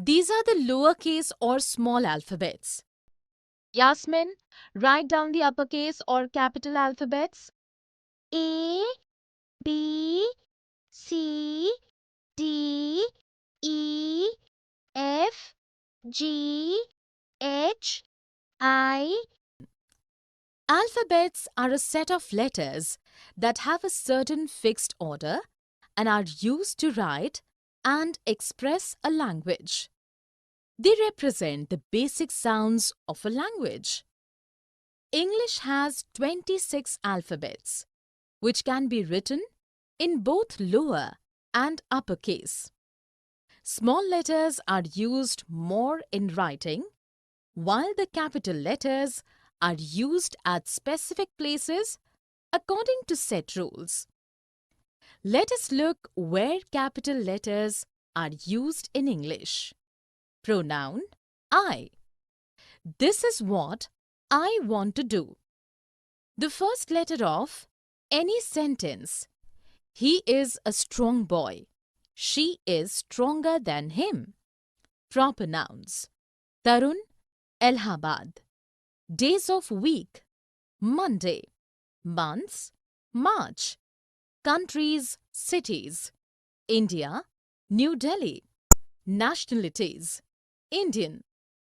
These are the lowercase or small alphabets. Yasmin, write down the uppercase or capital alphabets. A, B, C, D, E, F, G, H, I. Alphabets are a set of letters that have a certain fixed order and are used to write and express a language. They represent the basic sounds of a language. English has 26 alphabets, which can be written in both lower and uppercase. Small letters are used more in writing, while the capital letters are used at specific places according to set rules. Let us look where capital letters are used in English. Pronoun I. This is what I want to do. The first letter of any sentence. He is a strong boy. She is stronger than him. Proper nouns. Tarun, Allahabad. Days of week. Monday. Months. March. Countries, cities. India, New Delhi. Nationalities. Indian.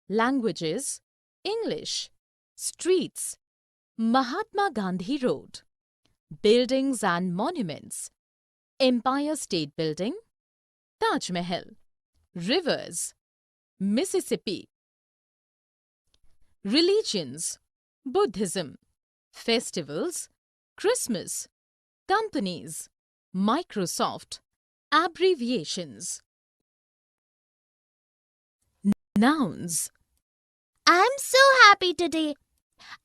Languages, English. Streets, Mahatma Gandhi Road. Buildings and monuments, Empire State Building, Taj Mahal. Rivers, Mississippi. Religions, Buddhism. Festivals, Christmas. Companies, Microsoft. Abbreviations. Nouns. I'm so happy today.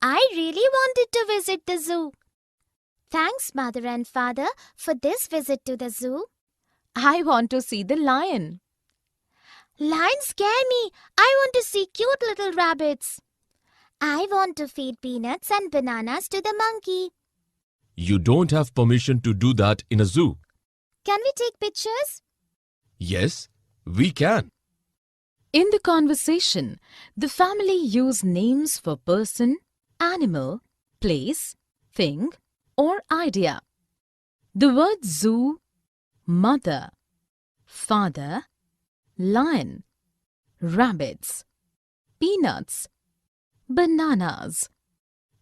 I really wanted to visit the zoo. Thanks, Mother and Father, for this visit to the zoo. I want to see the lion. Lions scare me. I want to see cute little rabbits. I want to feed peanuts and bananas to the monkey. You don't have permission to do that in a zoo. Can we take pictures? Yes, we can. In the conversation, the family use names for person, animal, place, thing, or idea. The word zoo, mother, father, lion, rabbits, peanuts, bananas,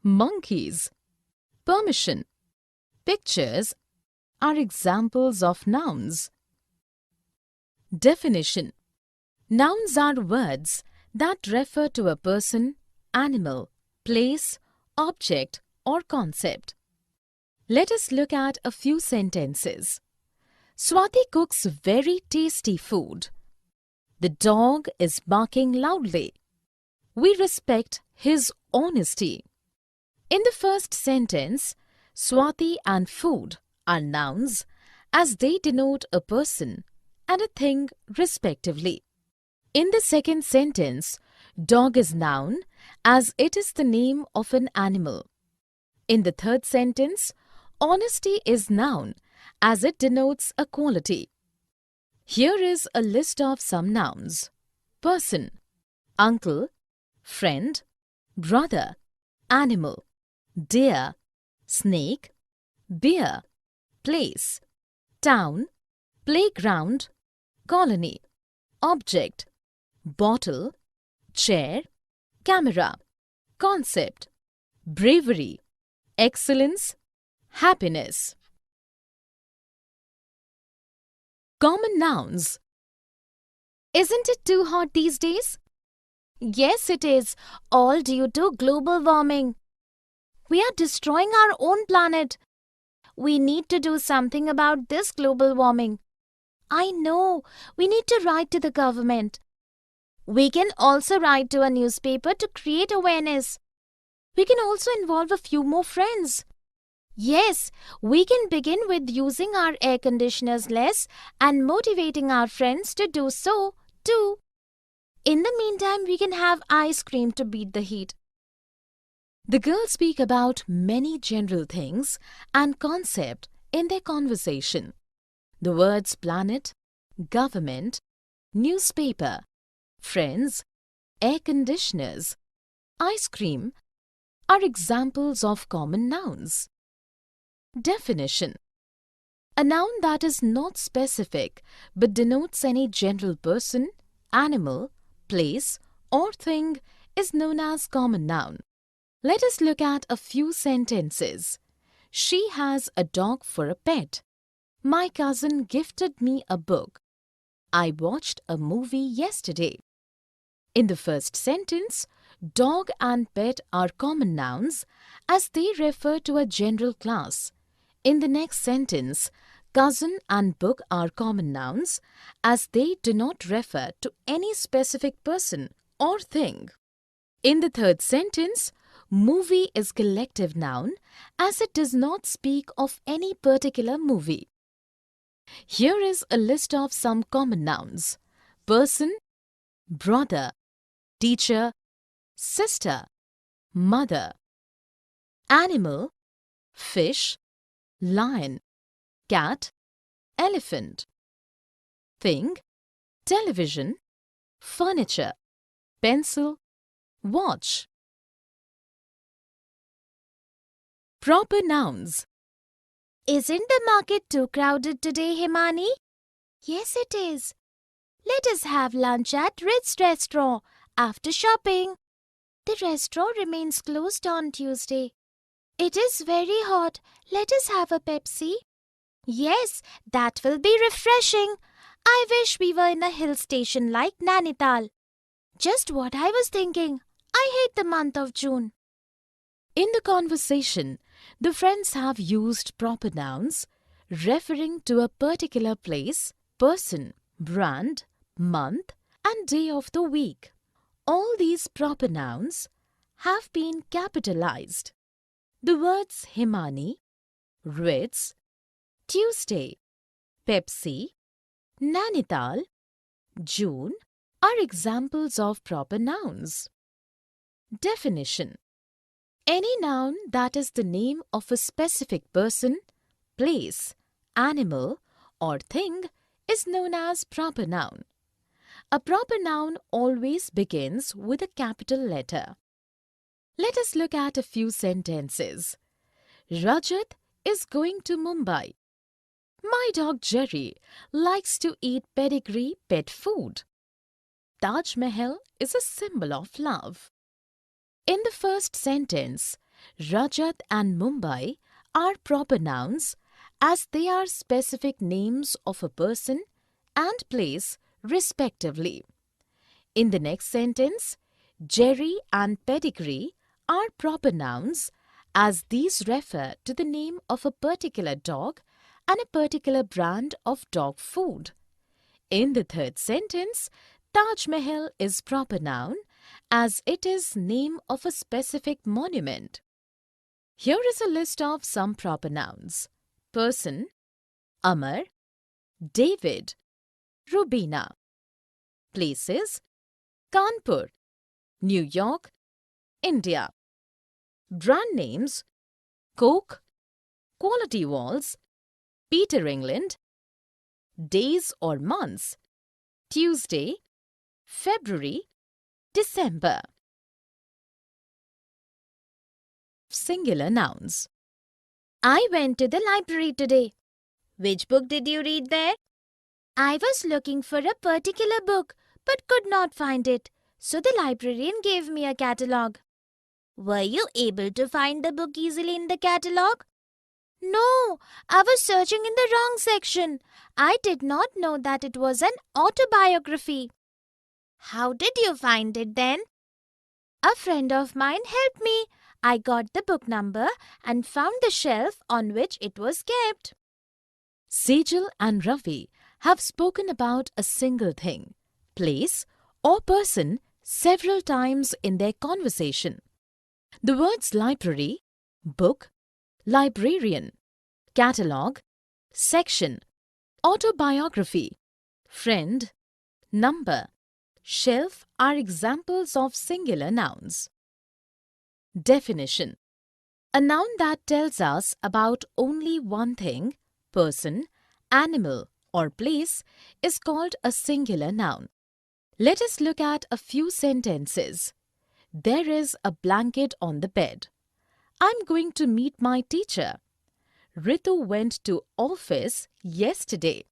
monkeys, permission, pictures are examples of nouns. Definition. Nouns are words that refer to a person, animal, place, object, or concept. Let us look at a few sentences. Swati cooks very tasty food. The dog is barking loudly. We respect his honesty. In the first sentence, Swati and food are nouns as they denote a person and a thing respectively. In the second sentence, dog is noun as it is the name of an animal. In the third sentence, honesty is noun as it denotes a quality. Here is a list of some nouns. Person, uncle, friend, brother, animal, deer, snake, beer, place, town, playground, colony, object, bottle, chair, camera, concept, bravery, excellence, happiness. Common nouns. Isn't it too hot these days? Yes, it is, all due to global warming. We are destroying our own planet. We need to do something about this global warming. I know, we need to write to the government. We can also write to a newspaper to create awareness. We can also involve a few more friends. Yes, we can begin with using our air conditioners less and motivating our friends to do so too. In the meantime, we can have ice cream to beat the heat. The girls speak about many general things and concept in their conversation. The words planet, government, newspaper, Friends, air conditioners, ice cream are examples of common nouns. Definition: a noun that is not specific but denotes any general person, animal, place, or thing is known as common noun. Let us look at a few sentences. She has a dog for a pet. My cousin gifted me a book. I watched a movie yesterday. In the first sentence, dog and pet are common nouns as they refer to a general class. In the next sentence, cousin and book are common nouns as they do not refer to any specific person or thing. In the third sentence, movie is collective noun as it does not speak of any particular movie. Here is a list of some common nouns: person, brother, teacher, sister, mother. Animal: fish, lion, cat, elephant. Thing: television, furniture, pencil, watch. Proper nouns. Isn't the market too crowded today, Himani? Yes, it is. Let us have lunch at Ritz Restaurant after shopping. The restaurant remains closed on Tuesday. It is very hot. Let us have a Pepsi. Yes, that will be refreshing. I wish we were in a hill station like Nainital. Just what I was thinking. I hate the month of June. In the conversation, the friends have used proper nouns referring to a particular place, person, brand, month, and day of the week. All these proper nouns have been capitalized. The words Himani, Ritz, Tuesday, Pepsi, Nainital, June are examples of proper nouns. Definition: any noun that is the name of a specific person, place, animal, or thing is known as proper noun. A proper noun always begins with a capital letter. Let us look at a few sentences. Rajat is going to Mumbai. My dog Jerry likes to eat pedigree pet food. Taj Mahal is a symbol of love. In the first sentence, Rajat and Mumbai are proper nouns as they are specific names of a person and place respectively. In the next sentence, Jerry and pedigree are proper nouns as these refer to the name of a particular dog and a particular brand of dog food. In the third sentence, Taj Mahal is proper noun as it is name of a specific monument. Here is a list of some proper nouns: person, Amar, David, Rubina. Places: Kanpur, New York, India. Brand names: Coke, Quality Walls, Peter England. Days or months: Tuesday, February, December. Singular nouns. I went to the library today. Which book did you read there? I was looking for a particular book but could not find it, so the librarian gave me a catalogue. Were you able to find the book easily in the catalogue? No, I was searching in the wrong section. I did not know that it was an autobiography. How did you find it then? A friend of mine helped me. I got the book number and found the shelf on which it was kept. Sejal and Ravi have spoken about a single thing, place, or person several times in their conversation. The words library, book, librarian, catalogue, section, autobiography, friend, number, shelf are examples of singular nouns. Definition: a noun that tells us about only one thing, person, animal, or place is called a singular noun. Let us look at a few sentences. There is a blanket on the bed. I'm going to meet my teacher. Ritu went to office yesterday.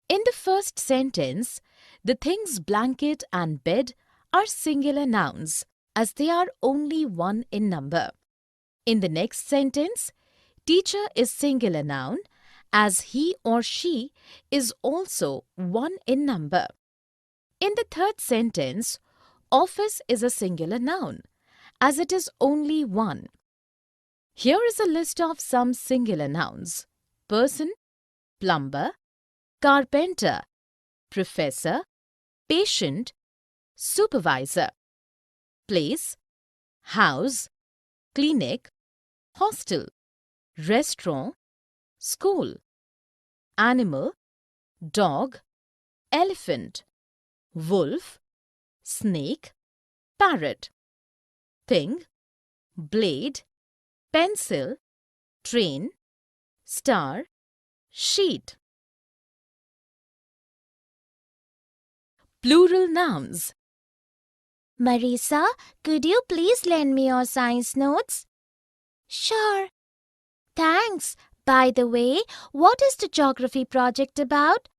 In the first sentence, the things blanket and bed are singular nouns as they are only one in number. In the next sentence, teacher is singular noun as he or she is also one in number. In the third sentence, office is a singular noun as it is only one. Here is a list of some singular nouns: person, plumber, carpenter, professor, patient, supervisor. Place, house, clinic, hostel, restaurant, school. Animal, dog, elephant, wolf, snake, parrot. Thing, blade, pencil, train, star, sheet. Plural nouns. Marisa, could you please lend me your science notes? Sure. Thanks. By the way, what is the geography project about?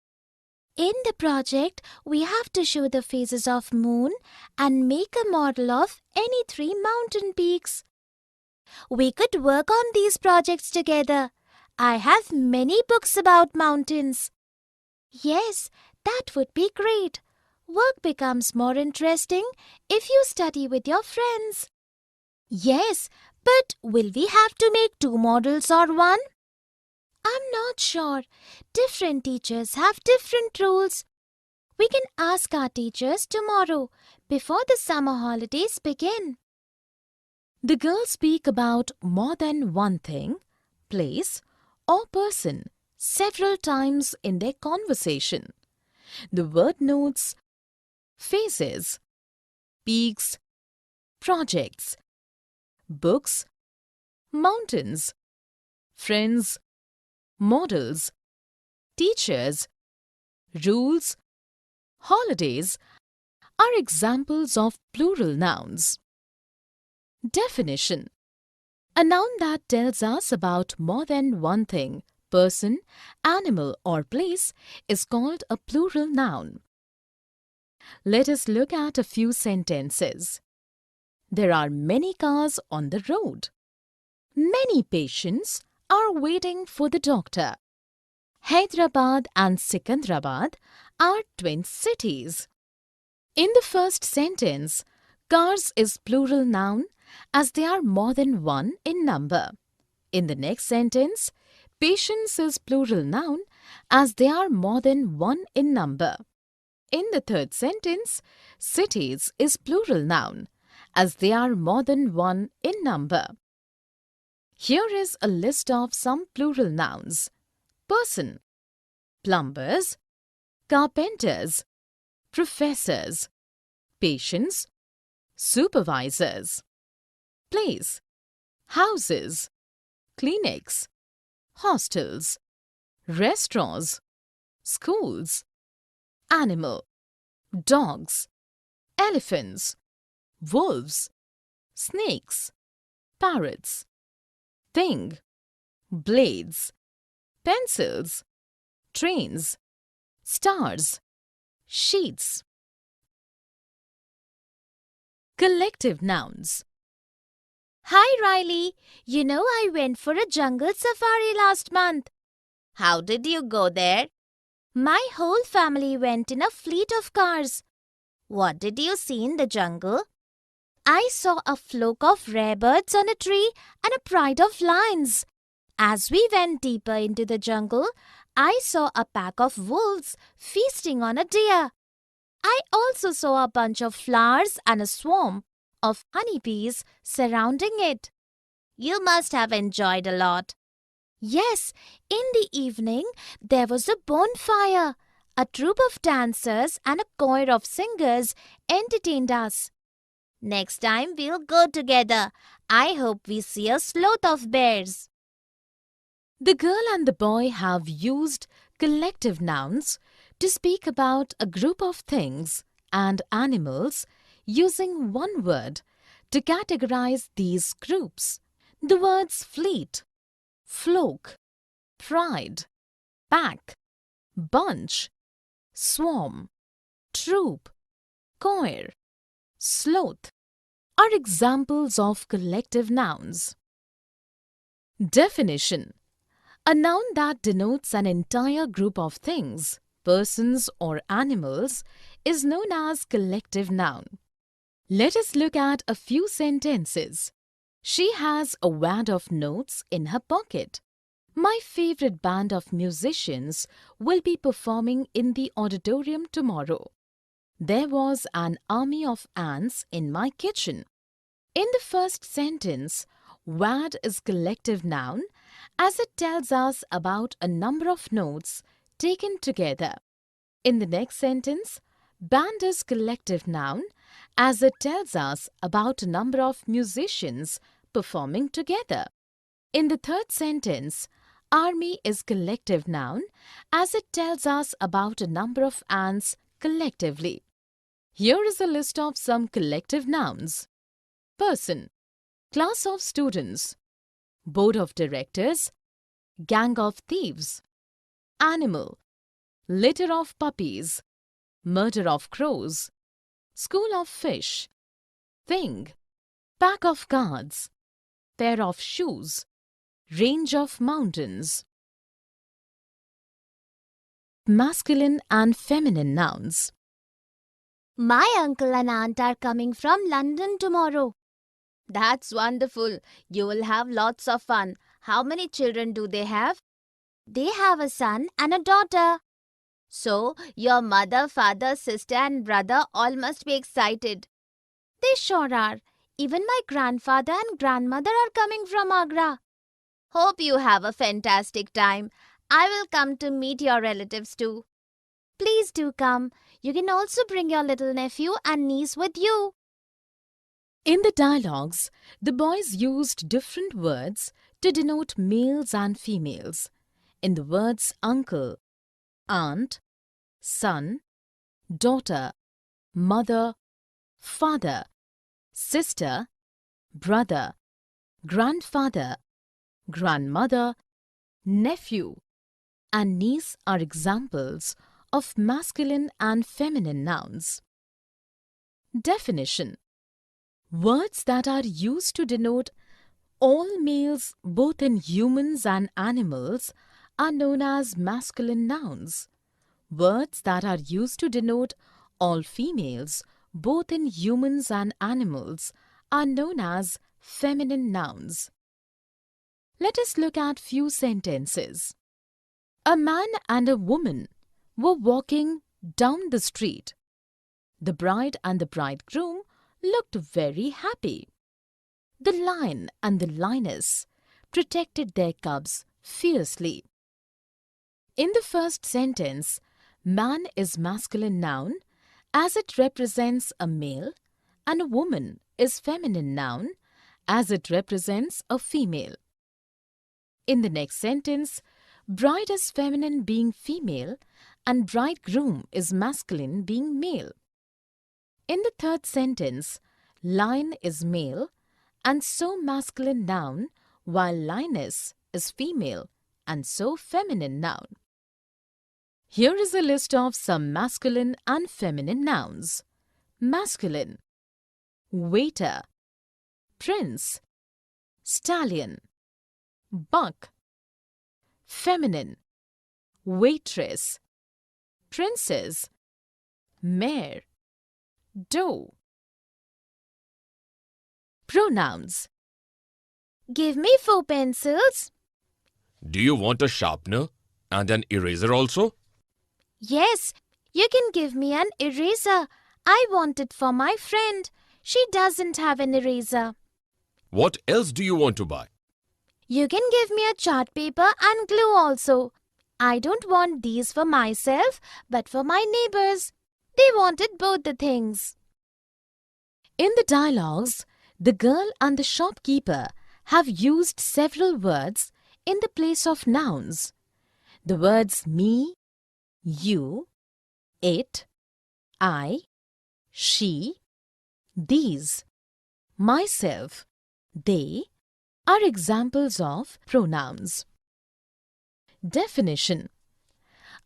In the project, we have to show the phases of moon and make a model of any 3 mountain peaks. We could work on these projects together. I have many books about mountains. Yes, that would be great. Work becomes more interesting if you study with your friends. Yes, but will we have to make 2 models or one? I'm not sure. Different teachers have different rules. We can ask our teachers tomorrow before the summer holidays begin. The girls speak about more than one thing, place, or person several times in their conversation. The word notes phases, peaks, projects, books, mountains, friends, models, teachers, rules, holidays are examples of plural nouns. Definition: a noun that tells us about more than one thing, person, animal, or place is called a plural noun. Let us look at a few sentences. There are many cars on the road. Many patients are waiting for the doctor. Hyderabad and Sikandrabad are twin cities. In the first sentence, cars is plural noun as they are more than one in number. In the next sentence, patients is plural noun as they are more than one in number. In the third sentence, cities is plural noun as they are more than one in number. Here is a list of some plural nouns: person, plumbers, carpenters, professors, patients, supervisors. Place, houses, clinics, hostels, restaurants, schools. Animal, dogs, elephants, wolves, snakes, parrots. Thing, blades, pencils, trains, stars, sheets. Collective nouns. Hi, Riley. You know I went for a jungle safari last month. How did you go there? My whole family went in a fleet of cars. What did you see in the jungle? I saw a flock of rare birds on a tree and a pride of lions. As we went deeper into the jungle, I saw a pack of wolves feasting on a deer. I also saw a bunch of flowers and a swarm of honeybees surrounding it. You must have enjoyed a lot. Yes, in the evening there was a bonfire. A troupe of dancers and a choir of singers entertained us. Next time we'll go together. I hope we see a sloth of bears. The girl and the boy have used collective nouns to speak about a group of things and animals using one word to categorize these groups. The words fleet, flock, pride, pack, bunch, swarm, troop, choir, sloth are examples of collective nouns. Definition: a noun that denotes an entire group of things, persons or animals is known as collective noun. Let us look at a few sentences. She has a wad of notes in her pocket. My favorite band of musicians will be performing in the auditorium tomorrow. There was an army of ants in my kitchen. In the first sentence, wad is collective noun as it tells us about a number of notes taken together. In the next sentence, band is collective noun as it tells us about a number of musicians performing together. In the third sentence, army is collective noun as it tells us about a number of ants collectively. Here is a list of some collective nouns. Person, class of students, board of directors, gang of thieves. Animal, litter of puppies, murder of crows, school of fish. Thing, pack of cards, pair of shoes, range of mountains. Masculine and feminine nouns. My uncle and aunt are coming from London tomorrow. That's wonderful. You will have lots of fun. How many children do they have? They have a son and a daughter. So, your mother, father, sister and brother all must be excited. They sure are. Even my grandfather and grandmother are coming from Agra. Hope you have a fantastic time. I will come to meet your relatives too. Please do come. You can also bring your little nephew and niece with you. In the dialogues, the boys used different words to denote males and females. In the words uncle, aunt, son, daughter, mother, father, sister, brother, grandfather, grandmother, nephew, and niece are examples of masculine and feminine nouns. Definition: words that are used to denote all males both in humans and animals are known as masculine nouns. Words that are used to denote all females both in humans and animals are known as feminine nouns. Let us look at few sentences. A man and a woman were walking down the street. The bride and the bridegroom looked very happy. The lion and the lioness protected their cubs fiercely. In the first sentence, man is masculine noun as it represents a male, and a woman is feminine noun as it represents a female. In the next sentence, bride is feminine being female and bridegroom is masculine being male. In the third sentence, lion is male and so masculine noun while lioness is female and so feminine noun. Here is a list of some masculine and feminine nouns. Masculine: waiter, prince, stallion, buck. Feminine: waitress, princess, mare, doe. Pronouns: Give me 4 pencils. Do you want a sharpener and an eraser also? Yes, you can give me an eraser. I want it for my friend. She doesn't have an eraser. What else do you want to buy? You can give me a chart paper and glue also. I don't want these for myself, but for my neighbors. They wanted both the things. In the dialogues, the girl and the shopkeeper have used several words in the place of nouns. The words me, you, it, I, she, these, myself, they are examples of pronouns. Definition: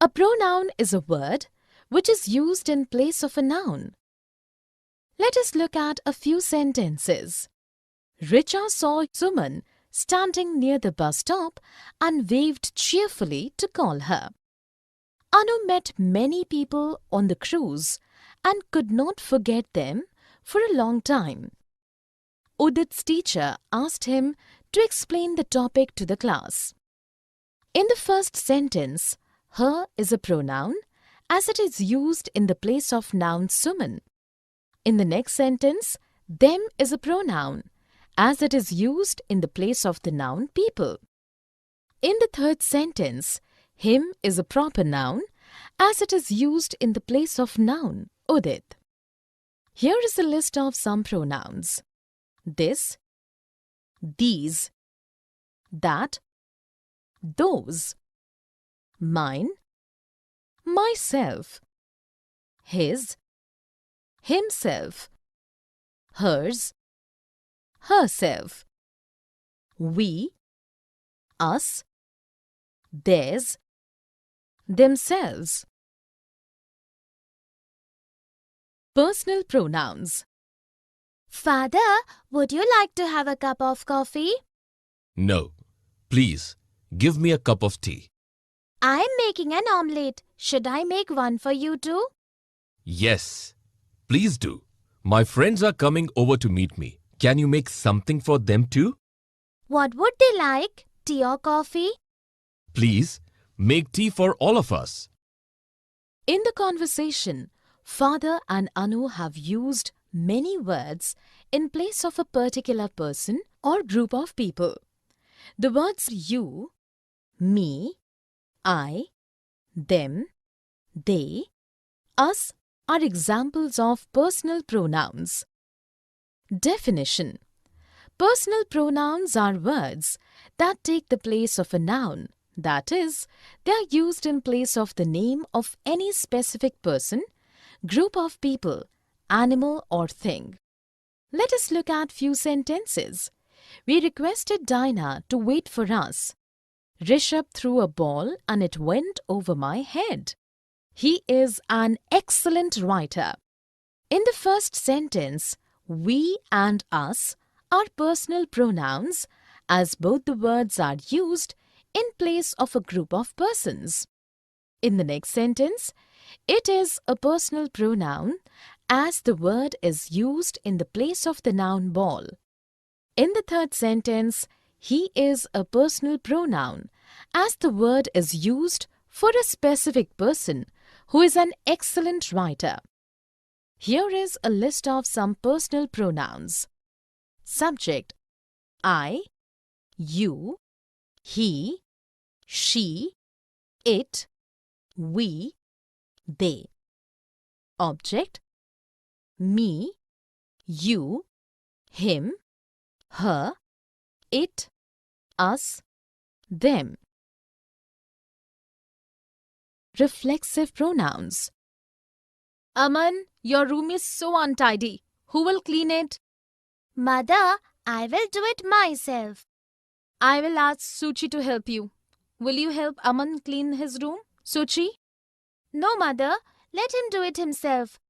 a pronoun is a word which is used in place of a noun. Let us look at a few sentences. Richa saw Suman standing near the bus stop and waved cheerfully to call her. Anu met many people on the cruise and could not forget them for a long time. Udit's teacher asked him to explain the topic to the class. In the first sentence, her is a pronoun as it is used in the place of noun Suman. In the next sentence, them is a pronoun as it is used in the place of the noun people. In the third sentence, him is a proper noun as it is used in the place of noun Udit. Here is a list of some pronouns: this, these, that, those, mine, myself, his, himself, hers, herself, we, us, theirs, themselves. Personal pronouns. Father, would you like to have a cup of coffee? No. Please, give me a cup of tea. I'm making an omelette. Should I make one for you too? Yes. Please do. My friends are coming over to meet me. Can you make something for them too? What would they like? Tea or coffee? Please, make tea for all of us. In the conversation, Father and Anu have used many words in place of a particular person or group of people. The words you, me, I, them, they, us are examples of personal pronouns. Definition: personal pronouns are words that take the place of a noun. That is, they are used in place of the name of any specific person, group of people, animal or thing. Let us look at few sentences. We requested Dinah to wait for us. Rishabh threw a ball and it went over my head. He is an excellent writer. In the first sentence, we and us are personal pronouns as both the words are used in place of a group of persons. In the next sentence, it is a personal pronoun as the word is used in the place of the noun ball. In the third sentence, he is a personal pronoun as the word is used for a specific person who is an excellent writer. Here is a list of some personal pronouns. Subject: I, you, he, she, it, we, they. Object: me, you, him, her, it, us, them. Reflexive pronouns. Aman, your room is so untidy. Who will clean it? Mother, I will do it myself. I will ask Suchi to help you. Will you help Aman clean his room, Suchi? No, Mother, let him do it himself.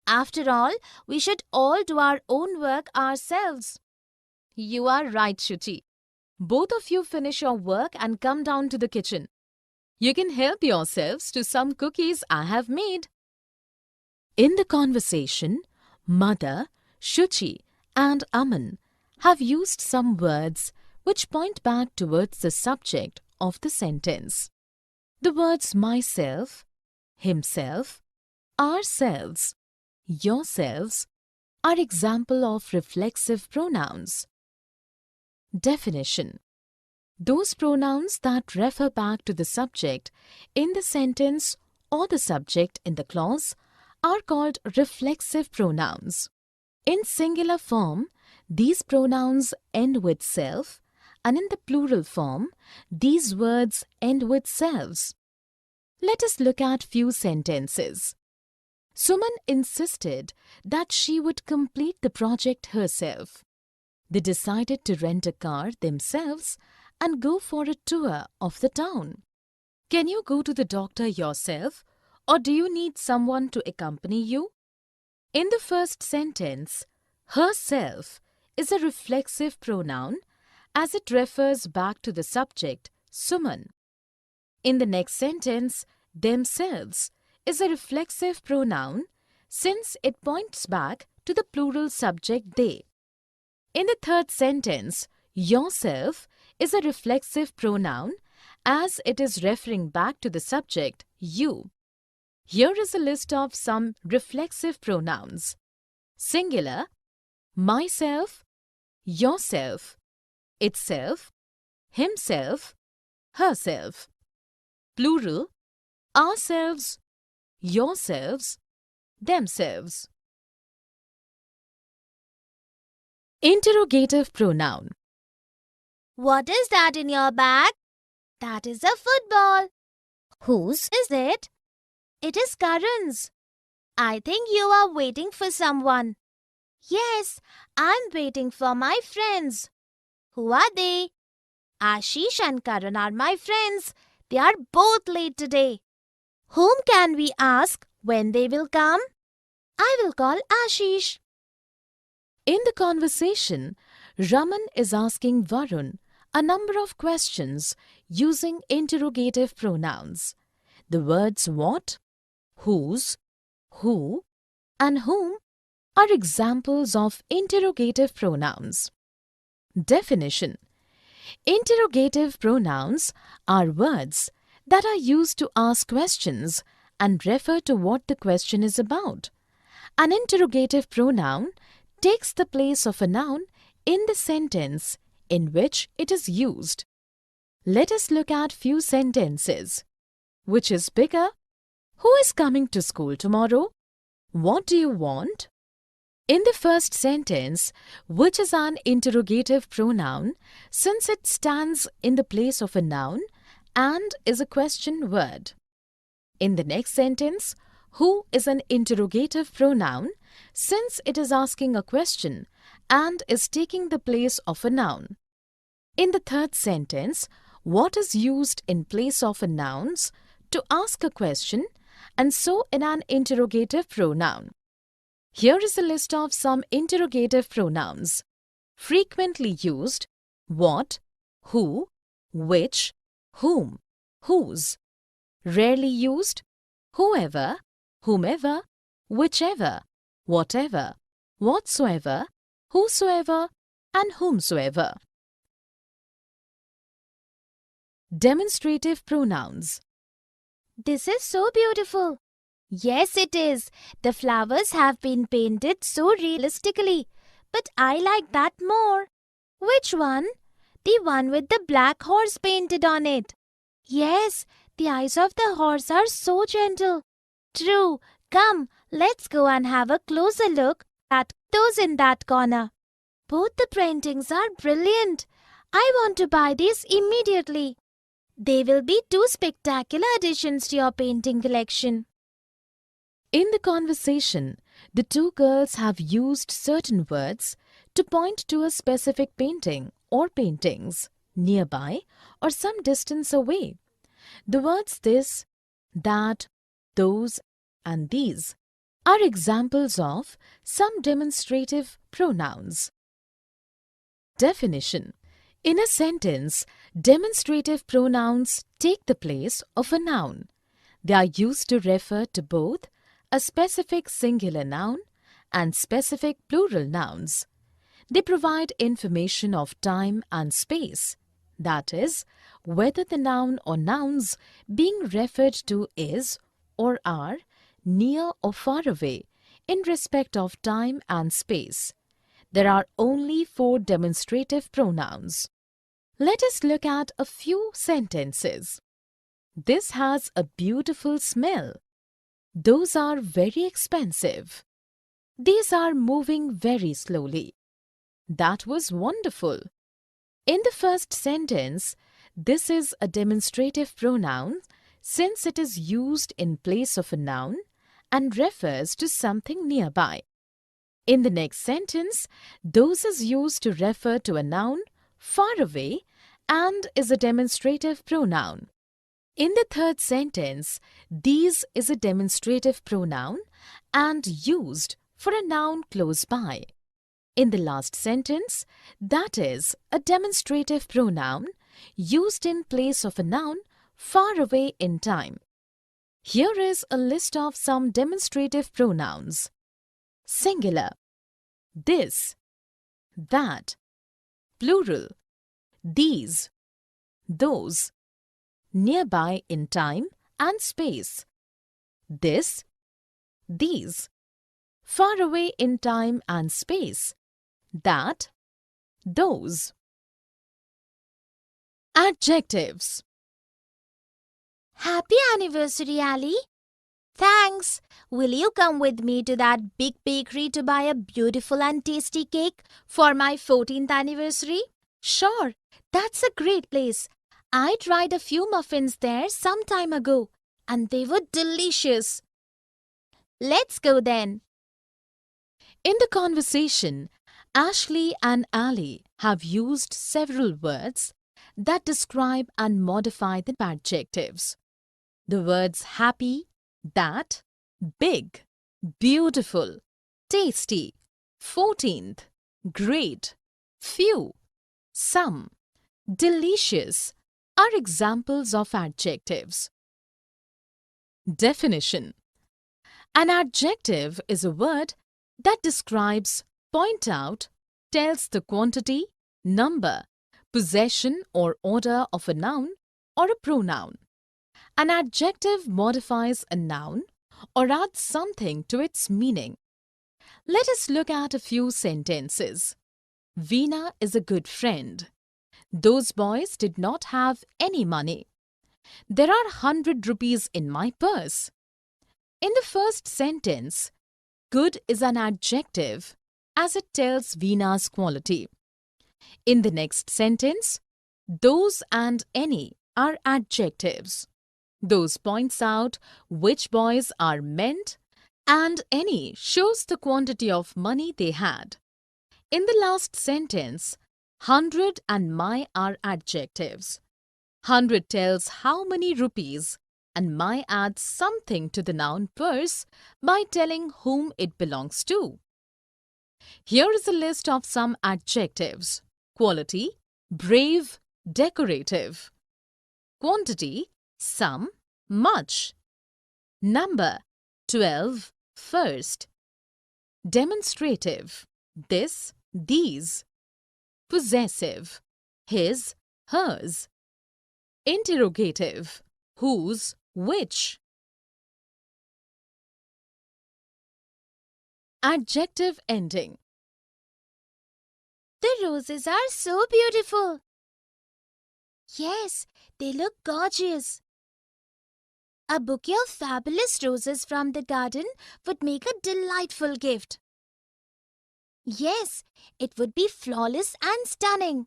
After all, we should all do our own work ourselves. You are right, Suchi. Both of you finish your work and come down to the kitchen. You can help yourselves to some cookies I have made. In the conversation, Mother, Shuchi and Aman have used some words which point back towards the subject of the sentence. The words myself, himself, ourselves, yourselves are example of reflexive pronouns. Definition: those pronouns that refer back to the subject in the sentence or the subject in the clause are called reflexive pronouns. In singular form, these pronouns end with self, and in the plural form, these words end with selves. Let us look at few sentences. Suman insisted that she would complete the project herself. They decided to rent a car themselves and go for a tour of the town. Can you go to the doctor yourself, or do you need someone to accompany you? In the first sentence, herself is a reflexive pronoun as it refers back to the subject, Suman. In the next sentence, themselves is a reflexive pronoun since it points back to the plural subject they. In the third sentence, yourself is a reflexive pronoun as it is referring back to the subject, you. Here is a list of some reflexive pronouns. Singular, myself, yourself, itself, himself, herself. Plural, ourselves, yourselves, themselves. Interrogative pronoun. What is that in your bag? That is a football. Whose is it? It is Karan's. I think you are waiting for someone. Yes, I'm waiting for my friends. Who are they? Ashish and Karan are my friends. They are both late today. Whom can we ask when they will come? I will call Ashish. In the conversation, Raman is asking Varun a number of questions using interrogative pronouns. The words what, whose, who, and whom are examples of interrogative pronouns. Definition. Interrogative pronouns are words that are used to ask questions and refer to what the question is about. An interrogative pronoun takes the place of a noun in the sentence in which it is used. Let us look at few sentences. Which is bigger? Who is coming to school tomorrow? What do you want? In the first sentence, which is an interrogative pronoun since it stands in the place of a noun and is a question word. In the next sentence, who is an interrogative pronoun since it is asking a question and is taking the place of a noun. In the third sentence, what is used in place of a nouns to ask a question and so in an interrogative pronoun. Here is a list of some interrogative pronouns. Frequently used, what, who, which, whom, whose. Rarely used, whoever, whomever, whichever, whatever, whatsoever, whosoever, and whomsoever. Demonstrative pronouns. This is so beautiful. Yes, it is. The flowers have been painted so realistically, but I like that more. Which one? The one with the black horse painted on it. Yes, the eyes of the horse are so gentle. True. Come, let's go and have a closer look at those in that corner. Both the paintings are brilliant. I want to buy these immediately. They will be two spectacular additions to your painting collection. In the conversation, the two girls have used certain words to point to a specific painting or paintings nearby or some distance away. The words this, that, those, and these are examples of some demonstrative pronouns. Definition. In a sentence, demonstrative pronouns take the place of a noun. They are used to refer to both a specific singular noun and specific plural nouns. They provide information of time and space, that is, whether the noun or nouns being referred to is or are near or far away in respect of time and space. There are only 4 demonstrative pronouns. Let us look at a few sentences. This has a beautiful smell. Those are very expensive. These are moving very slowly. That was wonderful. In the first sentence, this is a demonstrative pronoun since it is used in place of a noun and refers to something nearby. In the next sentence, those is used to refer to a noun far away and is a demonstrative pronoun. In the third sentence, these is a demonstrative pronoun and used for a noun close by. In the last sentence, that is a demonstrative pronoun used in place of a noun far away in time. Here is a list of some demonstrative pronouns. Singular, this, that. Plural, these, those. Nearby in time and space. This, these. Far away in time and space. That, those. Adjectives. Happy anniversary, Ali. Thanks. Will you come with me to that big bakery to buy a beautiful and tasty cake for my 14th anniversary? Sure, that's a great place. I tried a few muffins there some time ago, and they were delicious. Let's go then. In the conversation, Ashley and Ali have used several words that describe and modify the adjectives. The words happy, that, big, beautiful, tasty, 14th, great, few, some, delicious are examples of adjectives. Definition. An adjective is a word that describes, point out, tells the quantity, number, possession or order of a noun or a pronoun. An adjective modifies a noun or adds something to its meaning. Let us look at a few sentences. Veena is a good friend. Those boys did not have any money. There are 100 rupees in my purse. In the first sentence, good is an adjective as it tells Veena's quality. In the next sentence, those and any are adjectives. Those points out which boys are meant and any shows the quantity of money they had. In the last sentence, 100 and my are adjectives. 100 tells how many rupees and my adds something to the noun purse by telling whom it belongs to. Here is a list of some adjectives. Quality, brave, decorative. Quantity, some, much. Number, 12, first. Demonstrative, this, these. Possessive, his, hers. Interrogative, whose, which. Adjective ending. The roses are so beautiful. Yes, they look gorgeous. A bouquet of fabulous roses from the garden would make a delightful gift. Yes, it would be flawless and stunning.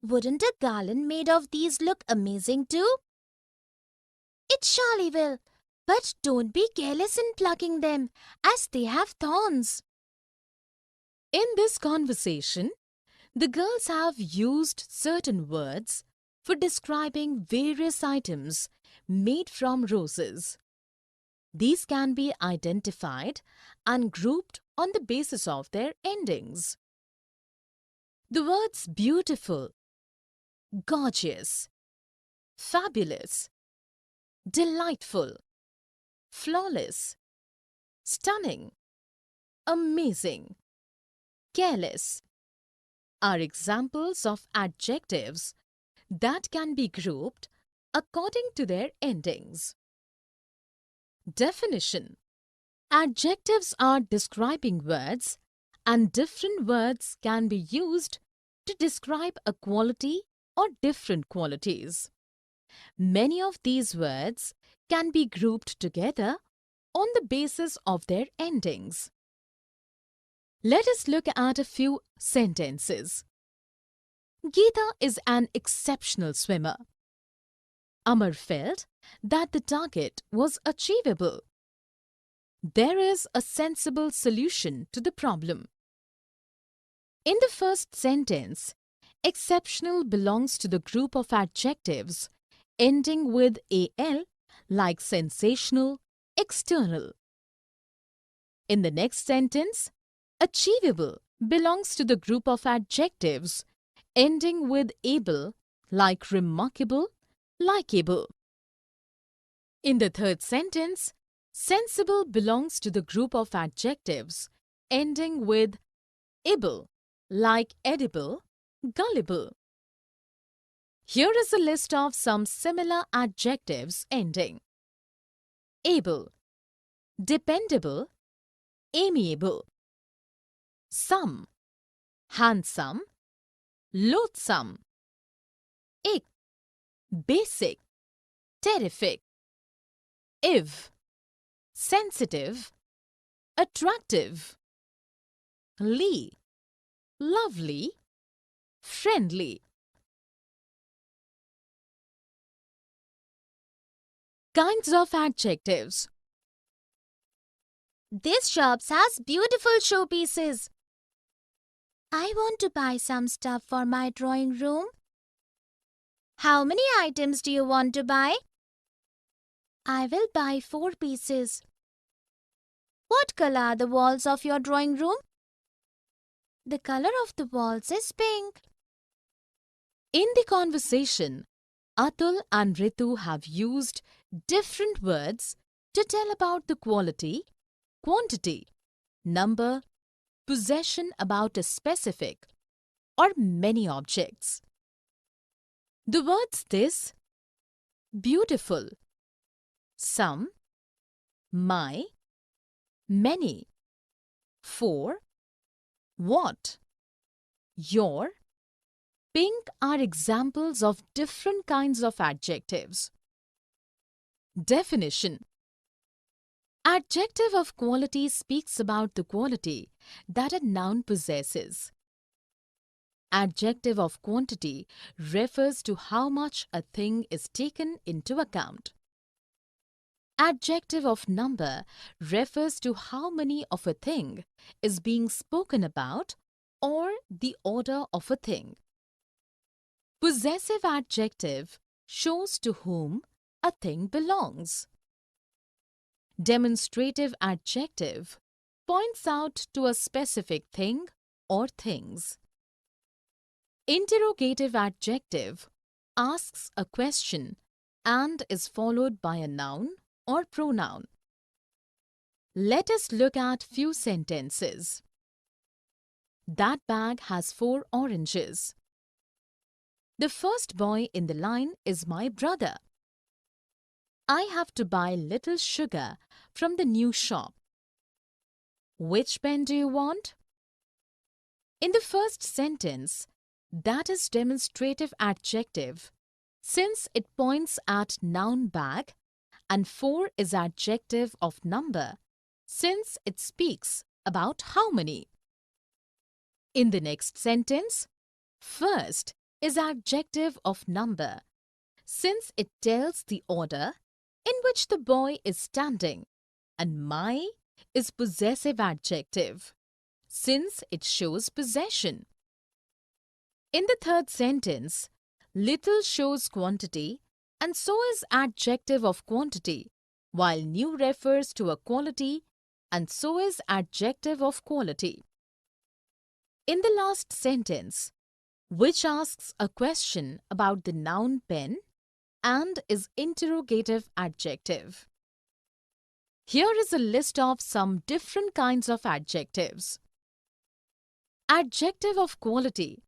Wouldn't a garland made of these look amazing too? It surely will, but don't be careless in plucking them, as they have thorns. In this conversation, the girls have used certain words for describing various items made from roses. These can be identified and grouped on the basis of their endings. The words beautiful, gorgeous, fabulous, delightful, flawless, stunning, amazing, careless are examples of adjectives that can be grouped according to their endings. Definition. Adjectives are describing words, and different words can be used to describe a quality or different qualities. Many of these words can be grouped together on the basis of their endings. Let us look at a few sentences. Geeta is an exceptional swimmer. Amar felt that the target was achievable. there is a sensible solution to the problem. In the first sentence, exceptional belongs to the group of adjectives ending with al, like sensational, external. In the next sentence, achievable belongs to the group of adjectives ending with able, like remarkable, likable. In the third sentence, sensible belongs to the group of adjectives ending with able, like edible, gullible. Here is a list of some similar adjectives ending: able, dependable, amiable; some, handsome, loathsome; ick, basic, terrific; if, sensitive, attractive; lee, lovely, friendly. Kinds of adjectives. This shop has beautiful showpieces. I want to buy some stuff for my drawing room. How many items do you want to buy? I will buy 4 pieces. What color are the walls of your drawing room? The color of the walls is pink. In the conversation, Atul and Ritu have used different words to tell about the quality, quantity, number, possession about a specific or many objects. The words this, beautiful, some, my, many, for, what, your, pink are examples of different kinds of adjectives. Definition. Adjective of quality speaks about the quality that a noun possesses. Adjective of quantity refers to how much a thing is taken into account. Adjective of number refers to how many of a thing is being spoken about or the order of a thing. Possessive adjective shows to whom a thing belongs. Demonstrative adjective points out to a specific thing or things. Interrogative adjective asks a question and is followed by a noun or pronoun. Let us look at few sentences. That bag has 4 oranges. The first boy in the line is my brother. I have to buy little sugar from the new shop. Which pen do you want? In the first sentence, that is demonstrative adjective since it points at noun bag, and 4 is adjective of number since it speaks about how many. In the next sentence, first is adjective of number since it tells the order in which the boy is standing, and my is possessive adjective since it shows possession. In the third sentence, little shows quantity and so is adjective of quantity, while new refers to a quality and so is adjective of quality. In the last sentence, which asks a question about the noun pen and is interrogative adjective. Here is a list of some different kinds of adjectives. Adjective of quality: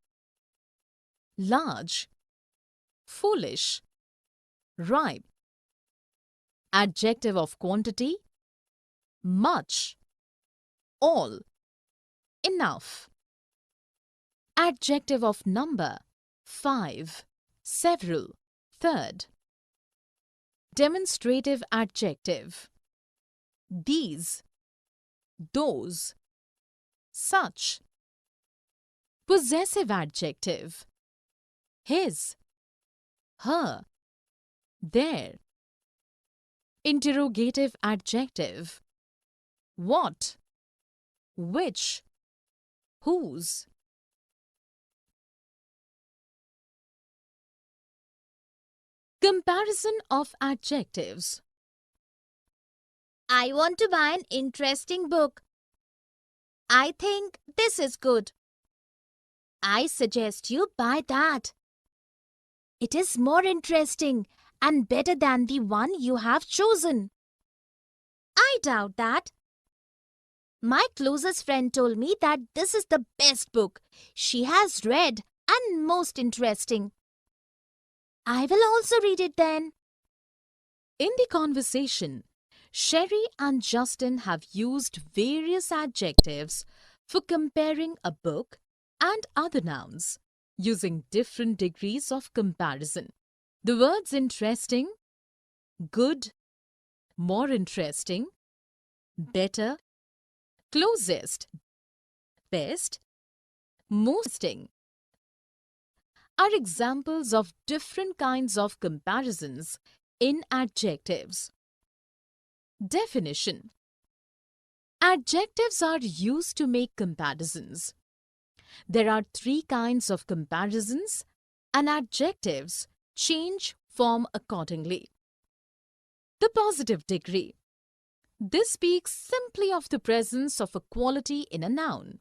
large, foolish, ripe. Adjective of quantity: much, all, enough. Adjective of number: 5, several, third. Demonstrative adjective: these, those, such. Possessive adjective: his, her, their. Interrogative adjective: what, which, whose. Comparison of adjectives. I want to buy an interesting book. I think this is good. I suggest you buy that. It is more interesting and better than the one you have chosen. I doubt that. My closest friend told me that this is the best book she has read and most interesting. I will also read it then. In the conversation, Sherry and Justin have used various adjectives for comparing a book and other nouns, using different degrees of comparison. The words interesting, good, more interesting, better, closest, best, most interesting are examples of different kinds of comparisons in adjectives. Definition. Adjectives are used to make comparisons. There are three kinds of comparisons, and adjectives change form accordingly. The positive degree. This speaks simply of the presence of a quality in a noun.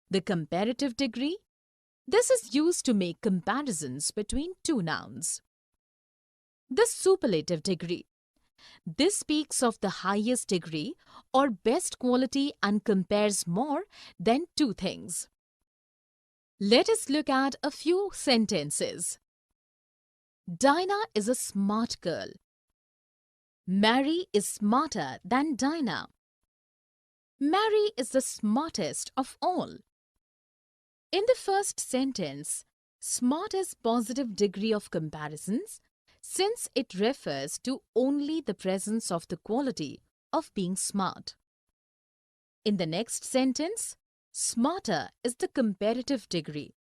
The comparative degree. This is used to make comparisons between two nouns. The superlative degree. This speaks of the highest degree or best quality and compares more than two things. Let us look at a few sentences. Dinah is a smart girl. Mary is smarter than Dinah. Mary is the smartest of all. In the first sentence, smart is positive degree of comparisons since it refers to only the presence of the quality of being smart. In the next sentence, smarter is the comparative degree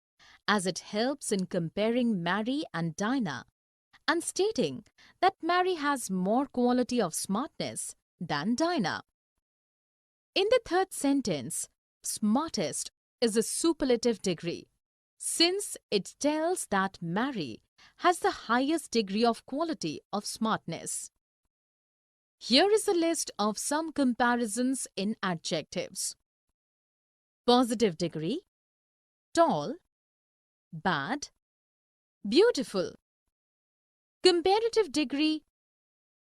as it helps in comparing Mary and Dinah and stating that Mary has more quality of smartness than Dinah. In the third sentence, smartest is a superlative degree, since it tells that Mary has the highest degree of quality of smartness. Here is a list of some comparisons in adjectives. Positive degree, tall, bad, beautiful. Comparative degree,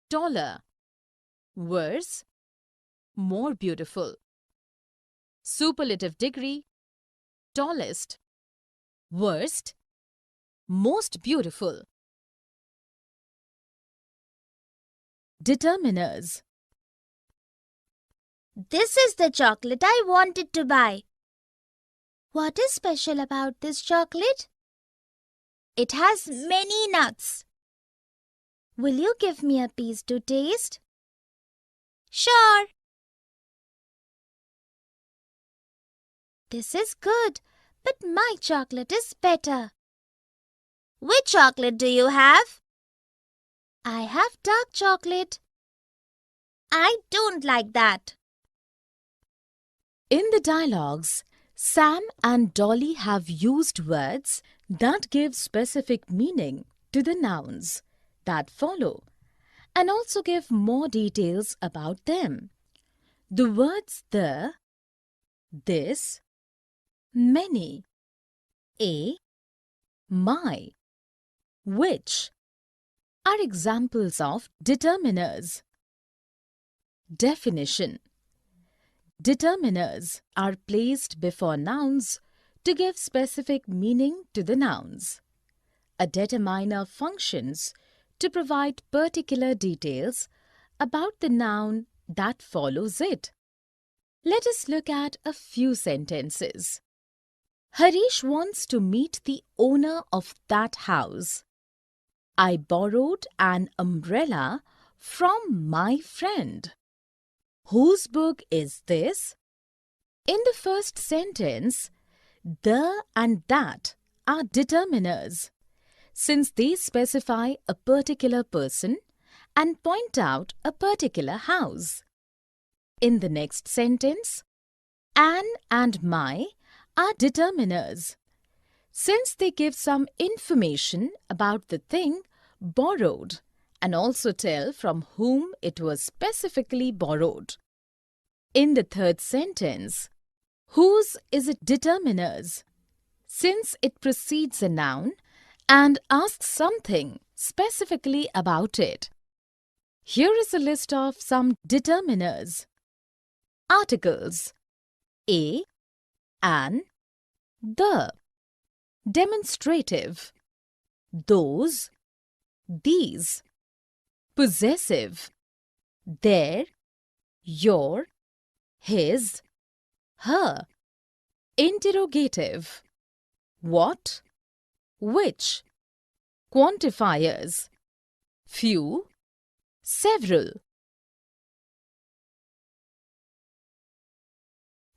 taller, worse, more beautiful. Superlative degree, tallest, worst, most beautiful. Determiners. This is the chocolate I wanted to buy. What is special about this chocolate? It has many nuts. Will you give me a piece to taste? Sure. This is good, but my chocolate is better. Which chocolate do you have? I have dark chocolate. I don't like that. In the dialogues, Sam and Dolly have used words that give specific meaning to the nouns that follow and also give more details about them. The words the, this, many, a, my, which are examples of determiners. Definition. Determiners are placed before nouns to give specific meaning to the nouns. A determiner functions to provide particular details about the noun that follows it. Let us look at a few sentences. Harish wants to meet the owner of that house. I borrowed an umbrella from my friend. Whose book is this? In the first sentence, the and that are determiners, since they specify a particular person and point out a particular house. In the next sentence, an and my are determiners, since they give some information about the thing borrowed and also tell from whom it was specifically borrowed. In the third sentence, whose is it determiners, since it precedes a noun and asks something specifically about it. Here is a list of some determiners. Articles: a, an, the. Demonstrative: those, these. Possessive: their, your, his, her. Interrogative: what, which. Quantifiers: few, several.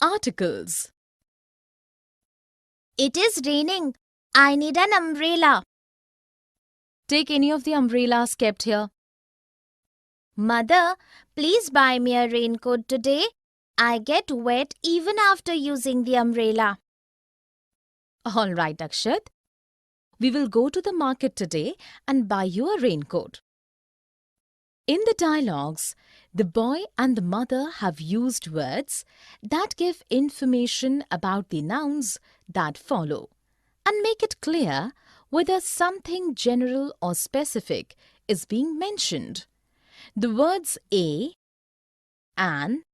Articles: It is raining. I need an umbrella. take any of the umbrellas kept here. Mother, please buy me a raincoat today. I get wet even after using the umbrella. All right, Akshat. We will go to the market today and buy you a raincoat. In the dialogues, the boy and the mother have used words that give information about the nouns that follow and make it clear whether something general or specific is being mentioned. The words a, an,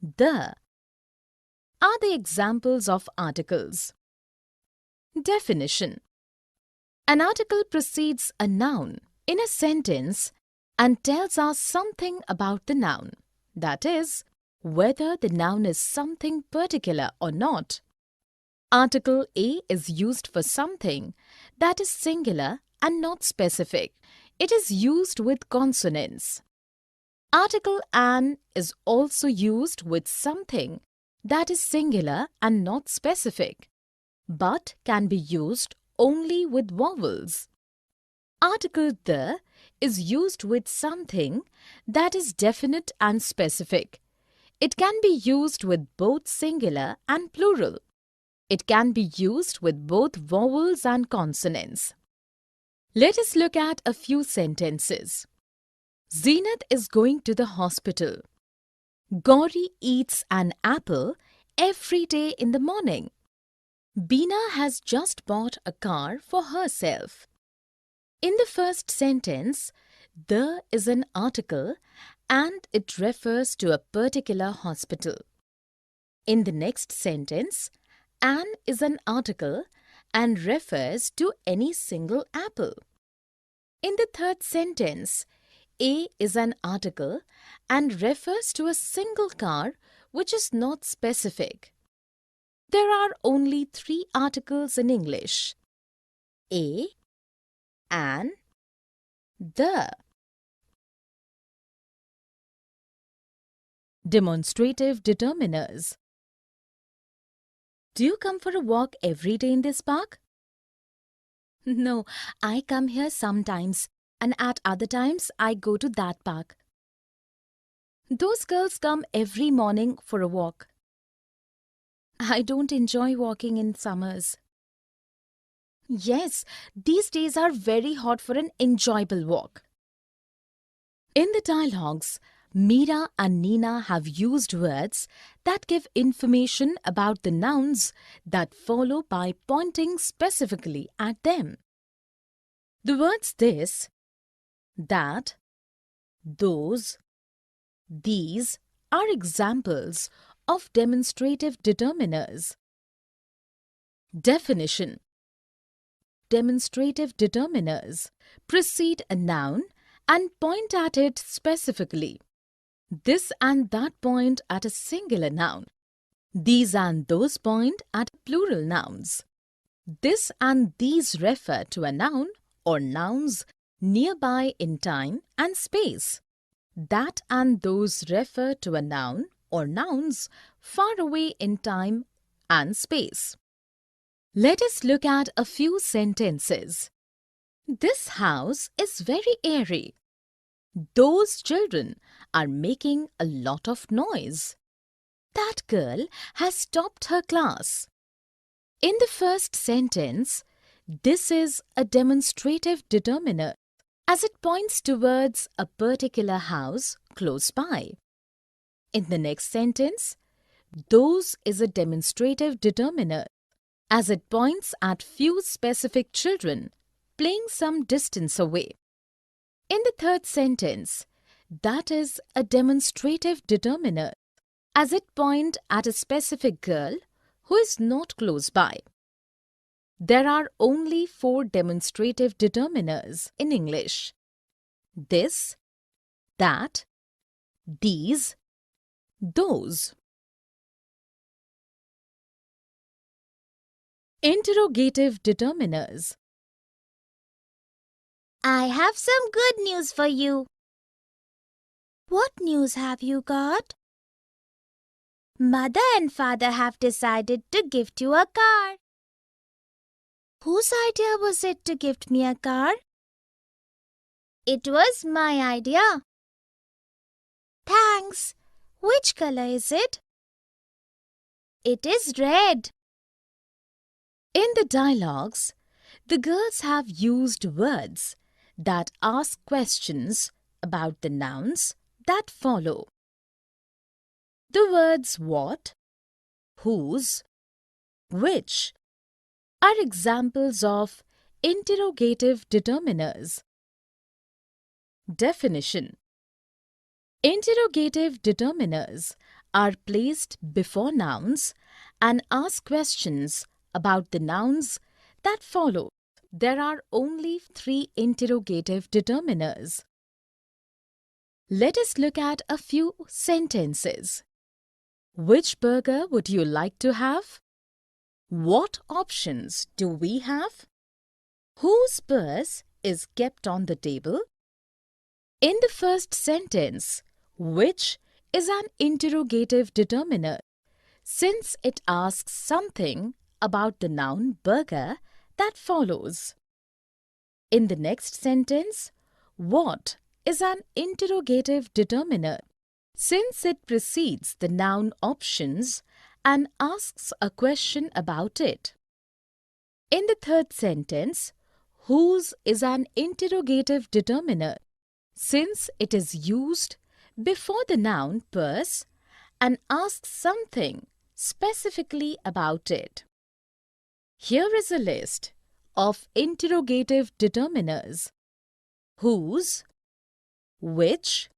the are the examples of articles. Definition: an article precedes a noun in a sentence and tells us something about the noun, that is, whether the noun is something particular or not. Article A is used for something that is singular and not specific. It is used with consonants. Article an is also used with something that is singular and not specific, but can be used only with vowels. Article the is used with something that is definite and specific. It can be used with both singular and plural. It can be used with both vowels and consonants. Let us look at a few sentences. Zenith is going to the hospital. Gauri eats an apple every day in the morning. Beena has just bought a car for herself. In the first sentence, the is an article and it refers to a particular hospital. In the next sentence, an is an article and refers to any single apple. In the third sentence, a is an article and refers to a single car which is not specific. There are only 3 articles in English: a, an, the. Demonstrative determiners. Do you come for a walk every day in this park? No, I come here sometimes, and at other times I go to that park. Those girls come every morning for a walk. I don't enjoy walking in summers. Yes, these days are very hot for an enjoyable walk. In the dialogues, Meera and Nina have used words that give information about the nouns that follow by pointing specifically at them. The words this, that, those, these are examples of demonstrative determiners. Definition: demonstrative determiners precede a noun and point at it specifically. This and that point at a singular noun. These and those point at plural nouns. This and these refer to a noun or nouns nearby in time and space. That and those refer to a noun or nouns far away in time and space. Let us look at a few sentences. This house is very airy. Those children are making a lot of noise. That girl has stopped her class. In the first sentence, this is a demonstrative determiner as it points towards a particular house close by. In the next sentence, those is a demonstrative determiner as it points at few specific children playing some distance away. In the third sentence, that is a demonstrative determiner as it points at a specific girl who is not close by. There are only 4 demonstrative determiners in English: this, that, these, those. Interrogative determiners. I have some good news for you. What news have you got? Mother and father have decided to gift you a car. Whose idea was it to gift me a car? It was my idea. Thanks. Which color is it? It is red. In the dialogues, the girls have used words that ask questions about the nouns that follow. The words what, whose, which are examples of interrogative determiners. Definition. Interrogative determiners are placed before nouns and ask questions about the nouns that follow. There are only 3 interrogative determiners. Let us look at a few sentences. Which burger would you like to have? What options do we have? Whose purse is kept on the table? In the first sentence, which is an interrogative determiner since it asks something about the noun burger that follows. In the next sentence, what is an interrogative determiner since it precedes the noun options and asks a question about it. In the third sentence, whose is an interrogative determiner since it is used before the noun purse and asks something specifically about it. Here is a list of interrogative determiners: whose, which,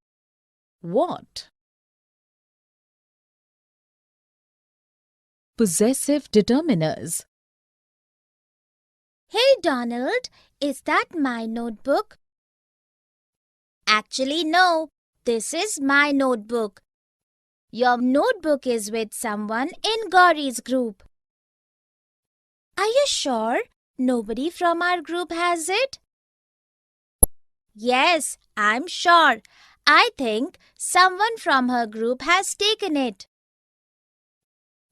what. Possessive determiners. Hey Donald, is that my notebook? Actually, no. This is my notebook. Your notebook is with someone in Gauri's group. Are you sure nobody from our group has it? Yes, I'm sure. I think someone from her group has taken it.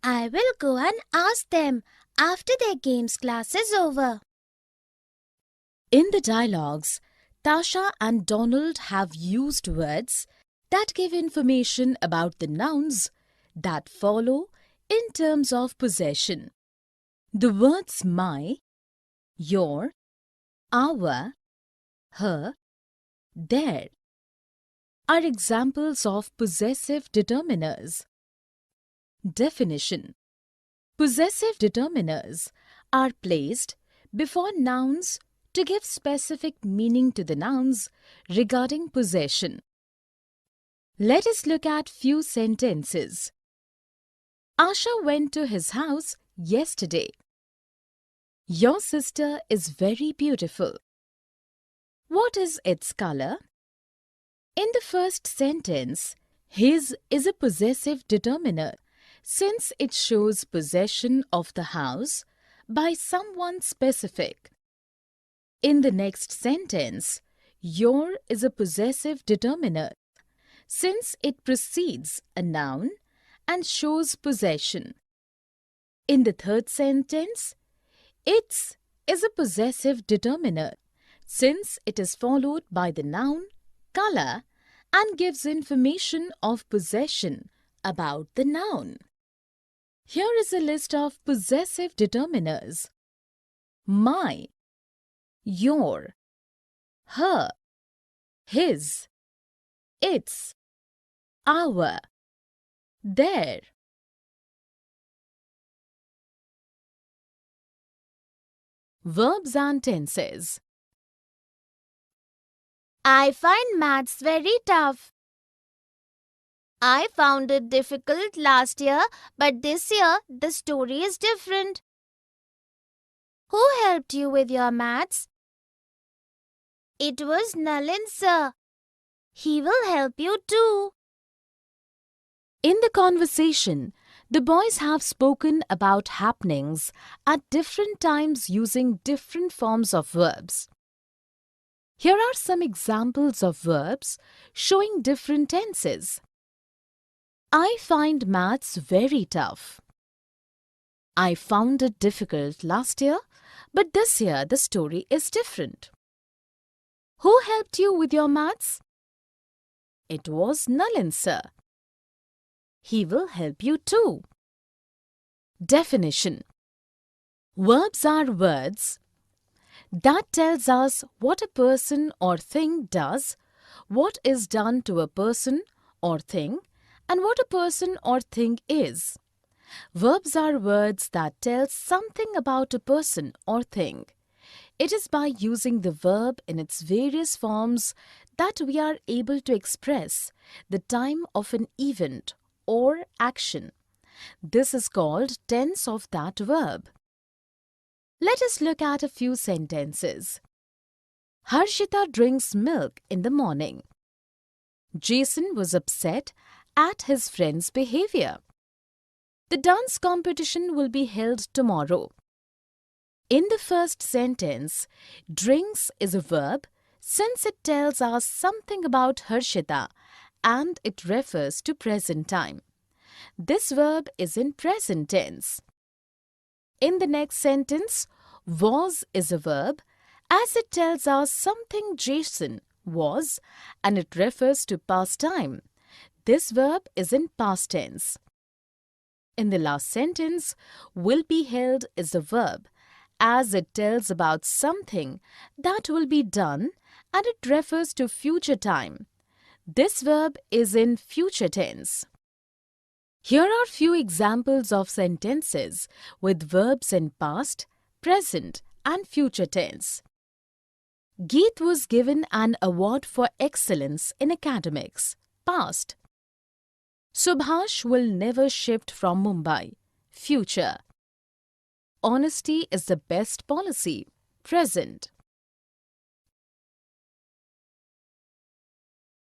I will go and ask them after their games class is over. In the dialogues, Tasha and Donald have used words that give information about the nouns that follow in terms of possession. The words my, your, our, her, their are examples of possessive determiners. Definition. Possessive determiners are placed before nouns to give specific meaning to the nouns regarding possession. Let us look at few sentences. Asha went to his house yesterday. Your sister is very beautiful. What is its color? In the first sentence, his is a possessive determiner since it shows possession of the house by someone specific. In the next sentence, your is a possessive determiner since it precedes a noun and shows possession. In the third sentence, its is a possessive determiner since it is followed by the noun color and gives information of possession about the noun. Here is a list of possessive determiners: my, your, her, his, its, our, their. Verbs and tenses. I find maths very tough. I found it difficult last year, but this year the story is different. Who helped you with your maths? It was Nalin sir. He will help you too. In the conversation, the boys have spoken about happenings at different times using different forms of verbs. Here are some examples of verbs showing different tenses. I find maths very tough. I found it difficult last year, but this year the story is different. Who helped you with your maths? It was Nalin sir. He will help you too. Definition. Verbs are words that tells us what a person or thing does, what is done to a person or thing, and what a person or thing is. Verbs are words that tell something about a person or thing. It is by using the verb in its various forms that we are able to express the time of an event or action. This is called tense of that verb. Let us look at a few sentences. Harshita drinks milk in the morning. Jason was upset at his friend's behavior. The dance competition will be held tomorrow. In the first sentence, drinks is a verb since it tells us something about Harshita and it refers to present time. This verb is in present tense. In the next sentence, was is a verb as it tells us something Jason was and it refers to past time. This verb is in past tense. In the last sentence, will be held is a verb as it tells about something that will be done and it refers to future time. This verb is in future tense. Here are few examples of sentences with verbs in past, present and future tense. Geet was given an award for excellence in academics. Past. Subhash will never shift from Mumbai. Future. Honesty is the best policy. Present.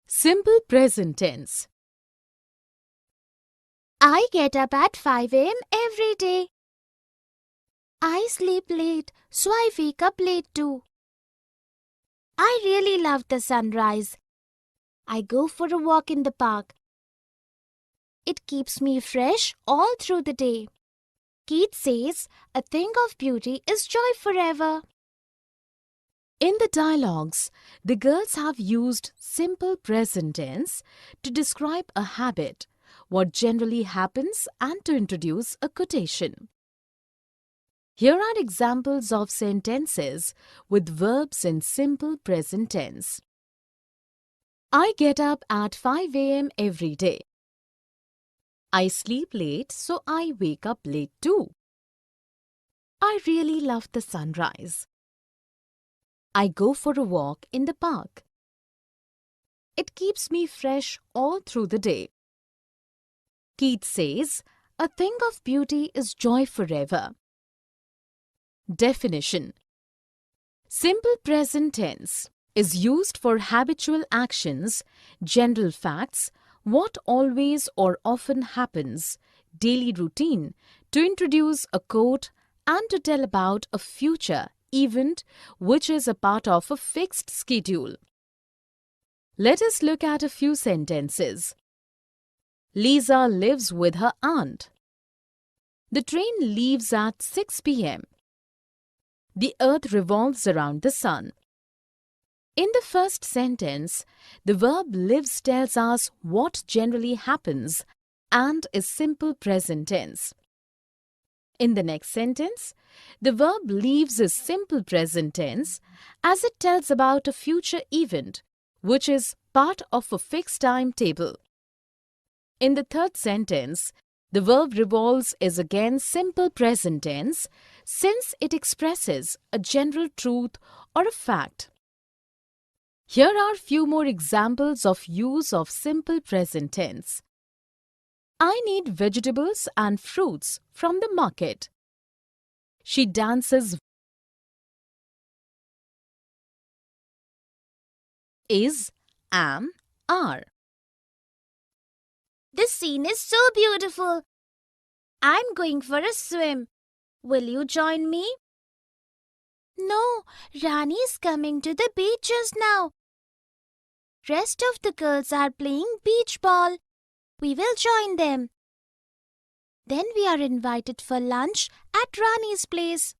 Simple present tense. I get up at 5 a.m. every day. I sleep late, so I wake up late too. I really love the sunrise. I go for a walk in the park. It keeps me fresh all through the day. Keats says, a thing of beauty is joy forever. In the dialogues, the girls have used simple present tense to describe a habit, what generally happens, and to introduce a quotation. Here are examples of sentences with verbs in simple present tense. I get up at 5 a.m. every day. I sleep late, so I wake up late too. I really love the sunrise. I go for a walk in the park. It keeps me fresh all through the day. Keats says, a thing of beauty is joy forever. Definition. Simple present tense is used for habitual actions, general facts, what always or often happens, daily routine, to introduce a quote and to tell about a future event which is a part of a fixed schedule. Let us look at a few sentences. Lisa lives with her aunt. The train leaves at 6 p.m. The earth revolves around the sun. In the first sentence, the verb lives tells us what generally happens and is simple present tense. In the next sentence, the verb leaves is simple present tense as it tells about a future event which is part of a fixed timetable. In the third sentence, the verb revolves is again simple present tense since it expresses a general truth or a fact. Here are few more examples of use of simple present tense. I need vegetables and fruits from the market. She dances is, am, are. This scene is so beautiful. I'm going for a swim. Will you join me? No, Rani is coming to the beach just now. Rest of the girls are playing beach ball. We will join them. Then we are invited for lunch at Rani's place.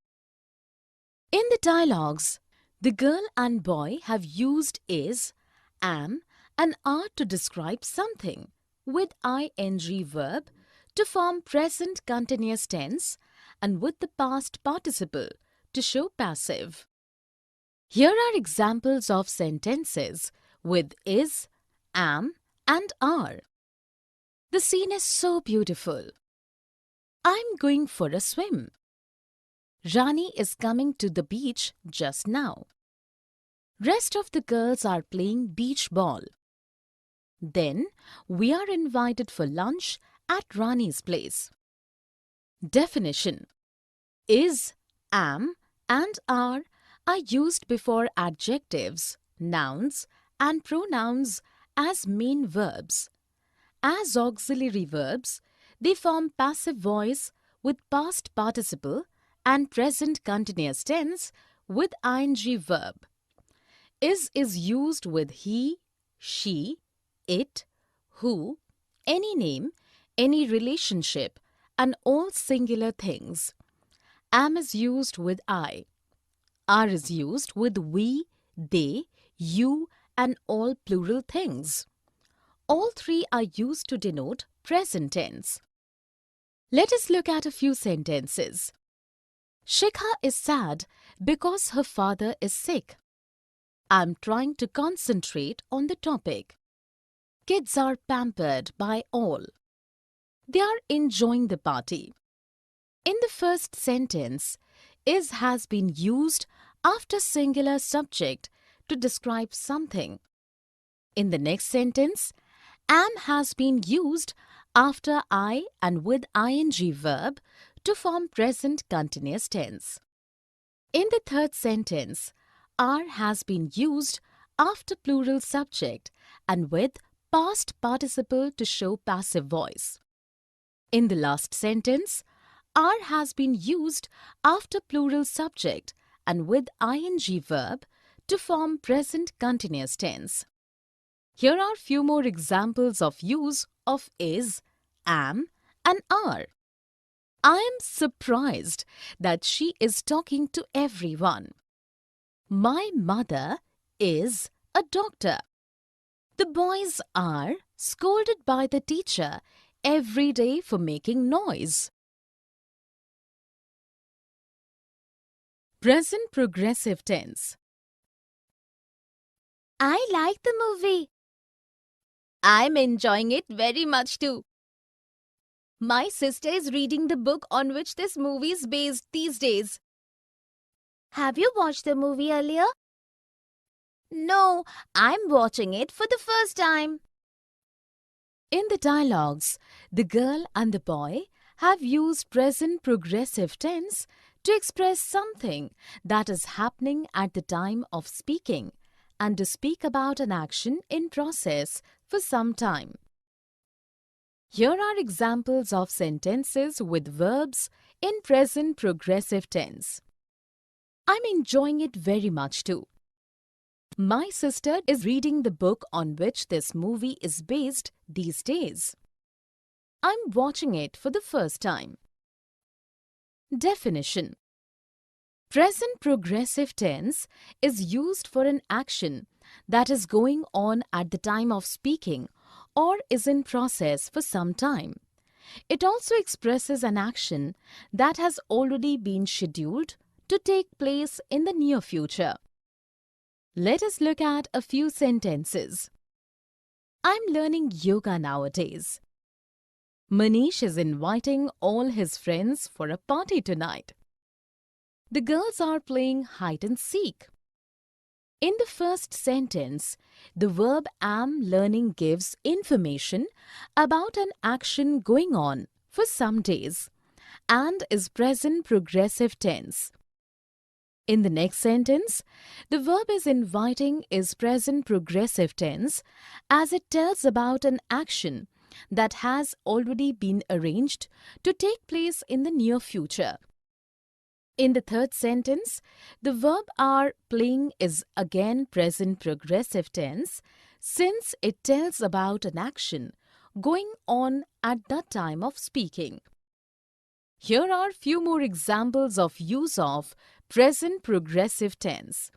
In the dialogues, the girl and boy have used is, am, and are to describe something with ing verb to form present continuous tense and with the past participle to show passive. Here are examples of sentences with is, am, and are. The scene is so beautiful. I'm going for a swim. Rani is coming to the beach just now. Rest of the girls are playing beach ball. Then we are invited for lunch at Rani's place. Definition: is, am, and are used before adjectives, nouns, and pronouns as main verbs. As auxiliary verbs, they form passive voice with past participle and present continuous tense with ing verb. Is used with he, she, it, who, any name, any relationship, and all singular things. Am is used with I. Are is used with we, they, you, and all plural things. All three are used to denote present tense. Let us look at a few sentences. Shikha is sad because her father is sick. I'm trying to concentrate on the topic. Kids are pampered by all. They are enjoying the party. In the first sentence, is has been used after singular subject to describe something. In the next sentence, am has been used after I and with ing verb to form present continuous tense. In the third sentence, are has been used after plural subject and with past participle to show passive voice. In the last sentence, are has been used after plural subject and with ing verb to form present continuous tense. Here are few more examples of use of is, am, and are. I am surprised that she is talking to everyone. My mother is a doctor. The boys are scolded by the teacher every day for making noise. Present progressive tense. I like the movie. I'm enjoying it very much too. My sister is reading the book on which this movie is based these days. Have you watched the movie earlier? No, I'm watching it for the first time. In the dialogues, the girl and the boy have used present progressive tense to express something that is happening at the time of speaking and to speak about an action in process for some time. Here are examples of sentences with verbs in present progressive tense. I'm enjoying it very much too. My sister is reading the book on which this movie is based these days. I'm watching it for the first time. Definition: Present progressive tense is used for an action that is going on at the time of speaking or is in process for some time. It also expresses an action that has already been scheduled to take place in the near future. Let us look at a few sentences. I'm learning yoga nowadays. Manish is inviting all his friends for a party tonight. The girls are playing hide and seek. In the first sentence, the verb am learning gives information about an action going on for some days and is present progressive tense. In the next sentence, the verb is inviting is present progressive tense as it tells about an action that has already been arranged to take place in the near future. In the third sentence, the verb are playing is again present progressive tense since it tells about an action going on at the time of speaking. Here are few more examples of use of present progressive tense.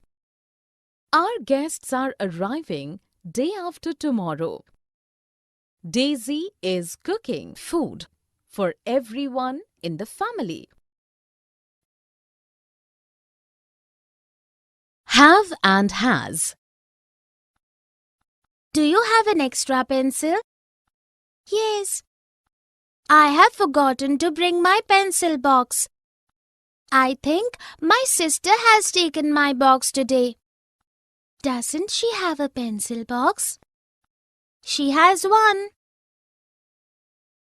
Our guests are arriving day after tomorrow. Daisy is cooking food for everyone in the family. Have and has. Do you have an extra pencil? Yes. I have forgotten to bring my pencil box. I think my sister has taken my box today. Doesn't she have a pencil box? She has one.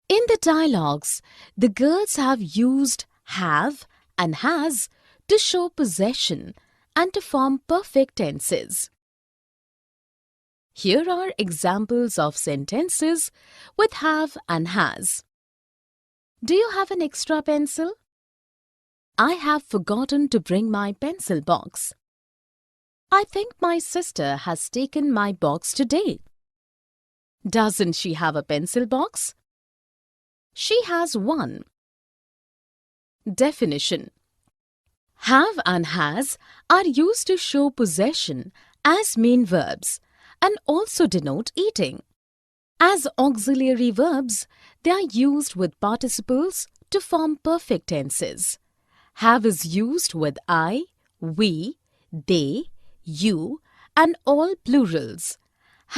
In the dialogues, the girls have used have and has to show possession and to form perfect tenses. Here are examples of sentences with have and has. Do you have an extra pencil? I have forgotten to bring my pencil box. I think my sister has taken my box today. Doesn't she have a pencil box? She has one. Definition. Have and has are used to show possession as main verbs and also denote eating. As auxiliary verbs, they are used with participles to form perfect tenses. Have is used with I, we, they, you, and all plurals.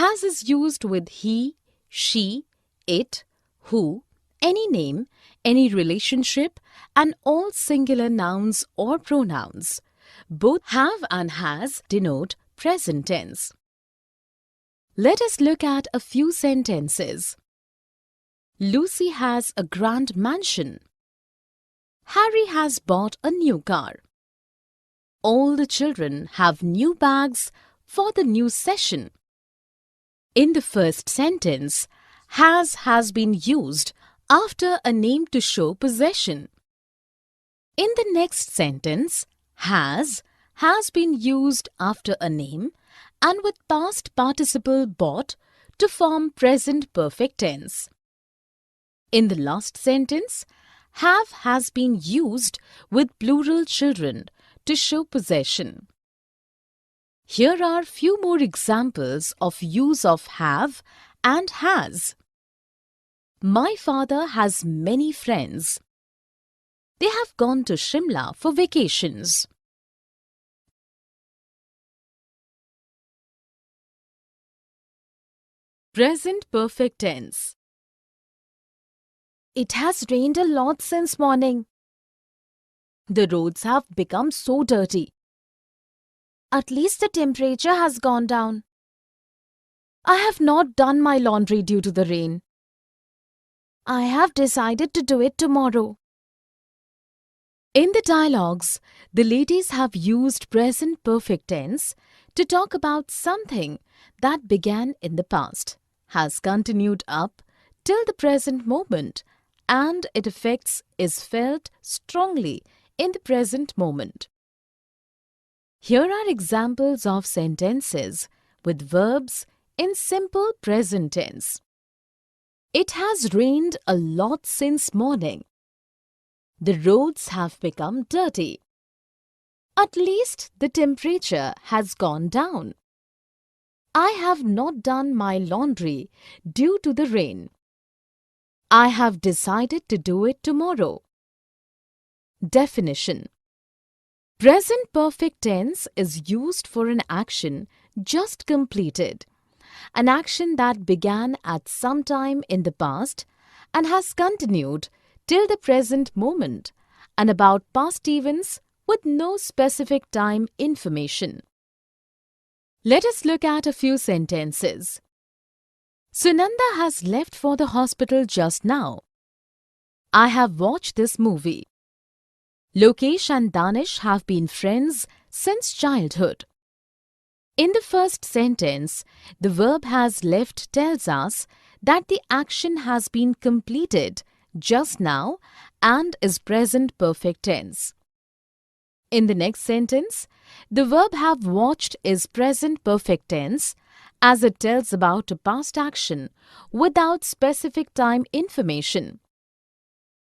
Has is used with he, she, it, who, any name, any relationship, and all singular nouns or pronouns. Both have and has denote present tense. Let us look at a few sentences. Lucy has a grand mansion. Harry has bought a new car. All the children have new bags for the new session. In the first sentence, has been used after a name to show possession. In the next sentence, has been used after a name and with past participle bought to form present perfect tense. In the last sentence, has been used with plural children to show possession. Here are few more examples of use of have and has. My father has many friends. They have gone to Shimla for vacations. Present perfect tense. It has rained a lot since morning. The roads have become so dirty. At least the temperature has gone down. I have not done my laundry due to the rain. I have decided to do it tomorrow. In the dialogues, the ladies have used present perfect tense to talk about something that began in the past, has continued up till the present moment, and its effects is felt strongly in the present moment. Here are examples of sentences with verbs in simple present tense. It has rained a lot since morning. The roads have become dirty. At least the temperature has gone down. I have not done my laundry due to the rain. I have decided to do it tomorrow. Definition: Present perfect tense is used for an action just completed, an action that began at some time in the past and has continued till the present moment, and about past events with no specific time information. Let us look at a few sentences. Sunanda has left for the hospital just now. I have watched this movie. Lokesh and Danish have been friends since childhood. In the first sentence, the verb has left tells us that the action has been completed just now and is present perfect tense. In the next sentence, the verb have watched is present perfect tense as it tells about a past action without specific time information.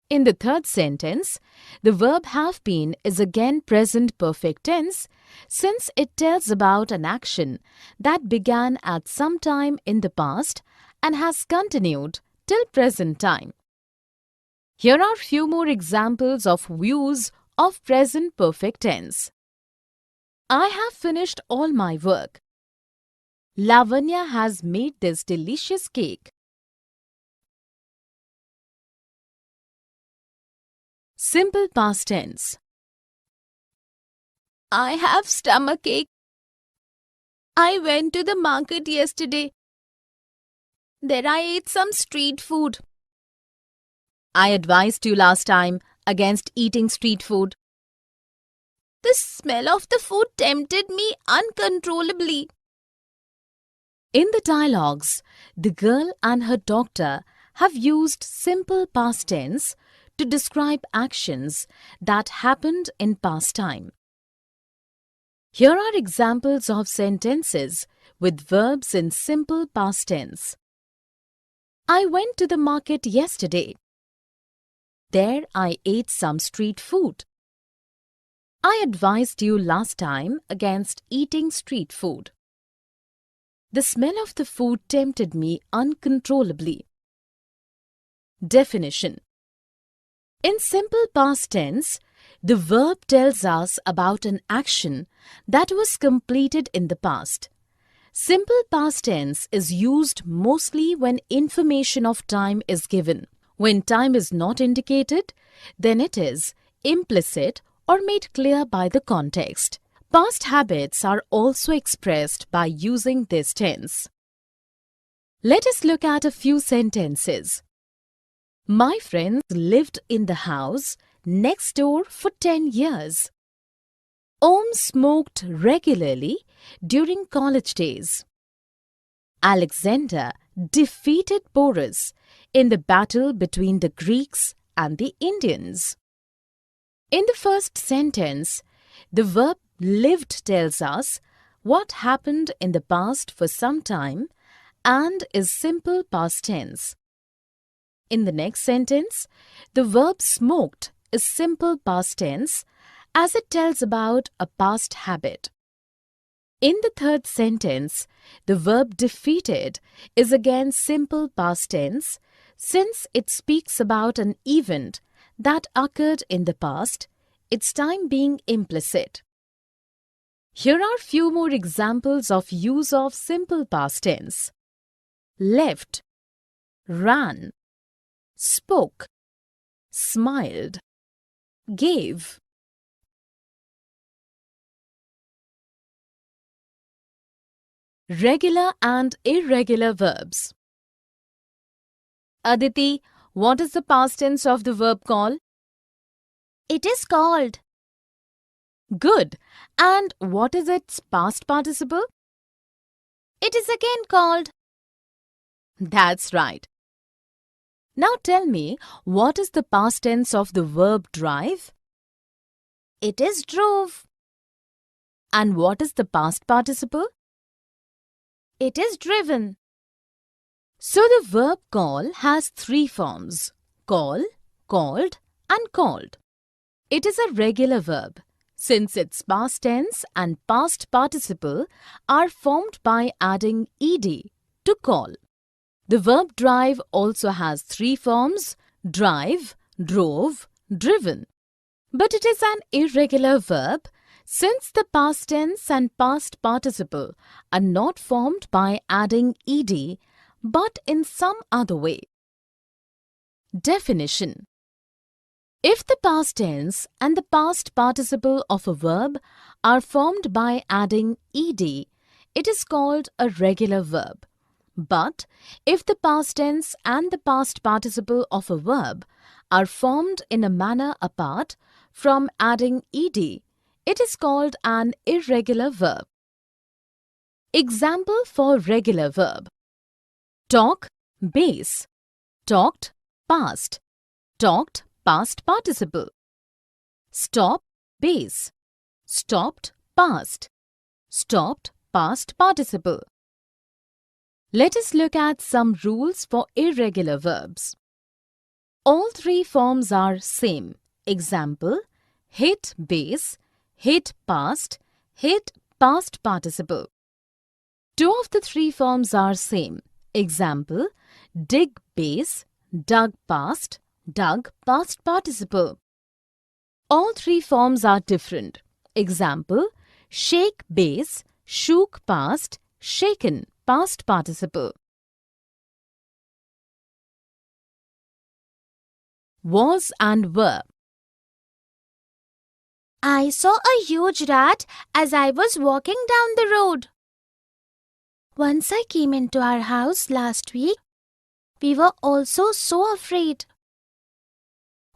In the third sentence, the verb have been is again present perfect tense since it tells about an action that began at some time in the past and has continued till present time. Here are few more examples of use of present perfect tense. I have finished all my work. Lavanya has made this delicious cake. Simple past tense. I have stomachache. I went to the market yesterday. There I ate some street food. I advised you last time against eating street food. The smell of the food tempted me uncontrollably. In the dialogues, the girl and her doctor have used simple past tense to describe actions that happened in past time. Here are examples of sentences with verbs in simple past tense. I went to the market yesterday. There I ate some street food. I advised you last time against eating street food. The smell of the food tempted me uncontrollably. Definition: In simple past tense, the verb tells us about an action that was completed in the past. Simple past tense is used mostly when information of time is given. When time is not indicated, then it is implicit or made clear by the context. Past habits are also expressed by using this tense. Let us look at a few sentences. My friends lived in the house next door for 10 years. Om smoked regularly during college days. Alexander defeated Porus in the battle between the Greeks and the Indians. In the first sentence, the verb lived tells us what happened in the past for some time and is simple past tense. In the next sentence, the verb smoked is simple past tense as it tells about a past habit. In the third sentence, the verb defeated is again simple past tense since it speaks about an event that occurred in the past, its time being implicit. Here are few more examples of use of simple past tense. Left, ran, spoke, smiled, gave. Regular and irregular verbs. Aditi, what is the past tense of the verb call? It is called. Good. And what is its past participle? It is again called. That's right. Now tell me, what is the past tense of the verb drive? It is drove. And what is the past participle? It is driven. So the verb call has three forms: call, called, and called. It is a regular verb. since its past tense and past participle are formed by adding ed to call. The verb drive also has three forms: drive, drove, driven. But it is an irregular verb since the past tense and past participle are not formed by adding ed but in some other way. Definition: if the past tense and the past participle of a verb are formed by adding ed, it is called a regular verb. But if the past tense and the past participle of a verb are formed in a manner apart from adding ed, it is called an irregular verb. Example for regular verb: talk, base, talked, past, talked, past participle; stop, base, stopped, past, stopped, past participle. Let us look at some rules for irregular verbs. All three forms are same. Example: hit base, hit past, hit past participle. Two of the three forms are same. Example: dig base, dug past, dug past participle. All three forms are different. Example: shake base, shook past, shaken past participle. Was and were. I saw a huge rat as I was walking down the road. Once I came into our house last week, we were also so afraid.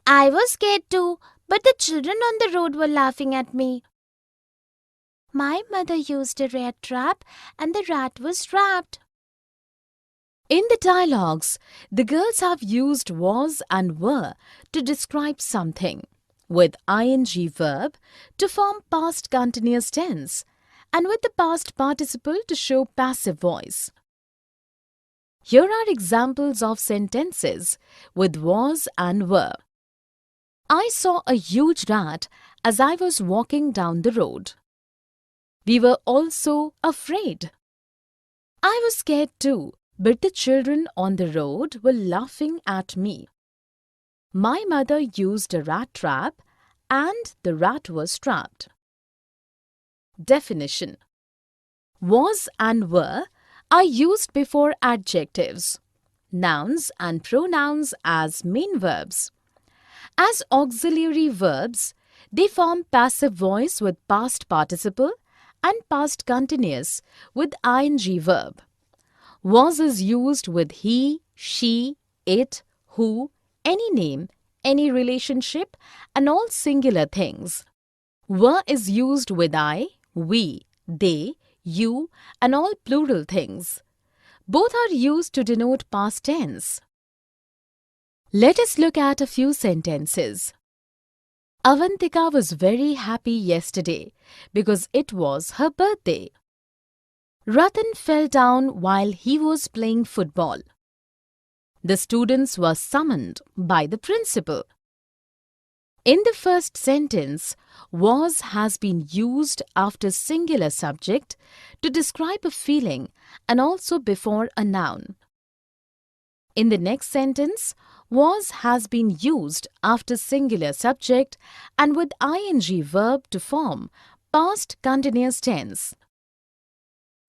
I was scared too, but the children on the road were laughing at me. My mother used a rat trap and the rat was trapped. In the dialogues, the girls have used was and were to describe something, with ing verb to form past continuous tense and with the past participle to show passive voice. Here are examples of sentences with was and were. I saw a huge rat as I was walking down the road. We were also afraid. I was scared too, but the children on the road were laughing at me. My mother used a rat trap and the rat was trapped. Definition: was and were are used before adjectives, nouns and pronouns as main verbs. As auxiliary verbs, they form passive voice with past participle and past continuous with ing verb. Was is used with he, she, it, who, any name, any relationship, and all singular things. Were is used with I, we, they, you, and all plural things. Both are used to denote past tense. Let us look at a few sentences. Avantika was very happy yesterday because it was her birthday. Ratan fell down while he was playing football. The students were summoned by the principal. In the first sentence, was has been used after singular subject to describe a feeling and also before a noun. In the next sentence, was has been used after singular subject and with ing verb to form past continuous tense.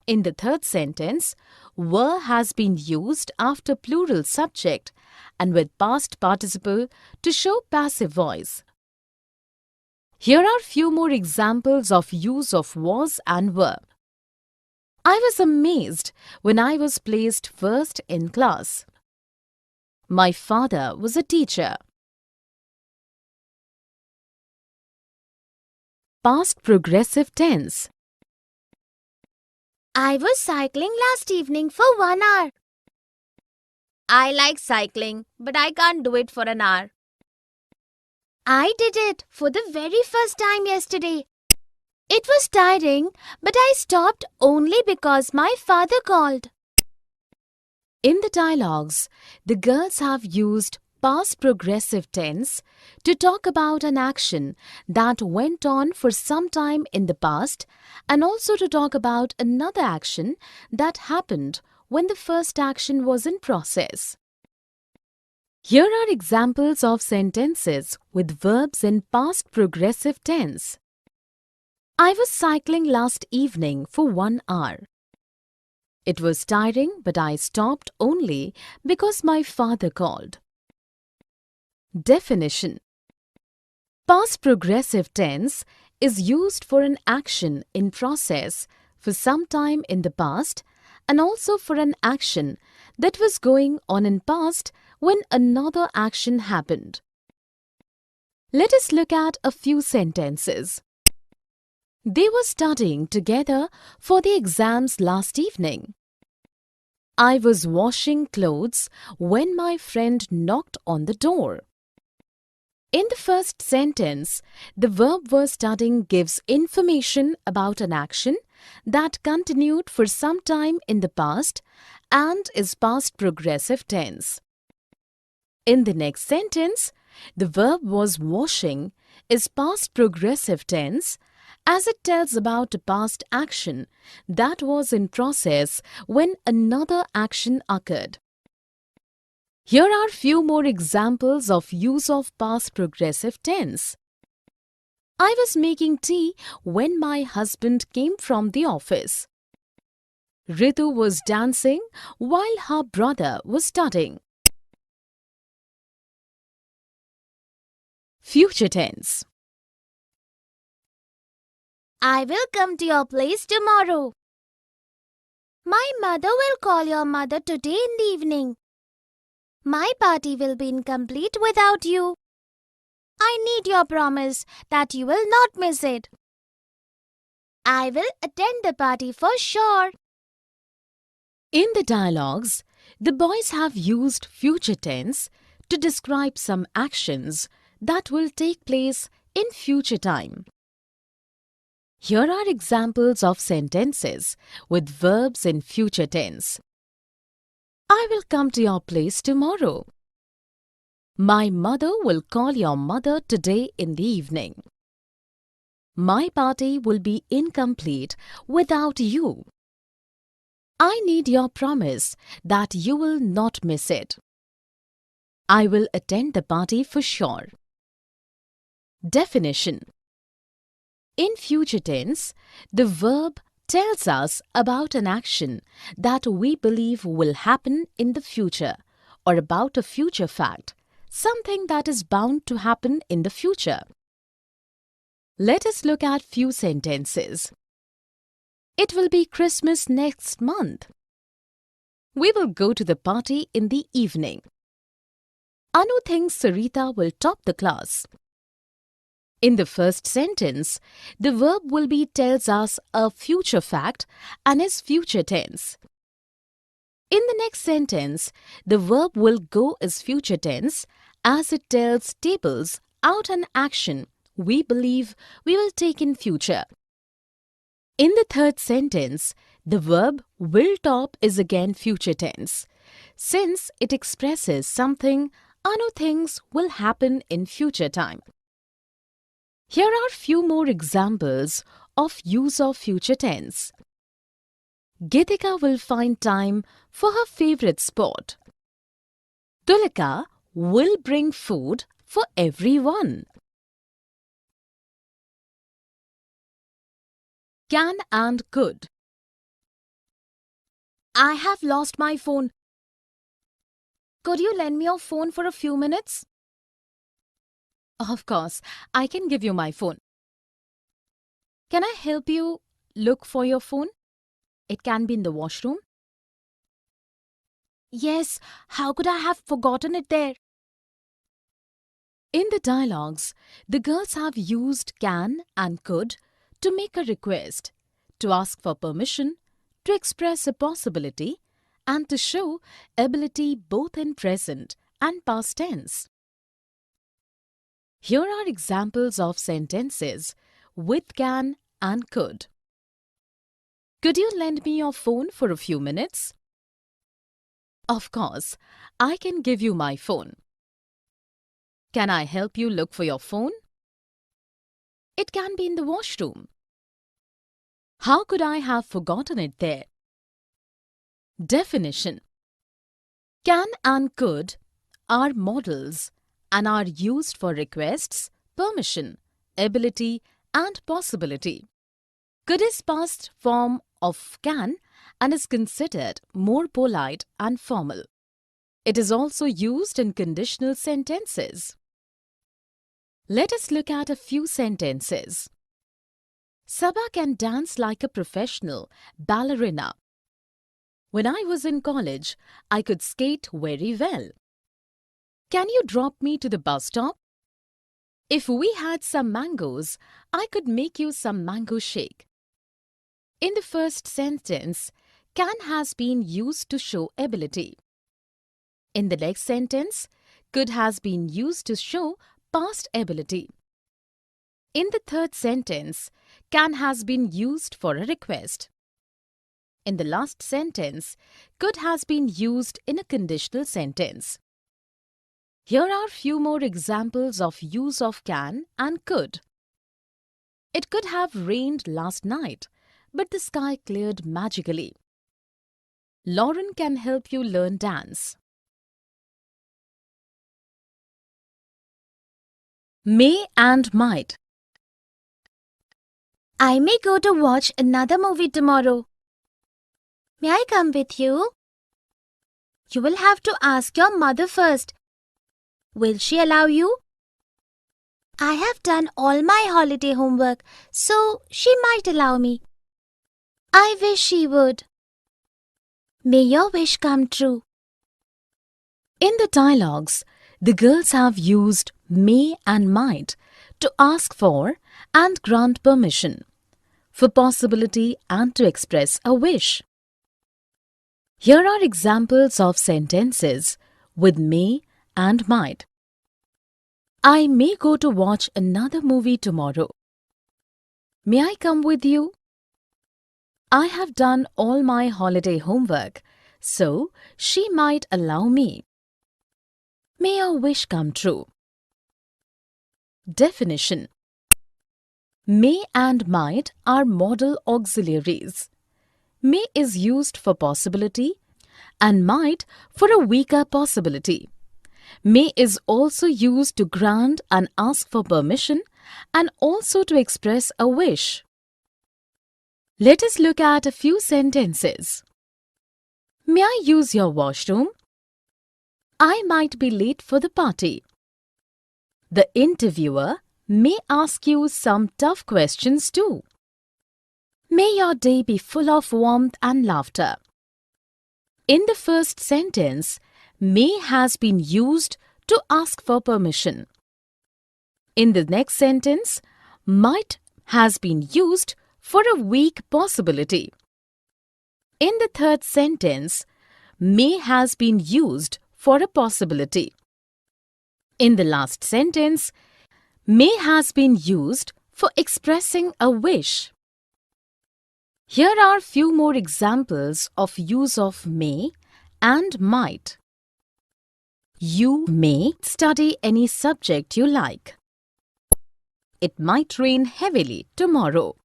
In the third sentence, were has been used after plural subject and with past participle to show passive voice. Here are few more examples of use of was and were. I was amazed when I was placed first in class. My father was a teacher. Past progressive tense. I was cycling last evening for 1 hour. I like cycling, but I can't do it for an hour. I did it for the very first time yesterday. It was tiring, but I stopped only because my father called. In the dialogues, the girls have used past progressive tense to talk about an action that went on for some time in the past and also to talk about another action that happened when the first action was in process. Here are examples of sentences with verbs in past progressive tense. I was cycling last evening for 1 hour. It was tiring, but I stopped only because my father called. Definition: past progressive tense is used for an action in process for some time in the past and also for an action that was going on in past when another action happened. Let us look at a few sentences. They were studying together for the exams last evening. I was washing clothes when my friend knocked on the door. In the first sentence, the verb "were studying" gives information about an action that continued for some time in the past and is past progressive tense. In the next sentence, the verb "was washing" is past progressive tense as it tells about a past action that was in process when another action occurred. Here are few more examples of use of past progressive tense. I was making tea when my husband came from the office. Ritu was dancing while her brother was studying. Future tense. I will come to your place tomorrow. My mother will call your mother today in the evening. My party will be incomplete without you. I need your promise that you will not miss it. I will attend the party for sure. In the dialogues, the boys have used future tense to describe some actions that will take place in future time. Here are examples of sentences with verbs in future tense. I will come to your place tomorrow. My mother will call your mother today in the evening. My party will be incomplete without you. I need your promise that you will not miss it. I will attend the party for sure. Definition: in future tense, the verb tells us about an action that we believe will happen in the future or about a future fact, something that is bound to happen in the future. Let us look at few sentences. It will be Christmas next month. We will go to the party in the evening. Anu thinks Sarita will top the class. In the first sentence, the verb will be tells us a future fact and is future tense. In the next sentence, the verb will go is future tense as it tells tables out an action we believe we will take in future. In the third sentence, the verb will top is again future tense, since it expresses something Anu thinks will happen in future time. Here are few more examples of use of future tense. Geetika will find time for her favorite sport. Tulika will bring food for everyone. Can and could. I have lost my phone. Could you lend me your phone for a few minutes? Of course, I can give you my phone. Can I help you look for your phone? It can be in the washroom. Yes, how could I have forgotten it there? In the dialogues, the girls have used can and could to make a request, to ask for permission, to express a possibility, and to show ability both in present and past tense. Here are examples of sentences with can and could. Could you lend me your phone for a few minutes? Of course, I can give you my phone. Can I help you look for your phone? It can be in the washroom. How could I have forgotten it there? Definition: can and could are modals and are used for requests, permission, ability, and possibility. Could is past form of can and is considered more polite and formal. It is also used in conditional sentences. Let us look at a few sentences. Sabha can dance like a professional ballerina. When I was in college, I could skate very well. Can you drop me to the bus stop? If we had some mangoes, I could make you some mango shake. In the first sentence, can has been used to show ability. In the next sentence, could has been used to show past ability. In the third sentence, can has been used for a request. In the last sentence, could has been used in a conditional sentence. Here are few more examples of use of can and could. It could have rained last night, but the sky cleared magically. Lauren can help you learn dance. May and might. I may go to watch another movie tomorrow. May I come with you? You will have to ask your mother first. Will she allow you? I have done all my holiday homework, so she might allow me. I wish she would. May your wish come true. In the dialogues, the girls have used may and might to ask for and grant permission, for possibility and to express a wish. Here are examples of sentences with may and might. I may go to watch another movie tomorrow. May I come with you? I have done all my holiday homework, so she might allow me. May your wish come true. Definition: may and might are modal auxiliaries. May is used for possibility and might for a weaker possibility. May is also used to grant and ask for permission and also to express a wish. Let us look at a few sentences. May I use your washroom? I might be late for the party. The interviewer may ask you some tough questions too. May your day be full of warmth and laughter. In the first sentence, may has been used to ask for permission. In the next sentence, might has been used for a weak possibility. In the third sentence, may has been used for a possibility. In the last sentence, may has been used for expressing a wish. Here are few more examples of use of may and might. You may study any subject you like. It might rain heavily tomorrow.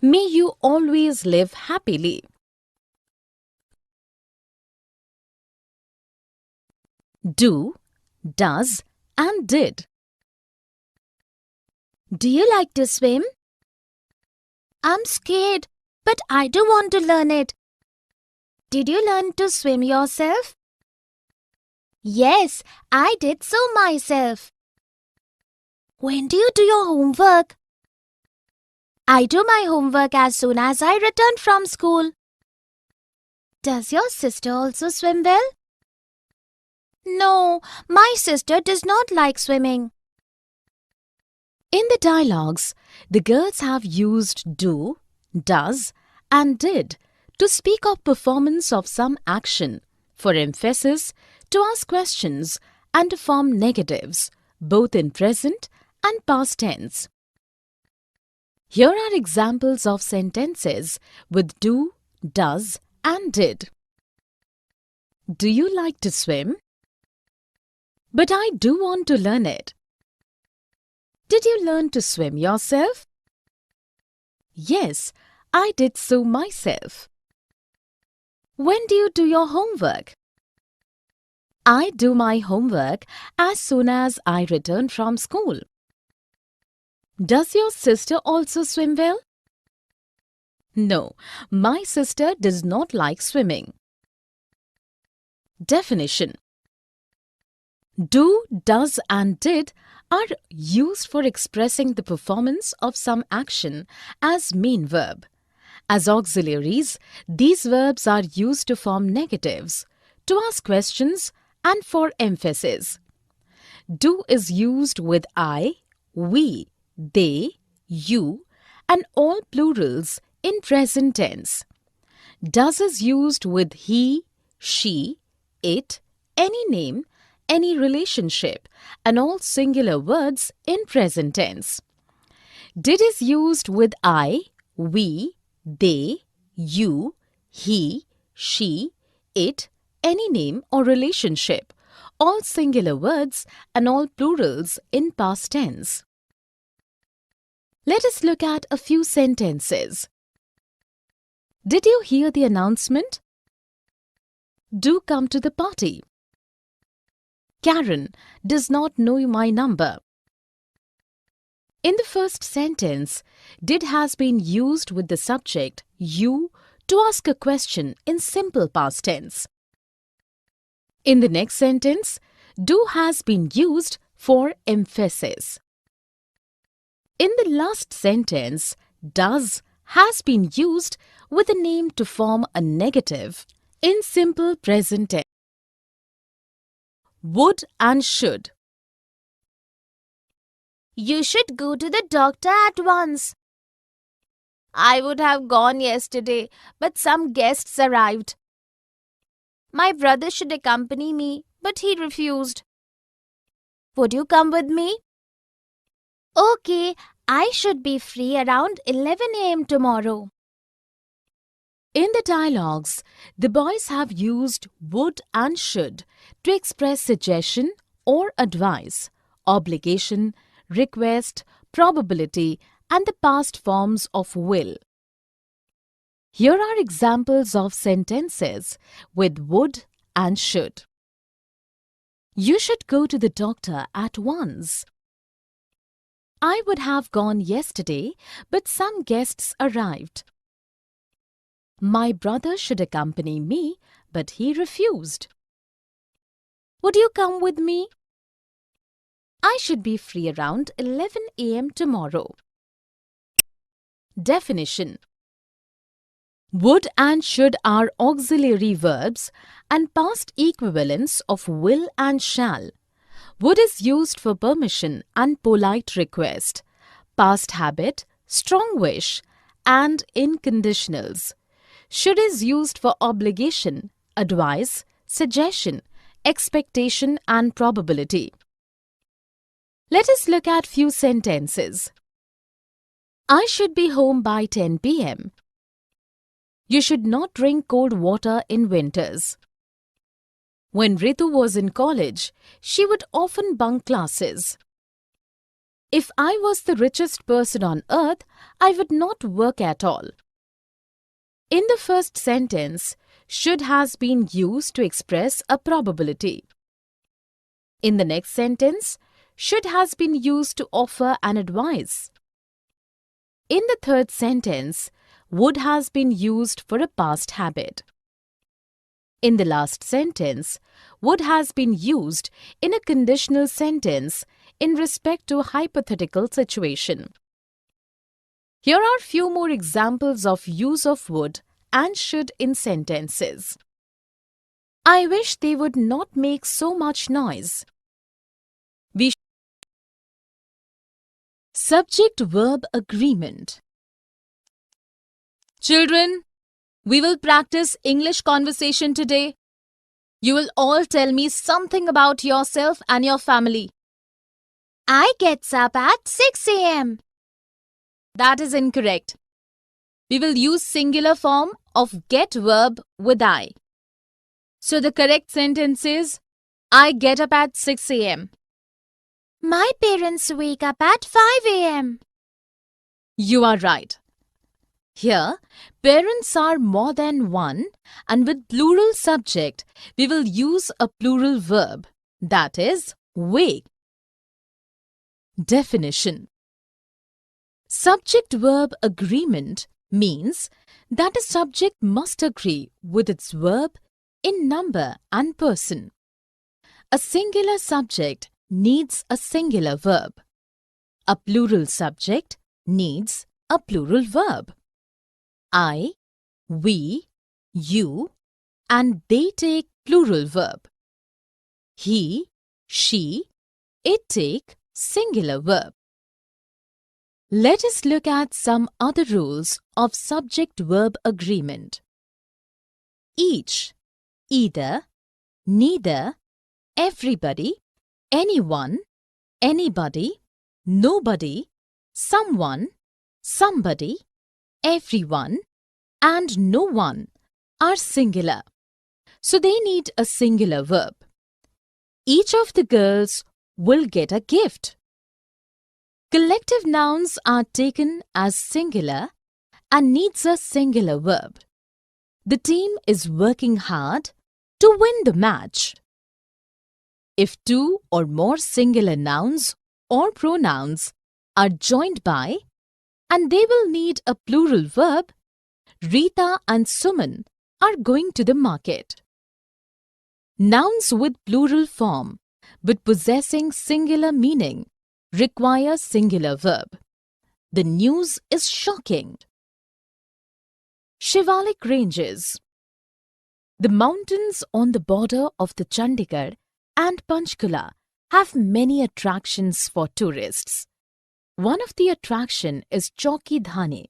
May you always live happily. Do, does, and did. Do you like to swim? I'm scared, but I do want to learn it. Did you learn to swim yourself? Yes, I did so myself. When do you do your homework? I do my homework as soon as I return from school. Does your sister also swim well? No, my sister does not like swimming. In the dialogues, the girls have used do, does, and did to speak of performance of some action, for emphasis, to ask questions, and to form negatives, both in present and past tense. Here are examples of sentences with do, does, and did. Do you like to swim? But I do want to learn it. Did you learn to swim yourself? Yes, I did so myself. When do you do your homework? I do my homework as soon as I return from school. Does your sister also swim well? No, my sister does not like swimming. Definition: do, does and did are used for expressing the performance of some action as main verb. As auxiliaries, these verbs are used to form negatives, to ask questions and for emphasis. Do is used with I, we, they, you and all plurals in present tense. Does is used with he, she, it, any name, any relationship and all singular words in present tense. Did is used with I, we, they, you, he, she, it, any name or relationship, all singular words and all plurals in past tense. Let us look at a few sentences. Did you hear the announcement? Do come to the party. Karen does not know my number. In the first sentence, did has been used with the subject you to ask a question in simple past tense. In the next sentence, do has been used for emphasis. In the last sentence, does has been used with a name to form a negative in simple present tense. Would and should. You should go to the doctor at once. I would have gone yesterday, but some guests arrived. My brother should accompany me, but he refused. Would you come with me? Okay, I should be free around 11 a.m. tomorrow. In the dialogues, the boys have used would and should to express suggestion or advice, obligation, request, probability, and the past forms of will. Here are examples of sentences with would and should. You should go to the doctor at once. I would have gone yesterday, but some guests arrived. My brother should accompany me, but he refused. Would you come with me? I should be free around 11 a.m. tomorrow. Definition: would and should are auxiliary verbs and past equivalents of will and shall. Would is used for permission and polite request, past habit, strong wish, and in conditionals. Should is used for obligation, advice, suggestion, expectation, and probability. Let us look at few sentences. I should be home by 10 p.m. You should not drink cold water in winters. When Ritu was in college, she would often bunk classes. If I was the richest person on earth, I would not work at all. In the first sentence, should has been used to express a probability. In the next sentence, should has been used to offer an advice. In the third sentence, would has been used for a past habit. In the last sentence, would has been used in a conditional sentence in respect to a hypothetical situation. Here are few more examples of use of would and should in sentences. I wish they would not make so much noise. Subject-verb agreement. Children, we will practice English conversation today. You will all tell me something about yourself and your family. I gets up at 6 a.m. That is incorrect. We will use singular form of get verb with I. So the correct sentence is, I get up at 6 a.m. My parents wake up at 5 a.m. You are right. Here, parents are more than one, and with plural subject, we will use a plural verb, that is, wake. Definition. Subject-verb agreement means that a subject must agree with its verb in number and person. A singular subject needs a singular verb. A plural subject needs a plural verb. I, we, you, and they take plural verb. He, she, it take singular verb. Let us look at some other rules of subject-verb agreement. Each, either, neither, everybody, anyone, anybody, nobody, someone, somebody, everyone, and no one are singular, so they need a singular verb. Each of the girls will get a gift. Collective nouns are taken as singular and needs a singular verb. The team is working hard to win the match. If two or more singular nouns or pronouns are joined by and they will need a plural verb, Rita and Suman are going to the market. Nouns with plural form but possessing singular meaning require singular verb. The news is shocking. Shivalik Ranges. The mountains on the border of the Chandigarh and Panchkula have many attractions for tourists. One of the attraction is Chauki Dhani,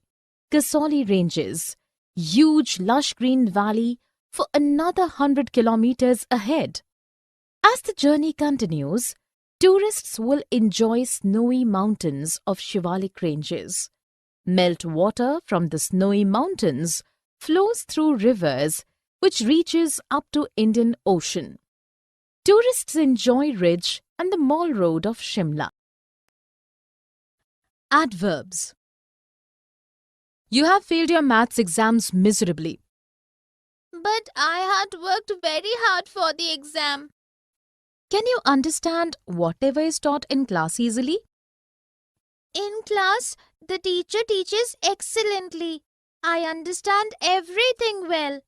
Kasoli Ranges, huge lush green valley for another 100 kilometers ahead. As the journey continues, tourists will enjoy snowy mountains of Shivalik Ranges. Melt water from the snowy mountains flows through rivers which reaches up to Indian Ocean. Tourists enjoy Ridge and the Mall Road of Shimla. Adverbs. You have failed your maths exams miserably. But I had worked very hard for the exam. Can you understand whatever is taught in class easily? In class, the teacher teaches excellently. I understand everything well.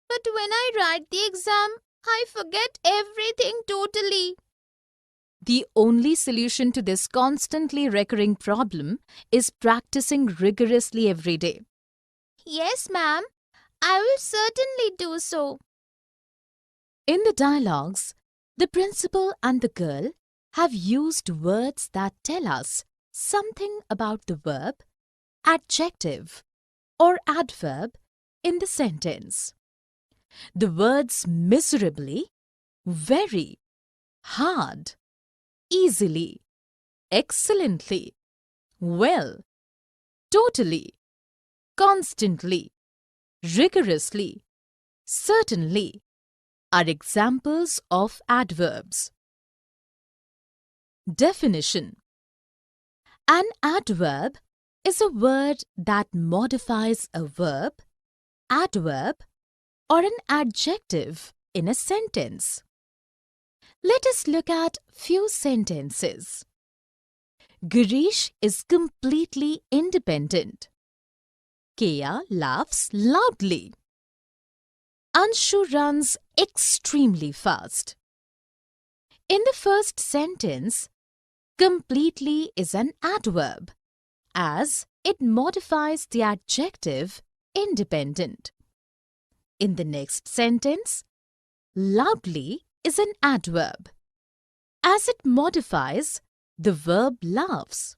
But when I write the exam, I forget everything totally. The only solution to this constantly recurring problem is practicing rigorously every day. Yes, ma'am. I will certainly do so. In the dialogues, the principal and the girl have used words that tell us something about the verb, adjective, or adverb in the sentence. The words miserably, very, hard, easily, excellently, well, totally, constantly, rigorously, certainly are examples of adverbs. Definition. An adverb is a word that modifies a verb, adverb, or an adjective in a sentence. Let us look at few sentences. Girish is completely independent. Kea laughs loudly. Anshu runs extremely fast. In the first sentence, completely is an adverb, as it modifies the adjective independent. In the next sentence, loudly is an adverb, as it modifies the verb laughs.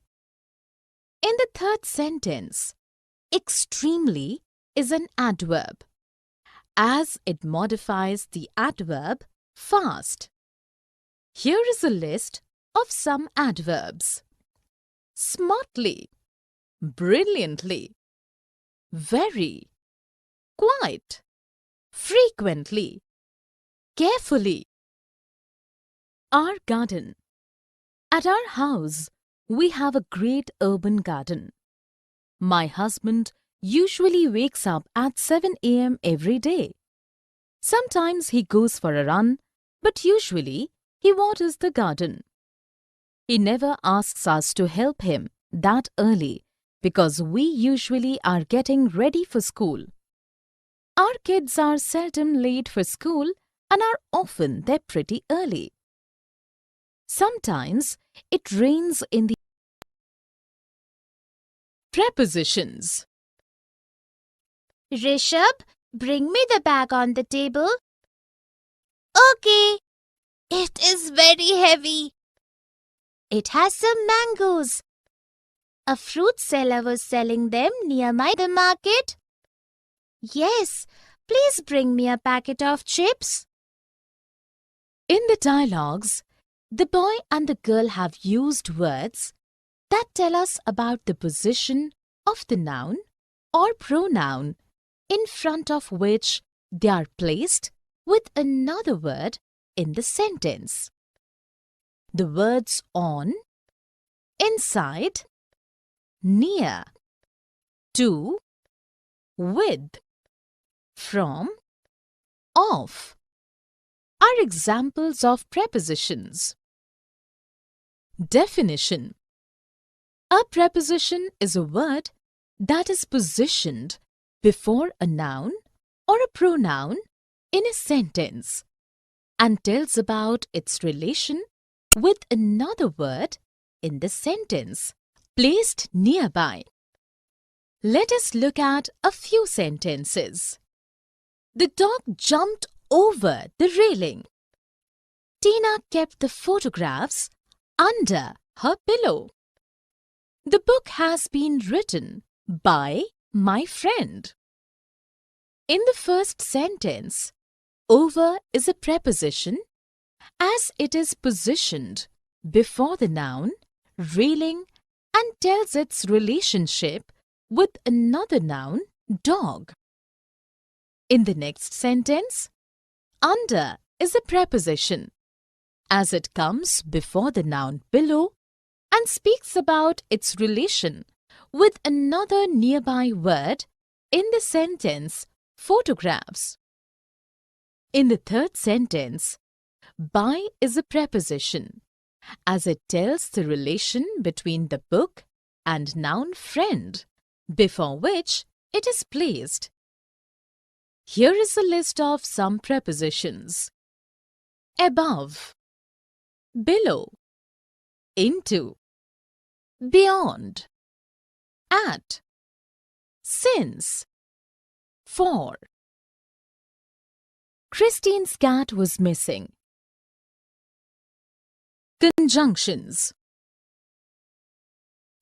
In the third sentence, extremely is an adverb, as it modifies the adverb fast. Here is a list of some adverbs. Smartly, brilliantly, very, quite, frequently, carefully, Our garden. At our house, we have a great urban garden. My husband usually wakes up at 7 a.m. every day. Sometimes he goes for a run, but usually he waters the garden. He never asks us to help him that early because we usually are getting ready for school. Our kids are seldom late for school and are often there pretty early. Sometimes it rains in the prepositions. Rishabh, bring me the bag on the table. Okay. It is very heavy. It has some mangoes. A fruit seller was selling them near the market. Yes, please bring me a packet of chips. In the dialogues, the boy and the girl have used words that tell us about the position of the noun or pronoun in front of which they are placed with another word in the sentence. The words on, inside, near, to, with, from, of are examples of prepositions. Definition. A preposition is a word that is positioned before a noun or a pronoun in a sentence and tells about its relation with another word in the sentence placed nearby. Let us look at a few sentences. The dog jumped over the railing. Tina kept the photographs under her pillow. The book has been written by my friend. In the first sentence, over is a preposition as it is positioned before the noun, railing, and tells its relationship with another noun, dog. In the next sentence, under is a preposition as it comes before the noun below and speaks about its relation with another nearby word in the sentence photographs. In the third sentence, by is a preposition as it tells the relation between the book and noun friend before which it is placed. Here is a list of some prepositions. Above, below, into, beyond, at, since, for. Christine's cat was missing. Conjunctions.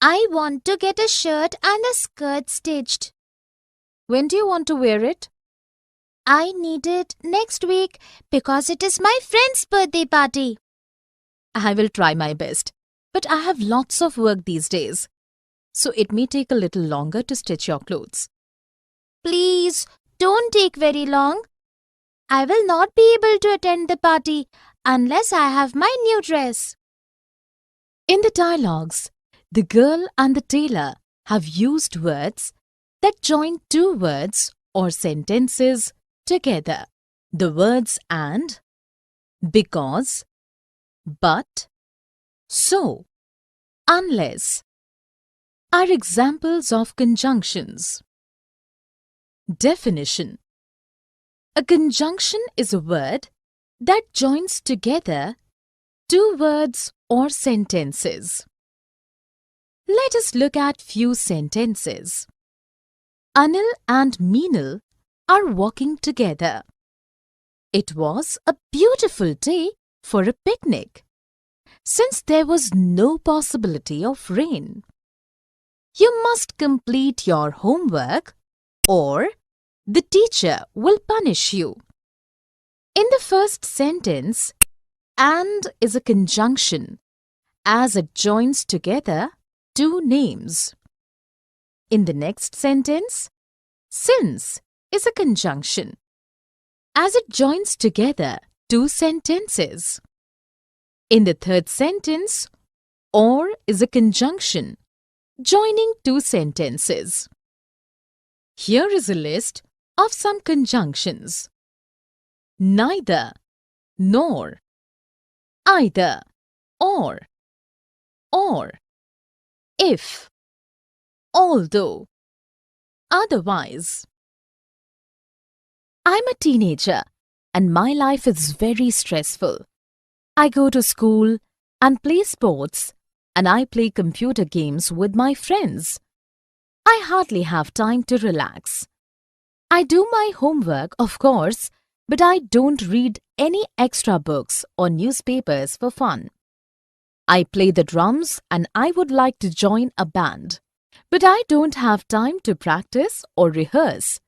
I want to get a shirt and a skirt stitched. When do you want to wear it? I need it next week because it is my friend's birthday party. I will try my best, but I have lots of work these days, so it may take a little longer to stitch your clothes. Please, don't take very long. I will not be able to attend the party unless I have my new dress. In the dialogues, the girl and the tailor have used words that join two words or sentences together. The words and, because, but, so, unless are examples of conjunctions. Definition. A conjunction is a word that joins together two words or sentences. Let us look at few sentences. Anil and Meenal are walking together. It was a beautiful day for a picnic, since there was no possibility of rain. You must complete your homework or the teacher will punish you. In the first sentence, and is a conjunction as it joins together two names. In the next sentence, since is a conjunction as it joins together two sentences. In the third sentence, or is a conjunction joining two sentences. Here is a list of some conjunctions. Neither, nor, either, or, if, although, otherwise. I'm a teenager and my life is very stressful. I go to school and play sports and I play computer games with my friends. I hardly have time to relax. I do my homework, of course, but I don't read any extra books or newspapers for fun. I play the drums and I would like to join a band, but I don't have time to practice or rehearse.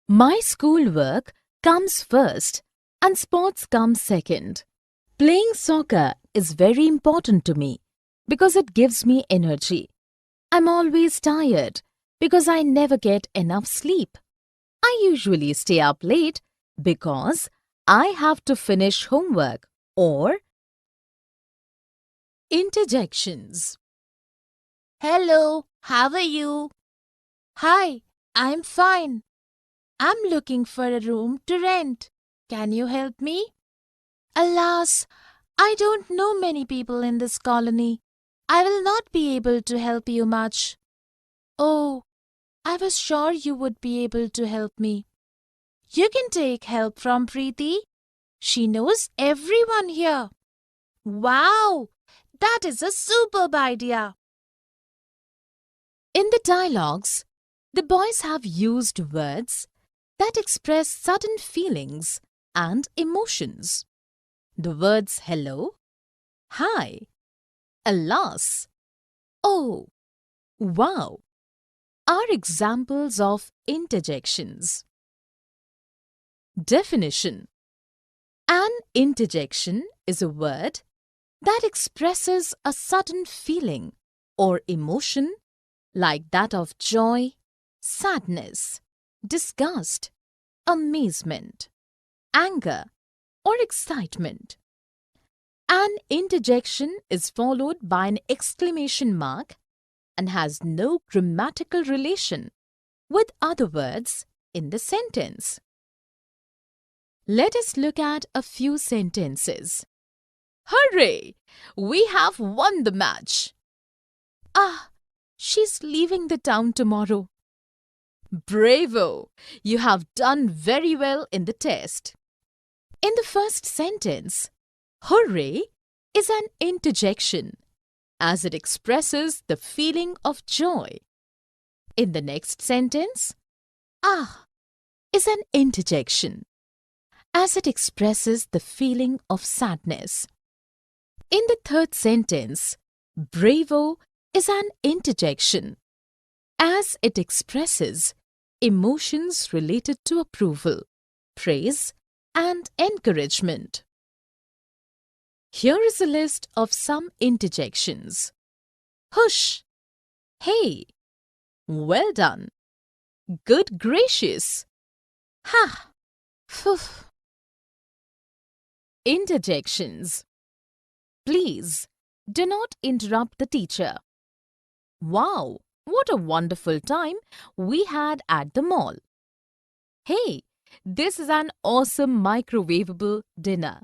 My schoolwork comes first and sports come second. Playing soccer is very important to me because it gives me energy. I'm always tired because I never get enough sleep. I usually stay up late because I have to finish homework or interjections. Hello, how are you? Hi, I'm fine. I'm looking for a room to rent. Can you help me? Alas, I don't know many people in this colony. I will not be able to help you much. Oh, I was sure you would be able to help me. You can take help from Preeti. She knows everyone here. Wow, that is a superb idea. In the dialogues, the boys have used words that express sudden feelings and emotions. The words hello, hi, alas, oh, wow are examples of interjections. Definition: an interjection is a word that expresses a sudden feeling or emotion like that of joy, sadness, disgust, amazement, anger, or excitement. An interjection is followed by an exclamation mark and has no grammatical relation with other words in the sentence. Let us look at a few sentences. Hooray! We have won the match. Ah, she's leaving the town tomorrow. Bravo! You have done very well in the test. In the first sentence, hooray is an interjection as it expresses the feeling of joy. In the next sentence, ah is an interjection as it expresses the feeling of sadness. In the third sentence, bravo is an interjection as it expresses emotions related to approval, praise, and encouragement. Here is a list of some interjections. Hush! Hey! Well done! Good gracious! Ha! Phew! Interjections. Please, do not interrupt the teacher. Wow! What a wonderful time we had at the mall. Hey! This is an awesome microwavable dinner.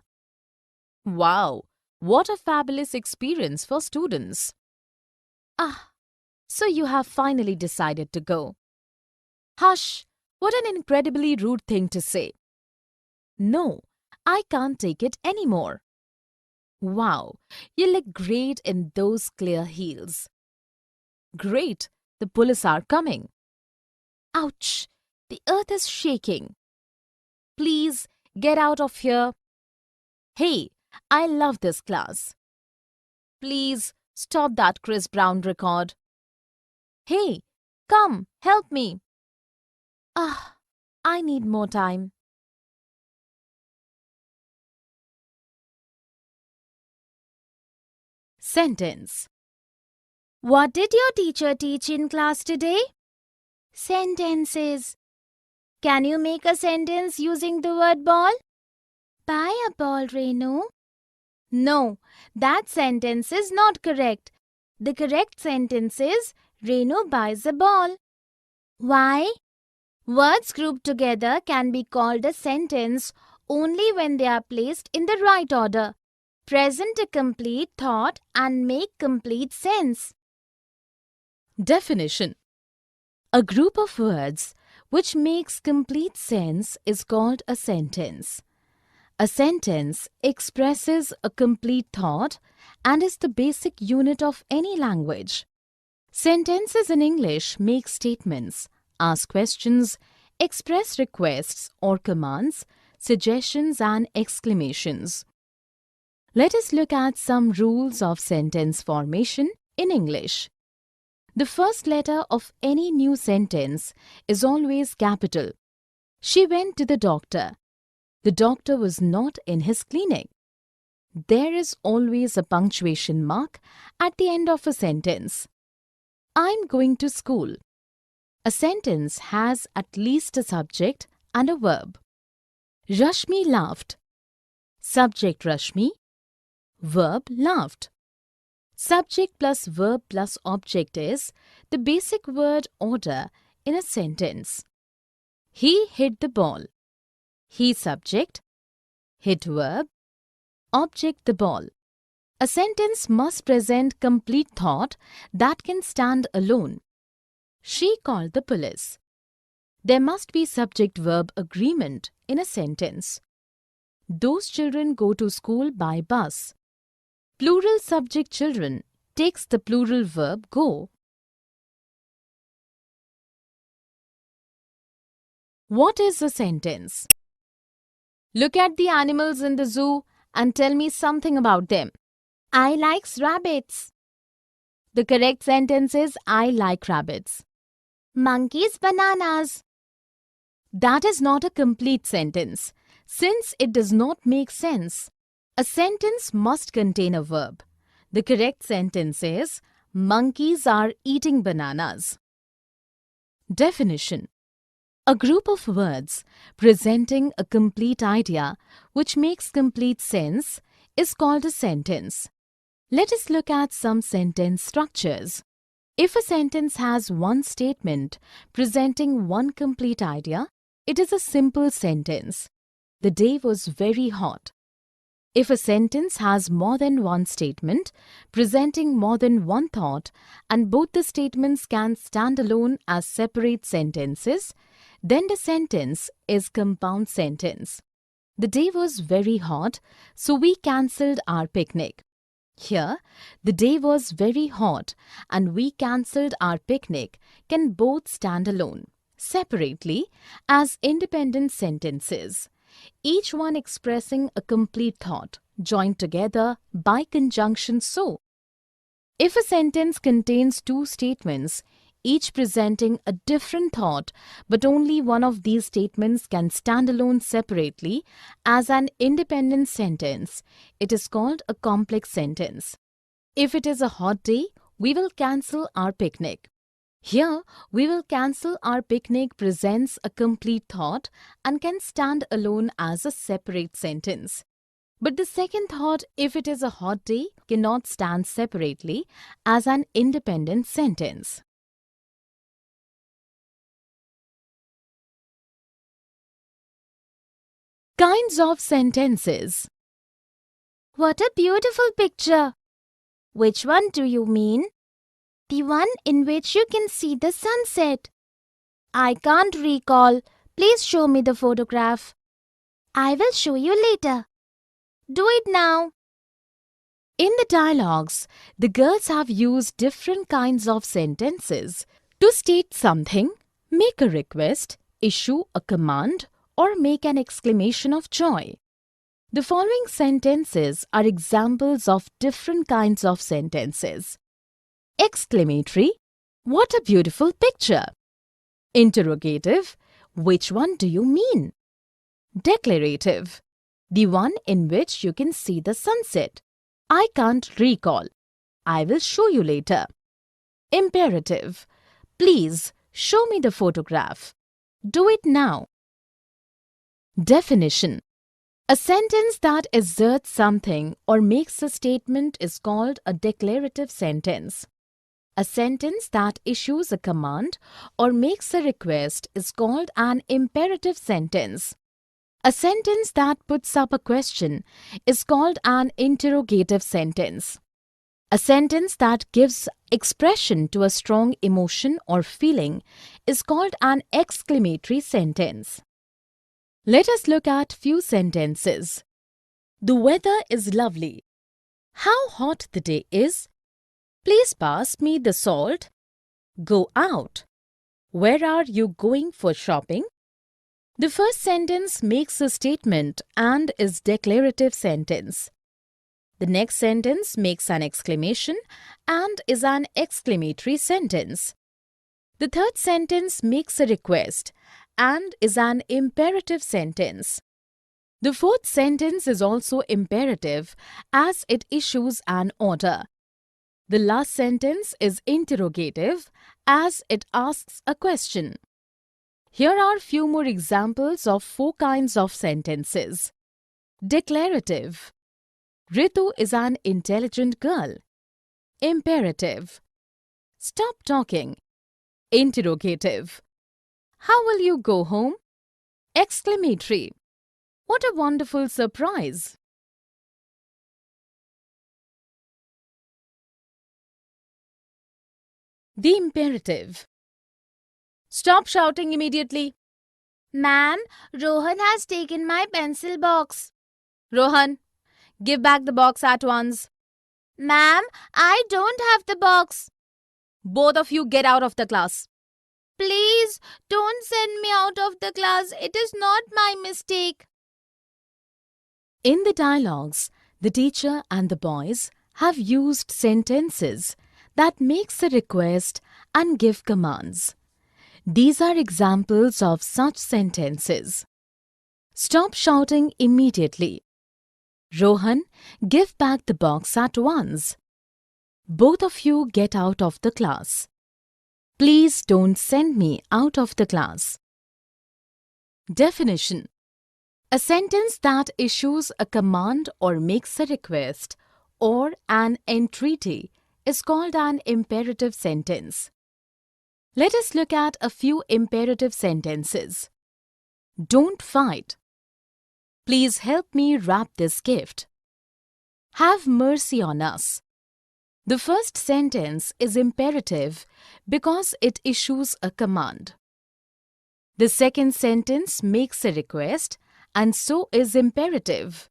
Wow! What a fabulous experience for students. Ah! So you have finally decided to go. Hush! What an incredibly rude thing to say. No, I can't take it anymore. Wow, you look great in those clear heels. Great, the police are coming. Ouch, the earth is shaking. Please, get out of here. Hey, I love this class. Please, stop that Chris Brown record. Hey, come, help me. Ah, I need more time. Sentence. What did your teacher teach in class today? Sentences. Can you make a sentence using the word ball? Buy a ball, Renu. No, that sentence is not correct. The correct sentence is Renu buys a ball. Why? Words grouped together can be called a sentence only when they are placed in the right order, present a complete thought, and make complete sense. Definition: a group of words which makes complete sense is called a sentence. A sentence expresses a complete thought and is the basic unit of any language. Sentences in English make statements, ask questions, express requests or commands, suggestions and exclamations. Let us look at some rules of sentence formation in English. The first letter of any new sentence is always capital. She went to the doctor. The doctor was not in his clinic. There is always a punctuation mark at the end of a sentence. I'm going to school. A sentence has at least a subject and a verb. Rashmi laughed. Subject Rashmi, verb laughed. Subject plus verb plus object is the basic word order in a sentence. He hit the ball. He subject, hit verb, object the ball. A sentence must present complete thought that can stand alone. She called the police. There must be subject-verb agreement in a sentence. Those children go to school by bus. Plural subject children takes the plural verb go. What is a sentence? Look at the animals in the zoo and tell me something about them. I likes rabbits. The correct sentence is I like rabbits. Monkeys bananas. That is not a complete sentence, since it does not make sense. A sentence must contain a verb. The correct sentence is monkeys are eating bananas. Definition: a group of words presenting a complete idea which makes complete sense is called a sentence. Let us look at some sentence structures. If a sentence has one statement presenting one complete idea, it is a simple sentence. The day was very hot. If a sentence has more than one statement presenting more than one thought and both the statements can stand alone as separate sentences, then the sentence is compound sentence. The day was very hot, so we cancelled our picnic. Here, the day was very hot and we cancelled our picnic can both stand alone, separately, as independent sentences, each one expressing a complete thought, joined together by conjunction so. If a sentence contains two statements, each presenting a different thought, but only one of these statements can stand alone separately as an independent sentence, it is called a complex sentence. If it is a hot day, we will cancel our picnic. Here, we will cancel our picnic presents a complete thought and can stand alone as a separate sentence. But the second thought, if it is a hot day, cannot stand separately as an independent sentence. Kinds of sentences. What a beautiful picture. Which one do you mean? The one in which you can see the sunset. I can't recall. Please show me the photograph. I will show you later. Do it now. In the dialogues, the girls have used different kinds of sentences to state something, make a request, issue a command, or make an exclamation of joy. The following sentences are examples of different kinds of sentences. Exclamatory, what a beautiful picture. Interrogative, which one do you mean? Declarative, the one in which you can see the sunset. I can't recall. I will show you later. Imperative, please show me the photograph. Do it now. Definition: A sentence that asserts something or makes a statement is called a declarative sentence. A sentence that issues a command or makes a request is called an imperative sentence. A sentence that puts up a question is called an interrogative sentence. A sentence that gives expression to a strong emotion or feeling is called an exclamatory sentence. Let us look at few sentences. The weather is lovely. How hot the day is. Please pass me the salt. Go out. Where are you going for shopping? The first sentence makes a statement and is declarative sentence. The next sentence makes an exclamation and is an exclamatory sentence. The third sentence makes a request and is an imperative sentence. The fourth sentence is also imperative as it issues an order. The last sentence is interrogative as it asks a question. Here are few more examples of 4 kinds of sentences. Declarative. Ritu is an intelligent girl. Imperative. Stop talking. Interrogative. How will you go home? Exclamatory. What a wonderful surprise! The imperative. Stop shouting immediately. Ma'am, Rohan has taken my pencil box. Rohan, give back the box at once. Ma'am, I don't have the box. Both of you get out of the class. Please don't send me out of the class. It is not my mistake. In the dialogues, the teacher and the boys have used sentences that makes a request and give commands. These are examples of such sentences. Stop shouting immediately. Rohan, give back the box at once. Both of you get out of the class. Please don't send me out of the class. Definition. A sentence that issues a command or makes a request or an entreaty is called an imperative sentence. Let us look at a few imperative sentences. Don't fight. Please help me wrap this gift. Have mercy on us. The first sentence is imperative because it issues a command. The second sentence makes a request and so is imperative.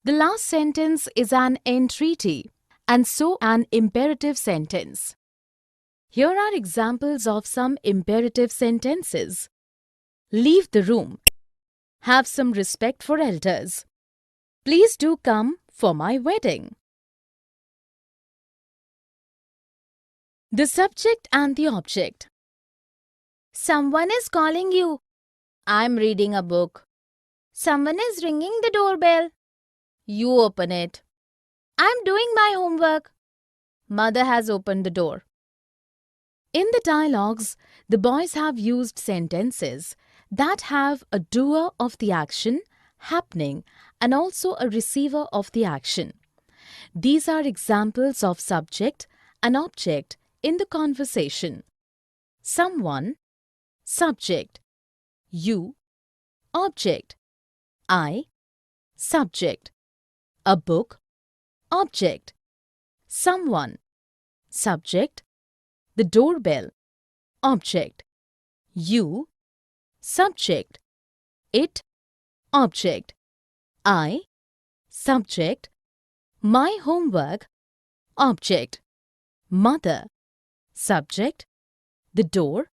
The last sentence is an entreaty and so an imperative sentence. Here are examples of some imperative sentences. Leave the room. Have some respect for elders. Please do come for my wedding. The subject and the object. Someone is calling you. I'm reading a book. Someone is ringing the doorbell. You open it. I'm doing my homework. Mother has opened the door. In the dialogues, the boys have used sentences that have a doer of the action happening and also a receiver of the action. These are examples of subject and object in the conversation. Someone, subject. You, object. I, subject. A book, object. Someone, subject. The doorbell, object. You, subject. It, object. I, subject. My homework, object. Mother, subject. The door,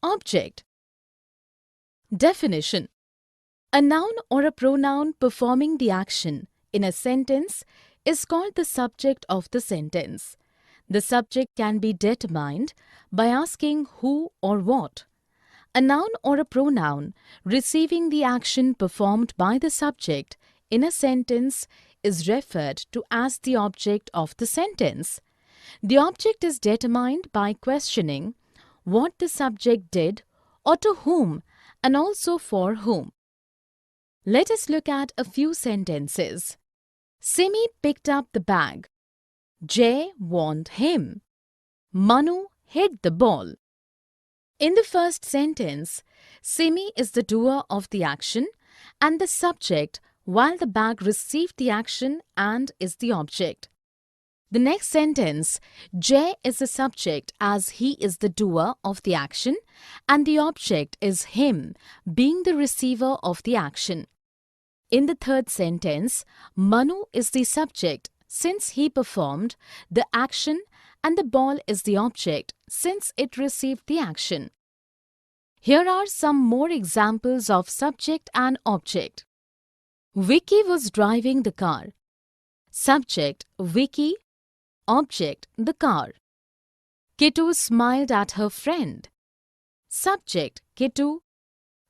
object. Definition. A noun or a pronoun performing the action in a sentence is called the subject of the sentence. The subject can be determined by asking who or what. A noun or a pronoun receiving the action performed by the subject in a sentence is referred to as the object of the sentence. The object is determined by questioning what the subject did or to whom and also for whom. Let us look at a few sentences. Simi picked up the bag. Jay warned him. Manu hit the ball. In the first sentence, Simi is the doer of the action and the subject, while the bag received the action and is the object. The next sentence, Jay is the subject as he is the doer of the action and the object is him, being the receiver of the action. In the third sentence, Manu is the subject since he performed the action and the ball is the object since it received the action. Here are some more examples of subject and object. Vicky was driving the car. Subject, Vicky. Object, the car. Kittu smiled at her friend. Subject, Kittu.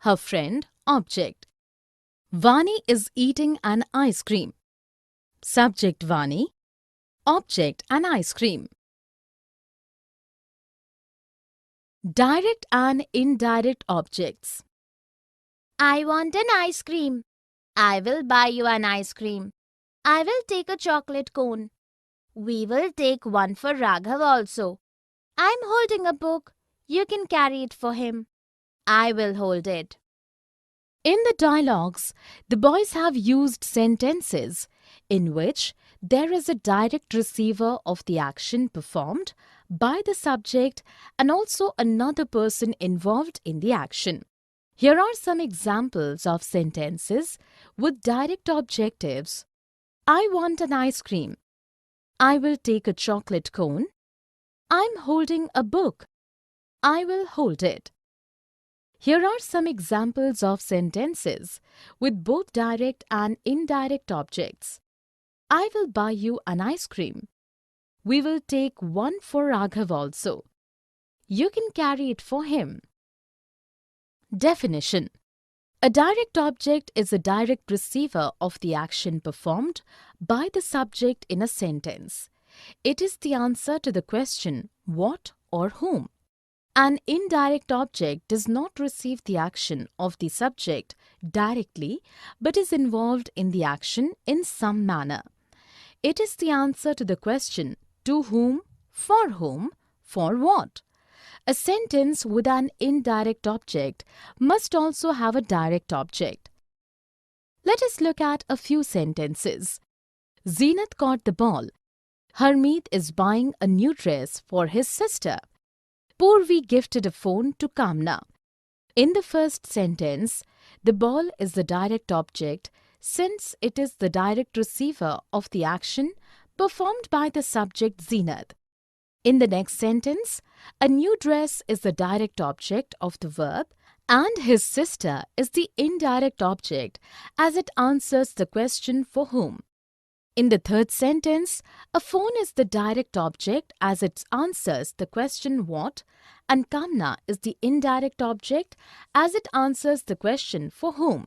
Her friend, object. Vani is eating an ice cream. Subject, Vani. Object, an ice cream. Direct and indirect objects. I want an ice cream. I will buy you an ice cream. I will take a chocolate cone. We will take one for Raghav also. I'm holding a book. You can carry it for him. I will hold it. In the dialogues, the boys have used sentences in which there is a direct receiver of the action performed by the subject and also another person involved in the action. Here are some examples of sentences with direct objectives. I want an ice cream. I will take a chocolate cone. I'm holding a book. I will hold it. Here are some examples of sentences with both direct and indirect objects. I will buy you an ice cream. We will take one for Raghav also. You can carry it for him. Definition. A direct object is a direct receiver of the action performed by the subject in a sentence. It is the answer to the question, what or whom. An indirect object does not receive the action of the subject directly but is involved in the action in some manner. It is the answer to the question, to whom, for what. A sentence with an indirect object must also have a direct object. Let us look at a few sentences. Zeenat caught the ball. Harmeet is buying a new dress for his sister. Purvi gifted a phone to Kamna. In the first sentence, the ball is the direct object since it is the direct receiver of the action performed by the subject Zeenat. In the next sentence, a new dress is the direct object of the verb and his sister is the indirect object as it answers the question for whom. In the third sentence, a phone is the direct object as it answers the question what and Kamna is the indirect object as it answers the question for whom.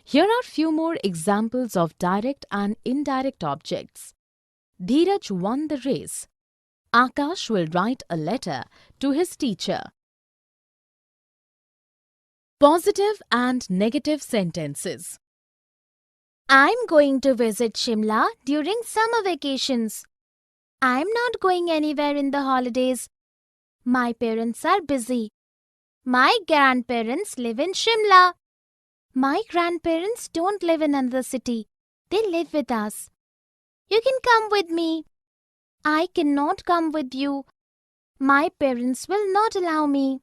Here are few more examples of direct and indirect objects. Dheeraj won the race. Akash will write a letter to his teacher. Positive and negative sentences. I'm going to visit Shimla during summer vacations. I'm not going anywhere in the holidays. My parents are busy. My grandparents live in Shimla. My grandparents don't live in another city. They live with us. You can come with me. I cannot come with you. My parents will not allow me.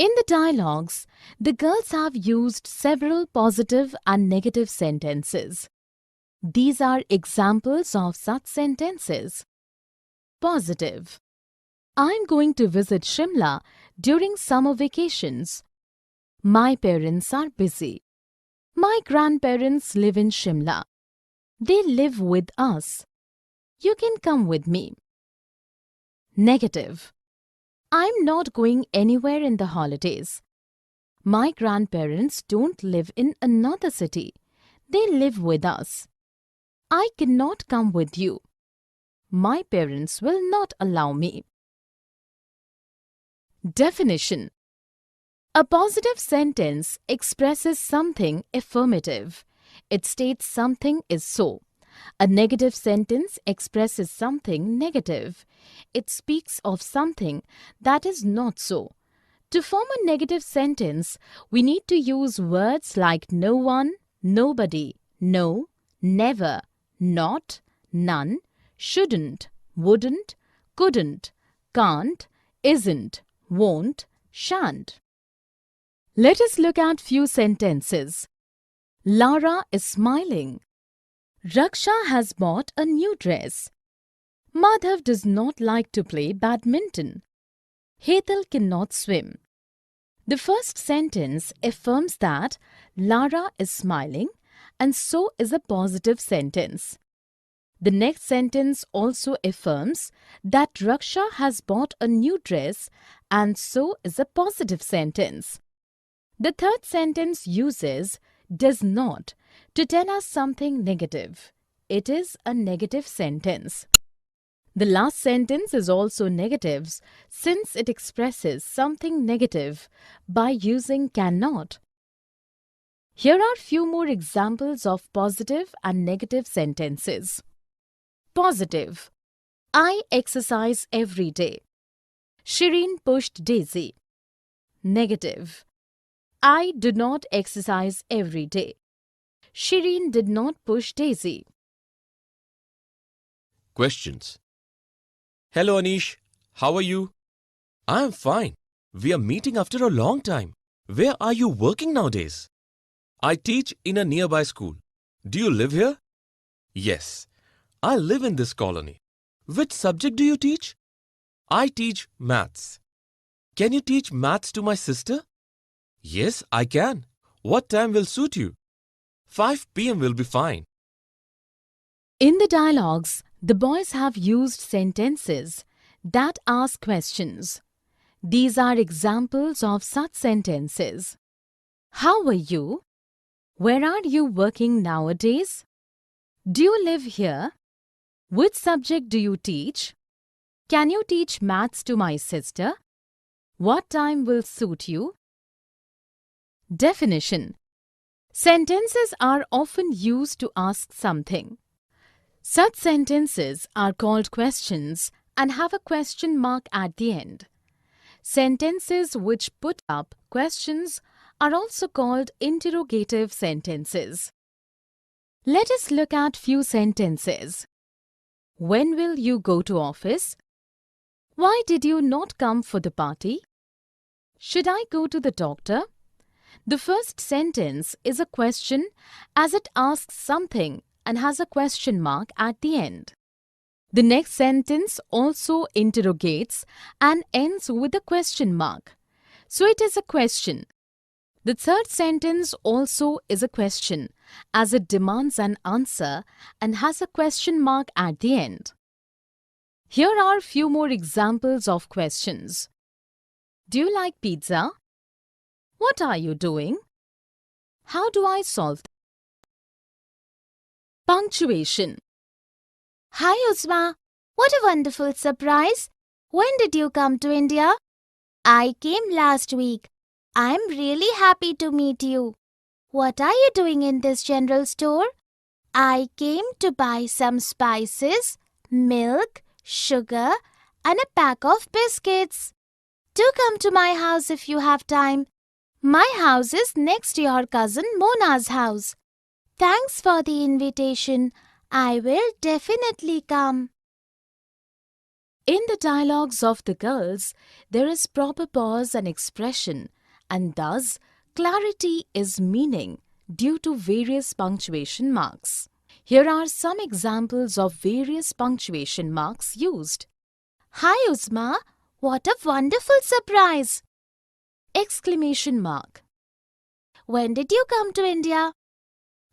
In the dialogues, the girls have used several positive and negative sentences. These are examples of such sentences. Positive. I'm going to visit Shimla during summer vacations. My parents are busy. My grandparents live in Shimla. They live with us. You can come with me. Negative. I'm not going anywhere in the holidays. My grandparents don't live in another city. They live with us. I cannot come with you. My parents will not allow me. Definition. A positive sentence expresses something affirmative. It states something is so. A negative sentence expresses something negative. It speaks of something that is not so. To form a negative sentence, we need to use words like no one, nobody, no, never, not, none, shouldn't, wouldn't, couldn't, can't, isn't, won't, shan't. Let us look at few sentences. Lara is smiling. Raksha has bought a new dress. Madhav does not like to play badminton. Hetal cannot swim. The first sentence affirms that Lara is smiling and so is a positive sentence. The next sentence also affirms that Raksha has bought a new dress and so is a positive sentence. The third sentence uses does not to tell us something negative. It is a negative sentence. The last sentence is also negative since it expresses something negative by using cannot. Here are few more examples of positive and negative sentences. Positive. I exercise every day. Shireen pushed Daisy. Negative. I do not exercise every day. Shireen did not push Daisy. Questions. Hello Anish, how are you? I am fine. We are meeting after a long time. Where are you working nowadays? I teach in a nearby school. Do you live here? Yes, I live in this colony. Which subject do you teach? I teach maths. Can you teach maths to my sister? Yes, I can. What time will suit you? 5 p.m. will be fine. In the dialogues, the boys have used sentences that ask questions. These are examples of such sentences. How are you? Where are you working nowadays? Do you live here? Which subject do you teach? Can you teach maths to my sister? What time will suit you? Definition. Sentences are often used to ask something. Such sentences are called questions and have a question mark at the end. Sentences which put up questions are also called interrogative sentences. Let us look at few sentences. When will you go to office? Why did you not come for the party? Should I go to the doctor? The first sentence is a question as it asks something and has a question mark at the end. The next sentence also interrogates and ends with a question mark. So it is a question. The third sentence also is a question as it demands an answer and has a question mark at the end. Here are few more examples of questions. Do you like pizza? What are you doing? How do I solve? Punctuation. Hi Uzma, what a wonderful surprise. When did you come to India? I came last week. I'm really happy to meet you. What are you doing in this general store? I came to buy some spices, milk, sugar, and a pack of biscuits. Do come to my house if you have time. My house is next to your cousin Mona's house. Thanks for the invitation. I will definitely come. In the dialogues of the girls, there is proper pause and expression, and thus clarity is meaning due to various punctuation marks. Here are some examples of various punctuation marks used. Hi Uzma, what a wonderful surprise! Exclamation mark. When did you come to India?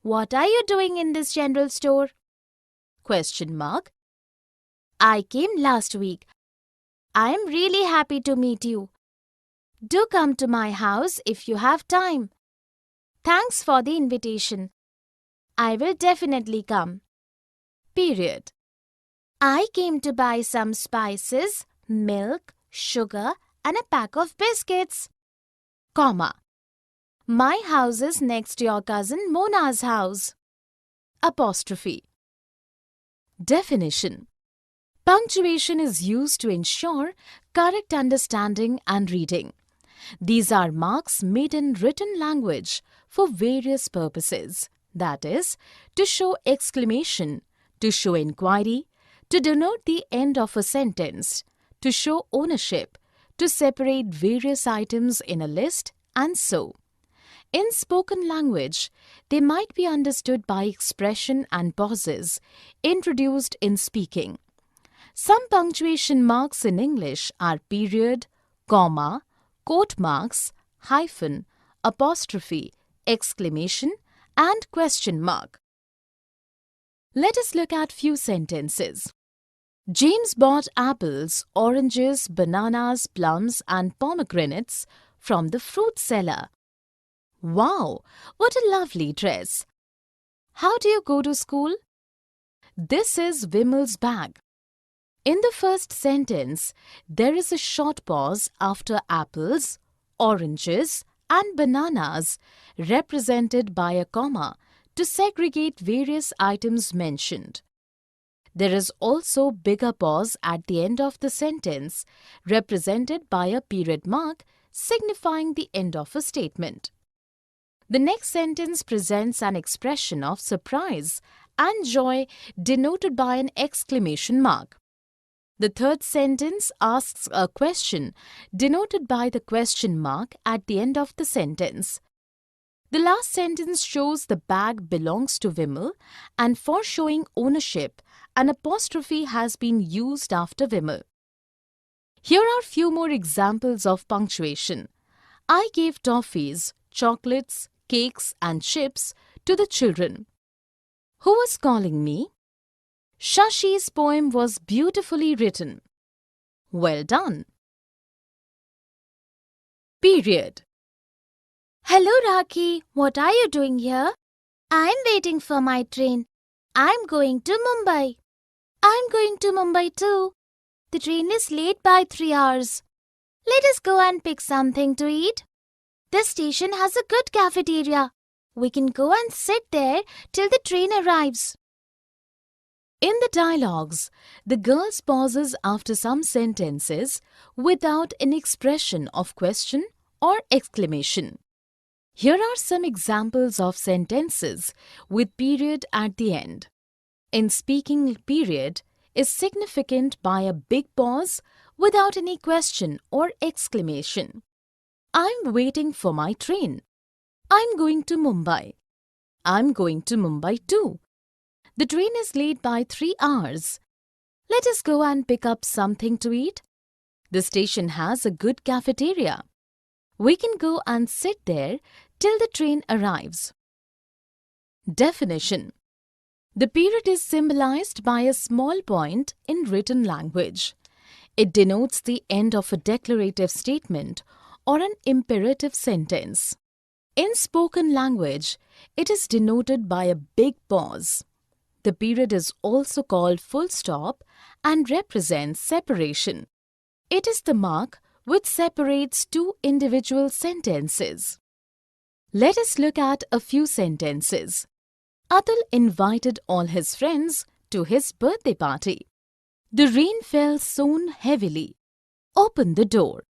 What are you doing in this general store? Question mark. I came last week. I am really happy to meet you. Do come to my house if you have time. Thanks for the invitation. I will definitely come. Period. I came to buy some spices, milk, sugar, and a pack of biscuits. Comma. My house is next to your cousin Mona's house. Apostrophe. Definition. Punctuation is used to ensure correct understanding and reading. These are marks made in written language for various purposes, that is, to show exclamation, to show inquiry, to denote the end of a sentence, to show ownership, to separate various items in a list, and so. In spoken language, they might be understood by expression and pauses introduced in speaking. Some punctuation marks in English are period, comma, quote marks, hyphen, apostrophe, exclamation, and question mark. Let us look at few sentences. James bought apples, oranges, bananas, plums, and pomegranates from the fruit seller. Wow, what a lovely dress! How do you go to school? This is Vimal's bag. In the first sentence, there is a short pause after apples, oranges, and bananas, represented by a comma, to segregate various items mentioned. There is also bigger pause at the end of the sentence, represented by a period mark, signifying the end of a statement. The next sentence presents an expression of surprise and joy denoted by an exclamation mark. The third sentence asks a question denoted by the question mark at the end of the sentence. The last sentence shows the bag belongs to Vimal, and for showing ownership, an apostrophe has been used after Vimal. Here are few more examples of punctuation. I gave toffees, chocolates, cakes and chips to the children. Who was calling me? Shashi's poem was beautifully written. Well done. Period. Hello, Rakhi. What are you doing here? I'm waiting for my train. I'm going to Mumbai. I'm going to Mumbai too. The train is late by 3 hours. Let us go and pick something to eat. This station has a good cafeteria. We can go and sit there till the train arrives. In the dialogues, the girls pauses after some sentences without an expression of question or exclamation. Here are some examples of sentences with period at the end. In speaking, period is significant by a big pause without any question or exclamation. I'm waiting for my train. I'm going to Mumbai. I'm going to Mumbai too. The train is late by 3 hours. Let us go and pick up something to eat. The station has a good cafeteria. We can go and sit there till the train arrives. Definition. The period is symbolized by a small point in written language. It denotes the end of a declarative statement or an imperative sentence. In spoken language, it is denoted by a big pause. The period is also called full stop and represents separation. It is the mark which separates two individual sentences. Let us look at a few sentences. Atul invited all his friends to his birthday party. The rain fell soon heavily. Open the door.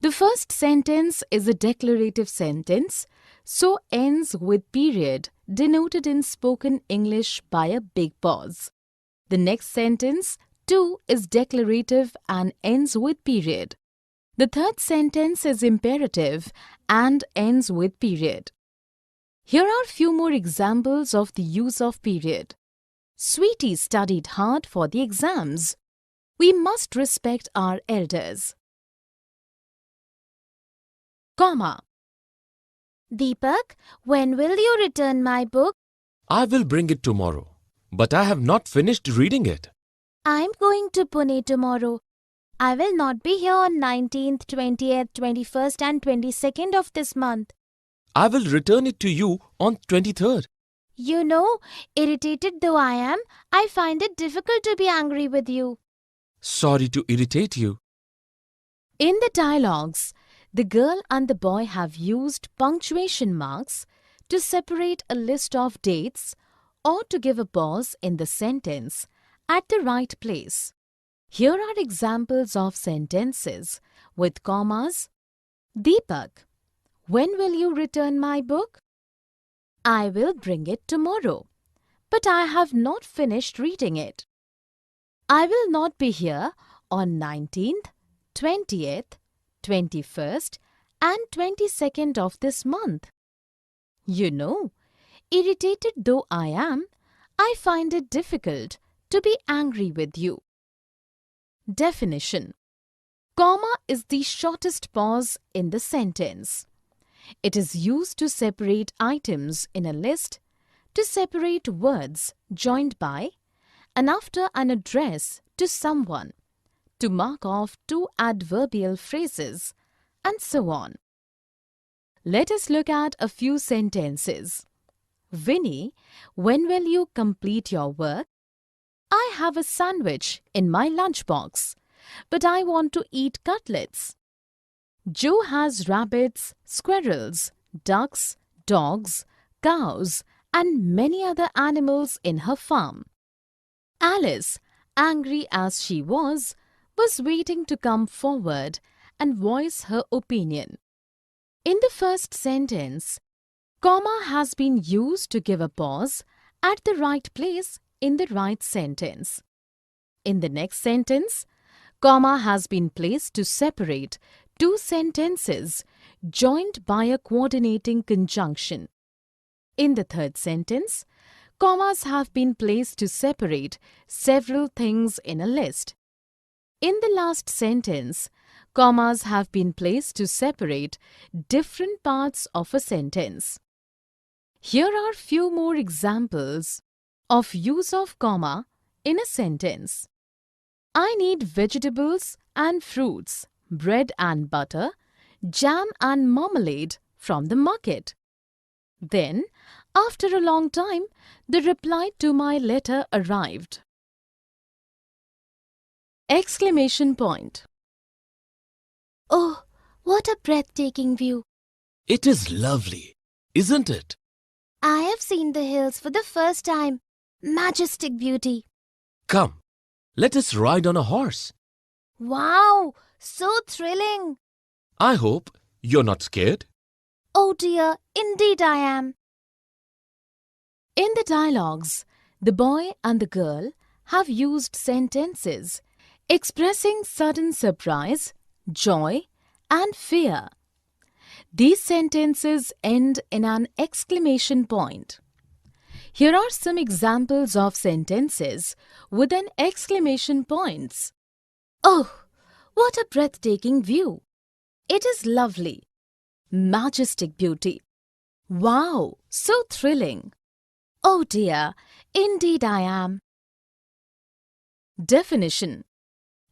The first sentence is a declarative sentence, so ends with period denoted in spoken English by a big pause. The next sentence, too, is declarative and ends with period. The third sentence is imperative and ends with period. Here are few more examples of the use of period. Sweetie studied hard for the exams. We must respect our elders. Comma. Deepak, when will you return my book? I will bring it tomorrow, but I have not finished reading it. I'm going to Pune tomorrow. I will not be here on 19th, 20th, 21st and 22nd of this month. I will return it to you on 23rd. You know, irritated though I am, I find it difficult to be angry with you. Sorry to irritate you. In the dialogues, The girl and the boy have used punctuation marks to separate a list of dates or to give a pause in the sentence at the right place. Here are examples of sentences with commas. Deepak, when will you return my book? I will bring it tomorrow, but I have not finished reading it. I will not be here on 19th, 20th, 21st and 22nd of this month. You know, irritated though I am, I find it difficult to be angry with you. Definition: comma is the shortest pause in the sentence. It is used to separate items in a list, to separate words joined by and after an address to someone, to mark off two adverbial phrases, and so on. Let us look at a few sentences. Vinny, when will you complete your work? I have a sandwich in my lunchbox, but I want to eat cutlets. Joe has rabbits, squirrels, ducks, dogs, cows, and many other animals in her farm. Alice, angry as she was waiting to come forward and voice her opinion. In the first sentence, comma has been used to give a pause at the right place in the right sentence. In the next sentence, comma has been placed to separate two sentences joined by a coordinating conjunction. In the third sentence, commas have been placed to separate several things in a list. In the last sentence, commas have been placed to separate different parts of a sentence. Here are few more examples of use of comma in a sentence. I need vegetables and fruits, bread and butter, jam and marmalade from the market. Then, after a long time, the reply to my letter arrived. Exclamation point. Oh, what a breathtaking view! It is lovely, isn't it? I have seen the hills for the first time. Majestic beauty. Come, let us ride on a horse. Wow, so thrilling. I hope you're not scared. Oh dear, indeed I am. In the dialogues, the boy and the girl have used sentences expressing sudden surprise, joy, and fear. These sentences end in an exclamation point. Here are some examples of sentences with an exclamation points. Oh, what a breathtaking view! It is lovely. Majestic beauty. Wow, so thrilling. Oh dear, indeed I am. Definition.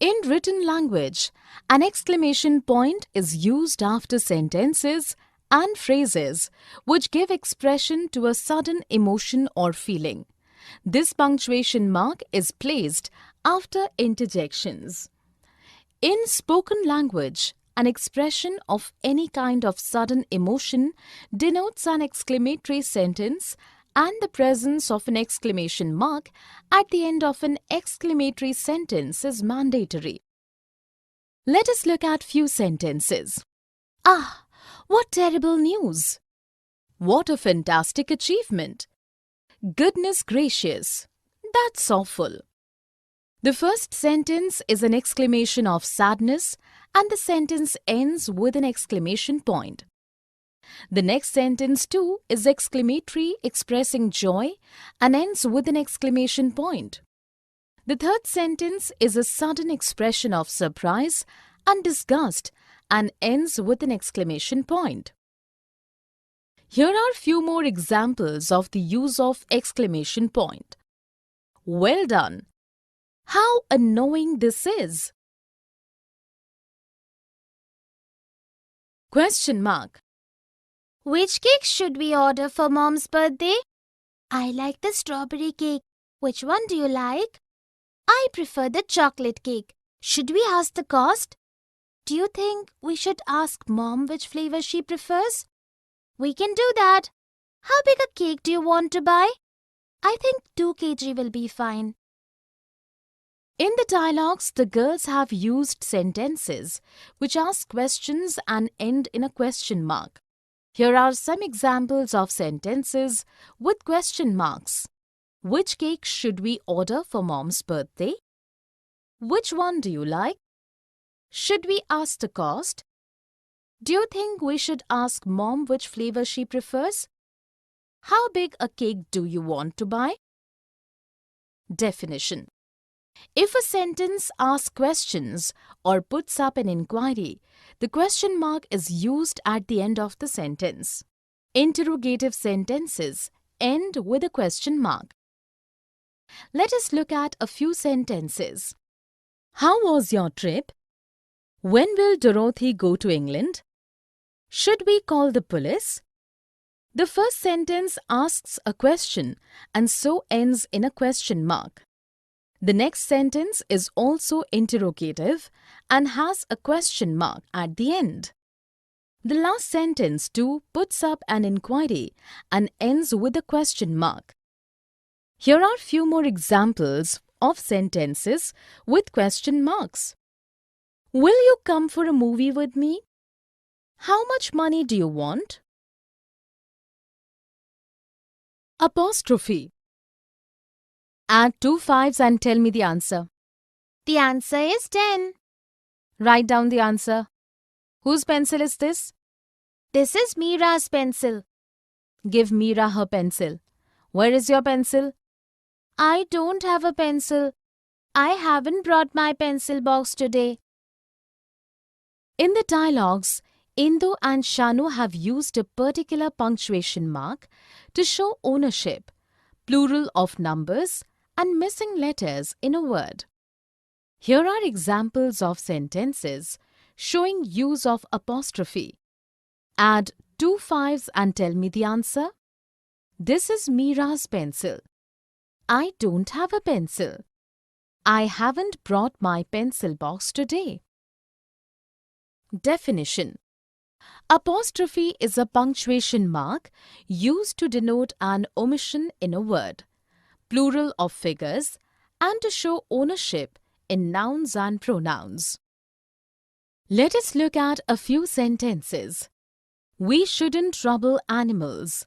In written language, an exclamation point is used after sentences and phrases which give expression to a sudden emotion or feeling. This punctuation mark is placed after interjections. In spoken language, an expression of any kind of sudden emotion denotes an exclamatory sentence, and the presence of an exclamation mark at the end of an exclamatory sentence is mandatory. Let us look at few sentences. Ah, what terrible news! What a fantastic achievement! Goodness gracious, that's awful. The first sentence is an exclamation of sadness and the sentence ends with an exclamation point. The next sentence too is exclamatory, expressing joy and ends with an exclamation point. The third sentence is a sudden expression of surprise and disgust and ends with an exclamation point. Here are few more examples of the use of exclamation point. Well done! How annoying this is! Question mark. Which cake should we order for Mom's birthday? I like the strawberry cake. Which one do you like? I prefer the chocolate cake. Should we ask the cost? Do you think we should ask Mom which flavor she prefers? We can do that. How big a cake do you want to buy? I think 2 kg will be fine. In the dialogues, the girls have used sentences which ask questions and end in a question mark. Here are some examples of sentences with question marks. Which cake should we order for Mom's birthday? Which one do you like? Should we ask the cost? Do you think we should ask Mom which flavor she prefers? How big a cake do you want to buy? Definition. If a sentence asks questions or puts up an inquiry, the question mark is used at the end of the sentence. Interrogative sentences end with a question mark. Let us look at a few sentences. How was your trip? When will Dorothy go to England? Should we call the police? The first sentence asks a question and so ends in a question mark. The next sentence is also interrogative and has a question mark at the end. The last sentence too puts up an inquiry and ends with a question mark. Here are few more examples of sentences with question marks. Will you come for a movie with me? How much money do you want? Apostrophe. Add 2 5s and tell me the answer. The answer is 10. Write down the answer. Whose pencil is this? This is Mira's pencil. Give Mira her pencil. Where is your pencil? I don't have a pencil. I haven't brought my pencil box today. In the dialogues, Indu and Shanu have used a particular punctuation mark to show ownership, plural of numbers, and missing letters in a word. Here are examples of sentences showing use of apostrophe. Add 2 5s and tell me the answer. This is Mira's pencil. I don't have a pencil. I haven't brought my pencil box today. Definition. Apostrophe is a punctuation mark used to denote an omission in a word, plural of figures, and to show ownership in nouns and pronouns. Let us look at a few sentences. We shouldn't trouble animals.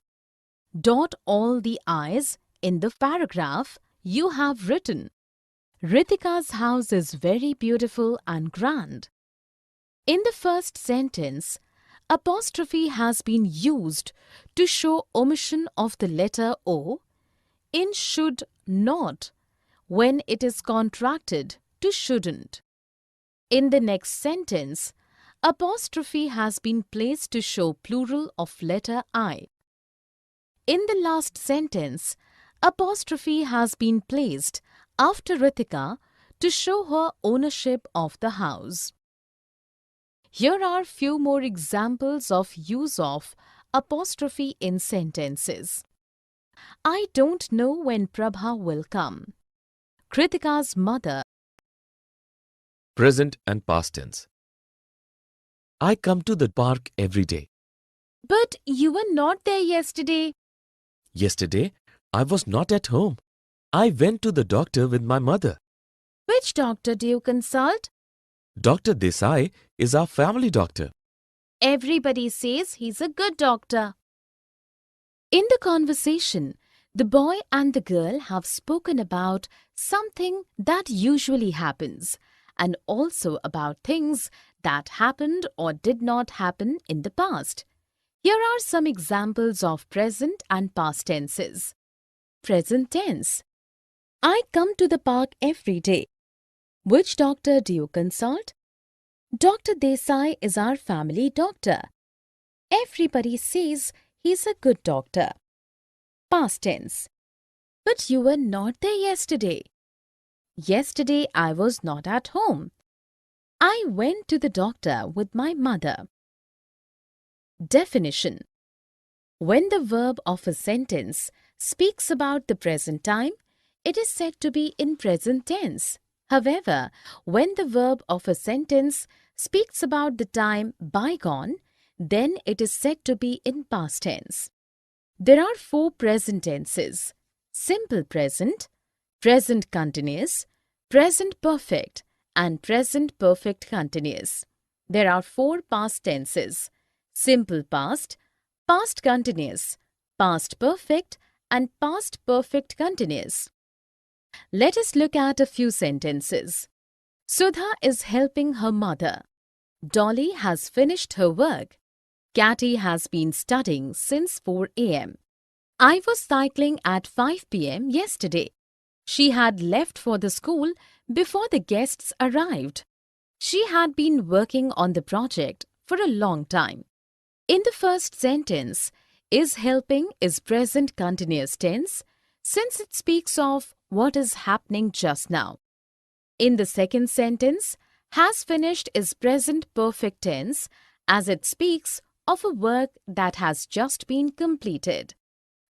Dot all the I's in the paragraph you have written. Ritika's house is very beautiful and grand. In the first sentence, apostrophe has been used to show omission of the letter O in should not when it is contracted to shouldn't. In the next sentence, apostrophe has been placed to show plural of letter I. In the last sentence, apostrophe has been placed after Ritika to show her ownership of the house. Here are few more examples of use of apostrophe in sentences. I don't know when Prabha will come. Kritika's mother. Present and past tense. I come to the park every day. But you were not there yesterday. Yesterday, I was not at home. I went to the doctor with my mother. Which doctor do you consult? Dr. Desai is our family doctor. Everybody says he's a good doctor. In the conversation, the boy and the girl have spoken about something that usually happens and also about things that happened or did not happen in the past. Here are some examples of present and past tenses. Present tense. I come to the park every day. Which doctor do you consult? Dr. Desai is our family doctor. Everybody says he's a good doctor. Past tense. But you were not there yesterday. Yesterday I was not at home. I went to the doctor with my mother. Definition. When the verb of a sentence speaks about the present time, it is said to be in present tense. However, when the verb of a sentence speaks about the time bygone, then it is said to be in past tense. There are 4 present tenses: simple present, present continuous, present perfect, and present perfect continuous. There are 4 past tenses: simple past, past continuous, past perfect, and past perfect continuous. Let us look at a few sentences. Sudha is helping her mother. Dolly has finished her work. Catty has been studying since 4 a.m. I was cycling at 5 p.m. yesterday. She had left for the school before the guests arrived. She had been working on the project for a long time. In the first sentence, is helping is present continuous tense since it speaks of what is happening just now. In the second sentence, has finished is present perfect tense as it speaks of a work that has just been completed.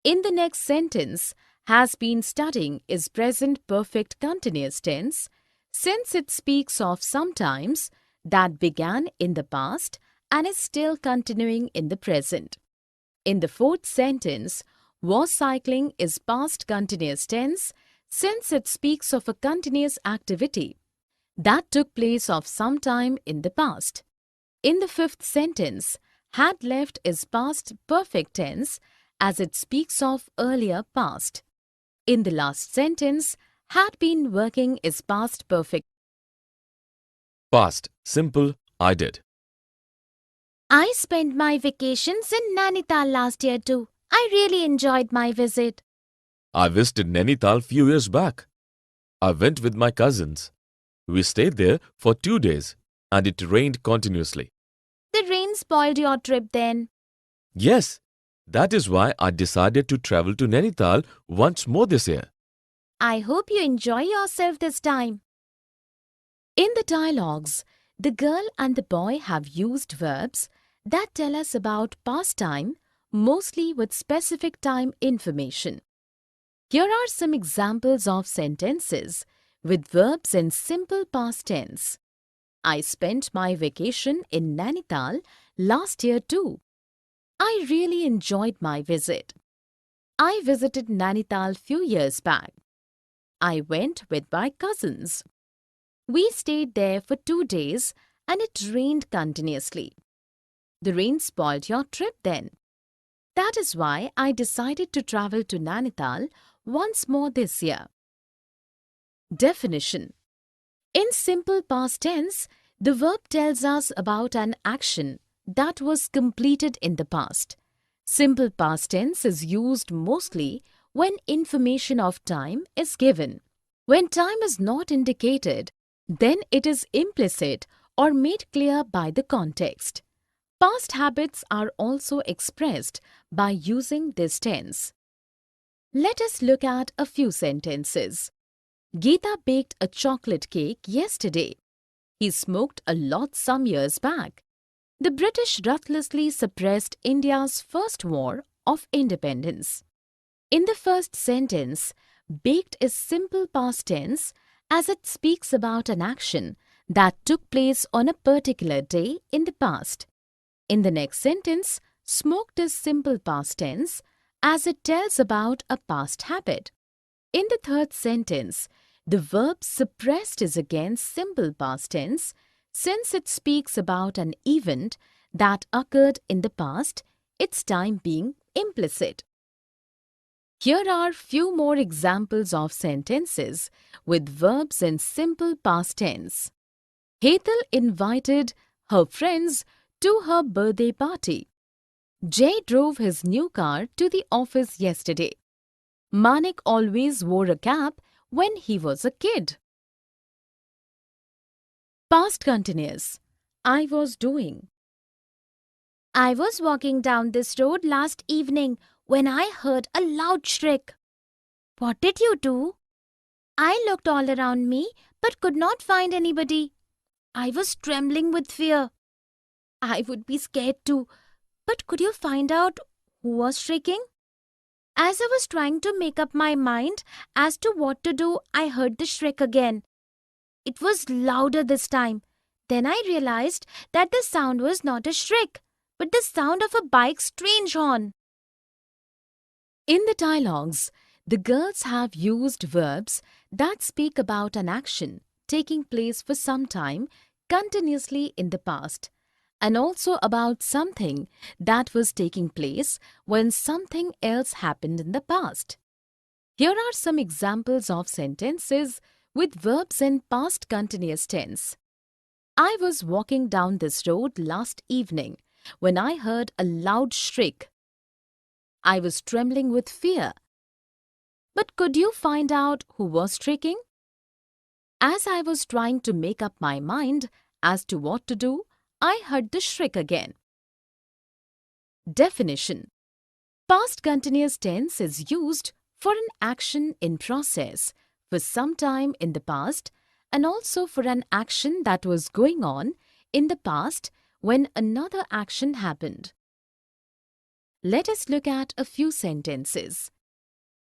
In the next sentence, has been studying is present perfect continuous tense since it speaks of sometimes that began in the past and is still continuing in the present. In the fourth sentence, was cycling is past continuous tense since it speaks of a continuous activity that took place of some time in the past. In the fifth sentence, had left is past perfect tense as it speaks of earlier past. In the last sentence, had been working is past perfect. Past, simple, I did. I spent my vacations in Nainital last year too. I really enjoyed my visit. I visited Nainital few years back. I went with my cousins. We stayed there for 2 days and it rained continuously. The rain spoiled your trip then. Yes, that is why I decided to travel to Nainital once more this year. I hope you enjoy yourself this time. In the dialogues, the girl and the boy have used verbs that tell us about past time, mostly with specific time information. Here are some examples of sentences with verbs in simple past tense. I spent my vacation in Nainital last year too. I really enjoyed my visit. I visited Nainital few years back. I went with my cousins. We stayed there for 2 days and it rained continuously. The rain spoiled your trip then. That is why I decided to travel to Nainital once more this year. Definition. In simple past tense, the verb tells us about an action that was completed in the past. Simple past tense is used mostly when information of time is given. When time is not indicated, then it is implicit or made clear by the context. Past habits are also expressed by using this tense. Let us look at a few sentences. Geeta baked a chocolate cake yesterday. He smoked a lot some years back. The British ruthlessly suppressed India's first war of independence. In the first sentence, baked is simple past tense as it speaks about an action that took place on a particular day in the past. In the next sentence, smoked is simple past tense as it tells about a past habit. In the third sentence, the verb suppressed is again simple past tense since it speaks about an event that occurred in the past, its time being implicit. Here are few more examples of sentences with verbs in simple past tense. Hetal invited her friends to her birthday party. Jay drove his new car to the office yesterday. Manik always wore a cap when he was a kid. Past continuous. I was doing. I was walking down this road last evening when I heard a loud shriek. What did you do? I looked all around me but could not find anybody. I was trembling with fear. I would be scared too, but could you find out who was shrieking? As I was trying to make up my mind as to what to do, I heard the shriek again. It was louder this time. Then I realized that the sound was not a shriek, but the sound of a bike's strange horn. In the dialogues, the girls have used verbs that speak about an action taking place for some time continuously in the past, and also about something that was taking place when something else happened in the past. Here are some examples of sentences with verbs in past continuous tense. I was walking down this road last evening when I heard a loud shriek. I was trembling with fear. But could you find out who was shrieking? As I was trying to make up my mind as to what to do, I heard the shriek again. Definition: past continuous tense is used for an action in process for some time in the past and also for an action that was going on in the past when another action happened. Let us look at a few sentences.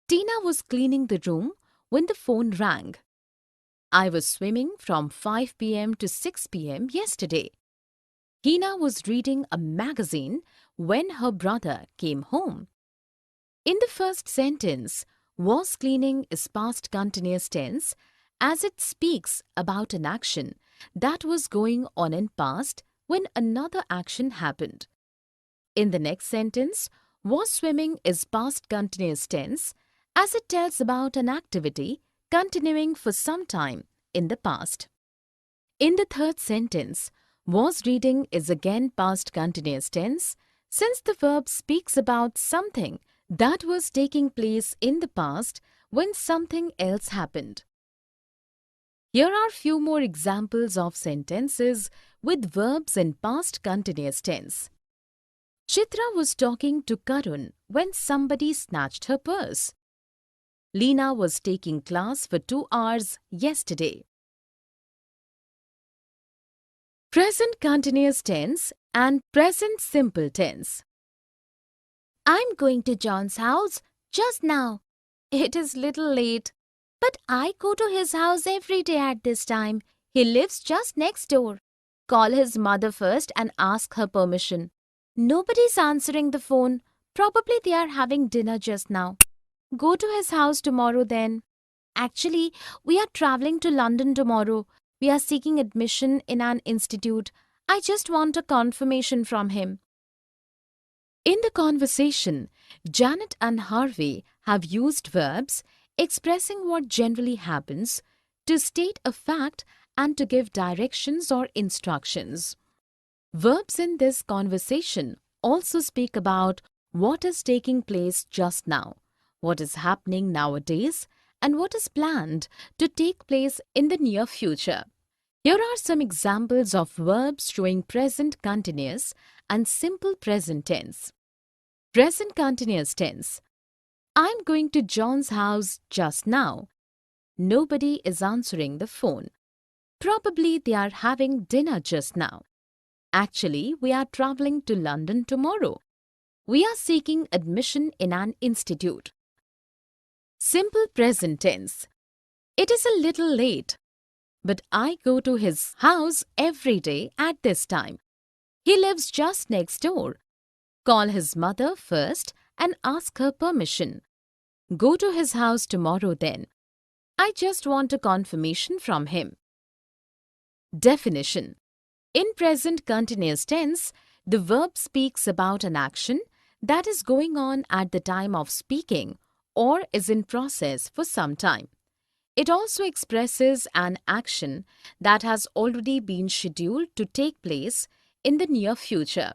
Tina was cleaning the room when the phone rang. I was swimming from 5 p.m. to 6 p.m. yesterday. Hina was reading a magazine when her brother came home. In the first sentence, was cleaning is past continuous tense as it speaks about an action that was going on in past when another action happened. In the next sentence, was swimming is past continuous tense as it tells about an activity continuing for some time in the past. In the third sentence, was reading is again past continuous tense since the verb speaks about something that was taking place in the past when something else happened. Here are few more examples of sentences with verbs in past continuous tense. Chitra was talking to Karun when somebody snatched her purse. Leena was taking class for 2 hours yesterday. Present continuous tense and present simple tense. I'm going to John's house just now. It is little late, but I go to his house every day at this time. He lives just next door. Call his mother first and ask her permission. Nobody's answering the phone. Probably they are having dinner just now. Go to his house tomorrow then. Actually, we are traveling to London tomorrow. We are seeking admission in an institute. I just want a confirmation from him. In the conversation, Janet and Harvey have used verbs expressing what generally happens to state a fact and to give directions or instructions. Verbs in this conversation also speak about what is taking place just now, what is happening nowadays, and what is planned to take place in the near future. Here are some examples of verbs showing present continuous and simple present tense. Present continuous tense. I'm going to John's house just now. Nobody is answering the phone. Probably they are having dinner just now. Actually, we are traveling to London tomorrow. We are seeking admission in an institute. Simple present tense. It is a little late, but I go to his house every day at this time. He lives just next door. Call his mother first and ask her permission. Go to his house tomorrow then. I just want a confirmation from him. Definition. In present continuous tense, the verb speaks about an action that is going on at the time of speaking or is in process for some time. It also expresses an action that has already been scheduled to take place in the near future.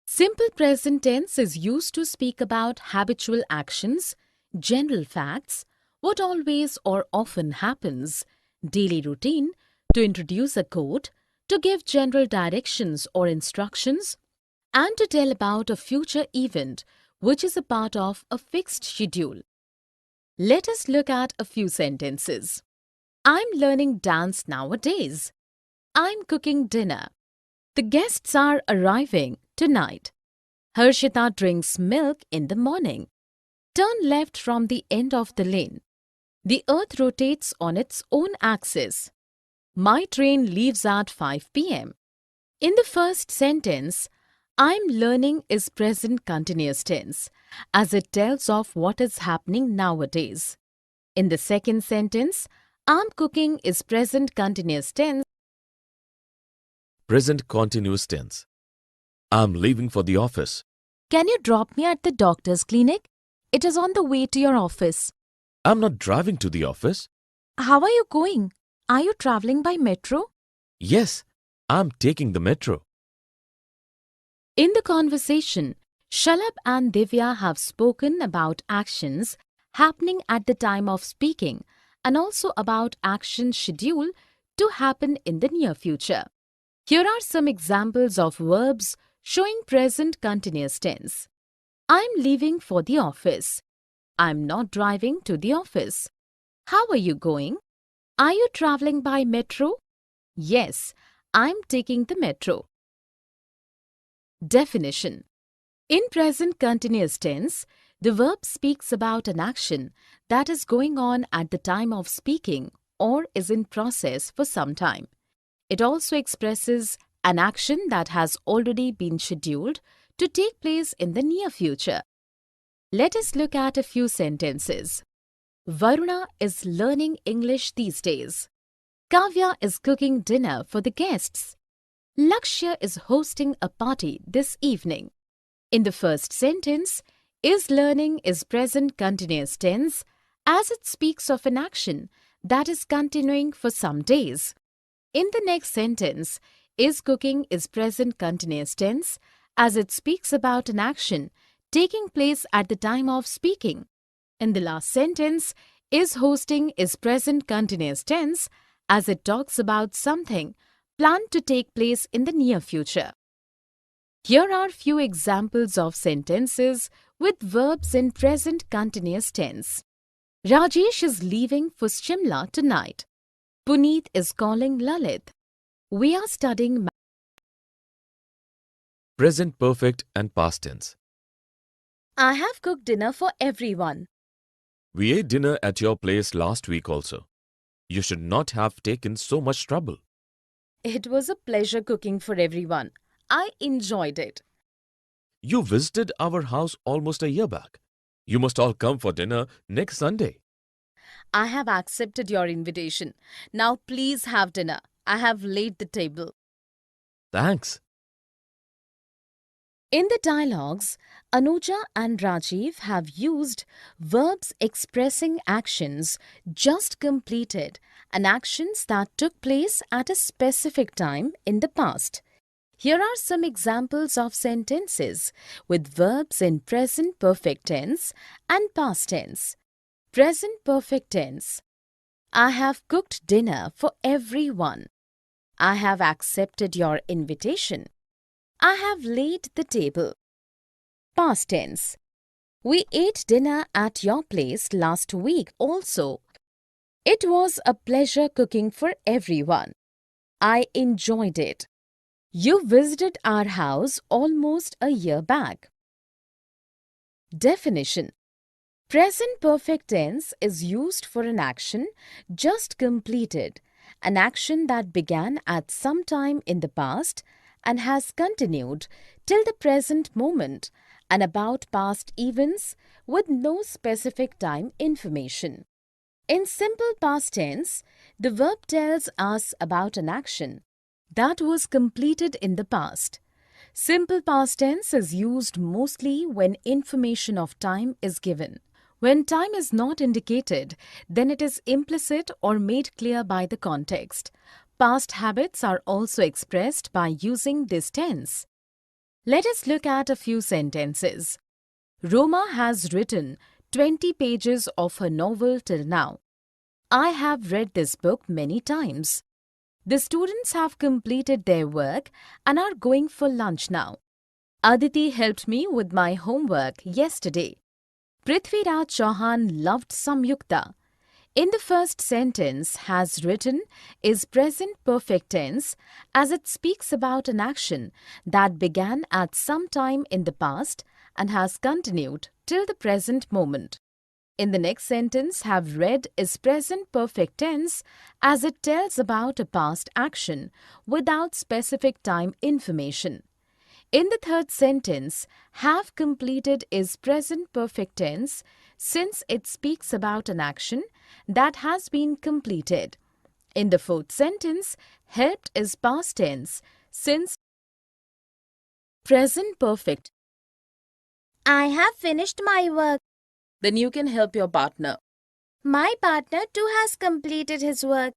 Simple present tense is used to speak about habitual actions, general facts, what always or often happens, daily routine, to introduce a code, to give general directions or instructions, and to tell about a future event which is a part of a fixed schedule. Let us look at a few sentences. I'm learning dance nowadays. I'm cooking dinner. The guests are arriving tonight. Harshita drinks milk in the morning. Turn left from the end of the lane. The earth rotates on its own axis. My train leaves at 5 p.m. In the first sentence, I'm learning is present continuous tense, as it tells of what is happening nowadays. In the second sentence, I'm cooking is present continuous tense. Present continuous tense. I'm leaving for the office. Can you drop me at the doctor's clinic? It is on the way to your office. I'm not driving to the office. How are you going? Are you traveling by metro? Yes, I'm taking the metro. In the conversation, Shalabh and Divya have spoken about actions happening at the time of speaking and also about actions scheduled to happen in the near future. Here are some examples of verbs showing present continuous tense. I'm leaving for the office. I'm not driving to the office. How are you going? Are you traveling by metro? Yes, I'm taking the metro. Definition. In present continuous tense, the verb speaks about an action that is going on at the time of speaking or is in process for some time. It also expresses an action that has already been scheduled to take place in the near future. Let us look at a few sentences. Varuna is learning English these days. Kavya is cooking dinner for the guests. Lakshya is hosting a party this evening. In the first sentence, is learning is present continuous tense as it speaks of an action that is continuing for some days. In the next sentence, is cooking is present continuous tense as it speaks about an action taking place at the time of speaking. In the last sentence, is hosting is present continuous tense as it talks about something planned to take place in the near future. Here are few examples of sentences with verbs in present continuous tense. Rajesh is leaving for Shimla tonight. Puneet is calling Lalit. We are studying Present perfect and past tense. I have cooked dinner for everyone. We ate dinner at your place last week also. You should not have taken so much trouble. It was a pleasure cooking for everyone. I enjoyed it. You visited our house almost a year back. You must all come for dinner next Sunday. I have accepted your invitation. Now please have dinner. I have laid the table. Thanks. In the dialogues, Anuja and Rajiv have used verbs expressing actions just completed and actions that took place at a specific time in the past. Here are some examples of sentences with verbs in present perfect tense and past tense. Present perfect tense. I have cooked dinner for everyone. I have accepted your invitation. I have laid the table. Past tense. We ate dinner at your place last week also. It was a pleasure cooking for everyone. I enjoyed it. You visited our house almost a year back. Definition. Present perfect tense is used for an action just completed, an action that began at some time in the past and has continued till the present moment and about past events with no specific time information. In simple past tense, the verb tells us about an action that was completed in the past. Simple past tense is used mostly when information of time is given. When time is not indicated, then it is implicit or made clear by the context. Past habits are also expressed by using this tense. Let us look at a few sentences. Roma has written 20 pages of her novel till now. I have read this book many times. The students have completed their work and are going for lunch now. Aditi helped me with my homework yesterday. Prithviraj Chauhan loved Samyukta. In the first sentence, has written is present perfect tense as it speaks about an action that began at some time in the past and has continued till the present moment. In the next sentence, have read is present perfect tense as it tells about a past action without specific time information. In the third sentence, have completed is present perfect tense since it speaks about an action that has been completed. In the fourth sentence, helped is past tense since present perfect. I have finished my work. Then you can help your partner. My partner too has completed his work.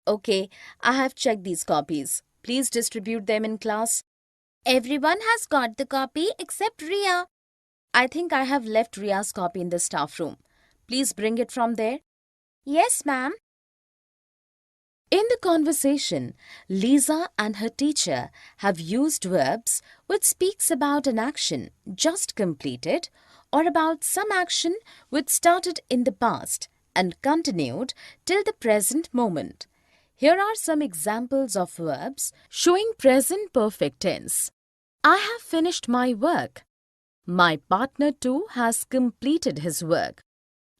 Okay, I have checked these copies. Please distribute them in class. Everyone has got the copy except Ria. I think I have left Ria's copy in the staff room. Please bring it from there. Yes, ma'am. In the conversation, Lisa and her teacher have used verbs which speaks about an action just completed or about some action which started in the past and continued till the present moment. Here are some examples of verbs showing present perfect tense. I have finished my work. My partner too has completed his work.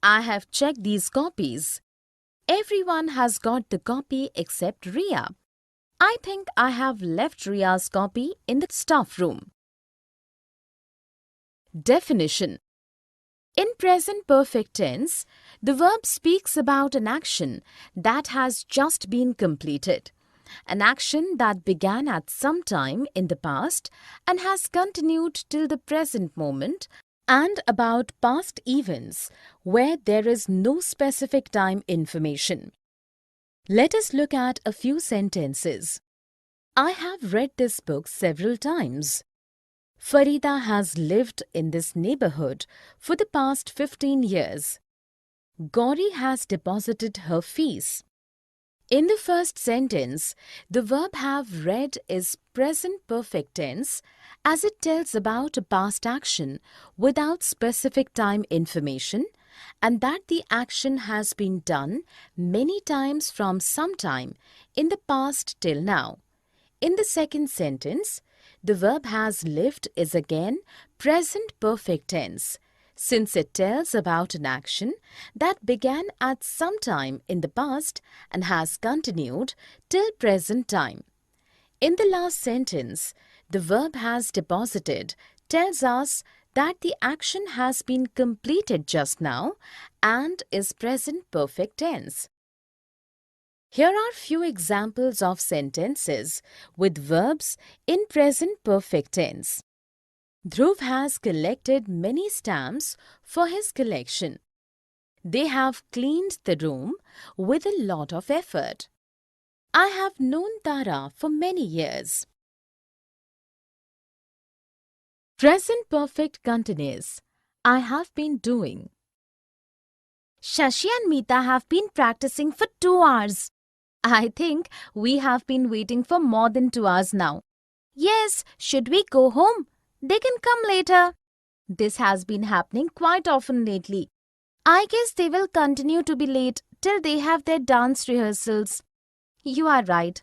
I have checked these copies. Everyone has got the copy except Ria. I think I have left Ria's copy in the staff room. Definition. In present perfect tense, the verb speaks about an action that has just been completed, an action that began at some time in the past and has continued till the present moment, and about past events where there is no specific time information. Let us look at a few sentences. I have read this book several times. Farida has lived in this neighborhood for the past 15 years. Gauri has deposited her fees. In the first sentence, the verb have read is present perfect tense as it tells about a past action without specific time information and that the action has been done many times from some time in the past till now. In the second sentence, the verb has lived is again present perfect tense since it tells about an action that began at some time in the past and has continued till present time. In the last sentence, the verb has deposited tells us that the action has been completed just now and is present perfect tense. Here are few examples of sentences with verbs in present perfect tense. Dhruv has collected many stamps for his collection. They have cleaned the room with a lot of effort. I have known Tara for many years. Present perfect continuous. I have been doing. Shashi and Meeta have been practicing for 2 hours. I think we have been waiting for more than 2 hours now. Yes, should we go home? They can come later. This has been happening quite often lately. I guess they will continue to be late till they have their dance rehearsals. You are right.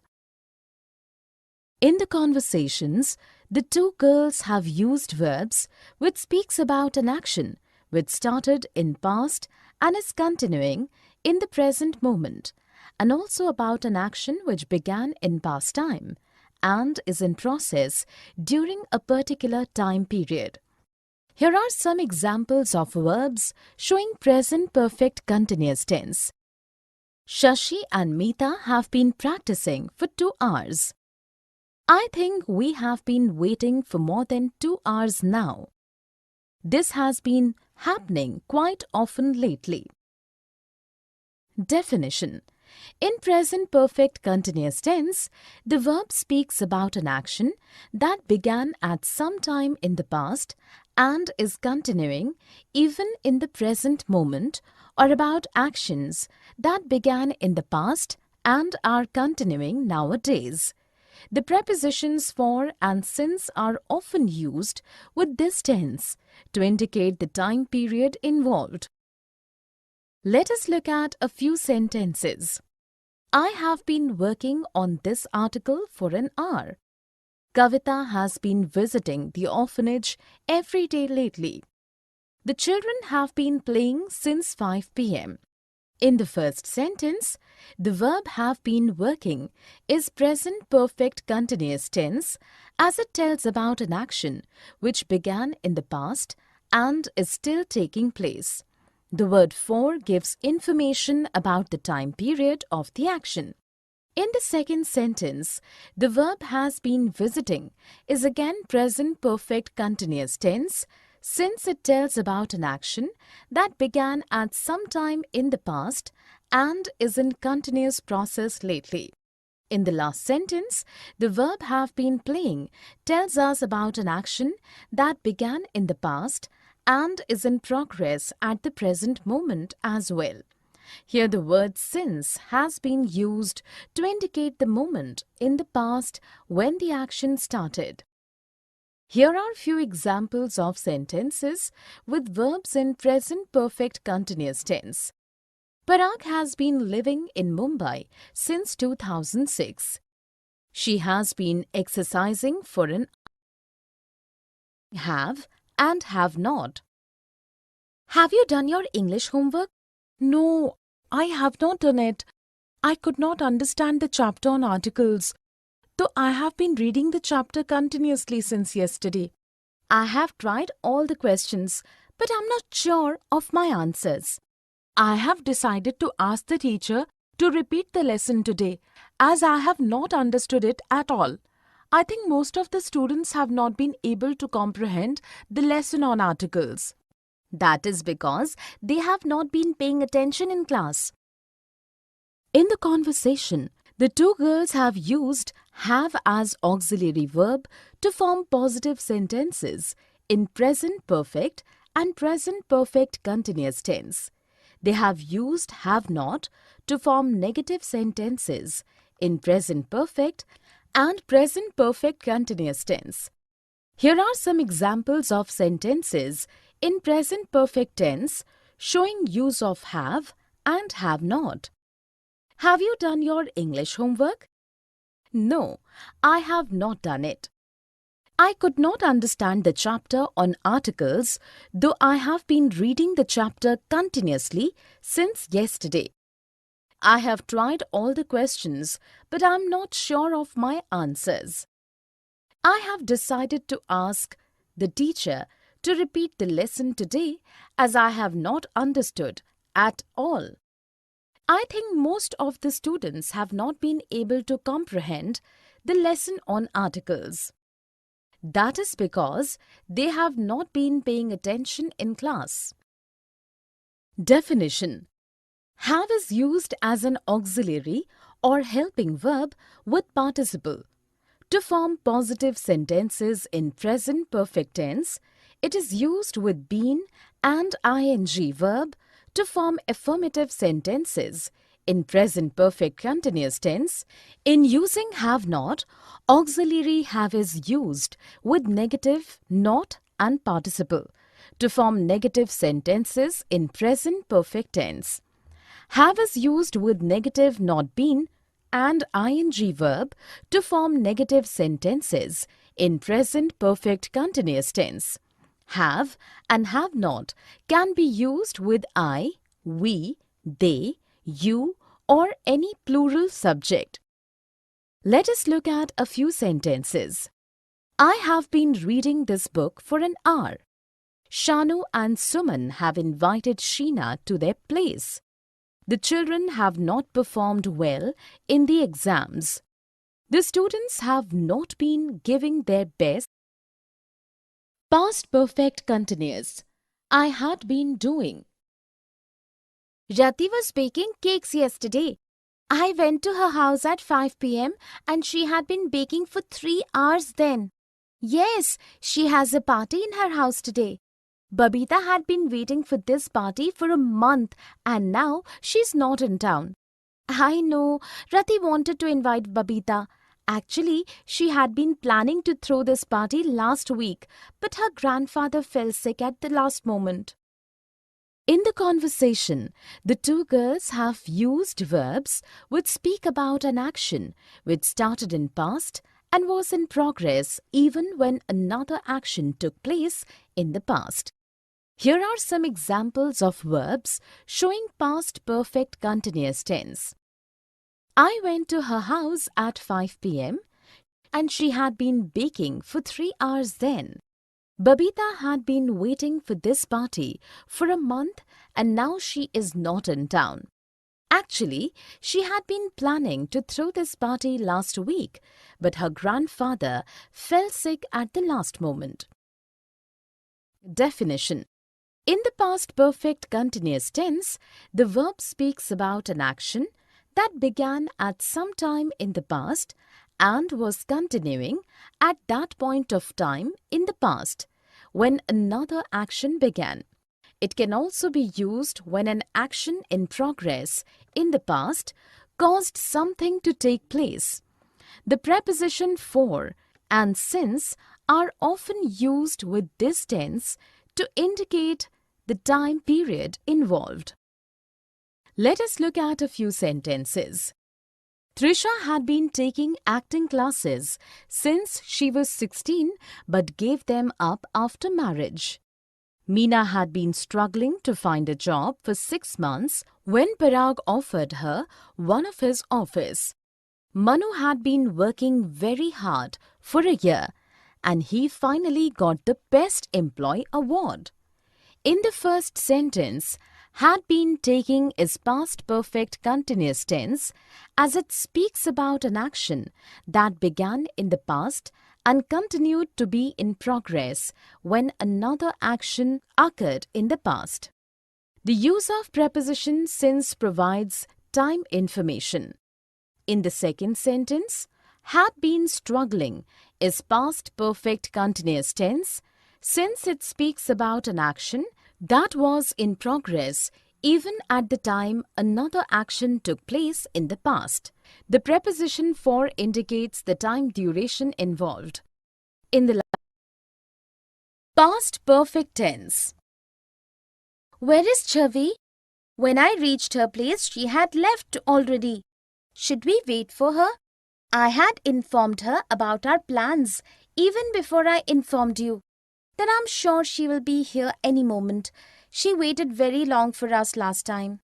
In the conversations, the two girls have used verbs which speaks about an action which started in past and is continuing in the present moment, and also about an action which began in past time and is in process during a particular time period. Here are some examples of verbs showing present perfect continuous tense. Shashi and Meeta have been practicing for 2 hours. I think we have been waiting for more than 2 hours now. This has been happening quite often lately. Definition. In present perfect continuous tense, the verb speaks about an action that began at some time in the past and is continuing even in the present moment, or about actions that began in the past and are continuing nowadays. The prepositions for and since are often used with this tense to indicate the time period involved. Let us look at a few sentences. I have been working on this article for an hour. Kavita has been visiting the orphanage every day lately. The children have been playing since 5 p.m. In the first sentence, the verb have been working is present perfect continuous tense as it tells about an action which began in the past and is still taking place. The word for gives information about the time period of the action. In the second sentence, the verb has been visiting is again present perfect continuous tense since it tells about an action that began at some time in the past and is in continuous process lately. In the last sentence, the verb have been playing tells us about an action that began in the past and is in progress at the present moment as well. Here the word since has been used to indicate the moment in the past when the action started. Here are few examples of sentences with verbs in present perfect continuous tense. Parag has been living in Mumbai since 2006. She has been exercising for an have and have not. Have you done your English homework? No, I have not done it. I could not understand the chapter on articles, though I have been reading the chapter continuously since yesterday. I have tried all the questions, but I'm not sure of my answers. I have decided to ask the teacher to repeat the lesson today, as I have not understood it at all. I think most of the students have not been able to comprehend the lesson on articles. That is because they have not been paying attention in class. In the conversation, the two girls have used have as auxiliary verb to form positive sentences in present perfect and present perfect continuous tense. They have used have not to form negative sentences in present perfect and present perfect continuous tense. Here are some examples of sentences in present perfect tense showing use of have and have not. Have you done your English homework? No, I have not done it. I could not understand the chapter on articles, though I have been reading the chapter continuously since yesterday. I have tried all the questions, but I am not sure of my answers. I have decided to ask the teacher to repeat the lesson today as I have not understood at all. I think most of the students have not been able to comprehend the lesson on articles. That is because they have not been paying attention in class. Definition: have is used as an auxiliary or helping verb with participle. To form positive sentences in present perfect tense, it is used with been and ing verb. To form affirmative sentences in present perfect continuous tense, in using have not, auxiliary have is used with negative, not and participle to form negative sentences in present perfect tense. Have is used with negative not been and ing verb to form negative sentences in present perfect continuous tense. Have and have not can be used with I, we, they, you or any plural subject. Let us look at a few sentences. I have been reading this book for an hour. Shanu and Suman have invited Sheena to their place. The children have not performed well in the exams. The students have not been giving their best. Past perfect continuous. I had been doing. Rati was baking cakes yesterday. I went to her house at 5 p.m. and she had been baking for 3 hours then. Yes, she has a party in her house today. Babita had been waiting for this party for a month and now she's not in town. I know, Rati wanted to invite Babita. Actually, she had been planning to throw this party last week, but her grandfather fell sick at the last moment. In the conversation, the two girls have used verbs which speak about an action which started in past and was in progress even when another action took place in the past. Here are some examples of verbs showing past perfect continuous tense. I went to her house at 5 p.m. and she had been baking for 3 hours then. Babita had been waiting for this party for a month and now she is not in town. Actually, she had been planning to throw this party last week, but her grandfather fell sick at the last moment. Definition. In the past perfect continuous tense, the verb speaks about an action that began at some time in the past and was continuing at that point of time in the past when another action began. It can also be used when an action in progress in the past caused something to take place. The preposition for and since are often used with this tense to indicate the time period involved. Let us look at a few sentences. Trisha had been taking acting classes since she was 16 but gave them up after marriage. Meena had been struggling to find a job for 6 months when Parag offered her one of his office. Manu had been working very hard for a year and he finally got the Best Employee Award. In the first sentence, had been taking is past perfect continuous tense as it speaks about an action that began in the past and continued to be in progress when another action occurred in the past. The use of preposition since provides time information. In the second sentence, had been struggling is past perfect continuous tense since it speaks about an action that was in progress even at the time another action took place in the past. The preposition for indicates the time duration involved. In the past perfect tense. Where is Chavi? When I reached her place, she had left already. Should we wait for her? I had informed her about our plans even before I informed you. Then I'm sure she will be here any moment. She waited very long for us last time.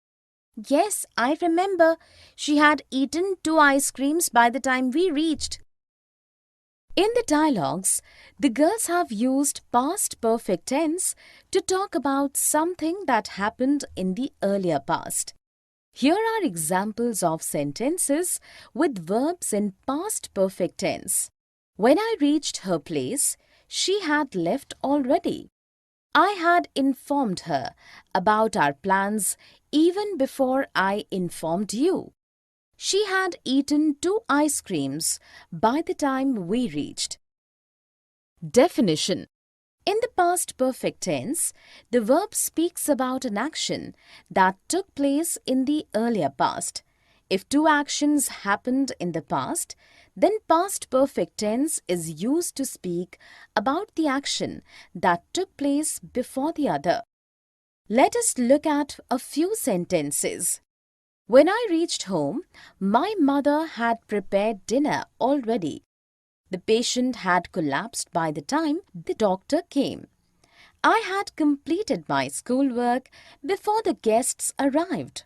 Yes, I remember. She had eaten 2 ice creams by the time we reached. In the dialogues, the girls have used past perfect tense to talk about something that happened in the earlier past. Here are examples of sentences with verbs in past perfect tense. When I reached her place, she had left already. I had informed her about our plans even before I informed you. She had eaten 2 ice creams by the time we reached. Definition. In the past perfect tense, the verb speaks about an action that took place in the earlier past. If 2 actions happened in the past, then past perfect tense is used to speak about the action that took place before the other. Let us look at a few sentences. When I reached home, my mother had prepared dinner already. The patient had collapsed by the time the doctor came. I had completed my schoolwork before the guests arrived.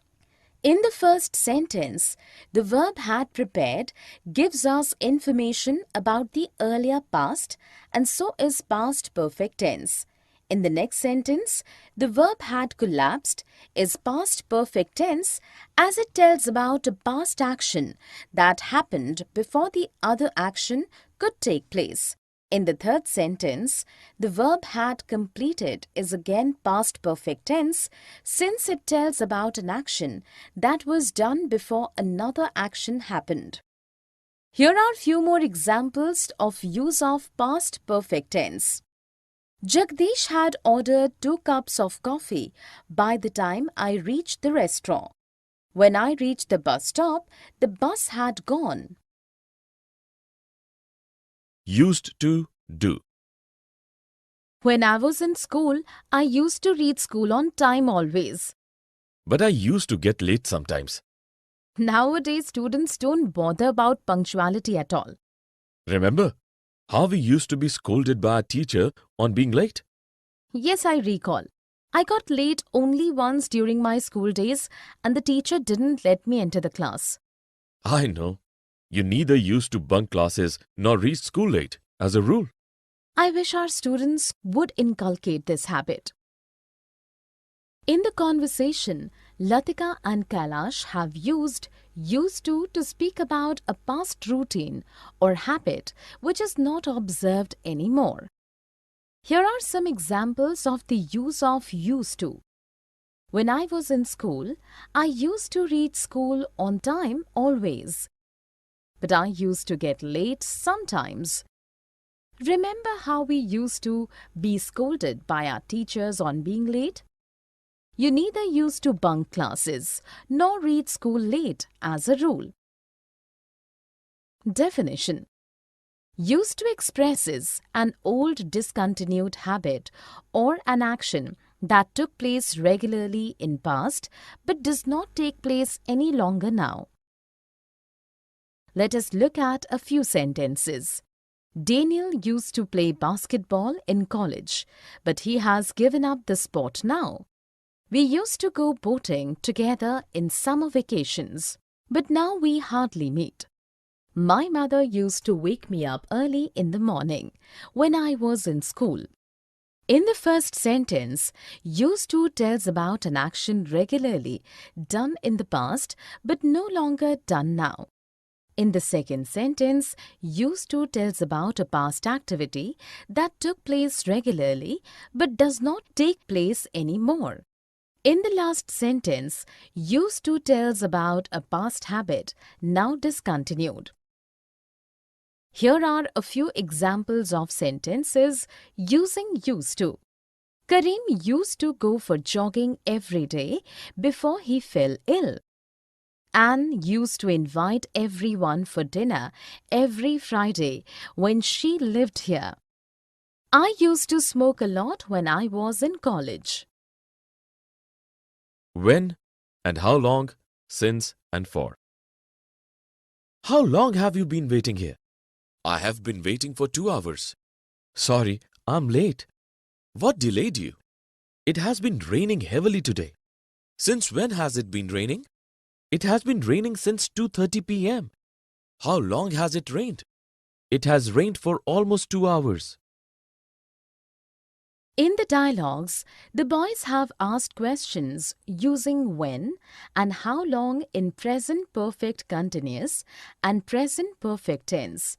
In the first sentence, the verb had prepared gives us information about the earlier past and so is past perfect tense. In the next sentence, the verb had collapsed is past perfect tense as it tells about a past action that happened before the other action could take place. In the third sentence, the verb had completed is again past perfect tense since it tells about an action that was done before another action happened. Here are few more examples of use of past perfect tense. Jagdish had ordered 2 cups of coffee by the time I reached the restaurant. When I reached the bus stop, the bus had gone. Used to do. When I was in school, I used to reach school on time always. But I used to get late sometimes. Nowadays, students don't bother about punctuality at all. Remember how we used to be scolded by our teacher on being late? Yes, I recall. I got late only once during my school days and the teacher didn't let me enter the class. I know. You neither used to bunk classes nor reach school late, as a rule. I wish our students would inculcate this habit. In the conversation, Latika and Kailash have used to speak about a past routine or habit which is not observed anymore. Here are some examples of the use of used to. When I was in school, I used to reach school on time always. But I used to get late sometimes. Remember how we used to be scolded by our teachers on being late? You neither used to bunk classes nor reach school late as a rule. Definition: used to expresses an old discontinued habit or an action that took place regularly in past but does not take place any longer now. Let us look at a few sentences. Daniel used to play basketball in college, but he has given up the sport now. We used to go boating together in summer vacations, but now we hardly meet. My mother used to wake me up early in the morning when I was in school. In the first sentence, used to tells about an action regularly done in the past but no longer done now. In the second sentence, used to tells about a past activity that took place regularly but does not take place anymore. In the last sentence, used to tells about a past habit now discontinued. Here are a few examples of sentences using used to. Karim used to go for jogging every day before he fell ill. Anne used to invite everyone for dinner every Friday when she lived here. I used to smoke a lot when I was in college. When and how long, since and for. How long have you been waiting here? I have been waiting for 2 hours. Sorry, I'm late. What delayed you? It has been raining heavily today. Since when has it been raining? It has been raining since 2:30 p.m. How long has it rained? It has rained for almost 2 hours. In the dialogues, the boys have asked questions using when and how long in present perfect continuous and present perfect tense.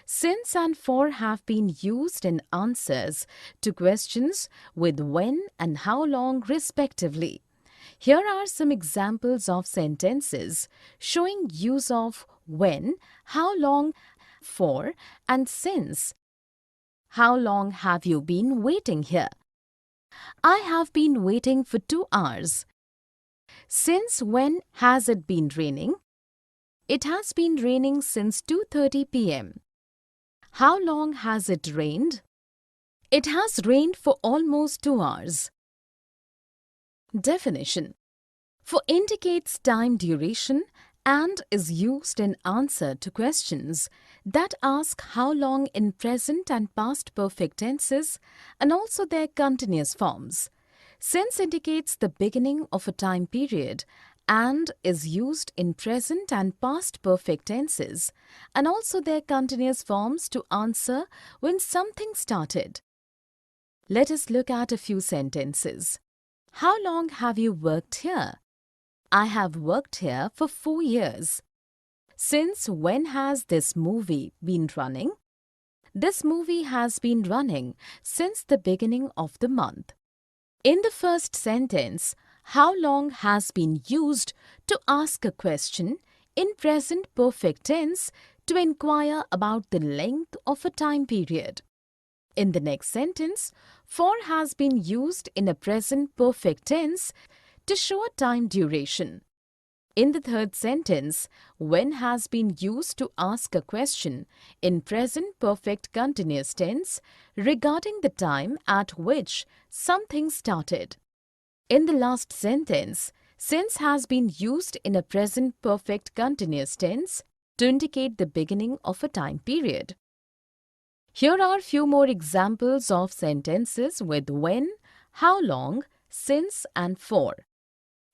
Since and for have been used in answers to questions with when and how long respectively. Here are some examples of sentences showing use of when, how long, for, and since. How long have you been waiting here? I have been waiting for 2 hours. Since when has it been raining? It has been raining since 2:30 p.m. How long has it rained? It has rained for almost 2 hours. Definition: for indicates time duration and is used in answer to questions that ask how long in present and past perfect tenses and also their continuous forms. Since indicates the beginning of a time period and is used in present and past perfect tenses and also their continuous forms to answer when something started. Let us look at a few sentences. How long have you worked here? I have worked here for 4 years. Since when has this movie been running? This movie has been running since the beginning of the month. In the first sentence, how long has been used to ask a question in present perfect tense to inquire about the length of a time period. In the next sentence, for has been used in a present perfect tense to show a time duration. In the third sentence, when has been used to ask a question in present perfect continuous tense regarding the time at which something started. In the last sentence, since has been used in a present perfect continuous tense to indicate the beginning of a time period. Here are few more examples of sentences with when, how long, since and for.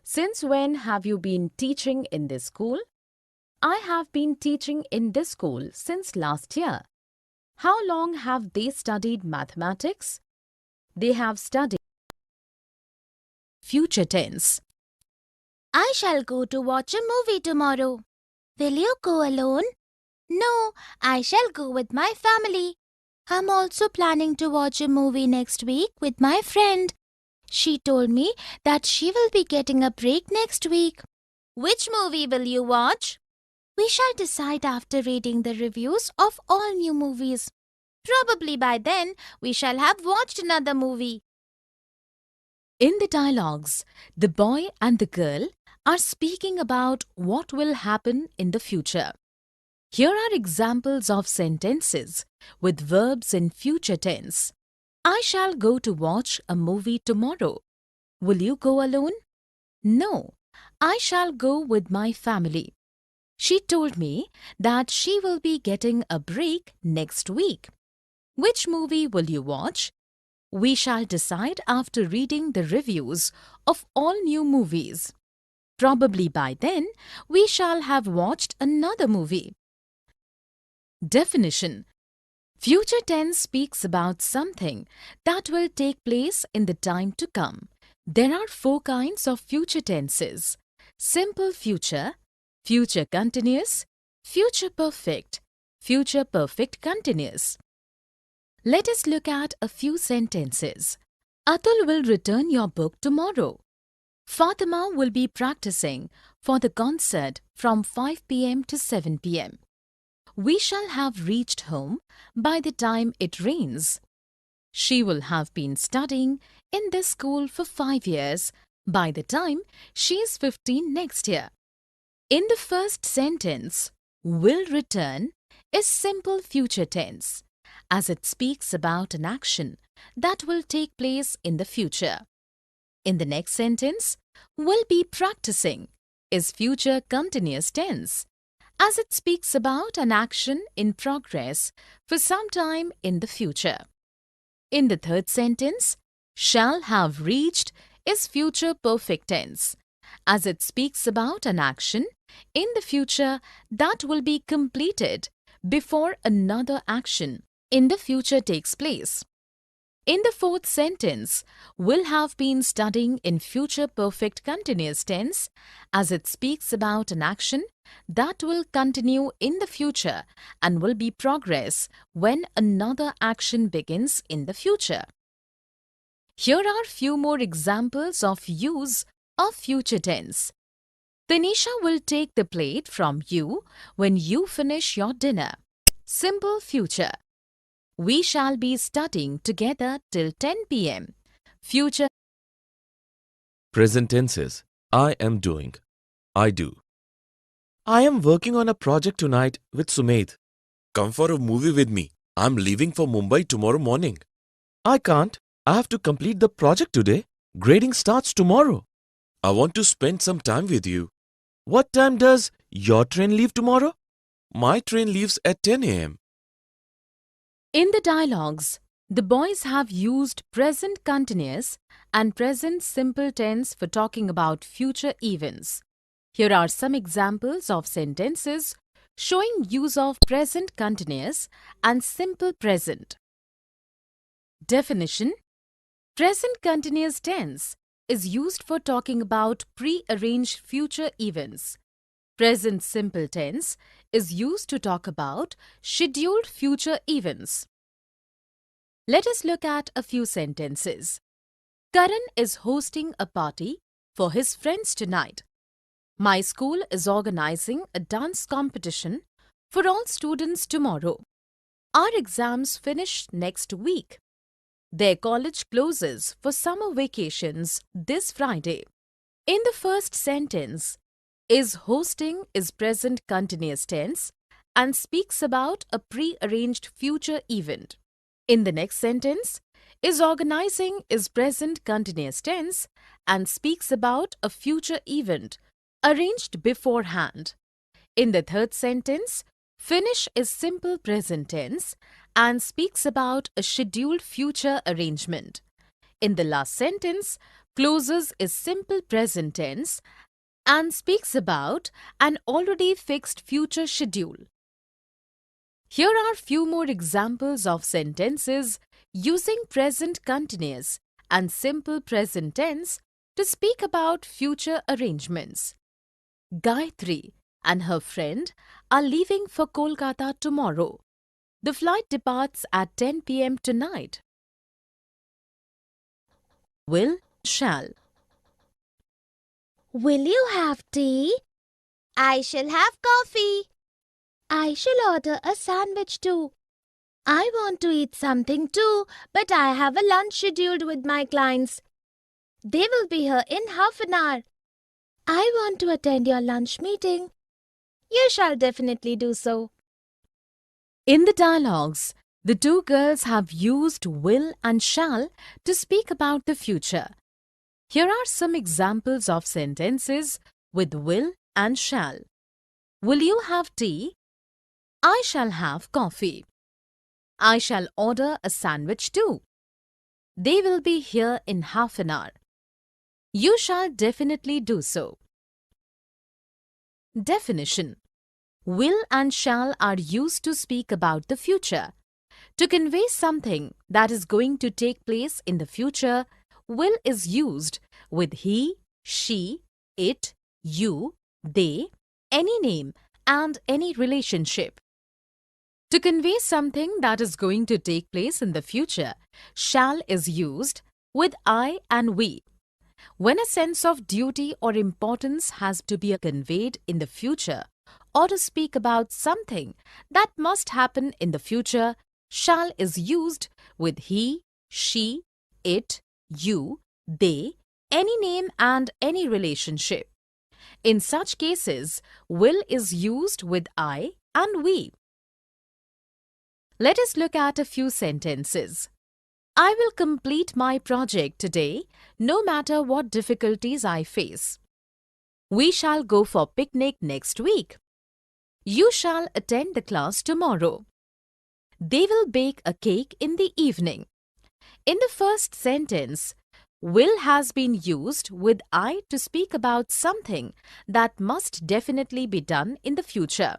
Since when have you been teaching in this school? I have been teaching in this school since last year. How long have they studied mathematics? They have studied. Future tense. I shall go to watch a movie tomorrow. Will you go alone? No, I shall go with my family. I'm also planning to watch a movie next week with my friend. She told me that she will be getting a break next week. Which movie will you watch? We shall decide after reading the reviews of all new movies. Probably by then we shall have watched another movie. In the dialogues, the boy and the girl are speaking about what will happen in the future. Here are examples of sentences with verbs in future tense. I shall go to watch a movie tomorrow. Will you go alone? No, I shall go with my family. She told me that she will be getting a break next week. Which movie will you watch? We shall decide after reading the reviews of all new movies. Probably by then, we shall have watched another movie. Definition. Future tense speaks about something that will take place in the time to come. There are 4 kinds of future tenses: simple future, future continuous, future perfect continuous. Let us look at a few sentences. Atul will return your book tomorrow. Fatima will be practicing for the concert from 5 p.m. to 7 p.m. We shall have reached home by the time it rains. She will have been studying in this school for 5 years by the time she is 15 next year. In the first sentence, will return is simple future tense, as it speaks about an action that will take place in the future. In the next sentence, will be practicing is future continuous tense, as it speaks about an action in progress for some time in the future. In the third sentence, shall have reached is future perfect tense, as it speaks about an action in the future that will be completed before another action in the future takes place. In the fourth sentence, will have been studying in future perfect continuous tense, as it speaks about an action that will continue in the future and will be progress when another action begins in the future. Here are few more examples of use of future tense. Tanisha will take the plate from you when you finish your dinner. Simple future. We shall be studying together till 10 p.m. Future. Present tenses. I am doing. I do. I am working on a project tonight with Sumedh. Come for a movie with me. I'm leaving for Mumbai tomorrow morning. I can't. I have to complete the project today. Grading starts tomorrow. I want to spend some time with you. What time does your train leave tomorrow? My train leaves at 10 a.m. In the dialogues, the boys have used present continuous and present simple tense for talking about future events. Here are some examples of sentences showing use of present continuous and simple present. Definition. Present continuous tense is used for talking about pre-arranged future events. Present simple tense is used to talk about scheduled future events. Let us look at a few sentences. Karan is hosting a party for his friends tonight. My school is organizing a dance competition for all students tomorrow. Our exams finish next week. Their college closes for summer vacations this Friday. In the first sentence, is hosting is present continuous tense and speaks about a pre-arranged future event. In the next sentence, is organizing is present continuous tense and speaks about a future event arranged beforehand. In the third sentence, finish is simple present tense and speaks about a scheduled future arrangement. In the last sentence, Closes is simple present tense and speaks about an already fixed future schedule. Here are few more examples of sentences using present continuous and simple present tense to speak about future arrangements. Gayatri and her friend are leaving for Kolkata tomorrow. The flight departs at 10 p.m. tonight. Will, shall. Will you have tea? I shall have coffee. I shall order a sandwich too. I want to eat something too, but I have a lunch scheduled with my clients. They will be here in half an hour. I want to attend your lunch meeting. You shall definitely do so. In the dialogues, the two girls have used will and shall to speak about the future. Here are some examples of sentences with will and shall. Will you have tea? I shall have coffee. I shall order a sandwich too. They will be here in half an hour. You shall definitely do so. Definition. Will and shall are used to speak about the future. To convey something that is going to take place in the future, will is used with he, she, it, you, they, any name, and any relationship. To convey something that is going to take place in the future, shall is used with I and we. When a sense of duty or importance has to be conveyed in the future, or to speak about something that must happen in the future, shall is used with he, she, it, you, they, any name and any relationship. In such cases, will is used with I and we. Let us look at a few sentences. I will complete my project today, no matter what difficulties I face. We shall go for picnic next week. You shall attend the class tomorrow. They will bake a cake in the evening. In the first sentence, will has been used with I to speak about something that must definitely be done in the future.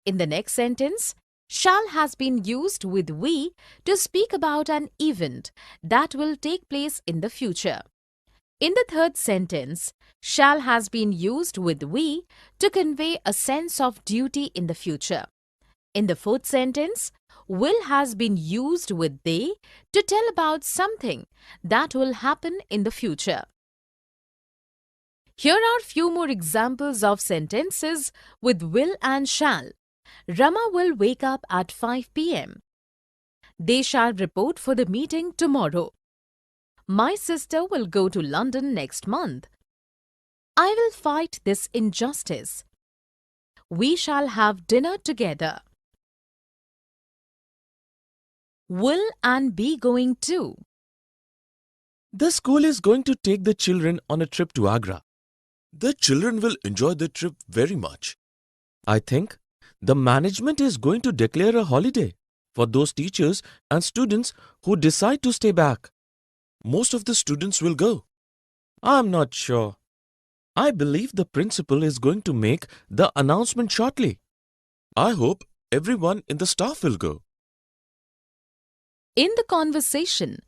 In the next sentence, shall has been used with we to speak about an event that will take place in the future. In the third sentence, shall has been used with we to convey a sense of duty in the future. In the fourth sentence, will has been used with they to tell about something that will happen in the future. Here are few more examples of sentences with will and shall. Rama will wake up at 5 p.m. They shall report for the meeting tomorrow. My sister will go to London next month. I will fight this injustice. We shall have dinner together. Will and be going to. The school is going to take the children on a trip to Agra. The children will enjoy the trip very much. I think the management is going to declare a holiday for those teachers and students who decide to stay back. Most of the students will go. I'm not sure. I believe the principal is going to make the announcement shortly. I hope everyone in the staff will go. In the conversation,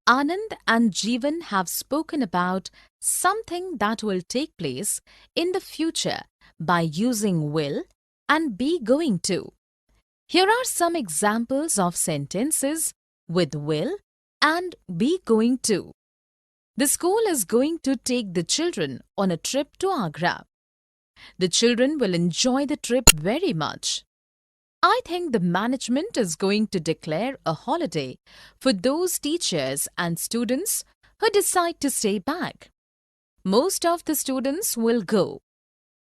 Anand and Jeevan have spoken about something that will take place in the future by using will and be going to. Here are some examples of sentences with will and be going to. The school is going to take the children on a trip to Agra. The children will enjoy the trip very much. I think the management is going to declare a holiday for those teachers and students who decide to stay back. Most of the students will go.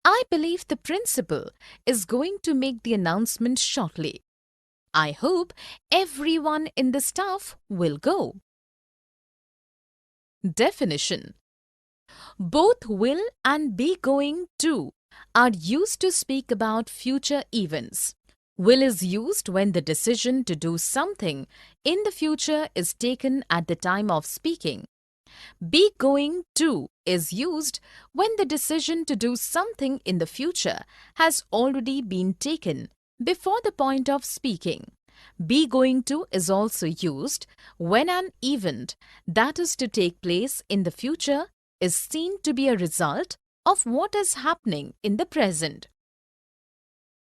I believe the principal is going to make the announcement shortly. I hope everyone in the staff will go. Definition. Both will and be going to are used to speak about future events. Will is used when the decision to do something in the future is taken at the time of speaking. Be going to is used when the decision to do something in the future has already been taken before the point of speaking. Be going to is also used when an event that is to take place in the future is seen to be a result of what is happening in the present.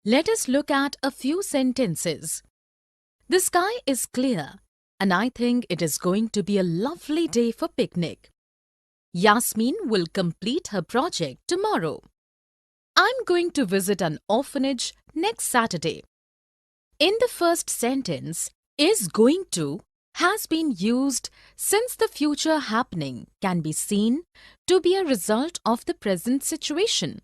Let us look at a few sentences. The sky is clear and I think it is going to be a lovely day for picnic. Yasmin will complete her project tomorrow. I'm going to visit an orphanage next Saturday. In the first sentence, is going to has been used since the future happening can be seen to be a result of the present situation.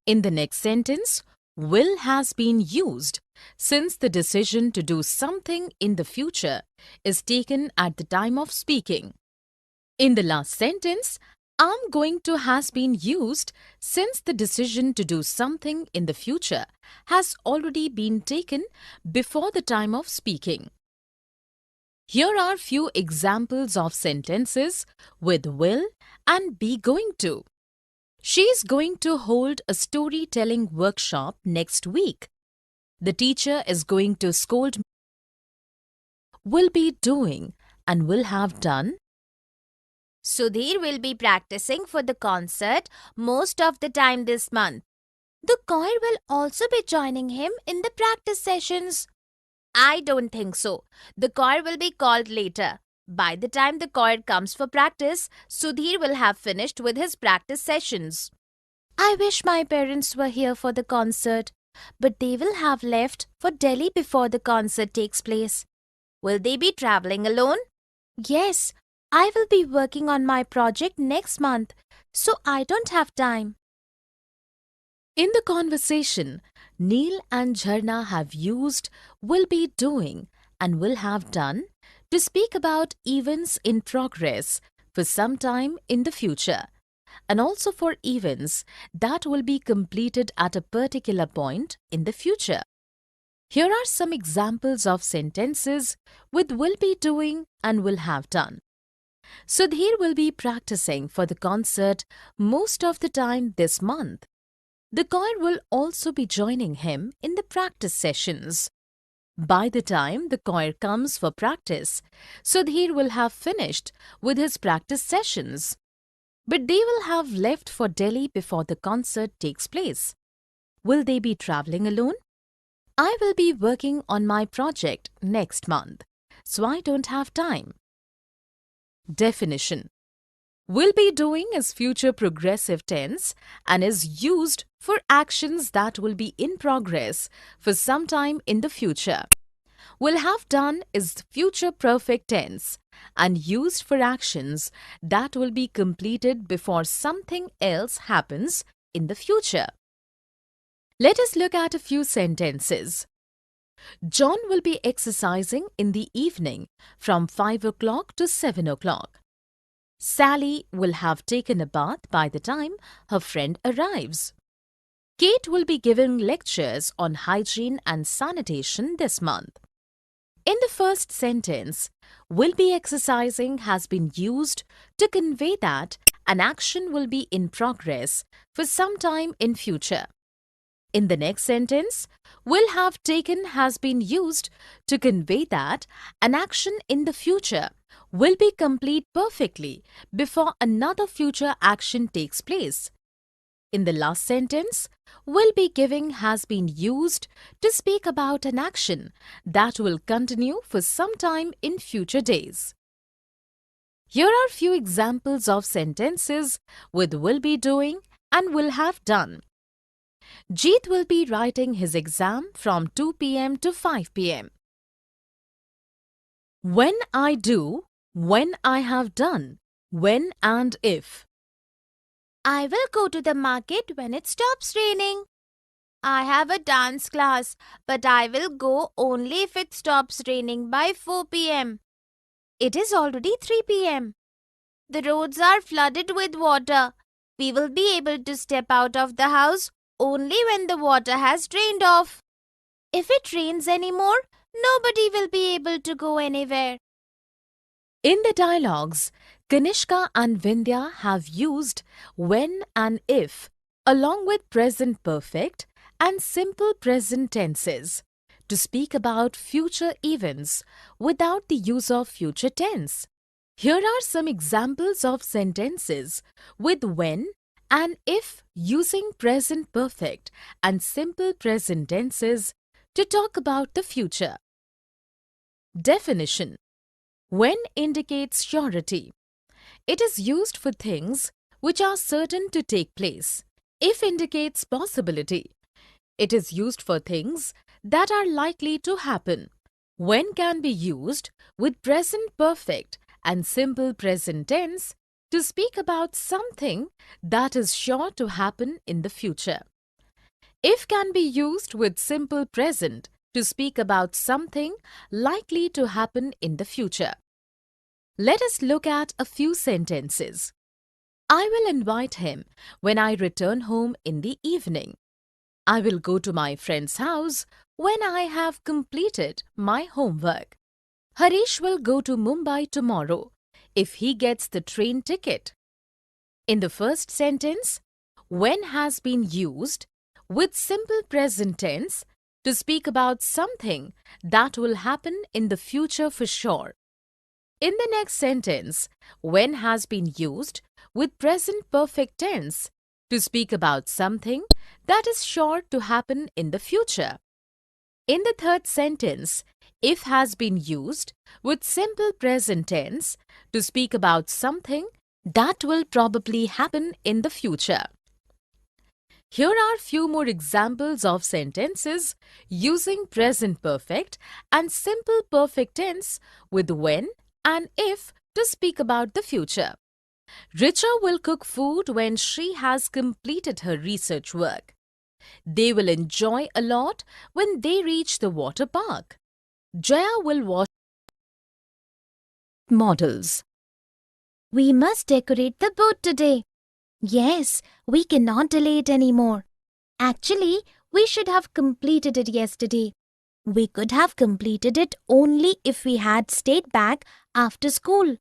In the next sentence, will has been used since the decision to do something in the future is taken at the time of speaking. In the last sentence, I'm going to has been used since the decision to do something in the future has already been taken before the time of speaking. Here are few examples of sentences with will and be going to. She is going to hold a storytelling workshop next week. The teacher is going to scold me. Will be doing and will have done. Sudhir will be practicing for the concert most of the time this month. The choir will also be joining him in the practice sessions. I don't think so. The choir will be called later. By the time the choir comes for practice, Sudhir will have finished with his practice sessions. I wish my parents were here for the concert, but they will have left for Delhi before the concert takes place. Will they be traveling alone? Yes, I will be working on my project next month, so I don't have time. In the conversation, Neil and Jharna have used will be doing and will have done to speak about events in progress for some time in the future, and also for events that will be completed at a particular point in the future. Here are some examples of sentences with will be doing and will have done. Sudhir will be practicing for the concert most of the time this month. The choir will also be joining him in the practice sessions. By the time the choir comes for practice, Sudhir will have finished with his practice sessions. But they will have left for Delhi before the concert takes place. Will they be traveling alone? I will be working on my project next month, so I don't have time. Definition: will be doing is future progressive tense and is used for actions that will be in progress for some time in the future. Will have done is future perfect tense and used for actions that will be completed before something else happens in the future. Let us look at a few sentences. John will be exercising in the evening from 5 o'clock to 7 o'clock. Sally will have taken a bath by the time her friend arrives. Kate will be giving lectures on hygiene and sanitation this month. In the first sentence, will be exercising has been used to convey that an action will be in progress for some time in future. In the next sentence, will have taken has been used to convey that an action in the future will be complete perfectly before another future action takes place. In the last sentence, will be giving has been used to speak about an action that will continue for some time in future days. Here are few examples of sentences with will be doing and will have done. Jeet will be writing his exam from 2 p.m. to 5 p.m. When I do, when I have done, when and if. I will go to the market when it stops raining. I have a dance class, but I will go only if it stops raining by 4 p.m. It is already 3 p.m. The roads are flooded with water. We will be able to step out of the house only when the water has drained off. If it rains anymore, nobody will be able to go anywhere. In the dialogues, Kanishka and Vindhya have used when and if along with present perfect and simple present tenses to speak about future events without the use of future tense. Here are some examples of sentences with when and if using present perfect and simple present tenses to talk about the future. Definition: when indicates surety. It is used for things which are certain to take place. If indicates possibility. It is used for things that are likely to happen. When can be used with present perfect and simple present tense to speak about something that is sure to happen in the future. If can be used with simple present to speak about something likely to happen in the future. Let us look at a few sentences. I will invite him when I return home in the evening. I will go to my friend's house when I have completed my homework. Harish will go to Mumbai tomorrow if he gets the train ticket. In the first sentence, when has been used with simple present tense to speak about something that will happen in the future for sure. In the next sentence, when has been used with present perfect tense to speak about something that is sure to happen in the future. In the third sentence, if has been used with simple present tense to speak about something that will probably happen in the future. Here are few more examples of sentences using present perfect and simple perfect tense with when and if to speak about the future. Richa will cook food when she has completed her research work. They will enjoy a lot when they reach the water park. Jaya will wash models. We must decorate the boat today. Yes, we cannot delay it anymore. Actually, we should have completed it yesterday. We could have completed it only if we had stayed back after school.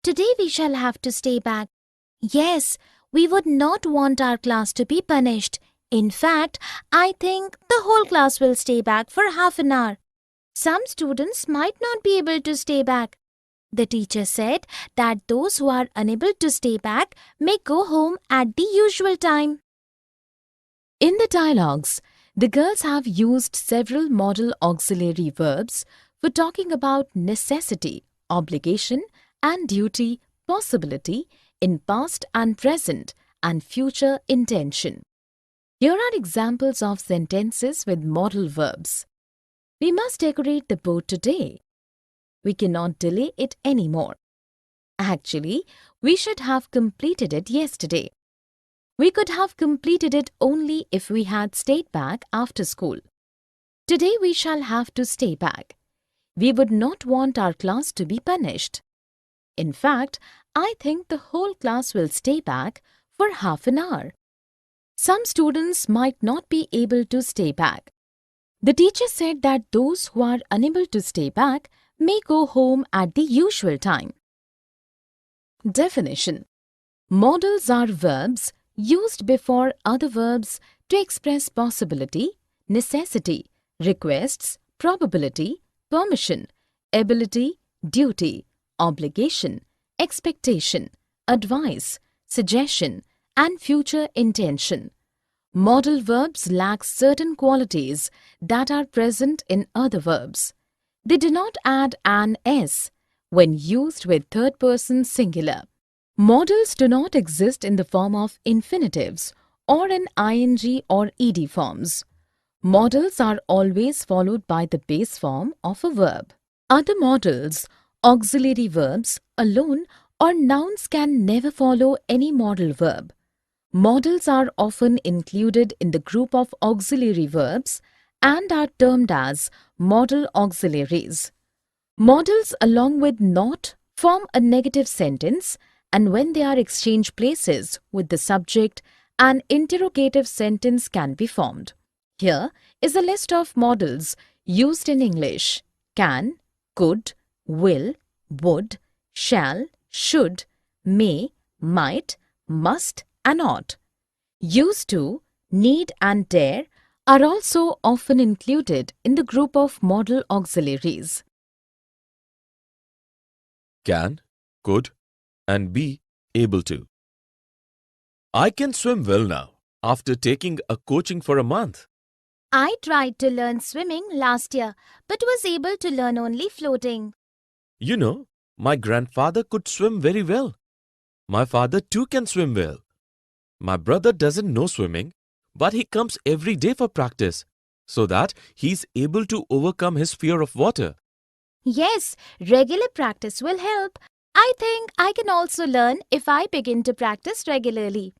Today we shall have to stay back. Yes, we would not want our class to be punished. In fact, I think the whole class will stay back for half an hour. Some students might not be able to stay back. The teacher said that those who are unable to stay back may go home at the usual time. In the dialogues, the girls have used several modal auxiliary verbs for talking about necessity, obligation, and duty, possibility in past and present and future intention. Here are examples of sentences with modal verbs. We must decorate the boat today. We cannot delay it anymore. Actually, we should have completed it yesterday. We could have completed it only if we had stayed back after school. Today we shall have to stay back. We would not want our class to be punished. In fact, I think the whole class will stay back for half an hour. Some students might not be able to stay back. The teacher said that those who are unable to stay back may go home at the usual time. Definition: modals are verbs used before other verbs to express possibility, necessity, requests, probability, permission, ability, duty, obligation, expectation, advice, suggestion, and future intention. Modal verbs lack certain qualities that are present in other verbs. They do not add an s when used with third person singular. Modals do not exist in the form of infinitives or in ing or ed forms. Modals are always followed by the base form of a verb. Other modals, auxiliary verbs, alone or nouns can never follow any modal verb. Modals are often included in the group of auxiliary verbs and are termed as modal auxiliaries. Modals along with not form a negative sentence, and when they are exchanged places with the subject, an interrogative sentence can be formed. Here is a list of modals used in English: can, could, will, would, shall, should, may, might, must and ought. Used to, need and dare are also often included in the group of modal auxiliaries. Can, could, and be able to. I can swim well now after taking a coaching for a month. I tried to learn swimming last year but was able to learn only floating. You know, my grandfather could swim very well. My father too can swim well. My brother doesn't know swimming, but he comes every day for practice so that he's able to overcome his fear of water. Yes, regular practice will help. I think I can also learn if I begin to practice regularly.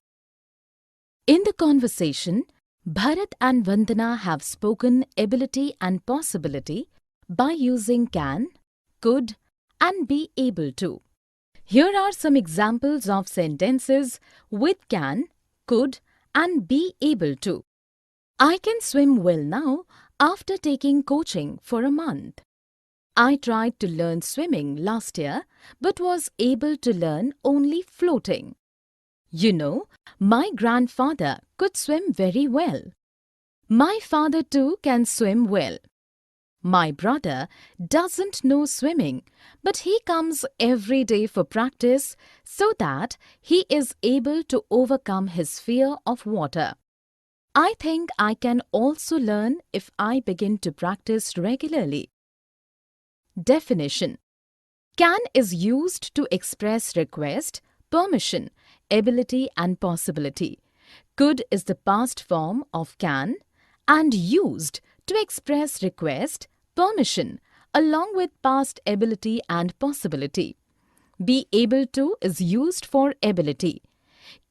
In the conversation, Bharat and Vandana have spoken ability and possibility by using can, could, and be able to. Here are some examples of sentences with can, could, and be able to. I can swim well now after taking coaching for a month. I tried to learn swimming last year but was able to learn only floating. You know, my grandfather could swim very well. My father too can swim well. My brother doesn't know swimming, but he comes every day for practice so that he is able to overcome his fear of water. I think I can also learn if I begin to practice regularly. Definition: Can is used to express request, permission, ability and possibility. Could is the past form of can and used to express request, permission, along with past ability and possibility. Be able to is used for ability.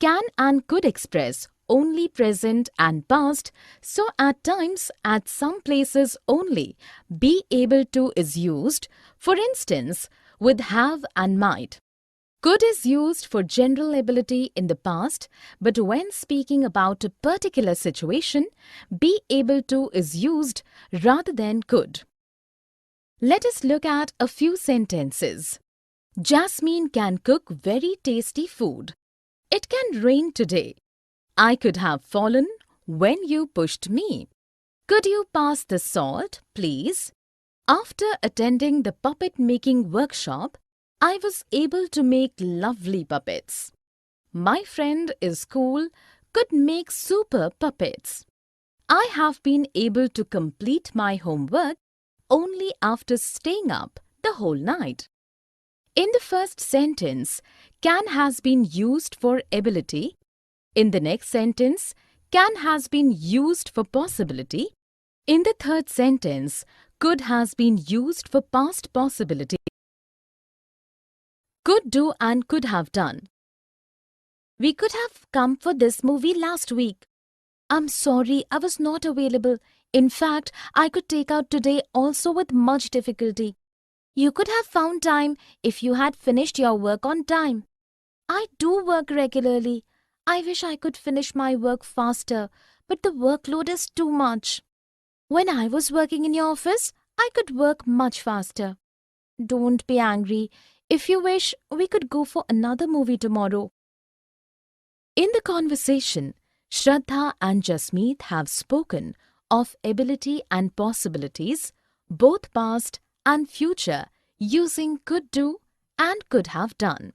Can and could express only present and past, so at times, at some places only, be able to is used, for instance, with have and might. Could is used for general ability in the past, but when speaking about a particular situation, be able to is used rather than could. Let us look at a few sentences. Jasmine can cook very tasty food. It can rain today. I could have fallen when you pushed me. Could you pass the salt, please? After attending the puppet making workshop, I was able to make lovely puppets. My friend is cool, could make super puppets. I have been able to complete my homework only after staying up the whole night. In the first sentence, can has been used for ability. In the next sentence, can has been used for possibility. In the third sentence, could has been used for past possibility. Could do and could have done. We could have come for this movie last week. I'm sorry, I was not available. In fact, I could take out today also with much difficulty. You could have found time if you had finished your work on time. I do work regularly. I wish I could finish my work faster, but the workload is too much. When I was working in your office, I could work much faster. Don't be angry. If you wish, we could go for another movie tomorrow. In the conversation, Shraddha and Jasmeet have spoken of ability and possibilities, both past and future, using could do and could have done.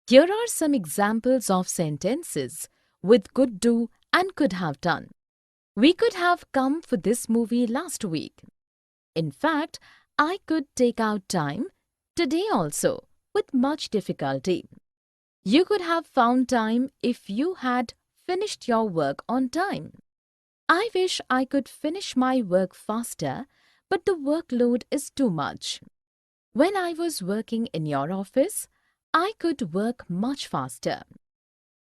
Here are some examples of sentences with could do and could have done. We could have come for this movie last week. In fact, I could take out time today also with much difficulty. You could have found time if you had finished your work on time. I wish I could finish my work faster, but the workload is too much. When I was working in your office, I could work much faster.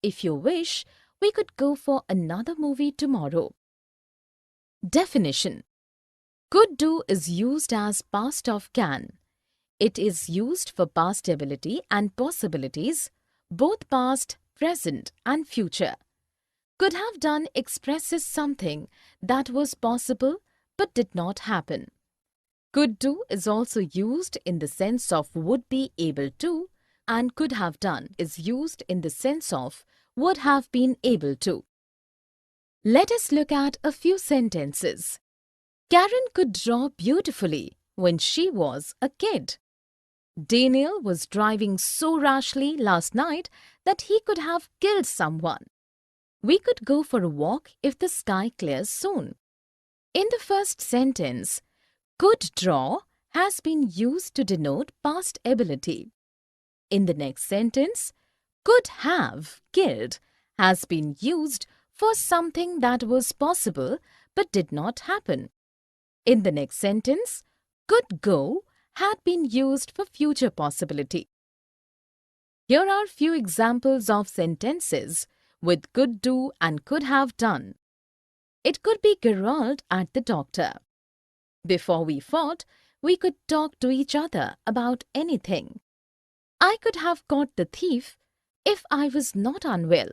If you wish, we could go for another movie tomorrow. Definition: Could do is used as past of can. It is used for past ability and possibilities, both past, present and future. Could have done expresses something that was possible but did not happen. Could do is also used in the sense of would be able to, and could have done is used in the sense of would have been able to. Let us look at a few sentences. Karen could draw beautifully when she was a kid. Daniel was driving so rashly last night that he could have killed someone. We could go for a walk if the sky clears soon. In the first sentence, could draw has been used to denote past ability. In the next sentence, could have killed has been used for something that was possible but did not happen. In the next sentence, could go had been used for future possibility. Here are few examples of sentences with could do and could have done. It could be Gerald at the doctor. Before we fought, we could talk to each other about anything. I could have caught the thief if I was not unwell.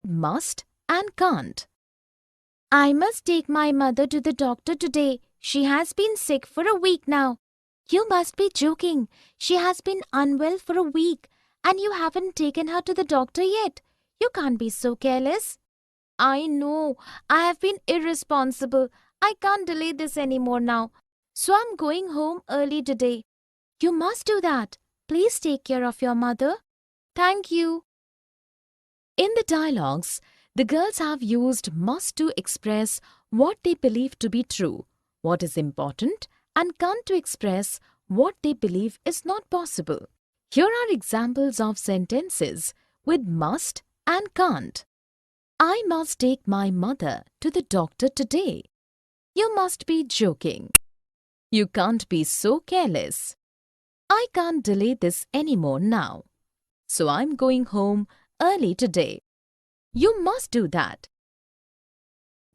Must and can't. I must take my mother to the doctor today. She has been sick for a week now. You must be joking. She has been unwell for a week and you haven't taken her to the doctor yet. You can't be so careless. I know. I have been irresponsible. I can't delay this anymore now. So I'm going home early today. You must do that. Please take care of your mother. Thank you. In the dialogues, the girls have used must to express what they believe to be true, what is important, and can't to express what they believe is not possible. Here are examples of sentences with must and can't. I must take my mother to the doctor today. You must be joking. You can't be so careless. I can't delay this anymore now. So I'm going home early today. You must do that.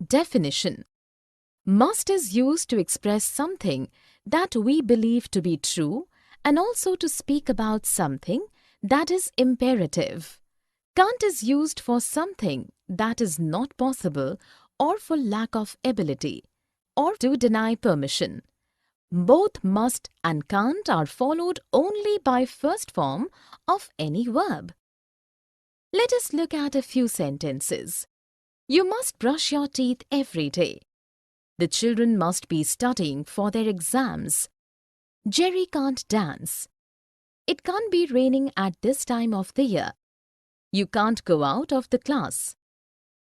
Definition. Must is used to express something that we believe to be true and also to speak about something that is imperative. Can't is used for something that is not possible or for lack of ability or to deny permission. Both must and can't are followed only by first form of any verb. Let us look at a few sentences. You must brush your teeth every day. The children must be studying for their exams. Jerry can't dance. It can't be raining at this time of the year. You can't go out of the class.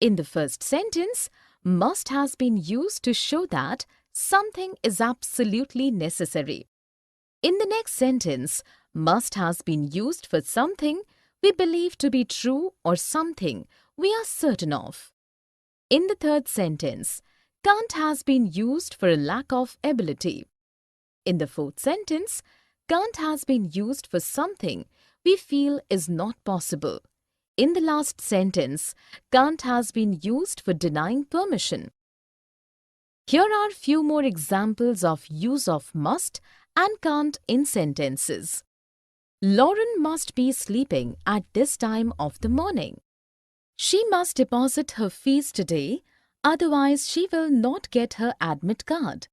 In the first sentence, must has been used to show that something is absolutely necessary. In the next sentence, must has been used for something we believe to be true or something we are certain of. In the third sentence, can't has been used for a lack of ability. In the fourth sentence, can't has been used for something we feel is not possible. In the last sentence, can't has been used for denying permission. Here are few more examples of use of must and can't in sentences. Lauren must be sleeping at this time of the morning. She must deposit her fees today, otherwise she will not get her admit card.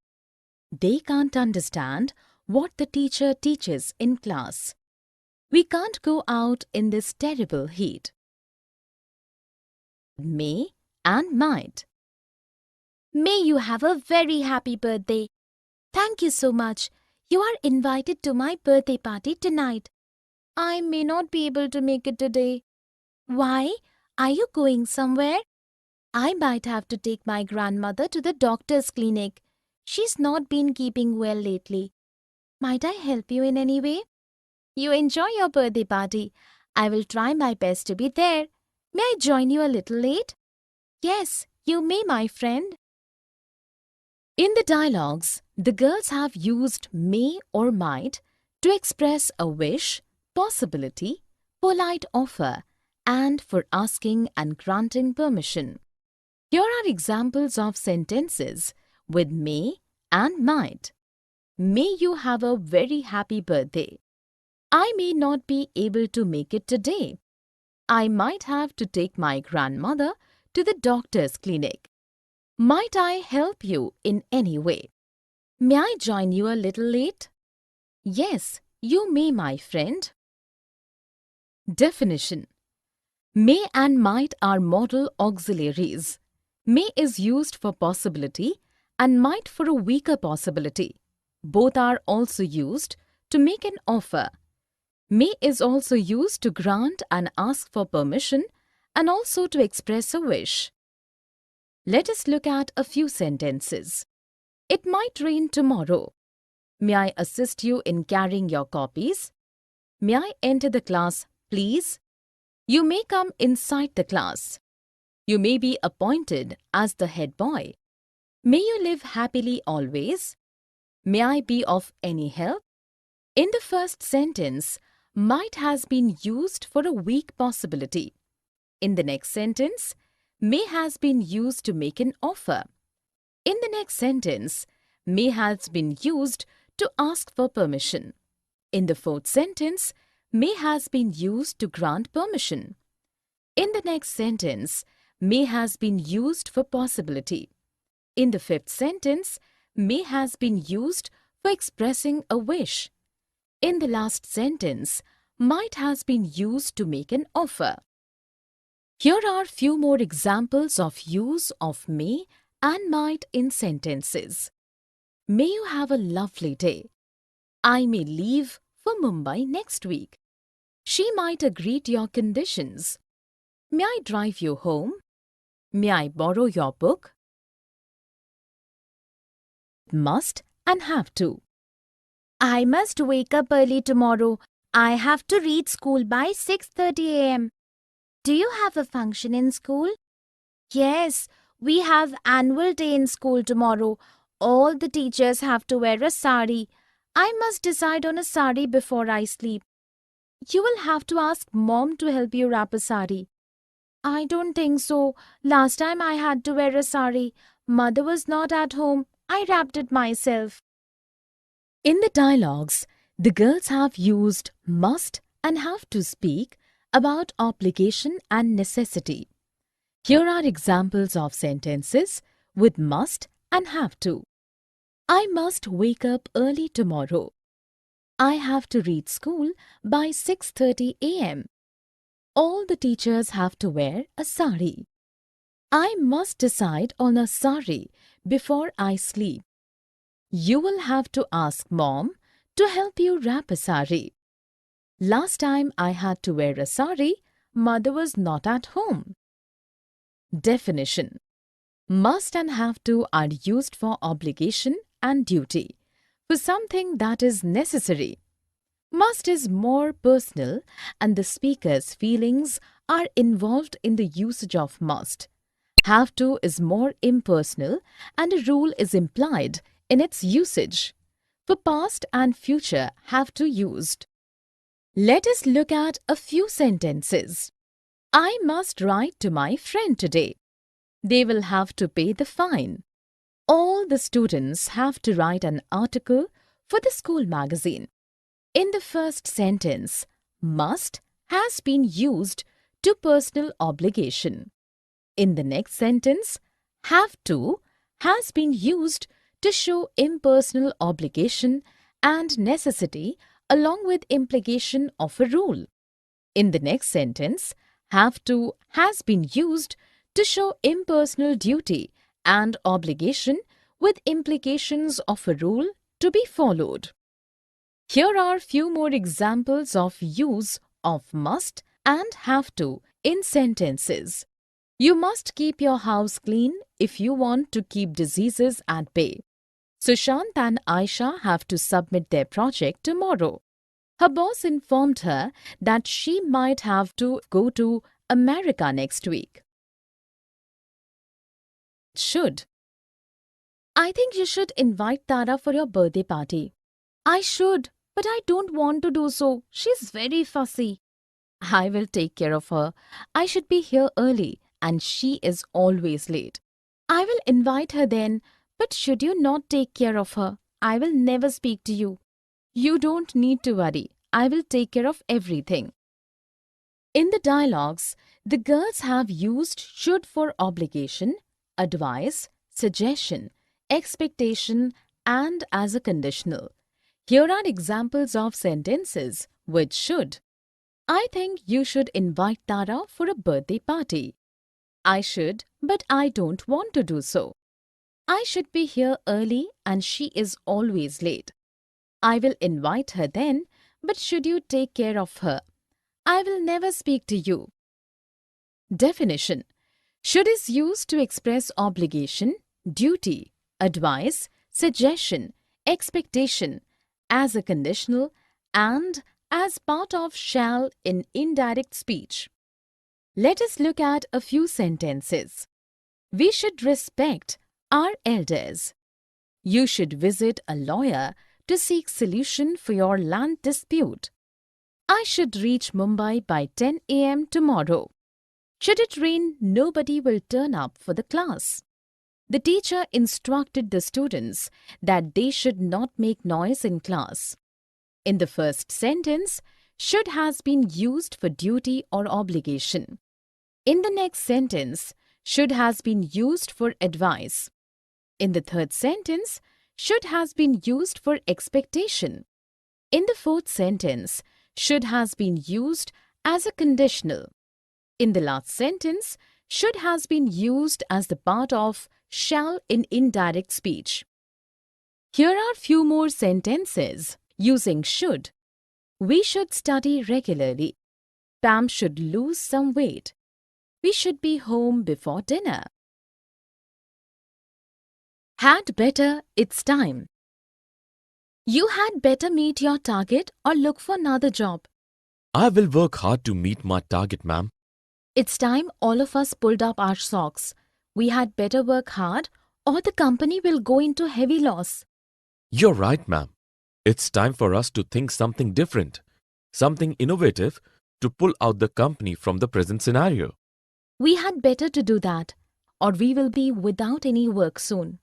They can't understand what the teacher teaches in class. We can't go out in this terrible heat. May and might. May you have a very happy birthday. Thank you so much. You are invited to my birthday party tonight. I may not be able to make it today. Why? Are you going somewhere? I might have to take my grandmother to the doctor's clinic. She's not been keeping well lately. Might I help you in any way? You enjoy your birthday party. I will try my best to be there. May I join you a little late? Yes, you may, my friend. In the dialogues, the girls have used may or might to express a wish, possibility, polite offer, and for asking and granting permission. Here are examples of sentences with may and might. May you have a very happy birthday. I may not be able to make it today. I might have to take my grandmother to the doctor's clinic. Might I help you in any way? May I join you a little late? Yes, You may, my friend. Definition. May and might are modal auxiliaries. May is used for possibility and might for a weaker possibility. Both are also used to make an offer. May is also used to grant and ask for permission and also to express a wish. Let us look at a few sentences. It might rain tomorrow. May I assist you in carrying your copies? May I enter the class, please? You may come inside the class. You may be appointed as the head boy. May you live happily always. May I be of any help? In the first sentence, might has been used for a weak possibility. In the next sentence, may has been used to make an offer. In the next sentence, may has been used to ask for permission. In the fourth sentence, may has been used to grant permission. In the next sentence, may has been used for possibility. In the fifth sentence, may has been used for expressing a wish. In the last sentence, might has been used to make an offer. Here are few more examples of use of may and might in sentences. May you have a lovely day. I may leave for Mumbai next week. She might agree to your conditions. May I drive you home? May I borrow your book? Must and have to. I must wake up early tomorrow. I have to reach school by 6:30 a.m. Do you have a function in school? Yes, we have annual day in school tomorrow. All the teachers have to wear a sari. I must decide on a sari before I sleep. You will have to ask mom to help you wrap a sari. I don't think so. Last time I had to wear a sari. Mother was not at home. I wrapped it myself. In the dialogues, the girls have used must and have to speak about obligation and necessity. Here are examples of sentences with must and have to. I must wake up early tomorrow. I have to reach school by 6:30 a.m. All the teachers have to wear a sari. I must decide on a sari before I sleep. You will have to ask mom to help you wrap a sari. Last time I had to wear a sari, mother was not at home. Definition. Must and have to are used for obligation and duty, for something that is necessary. Must is more personal and the speaker's feelings are involved in the usage of must. Have to is more impersonal and a rule is implied in its usage. For past and future have to used. Let us look at a few sentences. I must write to my friend today. They will have to pay the fine. All the students have to write an article for the school magazine. In the first sentence, must has been used to personal obligation. In the next sentence, have to has been used to show impersonal obligation and necessity along with implication of a rule. In the next sentence, have to has been used to show impersonal duty and obligation with implications of a rule to be followed. Here are few more examples of use of must and have to in sentences. You must keep your house clean if you want to keep diseases at bay. Sushant and Aisha have to submit their project tomorrow. Her boss informed her that she might have to go to America next week. Should. I think you should invite Tara for your birthday party. I should, but I don't want to do so. She's very fussy. I will take care of her. I should be here early and she is always late. I will invite her then, but should you not take care of her, I will never speak to you. You don't need to worry. I will take care of everything. In the dialogues, the girls have used should for obligation, advice, suggestion, expectation, and as a conditional. Here are examples of sentences with should. I think you should invite Tara for a birthday party. I should, but I don't want to do so. I should be here early and she is always late. I will invite her then, but should you take care of her? I will never speak to you. Definition. Should is used to express obligation, duty, advice, suggestion, expectation, as a conditional and as part of shall in indirect speech. Let us look at a few sentences. We should respect our elders. You should visit a lawyer to seek solution for your land dispute. I should reach Mumbai by 10 a.m. tomorrow. Should it rain, nobody will turn up for the class. The teacher instructed the students that they should not make noise in class. In the first sentence, should has been used for duty or obligation. In the next sentence, should has been used for advice. In the third sentence, should has been used for expectation. In the fourth sentence, should has been used as a conditional. In the last sentence, should has been used as the part of shall in indirect speech. Here are few more sentences using should. We should study regularly. Pam should lose some weight. We should be home before dinner. Had better, it's time. You had better meet your target or look for another job. I will work hard to meet my target, ma'am. It's time all of us pulled up our socks. We had better work hard or the company will go into heavy loss. You're right, ma'am. It's time for us to think something different, something innovative to pull out the company from the present scenario. We had better to do that, or we will be without any work soon.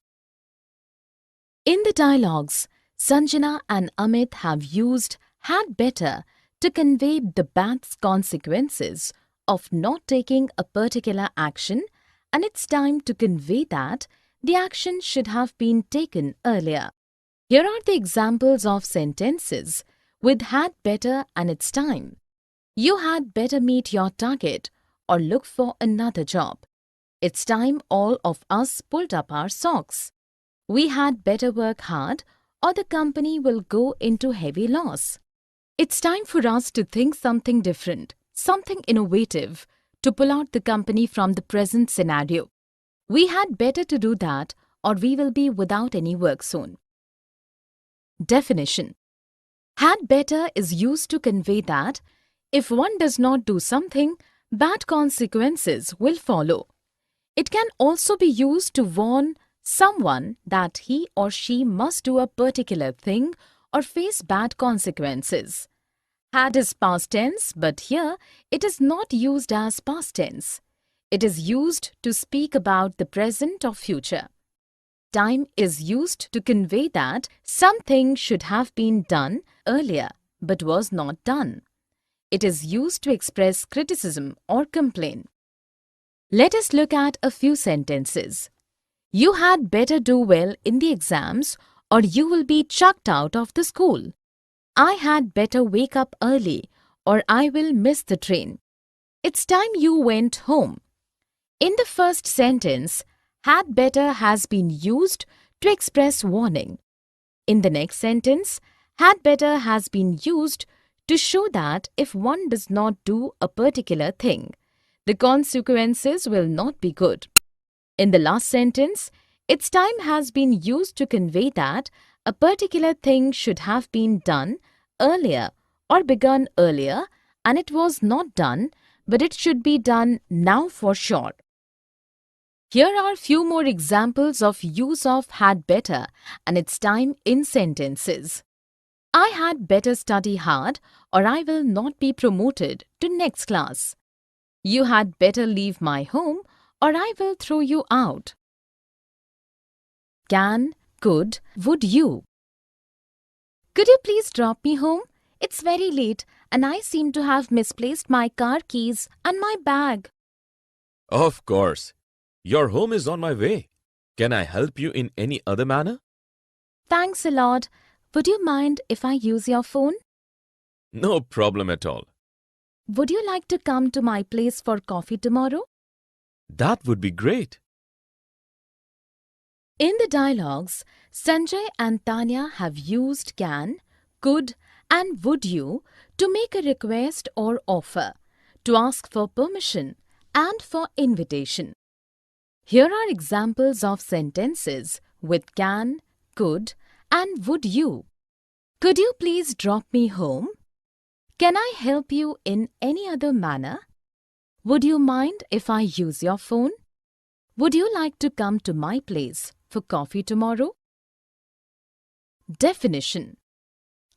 In the dialogues, Sanjana and Amit have used had better to convey the bad consequences of not taking a particular action, and it's time to convey that the action should have been taken earlier. Here are the examples of sentences with had better and it's time. You had better meet your target or look for another job. It's time all of us pulled up our socks. We had better work hard or the company will go into heavy loss. It's time for us to think something different, something innovative to pull out the company from the present scenario. We had better to do that or we will be without any work soon. Definition. Had better is used to convey that if one does not do something, bad consequences will follow. It can also be used to warn someone that he or she must do a particular thing or face bad consequences. Had is past tense, but here it is not used as past tense. It is used to speak about the present or future. Time is used to convey that something should have been done earlier but was not done. It is used to express criticism or complaint. Let us look at a few sentences. You had better do well in the exams or you will be chucked out of the school. I had better wake up early or I will miss the train. It's time you went home. In the first sentence, had better has been used to express warning. In the next sentence, had better has been used to show that if one does not do a particular thing, the consequences will not be good. In the last sentence, its time has been used to convey that a particular thing should have been done earlier or begun earlier and it was not done, but it should be done now for sure. Here are few more examples of use of had better and its time in sentences. I had better study hard or I will not be promoted to next class. You had better leave my home or I will throw you out. Can, could, would you? Could you please drop me home? It's very late and I seem to have misplaced my car keys and my bag. Of course. Your home is on my way. Can I help you in any other manner? Thanks a lot, Would you mind if I use your phone? No problem at all. Would you like to come to my place for coffee tomorrow? That would be great. In the dialogues, Sanjay and Tanya have used can, could, and would you to make a request or offer, to ask for permission, and for invitation. Here are examples of sentences with can, could, and would you. Could you please drop me home? Can I help you in any other manner? Would you mind if I use your phone? Would you like to come to my place for coffee tomorrow? Definition: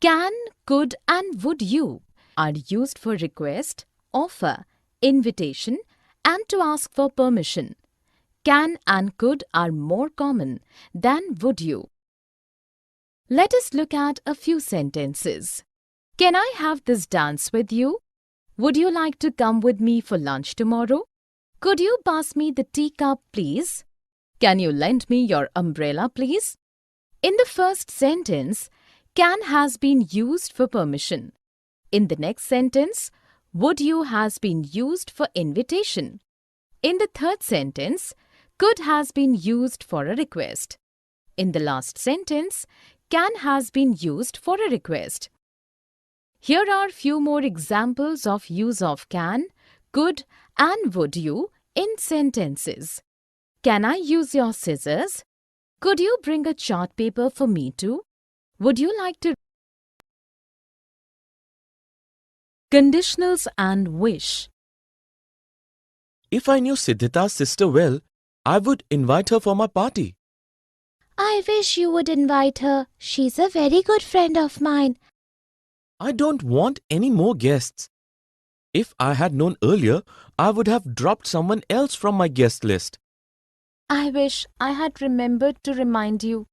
can, could, and would you are used for request, offer, invitation, and to ask for permission. Can and could are more common than would you. Let us look at a few sentences. Can I have this dance with you? Would you like to come with me for lunch tomorrow? Could you pass me the teacup, please? Can you lend me your umbrella, please? In the first sentence, can has been used for permission. In the next sentence, would you has been used for invitation. In the third sentence, could has been used for a request. In the last sentence, can has been used for a request. Here are few more examples of use of can, could, and would you in sentences. Can I use your scissors? Could you bring a chart paper for me too? Would you like to? Conditionals and wish. If I knew Siddhita's sister well, I would invite her for my party. I wish you would invite her. She's a very good friend of mine. I don't want any more guests. If I had known earlier, I would have dropped someone else from my guest list. I wish I had remembered to remind you.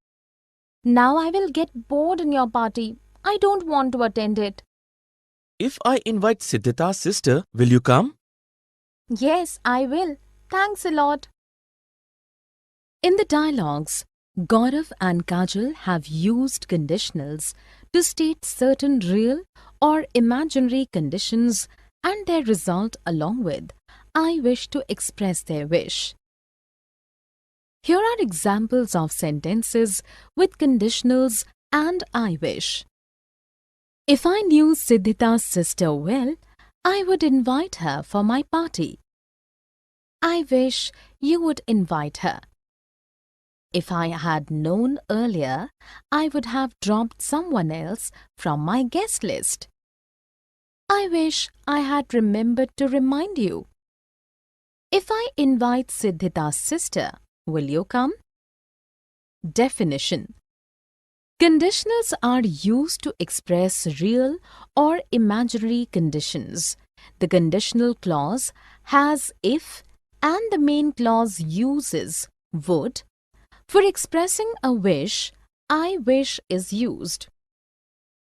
Now I will get bored in your party. I don't want to attend it. If I invite Siddhita's sister, will you come? Yes, I will. Thanks a lot. In the dialogues, Gaurav and Kajal have used conditionals to state certain real or imaginary conditions and their result along with I wish to express their wish. Here are examples of sentences with conditionals and I wish. If I knew Siddhita's sister well, I would invite her for my party. I wish you would invite her. If I had known earlier, I would have dropped someone else from my guest list. I wish I had remembered to remind you. If I invite Siddhita's sister, will you come? Definition: conditionals are used to express real or imaginary conditions. The conditional clause has if and the main clause uses would. For expressing a wish, I wish is used.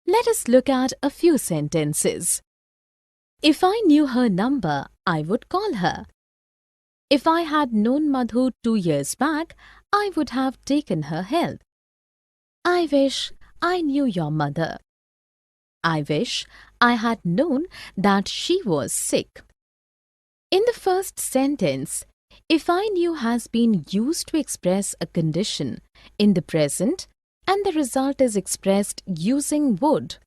Let us look at a few sentences. If I knew her number, I would call her. If I had known Madhu 2 years back, I would have taken her health. I wish I knew your mother. I wish I had known that she was sick. In the first sentence, if I knew has been used to express a condition in the present and the result is expressed using would.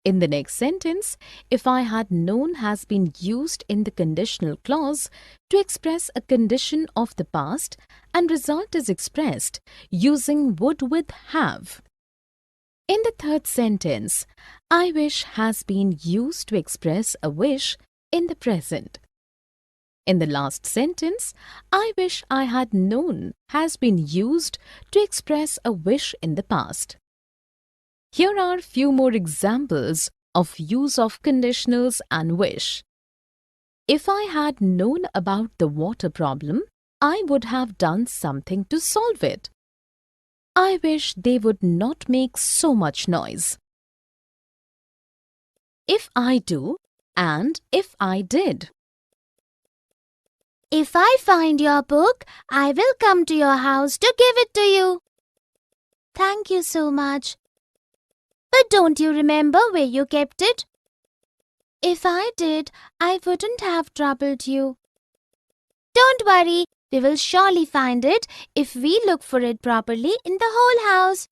In the next sentence, if I had known has been used in the conditional clause to express a condition of the past and result is expressed using would with have. In the third sentence, I wish has been used to express a wish in the present. In the last sentence, I wish I had known has been used to express a wish in the past. Here are few more examples of use of conditionals and wish. If I had known about the water problem, I would have done something to solve it. I wish they would not make so much noise. If I do and if I did. If I find your book, I will come to your house to give it to you. Thank you so much. But don't you remember where you kept it? If I did, I wouldn't have troubled you. Don't worry, we will surely find it if we look for it properly in the whole house.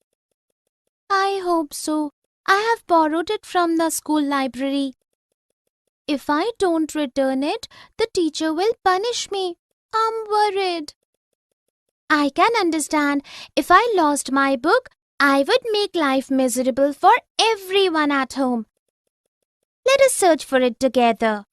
I hope so. I have borrowed it from the school library. If I don't return it, the teacher will punish me. I'm worried. I can understand. If I lost my book, I would make life miserable for everyone at home. Let us search for it together.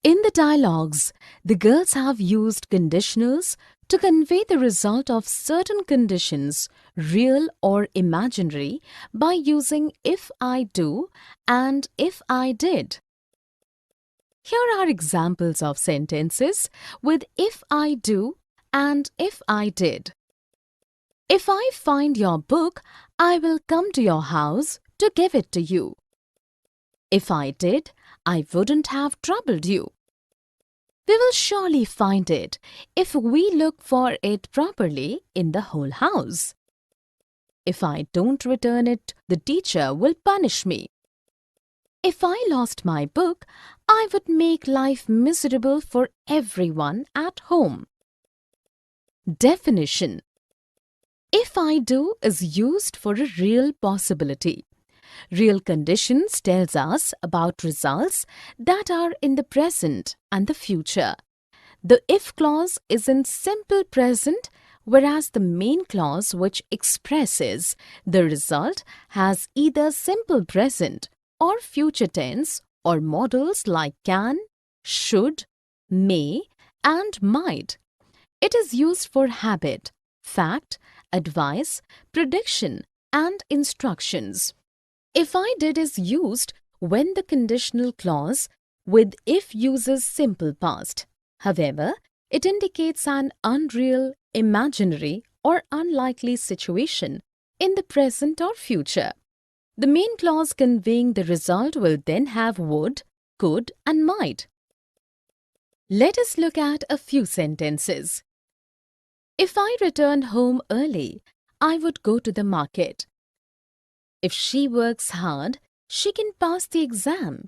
In the dialogues, the girls have used conditionals to convey the result of certain conditions, real or imaginary, by using if I do and if I did. Here are examples of sentences with if I do and if I did. If I find your book, I will come to your house to give it to you. If I did, I wouldn't have troubled you. We will surely find it if we look for it properly in the whole house. If I don't return it, the teacher will punish me. If I lost my book, I would make life miserable for everyone at home. Definition: if I do is used for a real possibility. Real conditions tells us about results that are in the present and the future. The if clause is in simple present, whereas the main clause, which expresses the result, has either simple present or future tense or modals like can, should, may and might. It is used for habit, fact, advice, prediction and instructions. If I did is used when the conditional clause with if uses simple past. However, it indicates an unreal, imaginary or unlikely situation in the present or future. The main clause conveying the result will then have would, could and might. Let us look at a few sentences. If I returned home early, I would go to the market. If she works hard, she can pass the exam.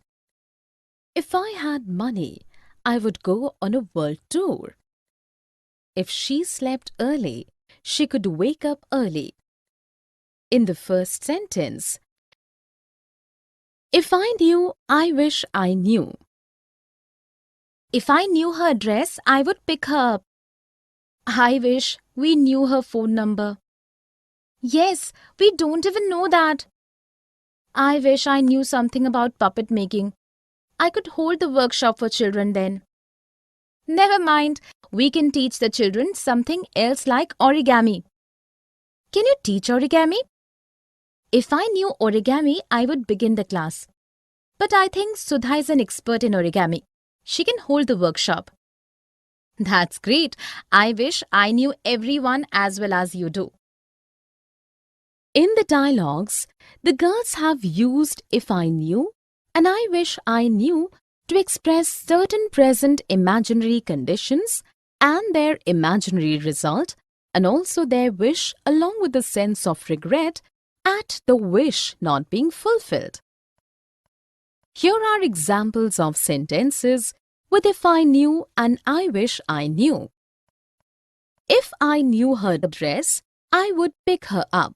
If I had money, I would go on a world tour. If she slept early, she could wake up early. In the first sentence, if I knew, I wish I knew. If I knew her address, I would pick her up. I wish we knew her phone number. Yes, we don't even know that. I wish I knew something about puppet making. I could hold the workshop for children then. Never mind, we can teach the children something else like origami. Can you teach origami? If I knew origami, I would begin the class. But I think Sudha is an expert in origami. She can hold the workshop. That's great. I wish I knew everyone as well as you do. In the dialogues, the girls have used if I knew and I wish I knew to express certain present imaginary conditions and their imaginary result, and also their wish along with the sense of regret at the wish not being fulfilled. Here are examples of sentences with if I knew and I wish I knew. If I knew her address, I would pick her up.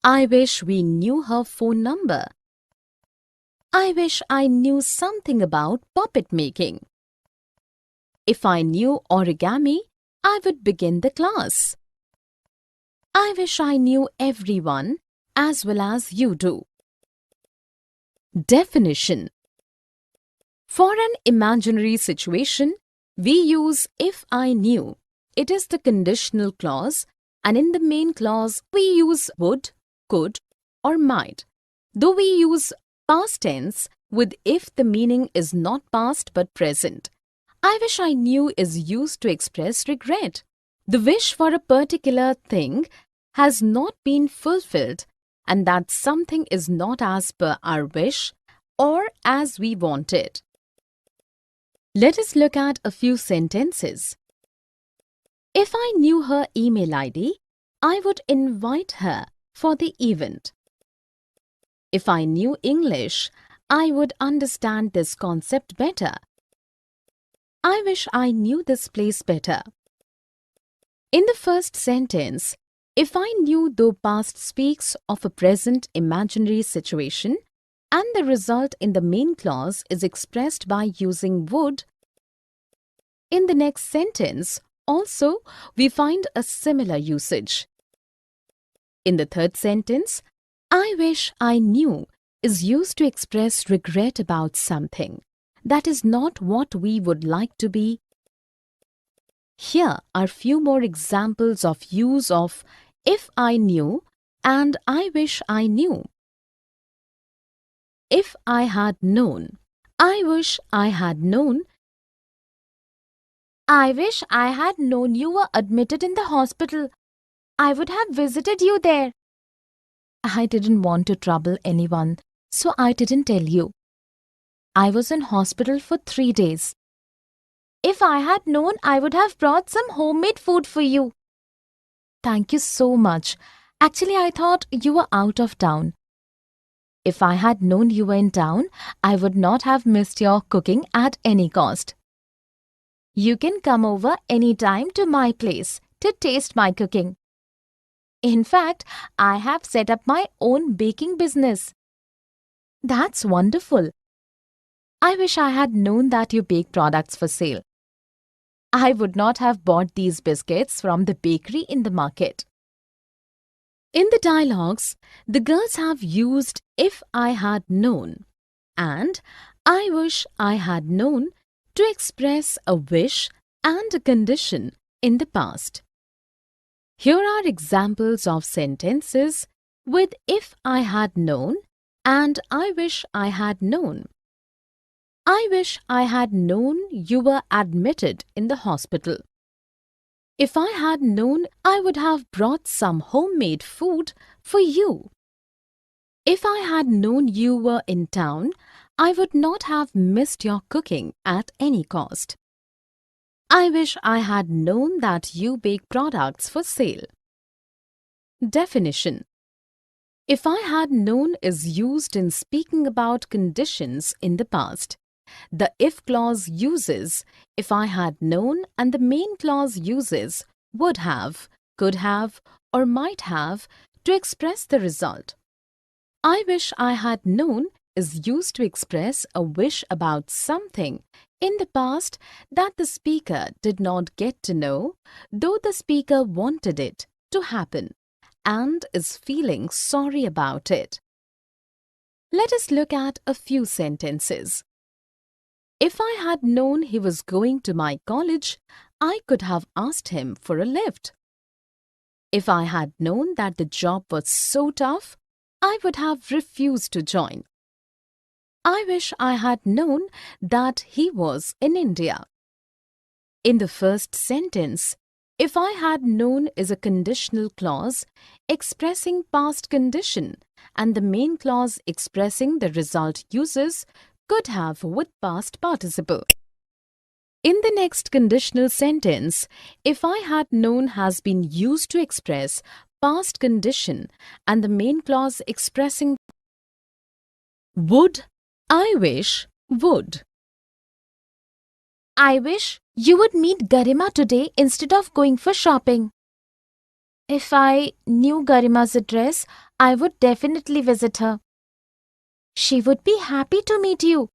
I wish we knew her phone number. I wish I knew something about puppet making. If I knew origami, I would begin the class. I wish I knew everyone as well as you do. Definition: for an imaginary situation, we use if I knew. It is the conditional clause, and in the main clause, we use would, could, or might. Though we use past tense with if the meaning is not past but present. I wish I knew is used to express regret. The wish for a particular thing has not been fulfilled, and that something is not as per our wish or as we want it. Let us look at a few sentences. If I knew her email ID, I would invite her for the event. If I knew English, I would understand this concept better. I wish I knew this place better. In the first sentence, if I knew the past speaks of a present imaginary situation and the result in the main clause is expressed by using would, in the next sentence, also, we find a similar usage. In the third sentence, I wish I knew is used to express regret about something that is not what we would like to be. Here are few more examples of use of if I knew and I wish I knew. If I had known, I wish I had known. I wish I had known you were admitted in the hospital. I would have visited you there. I didn't want to trouble anyone, so I didn't tell you. I was in hospital for 3 days. If I had known, I would have brought some homemade food for you. Thank you so much. Actually, I thought you were out of town. If I had known you were in town, I would not have missed your cooking at any cost. You can come over any time to my place to taste my cooking. In fact, I have set up my own baking business. That's wonderful. I wish I had known that you bake products for sale. I would not have bought these biscuits from the bakery in the market. In the dialogues, the girls have used if I had known and I wish I had known to express a wish and a condition in the past. Here are examples of sentences with if I had known and I wish I had known. I wish I had known you were admitted in the hospital. If I had known, I would have brought some homemade food for you. If I had known you were in town, I would not have missed your cooking at any cost. I wish I had known that you bake products for sale. Definition: if I had known is used in speaking about conditions in the past. The if clause uses if I had known and the main clause uses would have, could have or might have to express the result. I wish I had known is used to express a wish about something in the past that the speaker did not get to know, though the speaker wanted it to happen and is feeling sorry about it. Let us look at a few sentences. If I had known he was going to my college, I could have asked him for a lift. If I had known that the job was so tough, I would have refused to join. I wish I had known that he was in India. In the first sentence, if I had known is a conditional clause expressing past condition and the main clause expressing the result uses could have with past participle. In the next conditional sentence, if I had known has been used to express past condition and the main clause expressing would, I wish, would. I wish you would meet Garima today instead of going for shopping. If I knew Garima's address, I would definitely visit her. She would be happy to meet you.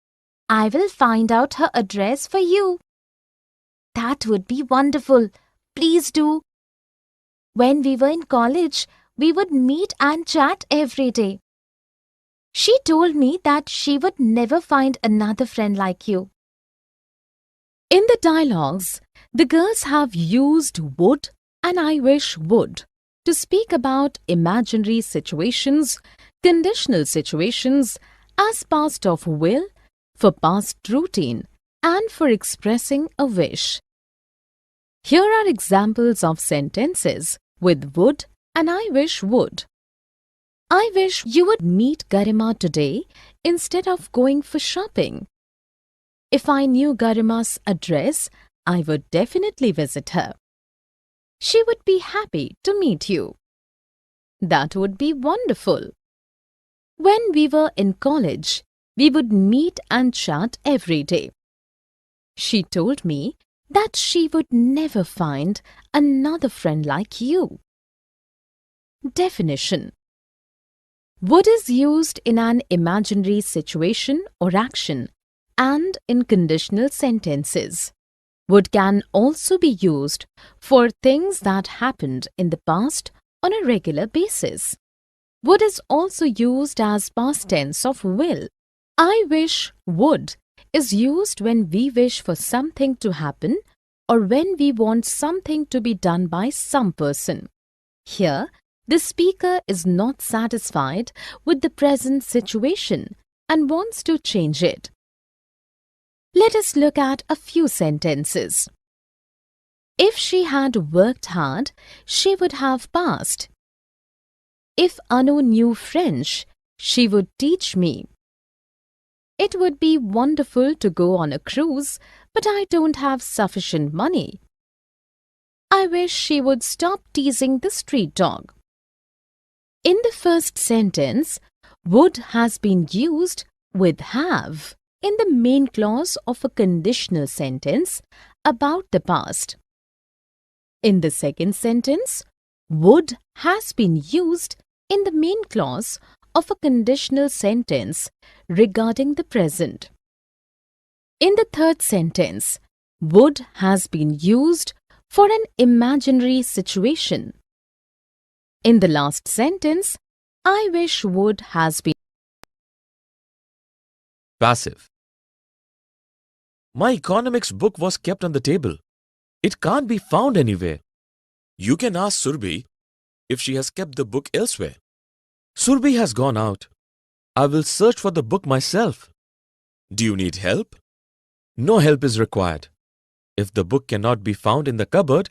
I will find out her address for you. That would be wonderful. Please do. When we were in college, we would meet and chat every day. She told me that she would never find another friend like you. In the dialogues, the girls have used would and I wish would to speak about imaginary situations, conditional situations, as past of will, for past routine, and for expressing a wish. Here are examples of sentences with would and I wish would. I wish you would meet Garima today instead of going for shopping. If I knew Garima's address, I would definitely visit her. She would be happy to meet you. That would be wonderful. When we were in college, we would meet and chat every day. She told me that she would never find another friend like you. Definition: would is used in an imaginary situation or action and in conditional sentences. Would can also be used for things that happened in the past on a regular basis. Would is also used as past tense of will. I wish would is used when we wish for something to happen or when we want something to be done by some person. Here, the speaker is not satisfied with the present situation and wants to change it. Let us look at a few sentences. If she had worked hard, she would have passed. If Anu knew French, she would teach me. It would be wonderful to go on a cruise, but I don't have sufficient money. I wish she would stop teasing the street dog. In the first sentence, would has been used with have in the main clause of a conditional sentence about the past. In the second sentence, would has been used in the main clause of a conditional sentence regarding the present. In the third sentence, would has been used for an imaginary situation. In the last sentence, I wish would has been Passive. My economics book was kept on the table. It can't be found anywhere. You can ask Surbhi if she has kept the book elsewhere. Surbhi has gone out. I will search for the book myself. Do you need help? No help is required. If the book cannot be found in the cupboard,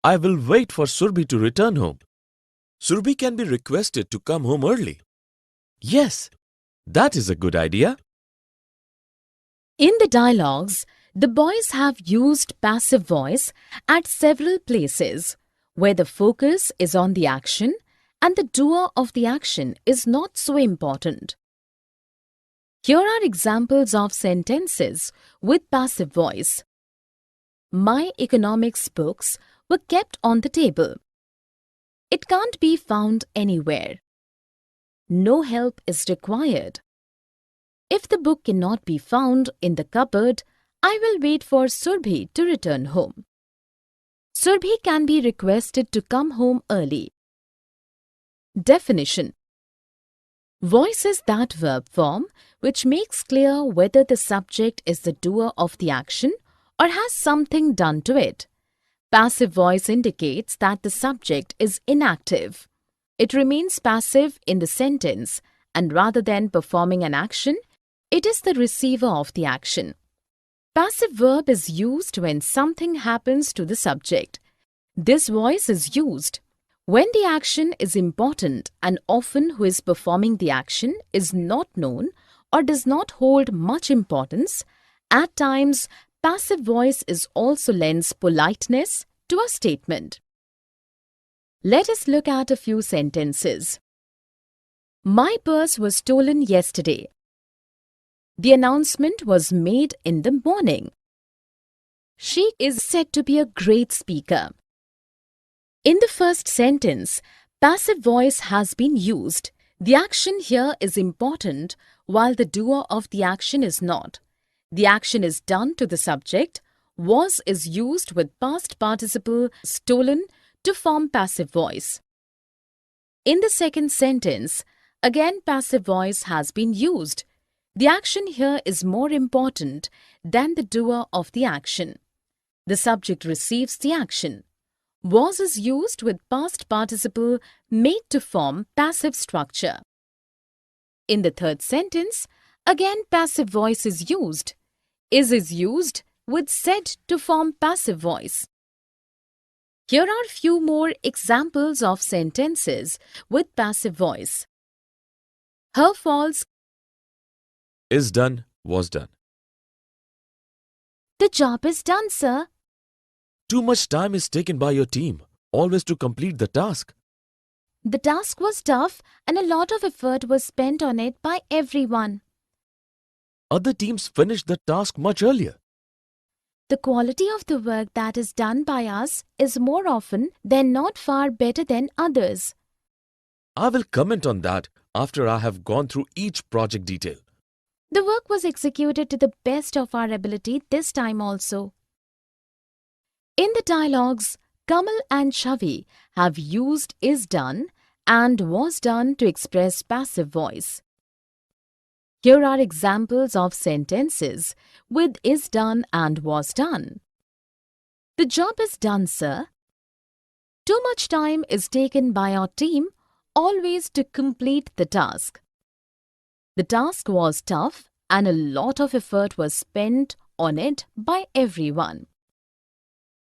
I will wait for Surbhi to return home. Surbhi can be requested to come home early. Yes, that is a good idea. In the dialogues, the boys have used passive voice at several places where the focus is on the action and the doer of the action is not so important. Here are examples of sentences with passive voice. My economics books were kept on the table. It can't be found anywhere. No help is required. If the book cannot be found in the cupboard, I will wait for Surbhi to return home. Surbhi can be requested to come home early. Definition: voice is that verb form which makes clear whether the subject is the doer of the action or has something done to it. Passive voice indicates that the subject is inactive. It remains passive in the sentence, and rather than performing an action, it is the receiver of the action. Passive verb is used when something happens to the subject. This voice is used when the action is important and often who is performing the action is not known or does not hold much importance. At times, passive voice is also lends politeness to a statement. Let us look at a few sentences. My purse was stolen yesterday. The announcement was made in the morning. She is said to be a great speaker. In the first sentence, passive voice has been used. The action here is important while the doer of the action is not. The action is done to the subject. Was is used with past participle stolen to form passive voice. In the second sentence, again passive voice has been used. The action here is more important than the doer of the action. The subject receives the action. Was is used with past participle made to form passive structure. In the third sentence, again passive voice is used. Is used with said to form passive voice. Here are few more examples of sentences with passive voice. Her falls Is done, was done. The job is done, sir. Too much time is taken by your team, always to complete the task. The task was tough and a lot of effort was spent on it by everyone. Other teams finished the task much earlier. The quality of the work that is done by us is more often than not far better than others. I will comment on that after I have gone through each project detail. The work was executed to the best of our ability this time also. In the dialogues, Kamal and Shavi have used is done and was done to express passive voice. Here are examples of sentences with is done and was done. The job is done, sir. Too much time is taken by our team always to complete the task. The task was tough and a lot of effort was spent on it by everyone.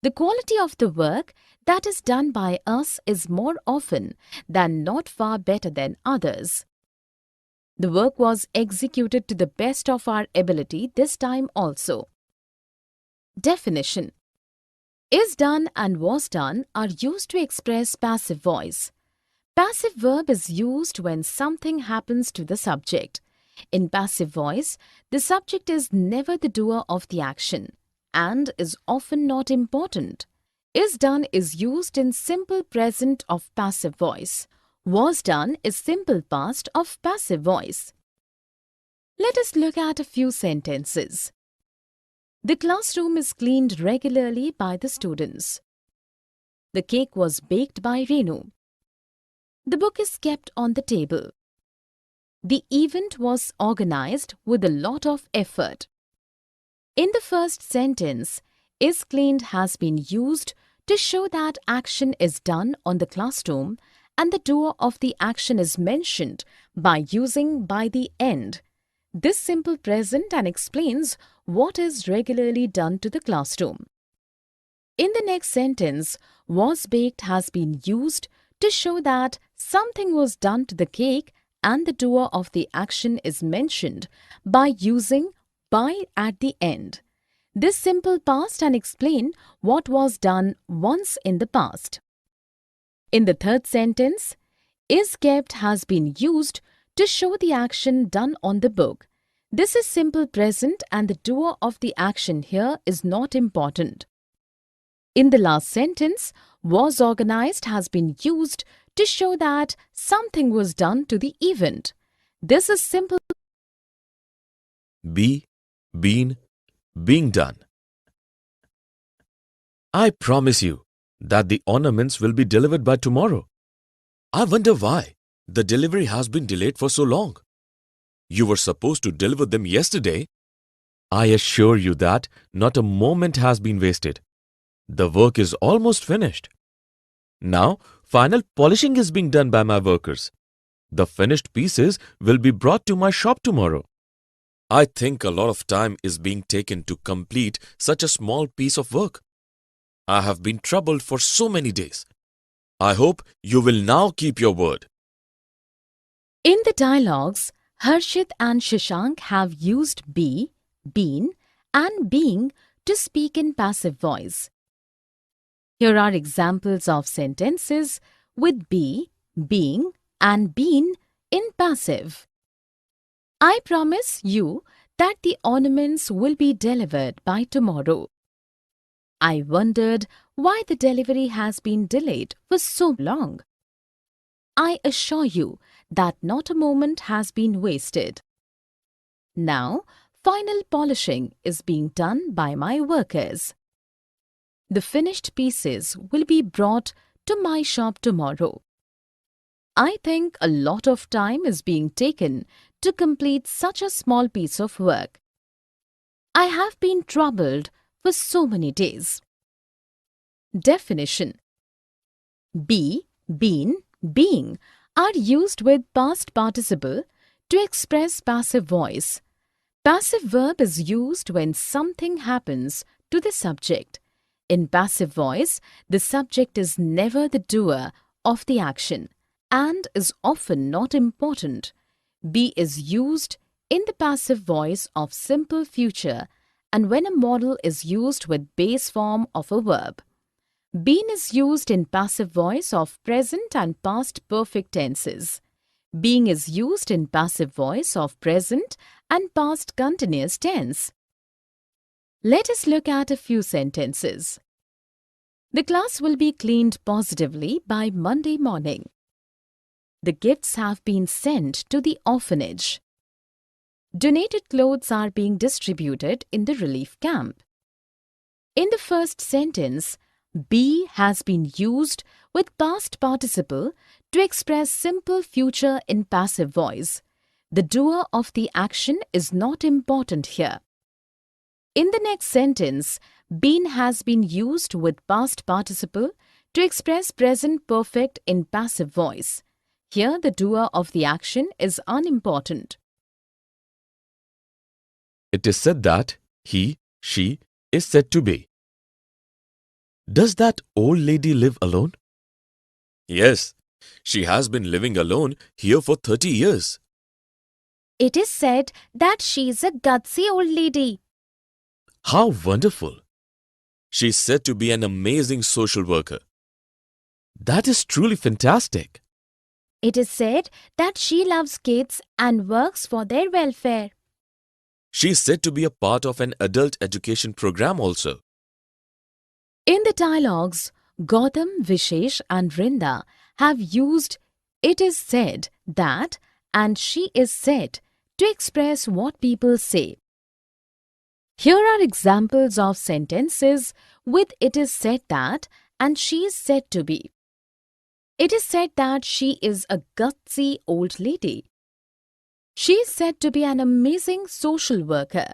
The quality of the work that is done by us is more often than not far better than others. The work was executed to the best of our ability this time also. Definition: is done and was done are used to express passive voice. Passive verb is used when something happens to the subject. In passive voice, the subject is never the doer of the action and is often not important. Is done is used in simple present of passive voice. Was done is simple past of passive voice. Let us look at a few sentences. The classroom is cleaned regularly by the students. The cake was baked by Renu. The book is kept on the table. The event was organized with a lot of effort. In the first sentence, is cleaned has been used to show that action is done on the classroom and the doer of the action is mentioned by using by the end. This simple present and explains what is regularly done to the classroom. In the next sentence, was baked has been used to show that something was done to the cake and the doer of the action is mentioned by using by at the end. This simple past and explain what was done once in the past. In the third sentence, is kept has been used to show the action done on the book. This is simple present and the doer of the action here is not important. In the last sentence, was organized has been used to show that something was done to the event. This is simple. Be, been, being done. I promise you that the ornaments will be delivered by tomorrow. I wonder why the delivery has been delayed for so long. You were supposed to deliver them yesterday. I assure you that not a moment has been wasted. The work is almost finished. Now, final polishing is being done by my workers. The finished pieces will be brought to my shop tomorrow. I think a lot of time is being taken to complete such a small piece of work. I have been troubled for so many days. I hope you will now keep your word. In the dialogues, Harshit and Shashank have used be, been, and being to speak in passive voice. Here are examples of sentences with be, being, and been in passive. I promise you that the ornaments will be delivered by tomorrow. I wondered why the delivery has been delayed for so long. I assure you that not a moment has been wasted. Now, final polishing is being done by my workers. The finished pieces will be brought to my shop tomorrow. I think a lot of time is being taken to complete such a small piece of work. I have been troubled for so many days. Definition: be, been, being are used with past participle to express passive voice. Passive verb is used when something happens to the subject. In passive voice, the subject is never the doer of the action and is often not important. Be is used in the passive voice of simple future and when a modal is used with base form of a verb. Been is used in passive voice of present and past perfect tenses. Being is used in passive voice of present and past continuous tense. Let us look at a few sentences. The class will be cleaned positively by Monday morning. The gifts have been sent to the orphanage. Donated clothes are being distributed in the relief camp. In the first sentence, be has been used with past participle to express simple future in passive voice. The doer of the action is not important here. In the next sentence, been has been used with past participle to express present perfect in passive voice. Here the doer of the action is unimportant. It is said that he, she is said to be. Does that old lady live alone? Yes, she has been living alone here for 30 years. It is said that she's a gutsy old lady. How wonderful! She is said to be an amazing social worker. That is truly fantastic. It is said that she loves kids and works for their welfare. She is said to be a part of an adult education program also. In the dialogues, Gautam, Vishesh and Rinda have used it is said that and she is said to express what people say. Here are examples of sentences with it is said that and she is said to be. It is said that she is a gutsy old lady. She is said to be an amazing social worker.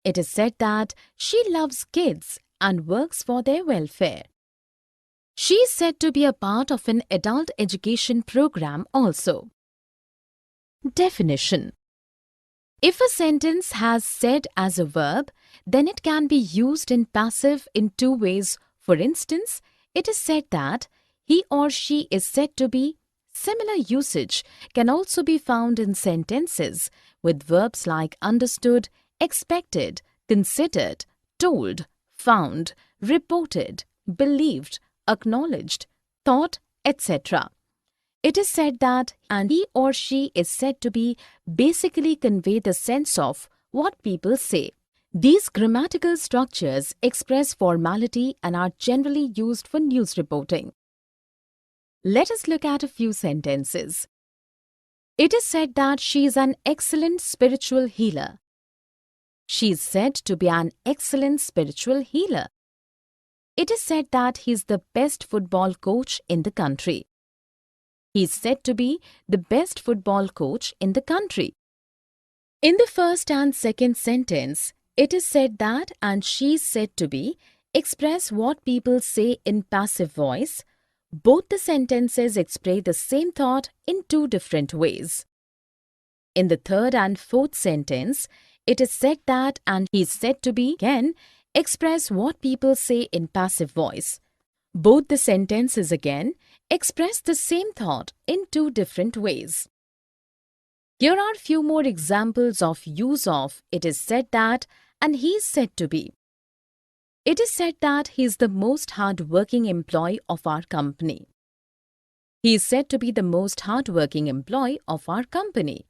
It is said that she loves kids and works for their welfare. She is said to be a part of an adult education program also. Definition: if a sentence has said as a verb, then it can be used in passive in two ways. For instance, it is said that he or she is said to be. Similar usage can also be found in sentences with verbs like understood, expected, considered, told, found, reported, believed, acknowledged, thought, etc. It is said that and he or she is said to be basically convey the sense of what people say. These grammatical structures express formality and are generally used for news reporting. Let us look at a few sentences. It is said that she is an excellent spiritual healer. She is said to be an excellent spiritual healer. It is said that he is the best football coach in the country. He is said to be the best football coach in the country. In the first and second sentence, it is said that and she is said to be express what people say in passive voice. Both the sentences express the same thought in two different ways. In the third and fourth sentence, it is said that and he is said to be again express what people say in passive voice. Both the sentences again express the same thought in two different ways. Here are few more examples of use of it is said that and he is said to be. It is said that he is the most hard-working employee of our company. He is said to be the most hard-working employee of our company.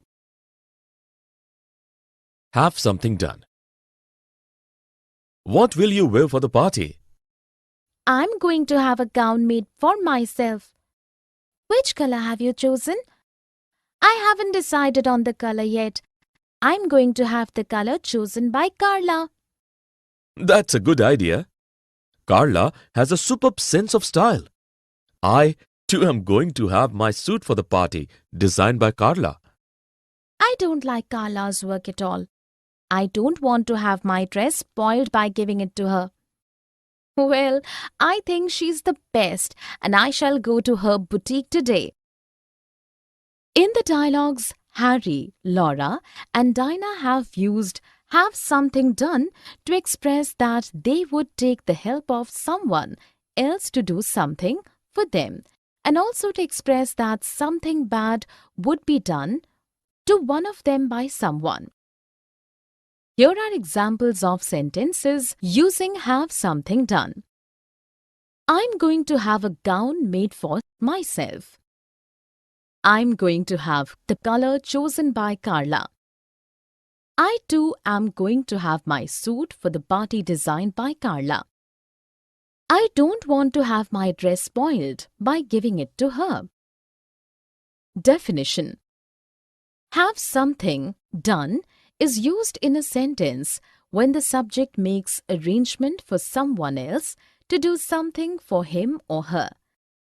Have something done. What will you wear for the party? I'm going to have a gown made for myself. Which color have you chosen? I haven't decided on the color yet. I'm going to have the color chosen by Carla. That's a good idea. Carla has a superb sense of style. I, too, am going to have my suit for the party, designed by Carla. I don't like Carla's work at all. I don't want to have my dress spoiled by giving it to her. Well, I think she's the best and I shall go to her boutique today. In the dialogues, Harry, Laura and Dinah have used have something done to express that they would take the help of someone else to do something for them, and also to express that something bad would be done to one of them by someone. Here are examples of sentences using have something done. I'm going to have a gown made for myself. I'm going to have the color chosen by Carla. I too am going to have my suit for the party designed by Carla. I don't want to have my dress spoiled by giving it to her. Definition: have something done is used in a sentence when the subject makes arrangement for someone else to do something for him or her.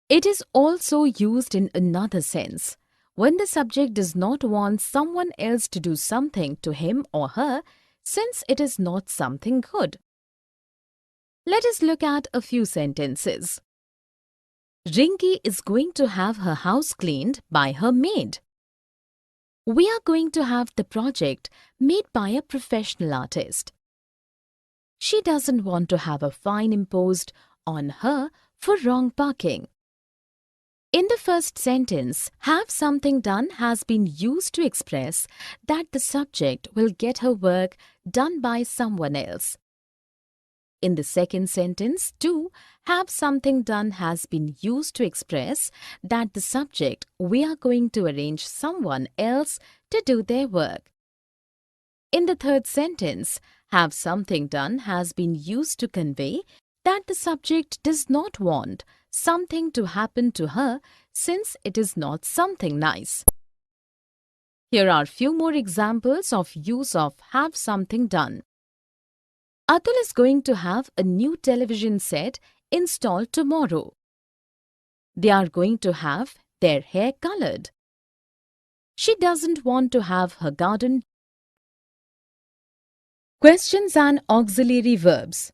It is also used in another sense when the subject does not want someone else to do something to him or her since it is not something good. Let us look at a few sentences. Rinki is going to have her house cleaned by her maid. We are going to have the project made by a professional artist. She doesn't want to have a fine imposed on her for wrong parking. In the first sentence, have something done has been used to express that the subject will get her work done by someone else. In the second sentence, too, have something done has been used to express that the subject we are going to arrange someone else to do their work. In the third sentence, have something done has been used to convey that the subject does not want something to happen to her since it is not something nice. Here are few more examples of use of have something done. Atul is going to have a new television set installed tomorrow. They are going to have their hair colored. She doesn't want to have her garden. Questions and auxiliary verbs.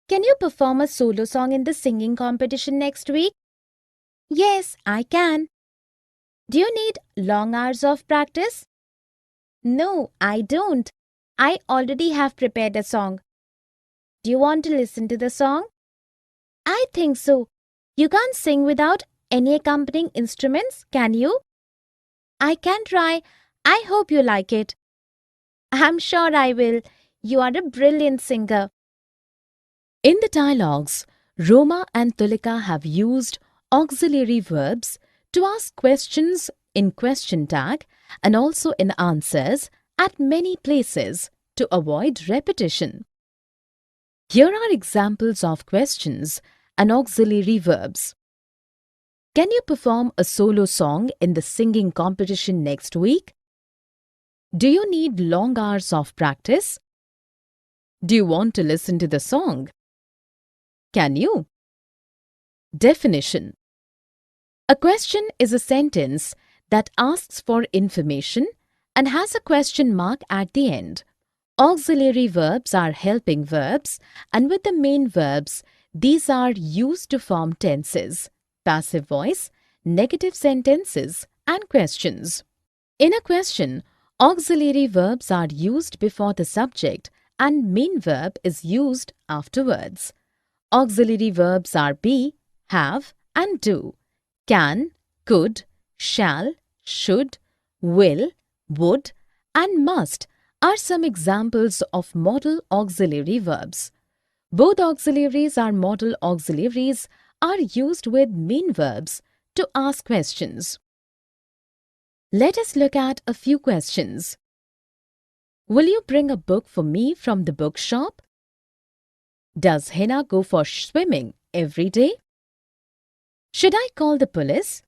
Can you perform a solo song in the singing competition next week? Yes, I can. Do you need long hours of practice? No, I don't. I already have prepared a song. Do you want to listen to the song? I think so. You can't sing without any accompanying instruments, can you? I can try. I hope you like it. I'm sure I will. You are a brilliant singer. In the dialogues, Roma and Tulika have used auxiliary verbs to ask questions in question tag and also in answers at many places to avoid repetition. Here are examples of questions and auxiliary verbs. Can you perform a solo song in the singing competition next week? Do you need long hours of practice? Do you want to listen to the song? Can you? Definition: a question is a sentence that asks for information and has a question mark at the end. Auxiliary verbs are helping verbs, and with the main verbs, these are used to form tenses, passive voice, negative sentences, and questions. In a question, auxiliary verbs are used before the subject and main verb is used afterwards. Auxiliary verbs are be, have, and do. Can, could, shall, should, will, would, and must are some examples of modal auxiliary verbs. Both auxiliaries or modal auxiliaries are used with main verbs to ask questions. Let us look at a few questions. Will you bring a book for me from the bookshop? Does Hina go for swimming every day? Should I call the police?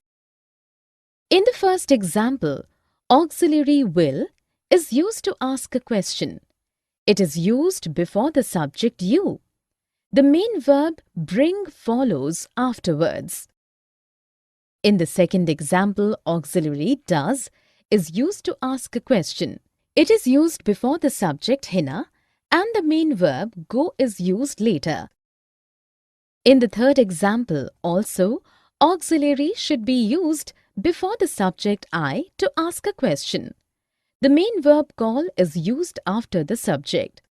In the first example, auxiliary will is used to ask a question. It is used before the subject you. The main verb bring follows afterwards. In the second example, auxiliary does is used to ask a question. It is used before the subject Hina and the main verb go is used later. In the third example also, auxiliary should be used before the subject I to ask a question. The main verb call is used after the subject.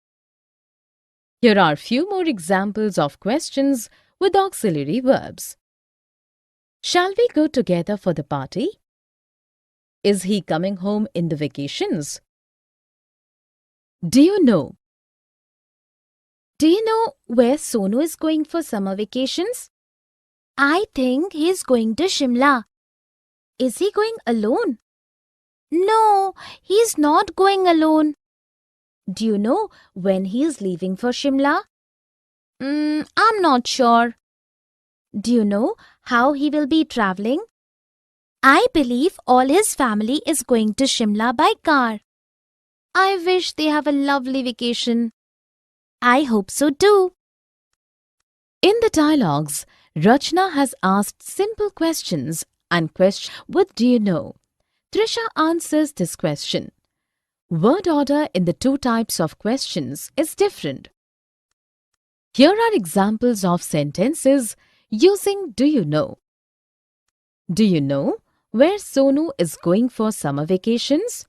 Here are few more examples of questions with auxiliary verbs. Shall we go together for the party? Is he coming home in the vacations? Do you know? Do you know where Sonu is going for summer vacations? I think he's going to Shimla. Is he going alone? No, he's not going alone. Do you know when he is leaving for Shimla? I'm not sure. Do you know how he will be traveling? I believe all his family is going to Shimla by car. I wish they have a lovely vacation. I hope so too. In the dialogues, Rachna has asked simple questions and questions, what do you know? Trisha answers this question. Word order in the two types of questions is different. Here are examples of sentences using do you know. Do you know where Sonu is going for summer vacations?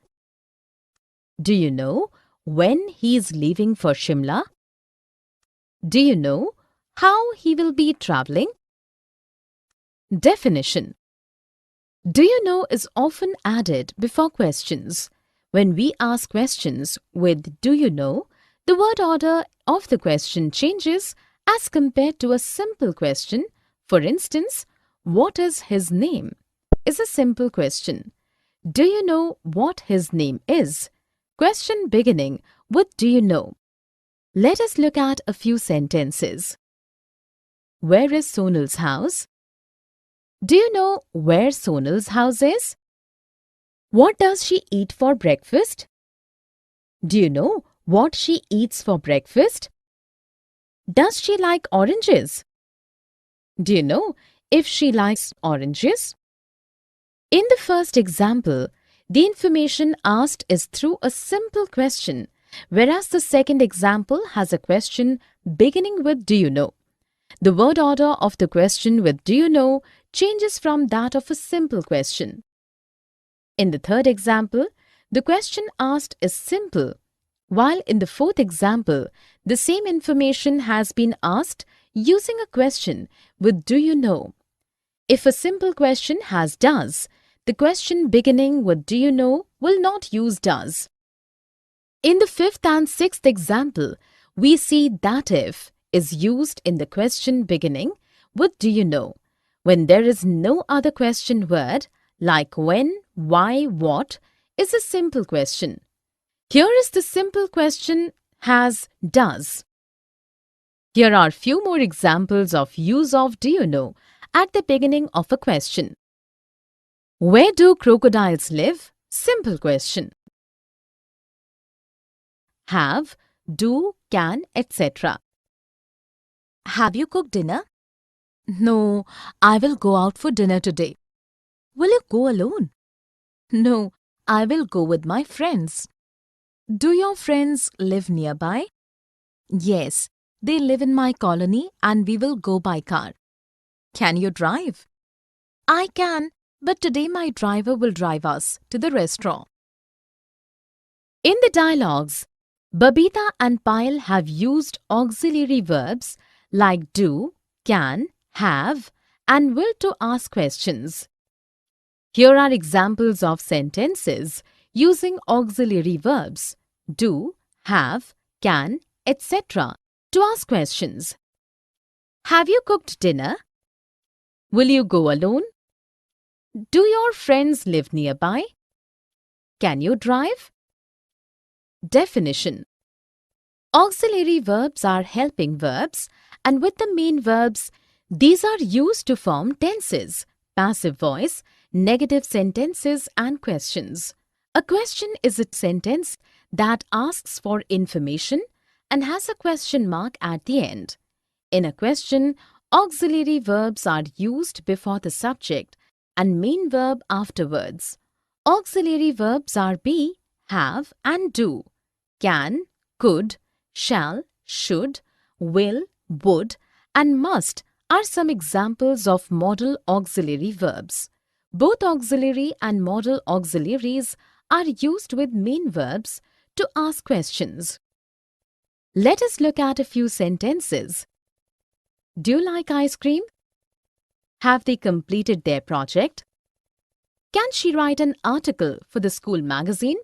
Do you know when he is leaving for Shimla? Do you know how he will be traveling? Definition. Do you know is often added before questions. When we ask questions with do you know, the word order of the question changes as compared to a simple question. For instance, what is his name? Is a simple question. Do you know what his name is? Question beginning with do you know. Let us look at a few sentences. Where is Sonal's house? Do you know where Sonal's house is? What does she eat for breakfast? Do you know what she eats for breakfast? Does she like oranges? Do you know if she likes oranges? In the first example, the information asked is through a simple question, whereas the second example has a question beginning with do you know. The word order of the question with do you know changes from that of a simple question. In the third example, the question asked is simple, while in the fourth example, the same information has been asked using a question with do you know. If a simple question has does, the question beginning with do you know will not use does. In the fifth and sixth example, we see dative is used in the question beginning with do you know, when there is no other question word like when, why, what is a simple question. Here is the simple question has does. Here are few more examples of use of do you know at the beginning of a question. Where do crocodiles live? Simple question. Have, do, can, etc. Have you cooked dinner? No, I will go out for dinner today. Will you go alone? No, I will go with my friends. Do your friends live nearby? Yes, they live in my colony and we will go by car. Can you drive? I can, but today my driver will drive us to the restaurant. In the dialogues, Babita and Payal have used auxiliary verbs like do, can, have, and will to ask questions. Here are examples of sentences using auxiliary verbs do, have, can, etc. to ask questions. Have you cooked dinner? Will you go alone? Do your friends live nearby? Can you drive? Definition. Auxiliary verbs are helping verbs, and with the main verbs, these are used to form tenses, passive voice, negative sentences, and questions. A question is a sentence that asks for information and has a question mark at the end. In a question, auxiliary verbs are used before the subject and main verb afterwards. Auxiliary verbs are be, have, and do. Can, could, shall, should, will, would, and must are some examples of modal auxiliary verbs. Both auxiliary and modal auxiliaries are used with main verbs to ask questions. Let us look at a few sentences. Do you like ice cream? Have they completed their project? Can she write an article for the school magazine?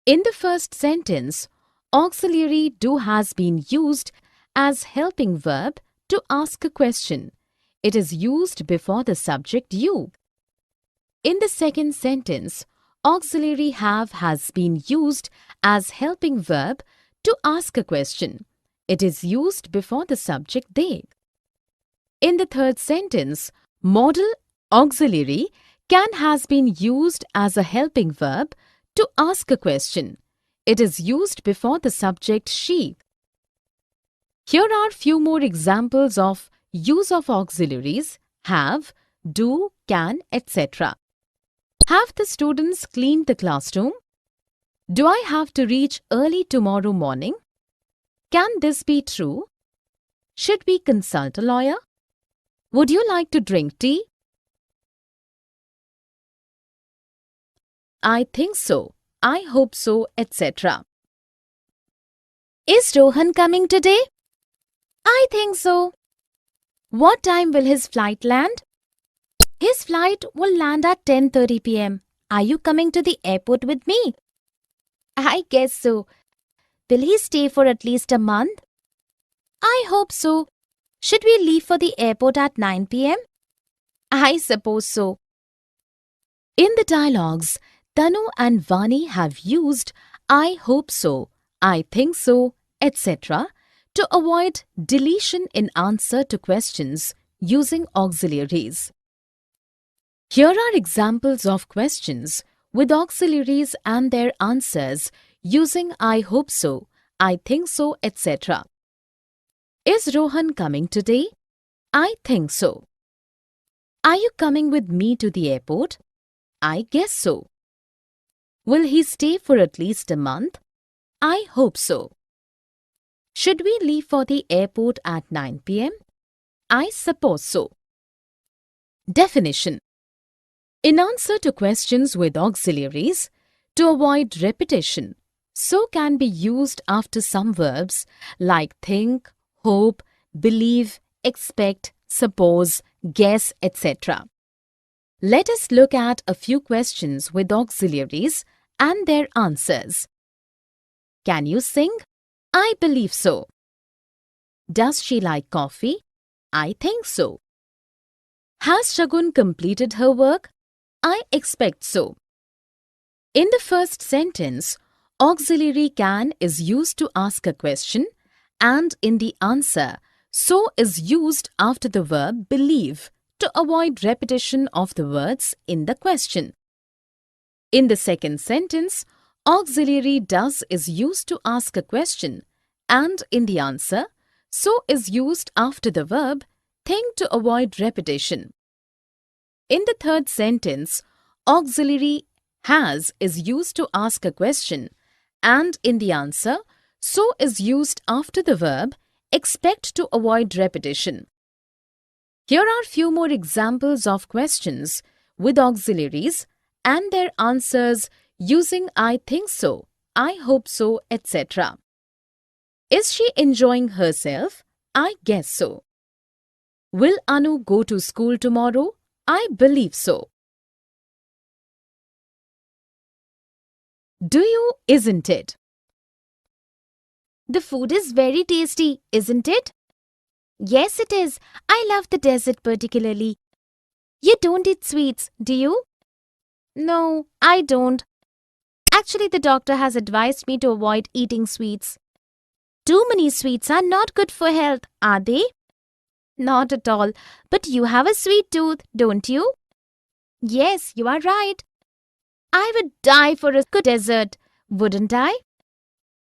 In the first sentence, auxiliary do has been used as helping verb to ask a question. It is used before the subject you. In the second sentence, auxiliary have has been used as helping verb to ask a question. It is used before the subject they. In the third sentence, modal auxiliary can has been used as a helping verb to ask a question. It is used before the subject she. Here are few more examples of use of auxiliaries have, do, can, etc. Have the students cleaned the classroom? Do I have to reach early tomorrow morning? Can this be true? Should we consult a lawyer? Would you like to drink tea? I think so. I hope so, etc. Is Rohan coming today? I think so. What time will his flight land? His flight will land at 10:30 p.m. Are you coming to the airport with me? I guess so. Will he stay for at least a month? I hope so. Should we leave for the airport at 9 p.m.? I suppose so. In the dialogues, Tanu and Vani have used I hope so, I think so, etc. to avoid deletion in answer to questions using auxiliaries. Here are examples of questions with auxiliaries and their answers using I hope so, I think so, etc. Is Rohan coming today? I think so. Are you coming with me to the airport? I guess so. Will he stay for at least a month? I hope so. Should we leave for the airport at 9 p.m.? I suppose so. Definition. In answer to questions with auxiliaries, to avoid repetition, so can be used after some verbs like think, hope, believe, expect, suppose, guess, etc. Let us look at a few questions with auxiliaries and their answers. Can you sing? I believe so. Does she like coffee? I think so. Has Shagun completed her work? I expect so. In the first sentence, auxiliary can is used to ask a question, and in the answer, so is used after the verb believe to avoid repetition of the words in the question. In the second sentence, auxiliary does is used to ask a question, and in the answer, so is used after the verb think to avoid repetition. In the third sentence, auxiliary has is used to ask a question, and in the answer, so is used after the verb expect to avoid repetition. Here are few more examples of questions with auxiliaries and their answers using I think so, I hope so, etc. Is she enjoying herself? I guess so. Will Anu go to school tomorrow? I believe so. Do you, isn't it? The food is very tasty, isn't it? Yes, it is. I love the dessert particularly. You don't eat sweets, do you? No, I don't. Actually, the doctor has advised me to avoid eating sweets. Too many sweets are not good for health, are they? Not at all. But you have a sweet tooth, don't you? Yes, you are right. I would die for a good dessert, wouldn't I?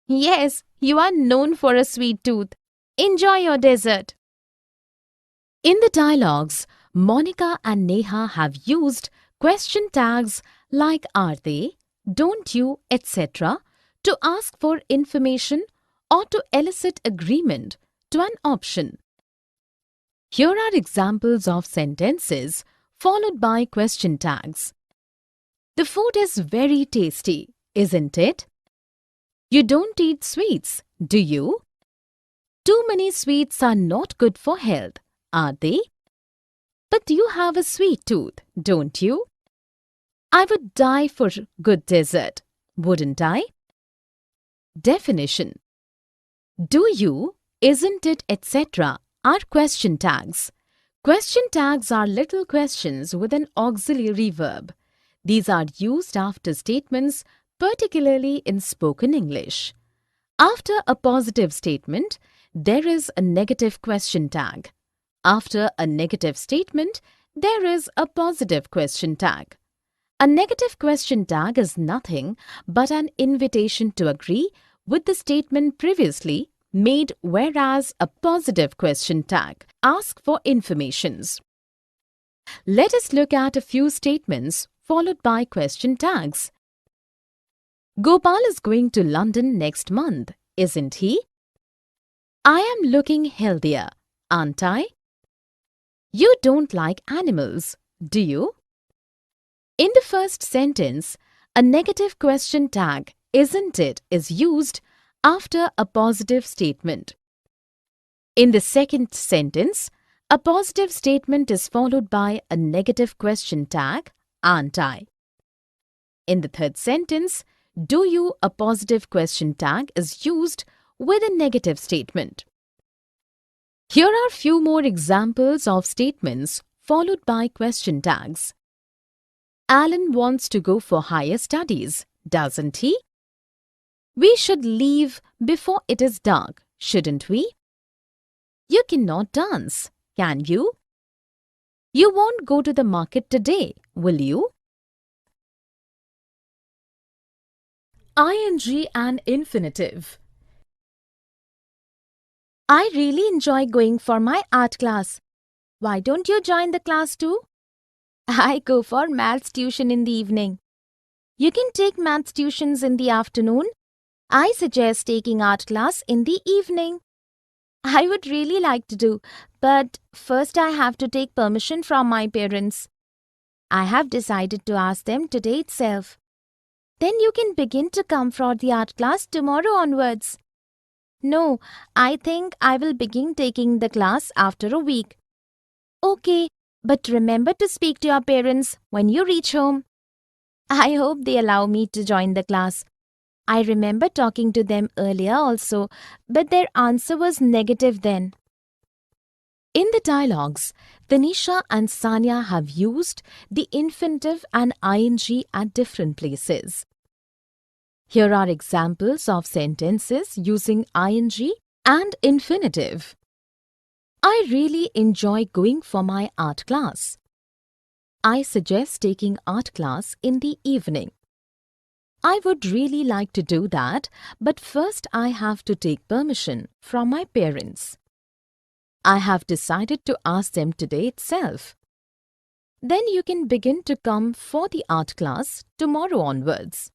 Yes, you are known for a sweet tooth. Enjoy your dessert. In the dialogues, Monica and Neha have used question tags like are they, don't you, etc. to ask for information or to elicit agreement to an option. Here are examples of sentences followed by question tags. The food is very tasty, isn't it? You don't eat sweets, do you? Too many sweets are not good for health, are they? But you have a sweet tooth, don't you? I would die for good dessert, wouldn't I? Definition. Do you, isn't it, etc. are question tags. Question tags are little questions with an auxiliary verb. These are used after statements, particularly in spoken English. After a positive statement, there is a negative question tag. After a negative statement, there is a positive question tag. A negative question tag is nothing but an invitation to agree with the statement previously made, whereas a positive question tag asks for informations. Let us look at a few statements followed by question tags. Gopal is going to London next month, isn't he? I am looking healthier, aren't I? You don't like animals, do you? In the first sentence, a negative question tag, isn't it, is used after a positive statement. In the second sentence, a positive statement is followed by a negative question tag, aren't I? In the third sentence, do you, a positive question tag is used with a negative statement. Here are few more examples of statements followed by question tags. Alan wants to go for higher studies, doesn't he? We should leave before it is dark, shouldn't we? You cannot dance, can you? You won't go to the market today, will you? ing and infinitive. I really enjoy going for my art class. Why don't you join the class too? I go for maths tuition in the evening. You can take maths tuitions in the afternoon. I suggest taking art class in the evening. I would really like to do, but first I have to take permission from my parents. I have decided to ask them today itself. Then you can begin to come for the art class tomorrow onwards. No, I think I will begin taking the class after a week. Okay, but remember to speak to your parents when you reach home. I hope they allow me to join the class. I remember talking to them earlier also, but their answer was negative then. In the dialogues, Tanisha and Sanya have used the infinitive and ing at different places. Here are examples of sentences using ing and infinitive. I really enjoy going for my art class. I suggest taking art class in the evening. I would really like to do that, but first I have to take permission from my parents. I have decided to ask them today itself. Then you can begin to come for the art class tomorrow onwards.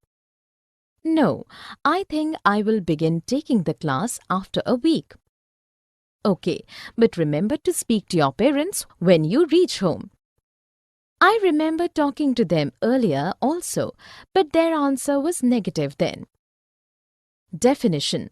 No, I think I will begin taking the class after a week. Okay, but remember to speak to your parents when you reach home. I remember talking to them earlier also, but their answer was negative then. Definition.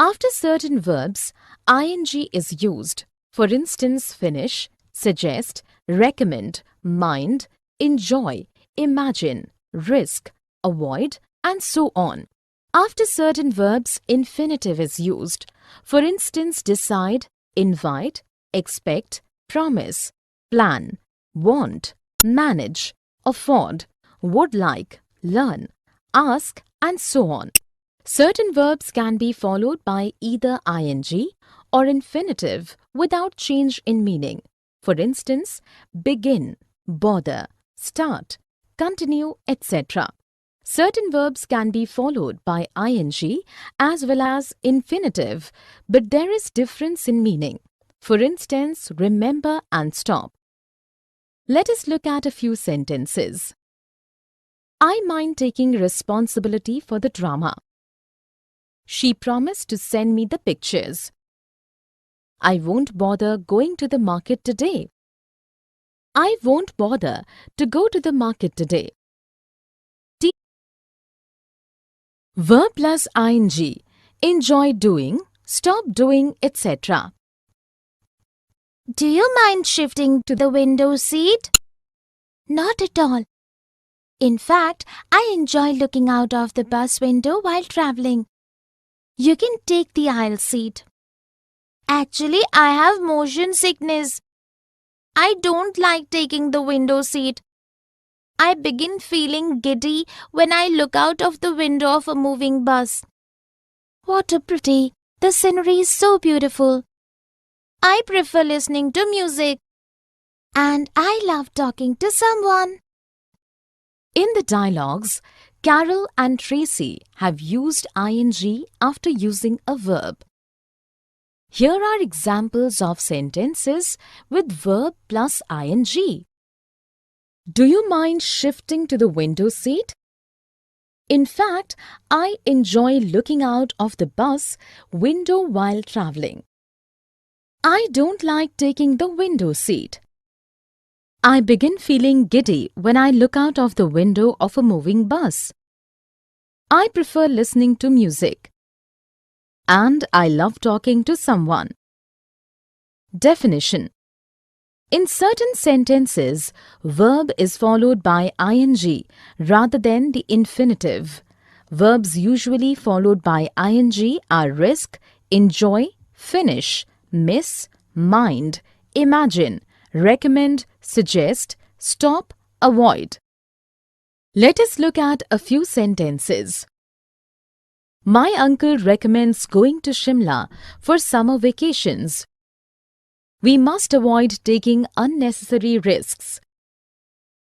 After certain verbs, ing is used. For instance, finish, suggest, recommend, mind, enjoy, imagine, risk, avoid, and so on. After certain verbs, infinitive is used. For instance, decide, invite, expect, promise, plan, want, manage, afford, would like, learn, ask, and so on. Certain verbs can be followed by either ing or infinitive without change in meaning. For instance, begin, bother, start, continue, etc. Certain verbs can be followed by ing as well as infinitive, but there is difference in meaning. For instance, remember and stop. Let us look at a few sentences. I mind taking responsibility for the drama. She promised to send me the pictures. I won't bother going to the market today. I won't bother to go to the market today. Verb plus ing. Enjoy doing, stop doing, etc. Do you mind shifting to the window seat? Not at all. In fact, I enjoy looking out of the bus window while traveling. You can take the aisle seat. Actually, I have motion sickness. I don't like taking the window seat. I begin feeling giddy when I look out of the window of a moving bus. What a pretty! The scenery is so beautiful. I prefer listening to music. And I love talking to someone. In the dialogues, Carol and Tracy have used ing after using a verb. Here are examples of sentences with verb plus ing. Do you mind shifting to the window seat? In fact, I enjoy looking out of the bus window while traveling. I don't like taking the window seat. I begin feeling giddy when I look out of the window of a moving bus. I prefer listening to music. And I love talking to someone. Definition: in certain sentences, verb is followed by ing rather than the infinitive. Verbs usually followed by ing are risk, enjoy, finish, miss, mind, imagine, recommend, suggest, stop, avoid. Let us look at a few sentences. My uncle recommends going to Shimla for summer vacations. We must avoid taking unnecessary risks.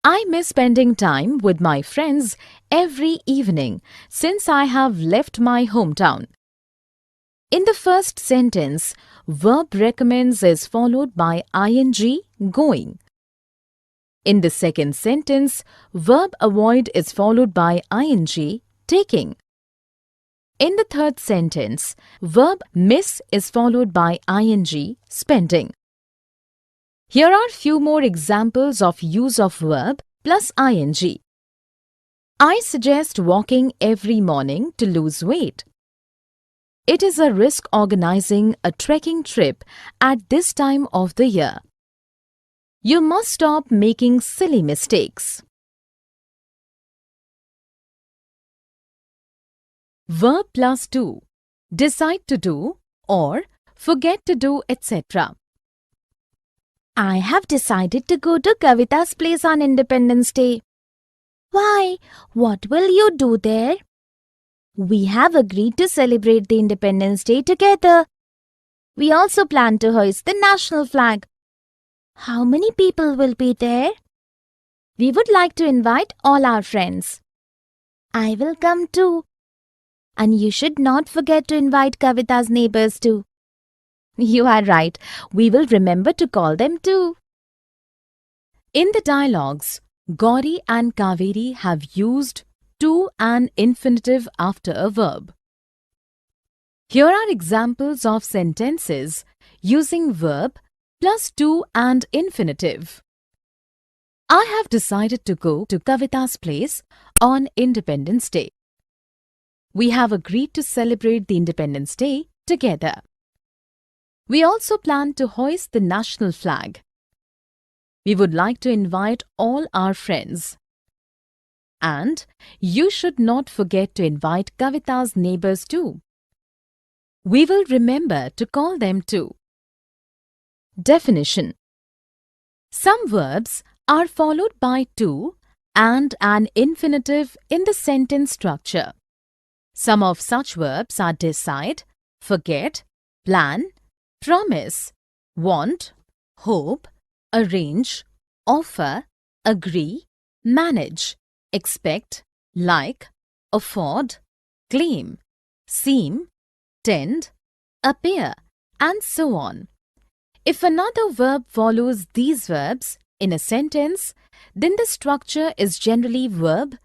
I miss spending time with my friends every evening since I have left my hometown. In the first sentence, verb recommends is followed by ing going. In the second sentence, verb avoid is followed by ing taking. In the third sentence, verb miss is followed by ing spending. Here are few more examples of use of verb plus ing. I suggest walking every morning to lose weight. It is a risk organizing a trekking trip at this time of the year. You must stop making silly mistakes. Verb plus do, decide to do or forget to do, etc. I have decided to go to Kavita's place on Independence Day. Why? What will you do there? We have agreed to celebrate the Independence Day together. We also plan to hoist the national flag. How many people will be there? We would like to invite all our friends. I will come too. And you should not forget to invite Kavita's neighbors too. You are right. We will remember to call them too. In the dialogues, Gauri and Kaveri have used to and infinitive after a verb. Here are examples of sentences using verb plus to and infinitive. I have decided to go to Kavita's place on Independence Day. We have agreed to celebrate the Independence Day together. We also plan to hoist the national flag. We would like to invite all our friends. And you should not forget to invite Kavita's neighbors too. We will remember to call them too. Definition: some verbs are followed by to and an infinitive in the sentence structure. Some of such verbs are decide, forget, plan, promise, want, hope, arrange, offer, agree, manage, expect, like, afford, claim, seem, tend, appear, and so on. If another verb follows these verbs in a sentence, then the structure is generally verb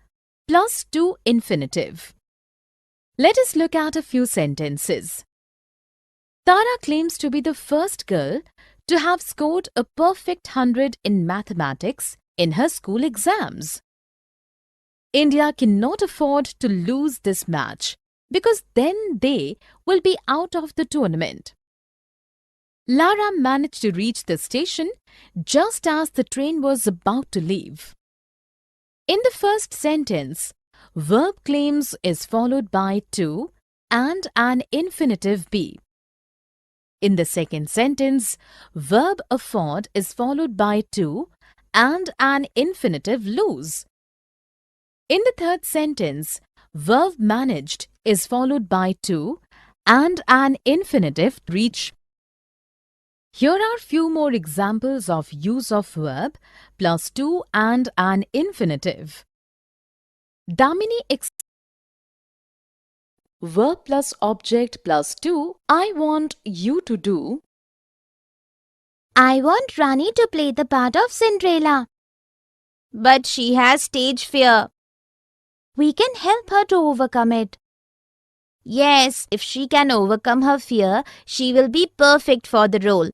plus to infinitive. Let us look at a few sentences. Tara claims to be the first girl to have scored a perfect 100 in mathematics in her school exams. India cannot afford to lose this match because then they will be out of the tournament. Lara managed to reach the station just as the train was about to leave. In the first sentence, verb claims is followed by to and an infinitive be. In the second sentence, verb afford is followed by to and an infinitive lose. In the third sentence, verb managed is followed by to and an infinitive reach. Here are few more examples of use of verb plus to and an infinitive. Damini verb plus object plus to I want you to do. I want Rani to play the part of Cinderella. But she has stage fear. We can help her to overcome it. Yes, if she can overcome her fear, she will be perfect for the role.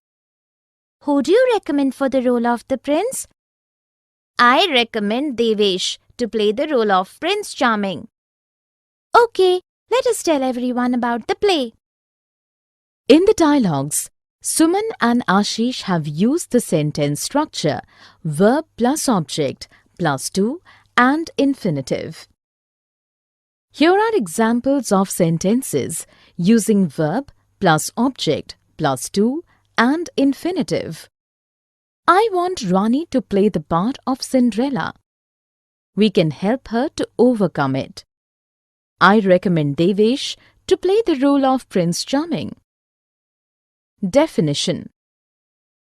Who do you recommend for the role of the prince? I recommend Devesh to play the role of Prince Charming. Okay, let us tell everyone about the play. In the dialogues, Suman and Ashish have used the sentence structure verb plus object plus to and infinitive. Here are examples of sentences using verb plus object plus to and infinitive. I want Rani to play the part of Cinderella. We can help her to overcome it. I recommend Devesh to play the role of Prince Charming. Definition: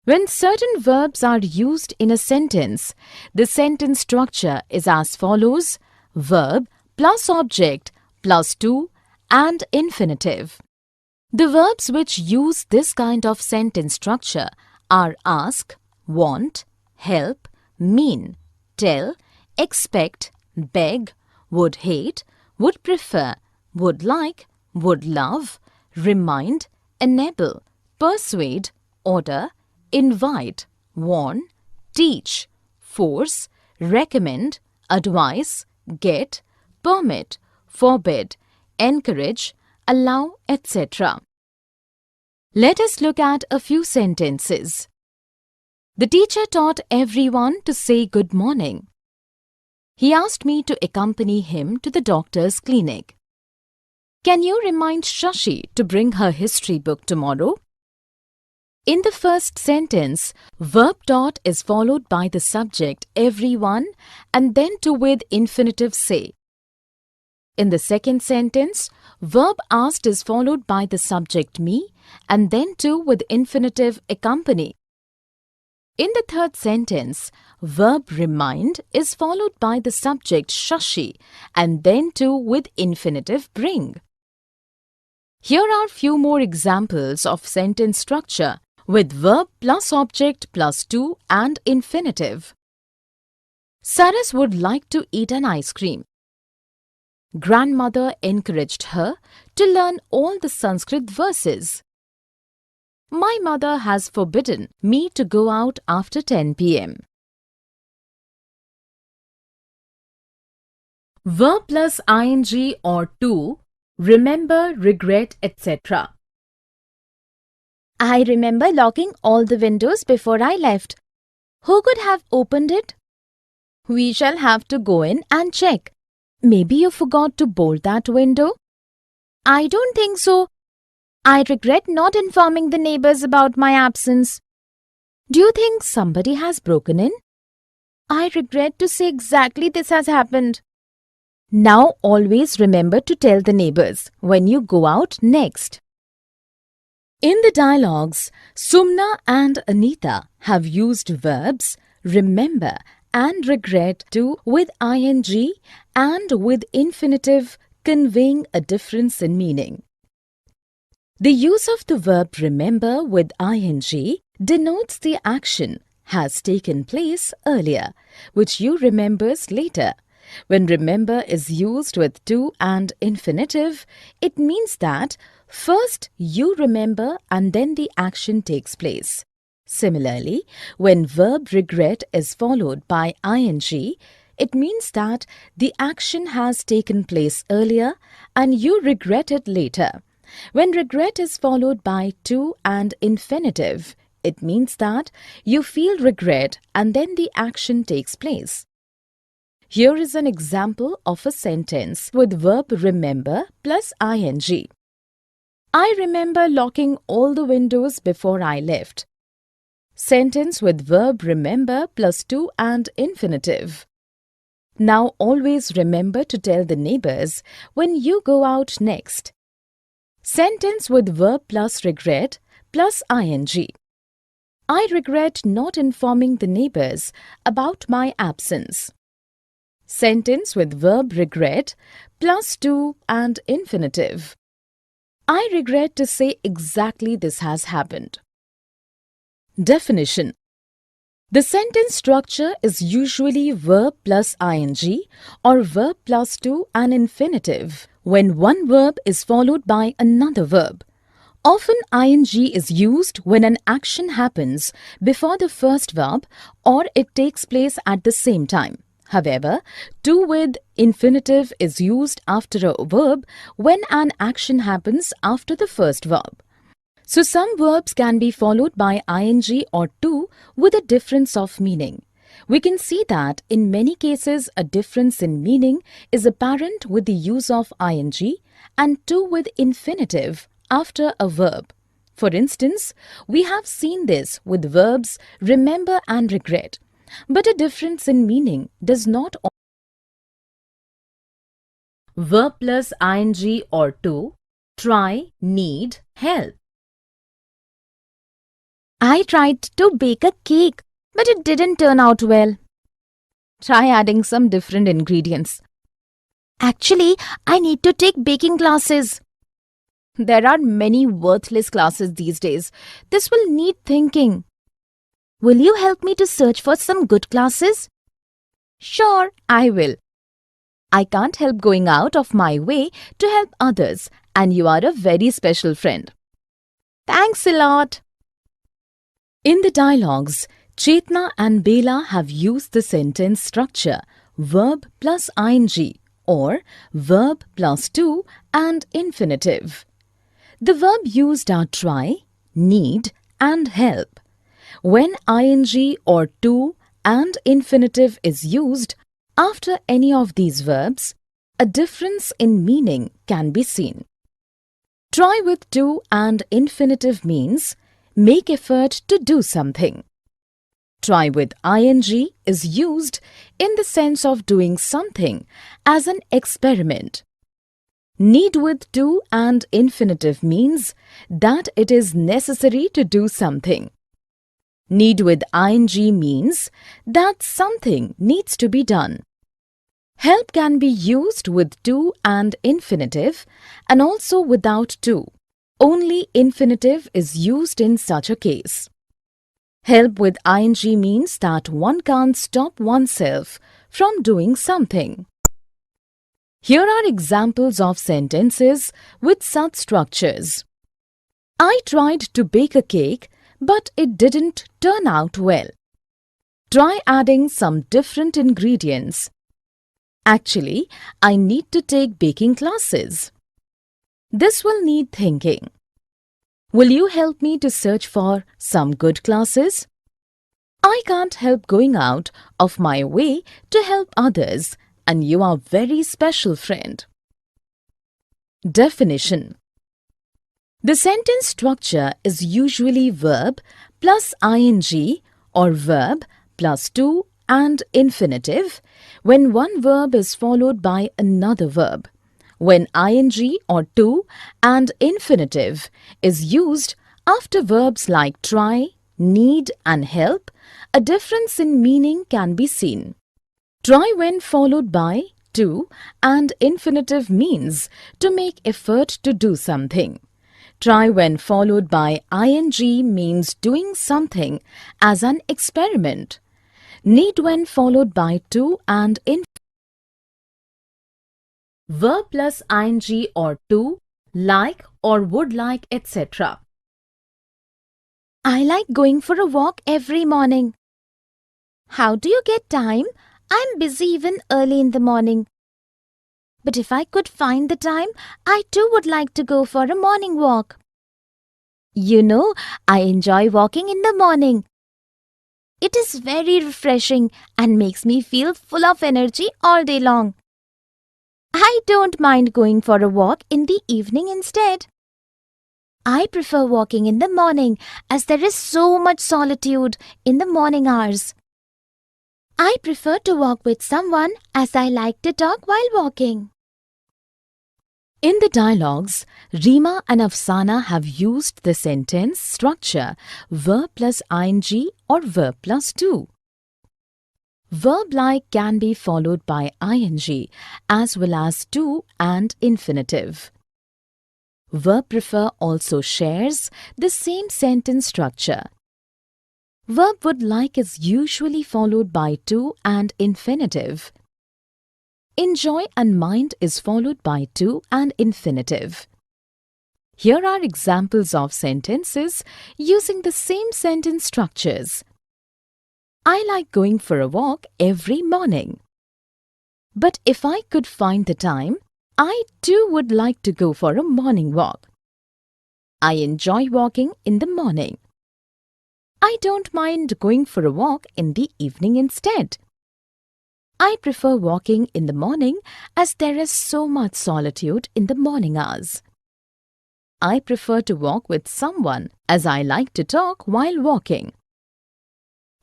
when certain verbs are used in a sentence, the sentence structure is as follows: verb plus object plus to and infinitive. The verbs which use this kind of sentence structure are ask, want, help, mean, tell, expect, beg, would hate, would prefer, would like, would love, remind, enable, persuade, order, invite, warn, teach, force, recommend, advise, get, permit, forbid, encourage, allow, etc. Let us look at a few sentences. The teacher taught everyone to say good morning. He asked me to accompany him to the doctor's clinic. Can you remind Shashi to bring her history book tomorrow? In the first sentence, verb taught is followed by the subject everyone and then to with infinitive say. In the second sentence, verb asked is followed by the subject me and then to with infinitive accompany. In the third sentence, verb remind is followed by the subject Shashi and then to with infinitive bring. Here are few more examples of sentence structure with verb plus object plus to and infinitive. Saras would like to eat an ice cream. Grandmother encouraged her to learn all the Sanskrit verses. My mother has forbidden me to go out after 10 p.m. Verb plus ing or to, remember, regret, etc. I remember locking all the windows before I left. Who could have opened it? We shall have to go in and check. Maybe you forgot to bolt that window? I don't think so. I regret not informing the neighbors about my absence. Do you think somebody has broken in? I regret to say exactly this has happened. Now always remember to tell the neighbors when you go out next. In the dialogues, Sumna and Anita have used verbs remember and regret to with ing and with infinitive conveying a difference in meaning. The use of the verb remember with ing denotes the action has taken place earlier, which you remembers later. When remember is used with to and infinitive, it means that first you remember and then the action takes place. Similarly, when verb regret is followed by ing, it means that the action has taken place earlier and you regret it later. When regret is followed by to and infinitive, it means that you feel regret and then the action takes place. Here is an example of a sentence with verb remember plus ing. I remember locking all the windows before I left. Sentence with verb remember plus to and infinitive. Now always remember to tell the neighbors when you go out next. Sentence with verb plus regret plus ing. I regret not informing the neighbors about my absence. Sentence with verb regret plus to and infinitive. I regret to say exactly this has happened. Definition. The sentence structure is usually verb plus ing or verb plus to an infinitive when one verb is followed by another verb. Often ing is used when an action happens before the first verb or it takes place at the same time. However, to with infinitive is used after a verb when an action happens after the first verb. So some verbs can be followed by ing or to with a difference of meaning. We can see that in many cases a difference in meaning is apparent with the use of ing and to with infinitive after a verb. For instance, we have seen this with verbs remember and regret. But a difference in meaning does not. Verb plus ing or to, try, need, help. I tried to bake a cake, but it didn't turn out well. Try adding some different ingredients. Actually, I need to take baking classes. There are many worthless classes these days. This will need thinking. Will you help me to search for some good classes? Sure, I will. I can't help going out of my way to help others, and you are a very special friend. Thanks a lot. In the dialogues, Chetna and Bela have used the sentence structure verb plus ing or verb plus to and infinitive. The verb used are try, need and help. When ing or to and infinitive is used after any of these verbs, a difference in meaning can be seen. Try with to and infinitive means make effort to do something. Try with ing is used in the sense of doing something as an experiment. Need with to and infinitive means that it is necessary to do something. Need with ing means that something needs to be done. Help can be used with to and infinitive and also without to. Only infinitive is used in such a case. Help with ing means that one can't stop oneself from doing something. Here are examples of sentences with such structures. I tried to bake a cake, but it didn't turn out well. Try adding some different ingredients. Actually, I need to take baking classes. This will need thinking. Will you help me to search for some good classes? I can't help going out of my way to help others, and you are a very special friend. Definition. The sentence structure is usually verb plus ing or verb plus to and infinitive when one verb is followed by another verb. When ing or to and infinitive is used after verbs like try, need and help, a difference in meaning can be seen. Try when followed by to and infinitive means to make effort to do something. Try when followed by ing means doing something as an experiment. Need when followed by to and verb plus ing or to, like or would like, etc. I like going for a walk every morning. How do you get time? I'm busy even early in the morning. But if I could find the time, I too would like to go for a morning walk. You know, I enjoy walking in the morning. It is very refreshing and makes me feel full of energy all day long. I don't mind going for a walk in the evening instead. I prefer walking in the morning as there is so much solitude in the morning hours. I prefer to walk with someone as I like to talk while walking. In the dialogues, Rima and Afsana have used the sentence structure verb plus ing or verb plus to. Verb like can be followed by ing as well as to and infinitive. Verb prefer also shares the same sentence structure. Verb would like is usually followed by to and infinitive. Enjoy and mind is followed by to and infinitive. Here are examples of sentences using the same sentence structures. I like going for a walk every morning. But if I could find the time, I too would like to go for a morning walk. I enjoy walking in the morning. I don't mind going for a walk in the evening instead. I prefer walking in the morning as there is so much solitude in the morning hours. I prefer to walk with someone as I like to talk while walking.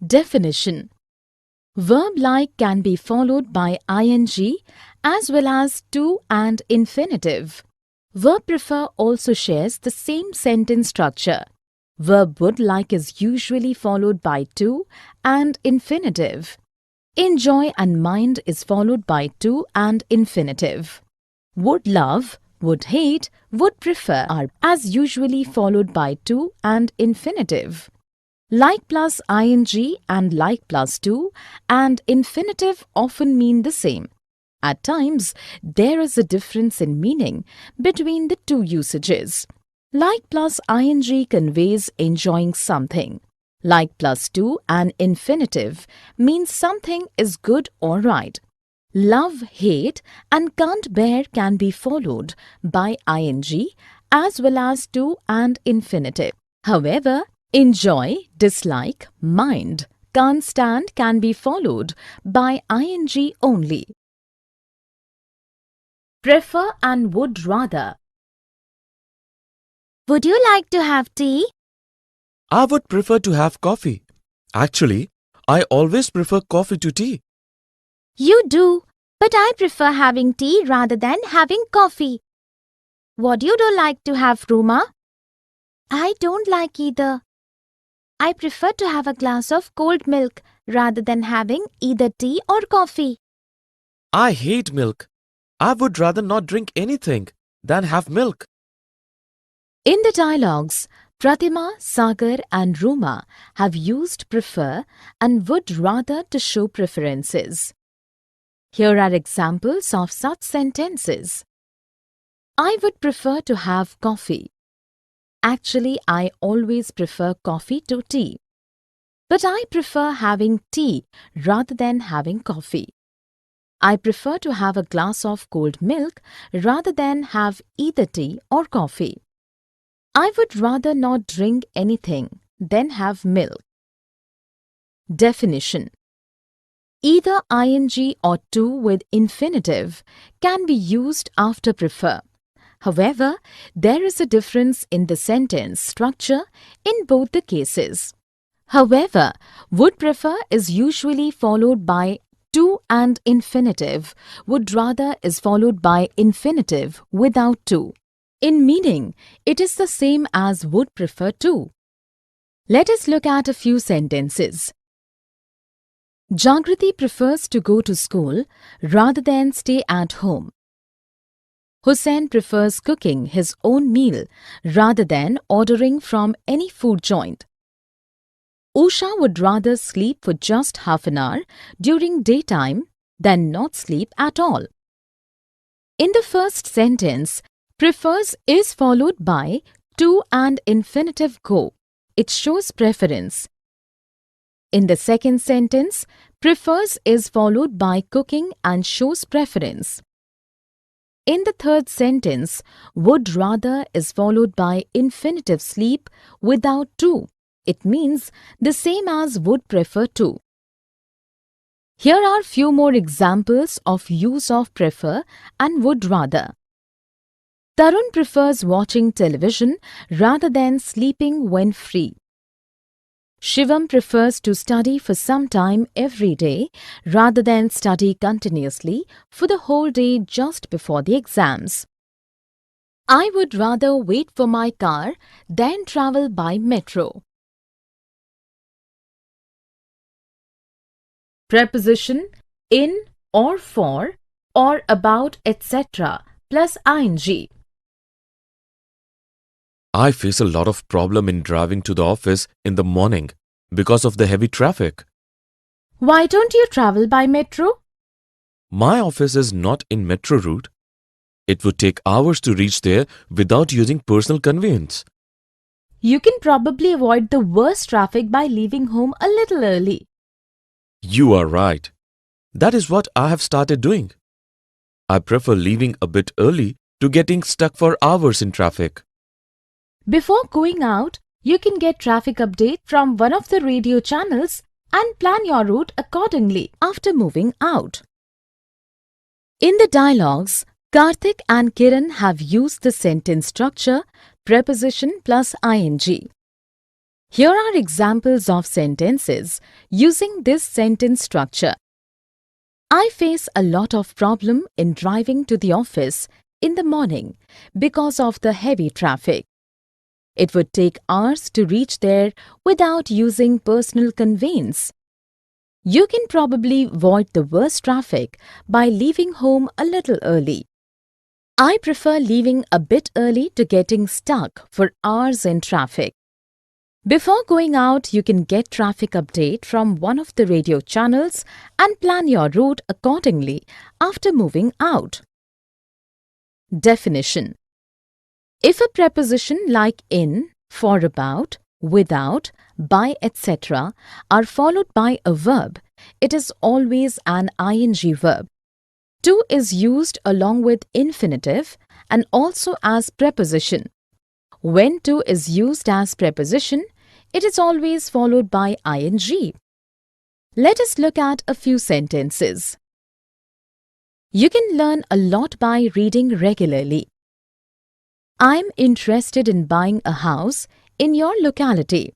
Definition: verb like can be followed by ing as well as to and infinitive. Verb prefer also shares the same sentence structure. Verb would like is usually followed by to and infinitive. Enjoy and mind is followed by to and infinitive. Would love, would hate, would prefer are as usually followed by to and infinitive. Like plus ing and like plus to and infinitive often mean the same. At times, there is a difference in meaning between the two usages. Like plus ing conveys enjoying something. Like plus to and infinitive means something is good or right. Love, hate and can't bear can be followed by ing as well as to and infinitive. However, enjoy, dislike, mind, can't stand can be followed by ing only. Prefer and would rather. Would you like to have tea? I would prefer to have coffee. Actually, I always prefer coffee to tea. You do, but I prefer having tea rather than having coffee. What you do like to have, Ruma? I don't like either. I prefer to have a glass of cold milk rather than having either tea or coffee. I hate milk. I would rather not drink anything than have milk. In the dialogues, Pratima, Sagar and Ruma have used prefer and would rather to show preferences. Here are examples of such sentences. I would prefer to have coffee. Actually, I always prefer coffee to tea. But I prefer having tea rather than having coffee. I prefer to have a glass of cold milk rather than have either tea or coffee. I would rather not drink anything than have milk. Definition: either ing or to with infinitive can be used after prefer. However, there is a difference in the sentence structure in both the cases. However, would prefer is usually followed by to and infinitive. Would rather is followed by infinitive without to. In meaning, it is the same as would prefer to. Let us look at a few sentences. Jagriti prefers to go to school rather than stay at home. Hussain prefers cooking his own meal rather than ordering from any food joint. Usha would rather sleep for just half an hour during daytime than not sleep at all. In the first sentence, prefers is followed by to and infinitive go. It shows preference. In the second sentence, prefers is followed by cooking and shows preference. In the third sentence, would rather is followed by infinitive sleep without to. It means the same as would prefer to. Here are few more examples of use of prefer and would rather. Tarun prefers watching television rather than sleeping when free. Shivam prefers to study for some time every day rather than study continuously for the whole day just before the exams. I would rather wait for my car than travel by metro. Preposition in or for or about etc. plus ing. I face a lot of problem in driving to the office in the morning because of the heavy traffic. Why don't you travel by metro? My office is not in metro route. It would take hours to reach there without using personal conveyance. You can probably avoid the worst traffic by leaving home a little early. You are right. That is what I have started doing. I prefer leaving a bit early to getting stuck for hours in traffic. Before going out, you can get traffic update from one of the radio channels and plan your route accordingly after moving out. In the dialogues, Karthik and Kiran have used the sentence structure preposition plus ing. Here are examples of sentences using this sentence structure. I face a lot of problem in driving to the office in the morning because of the heavy traffic. It would take hours to reach there without using personal conveyance. You can probably avoid the worst traffic by leaving home a little early. I prefer leaving a bit early to getting stuck for hours in traffic. Before going out, you can get traffic update from one of the radio channels and plan your route accordingly after moving out. Definition. If a preposition like in, for about, without, by etc. are followed by a verb, it is always an ing verb. To is used along with infinitive and also as preposition. When to is used as preposition, it is always followed by ing. Let us look at a few sentences. You can learn a lot by reading regularly. I'm interested in buying a house in your locality.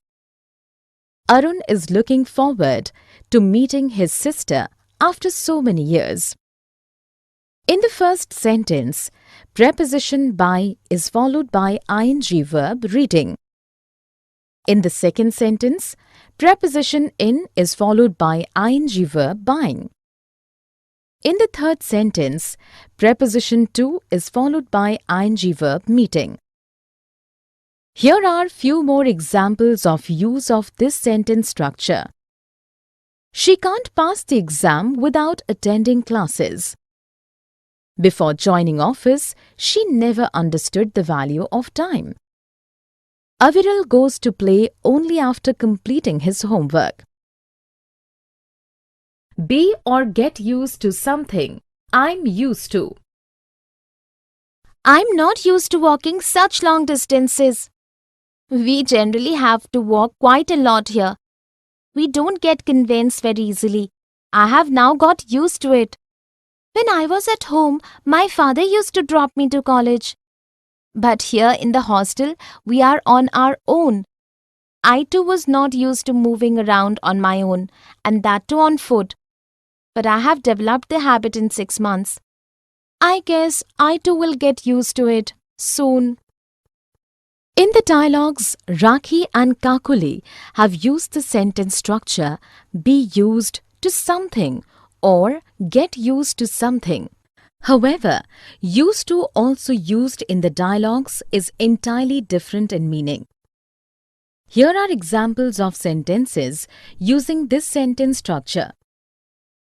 Arun is looking forward to meeting his sister after so many years. In the first sentence, preposition by is followed by ing verb reading. In the second sentence, preposition in is followed by ing verb buying. In the third sentence, preposition to is followed by ing verb meeting. Here are few more examples of use of this sentence structure. She can't pass the exam without attending classes. Before joining office, she never understood the value of time. Aviral goes to play only after completing his homework. Be or get used to something. I'm used to. I'm not used to walking such long distances. We generally have to walk quite a lot here. We don't get conveyance very easily. I have now got used to it. When I was at home, my father used to drop me to college. But here in the hostel, we are on our own. I too was not used to moving around on my own, and that too on foot. But I have developed the habit in 6 months. I guess I too will get used to it soon. In the dialogues, Rakhi and Kakuli have used the sentence structure be used to something or get used to something. However, used to also used in the dialogues is entirely different in meaning. Here are examples of sentences using this sentence structure.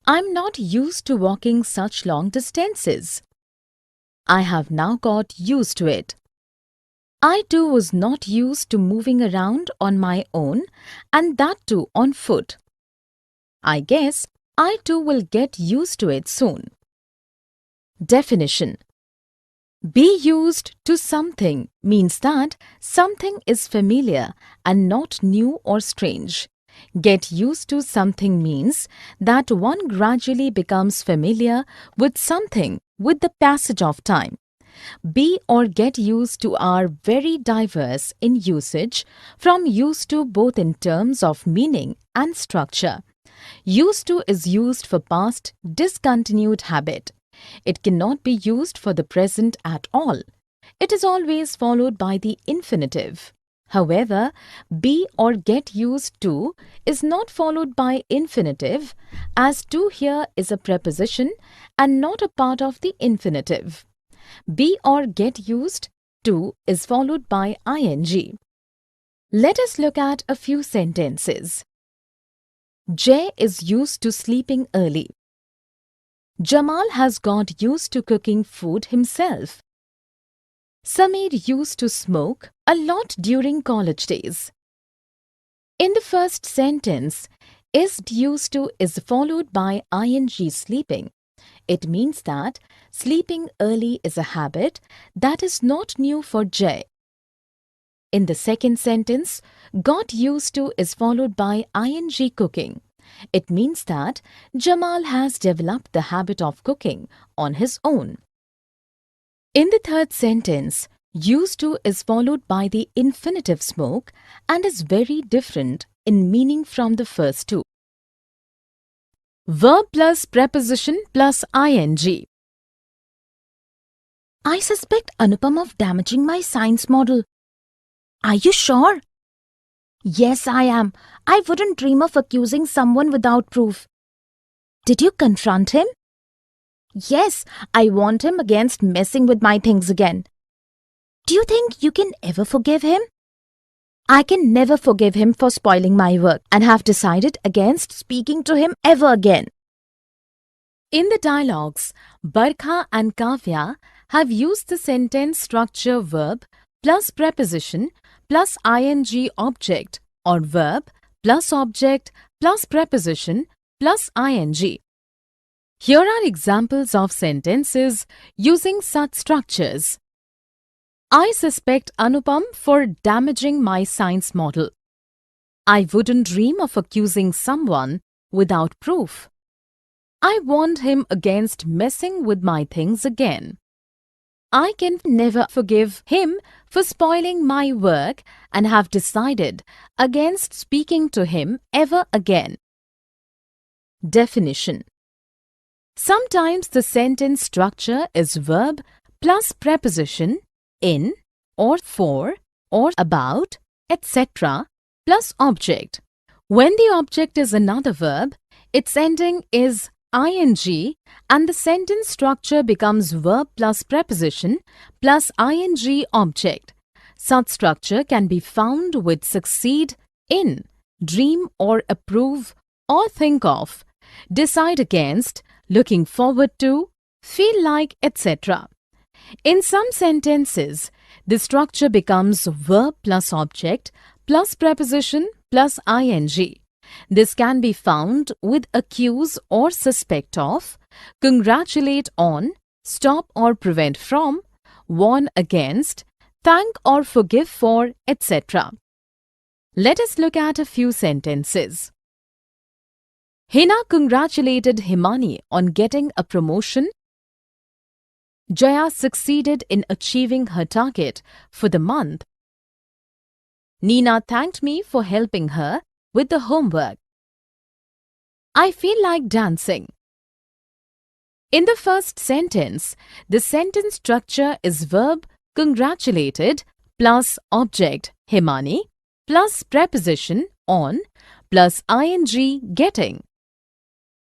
I'm not used to walking such long distances. I have now got used to it. I too was not used to moving around on my own and that too on foot. I guess I too will get used to it soon. Definition. Be used to something means that something is familiar and not new or strange. Get used to something means that one gradually becomes familiar with something with the passage of time. Be or get used to are very diverse in usage, from used to both in terms of meaning and structure. Used to is used for past discontinued habit. It cannot be used for the present at all. It is always followed by the infinitive. However, be or get used to is not followed by infinitive, as to here is a preposition and not a part of the infinitive. Be or get used to is followed by ing. Let us look at a few sentences. Jay is used to sleeping early. Jamal has got used to cooking food himself. Sameer used to smoke a lot during college days. In the first sentence, is used to is followed by ing sleeping. It means that sleeping early is a habit that is not new for Jay. In the second sentence, got used to is followed by ing cooking. It means that Jamal has developed the habit of cooking on his own. In the third sentence, used to is followed by the infinitive smoke and is very different in meaning from the first two. Verb plus preposition plus ing. I suspect Anupam of damaging my science model. Are you sure? Yes, I am. I wouldn't dream of accusing someone without proof. Did you confront him? Yes, I warned him against messing with my things again. Do you think you can ever forgive him? I can never forgive him for spoiling my work and have decided against speaking to him ever again. In the dialogues, Barkha and Kavya have used the sentence structure verb plus preposition plus ing object or verb plus object plus preposition plus ing. Here are examples of sentences using such structures. I suspect Anupam for damaging my science model. I wouldn't dream of accusing someone without proof. I warned him against messing with my things again. I can never forgive him for spoiling my work and have decided against speaking to him ever again. Definition. Sometimes the sentence structure is verb plus preposition in or for or about, etc. plus object. When the object is another verb, its ending is ing and the sentence structure becomes verb plus preposition plus ing object. Such structure can be found with succeed in, dream or approve or think of, decide against, looking forward to, feel like, etc. In some sentences, the structure becomes verb plus object plus preposition plus ing. This can be found with accuse or suspect of, congratulate on, stop or prevent from, warn against, thank or forgive for, etc. Let us look at a few sentences. Hina congratulated Himani on getting a promotion. Jaya succeeded in achieving her target for the month. Nina thanked me for helping her with the homework. I feel like dancing. In the first sentence, the sentence structure is verb congratulated plus object Himani plus preposition on plus ing getting.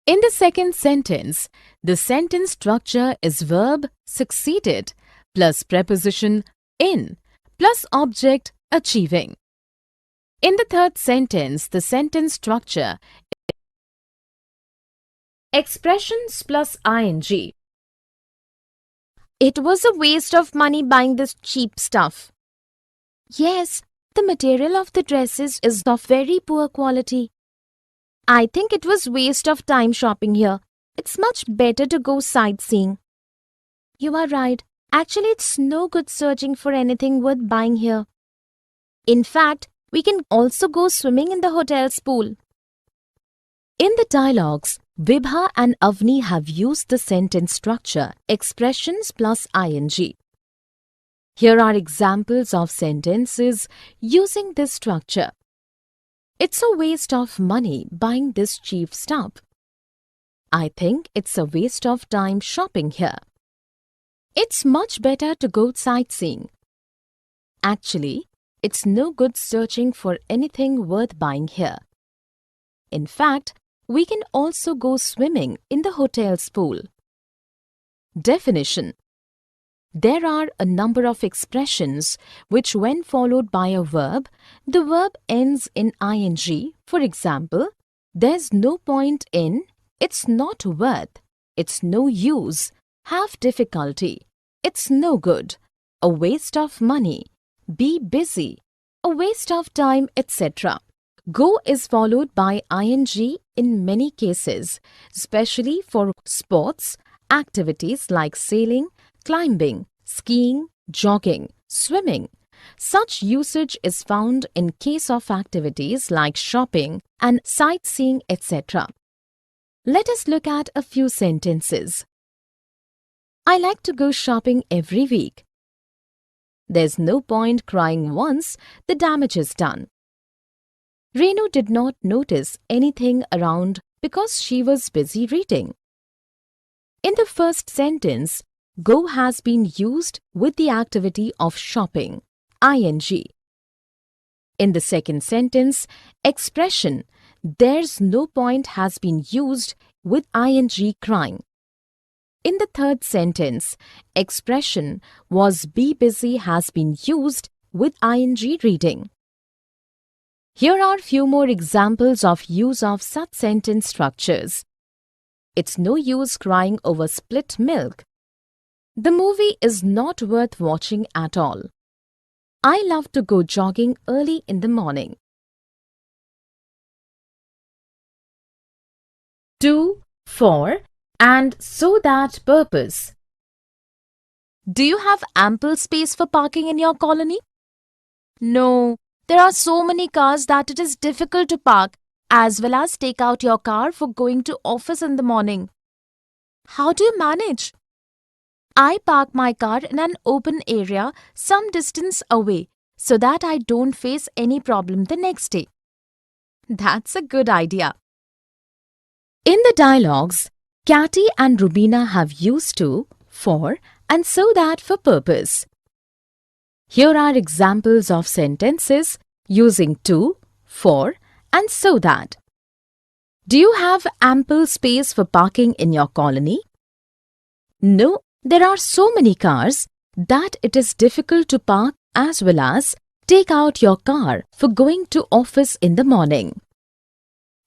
In the second sentence, the sentence structure is verb succeeded plus preposition in plus object achieving. In the third sentence, the sentence structure is expressions plus ing. It was a waste of money buying this cheap stuff. Yes, the material of the dresses is of very poor quality. I think it was waste of time shopping here. It's much better to go sightseeing. You are right. Actually, it's no good searching for anything worth buying here. In fact, we can also go swimming in the hotel's pool. In the dialogues, Vibha and Avni have used the sentence structure expressions plus ing. Here are examples of sentences using this structure. It's a waste of money buying this cheap stuff. I think it's a waste of time shopping here. It's much better to go sightseeing. Actually, it's no good searching for anything worth buying here. In fact, we can also go swimming in the hotel's pool. Definition: there are a number of expressions which, when followed by a verb, the verb ends in ing. For example, there's no point in, it's not worth, it's no use, have difficulty, it's no good, a waste of money, be busy, a waste of time, etc. Go is followed by ing in many cases, especially for sports, activities like sailing, climbing, skiing, jogging, swimming. Such usage is found in case of activities like shopping and sightseeing, etc. Let us look at a few sentences. I like to go shopping every week. There's no point crying once the damage is done. Renu did not notice anything around because she was busy reading. In the first sentence, go has been used with the activity of shopping, ing. In the second sentence, expression there's no point has been used with ing crying. In the third sentence, expression was be busy has been used with ing reading. Here are few more examples of use of such sentence structures. It's no use crying over spilt milk. The movie is not worth watching at all. I love to go jogging early in the morning. 2, for, and so that purpose. Do you have ample space for parking in your colony? No, there are so many cars that it is difficult to park, as well as take out your car for going to office in the morning. How do you manage? I park my car in an open area some distance away so that I don't face any problem the next day. That's a good idea. In the dialogues, Catty and Rubina have used to, for, and so that for purpose. Here are examples of sentences using to, for, and so that. Do you have ample space for parking in your colony? No, there are so many cars that it is difficult to park as well as take out your car for going to office in the morning.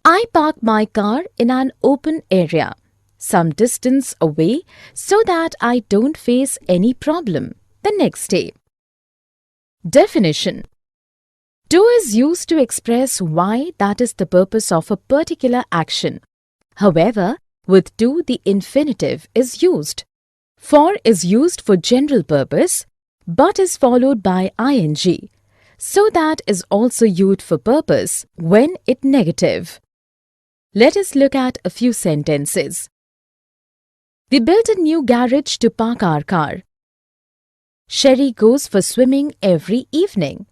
I park my car in an open area, some distance away, so that I don't face any problem the next day. Definition: to is used to express why that is the purpose of a particular action. However, with to the infinitive is used. For is used for general purpose, but is followed by ing. So that is also used for purpose when it negative. Let us look at a few sentences. We built a new garage to park our car. Sherry goes for swimming every evening.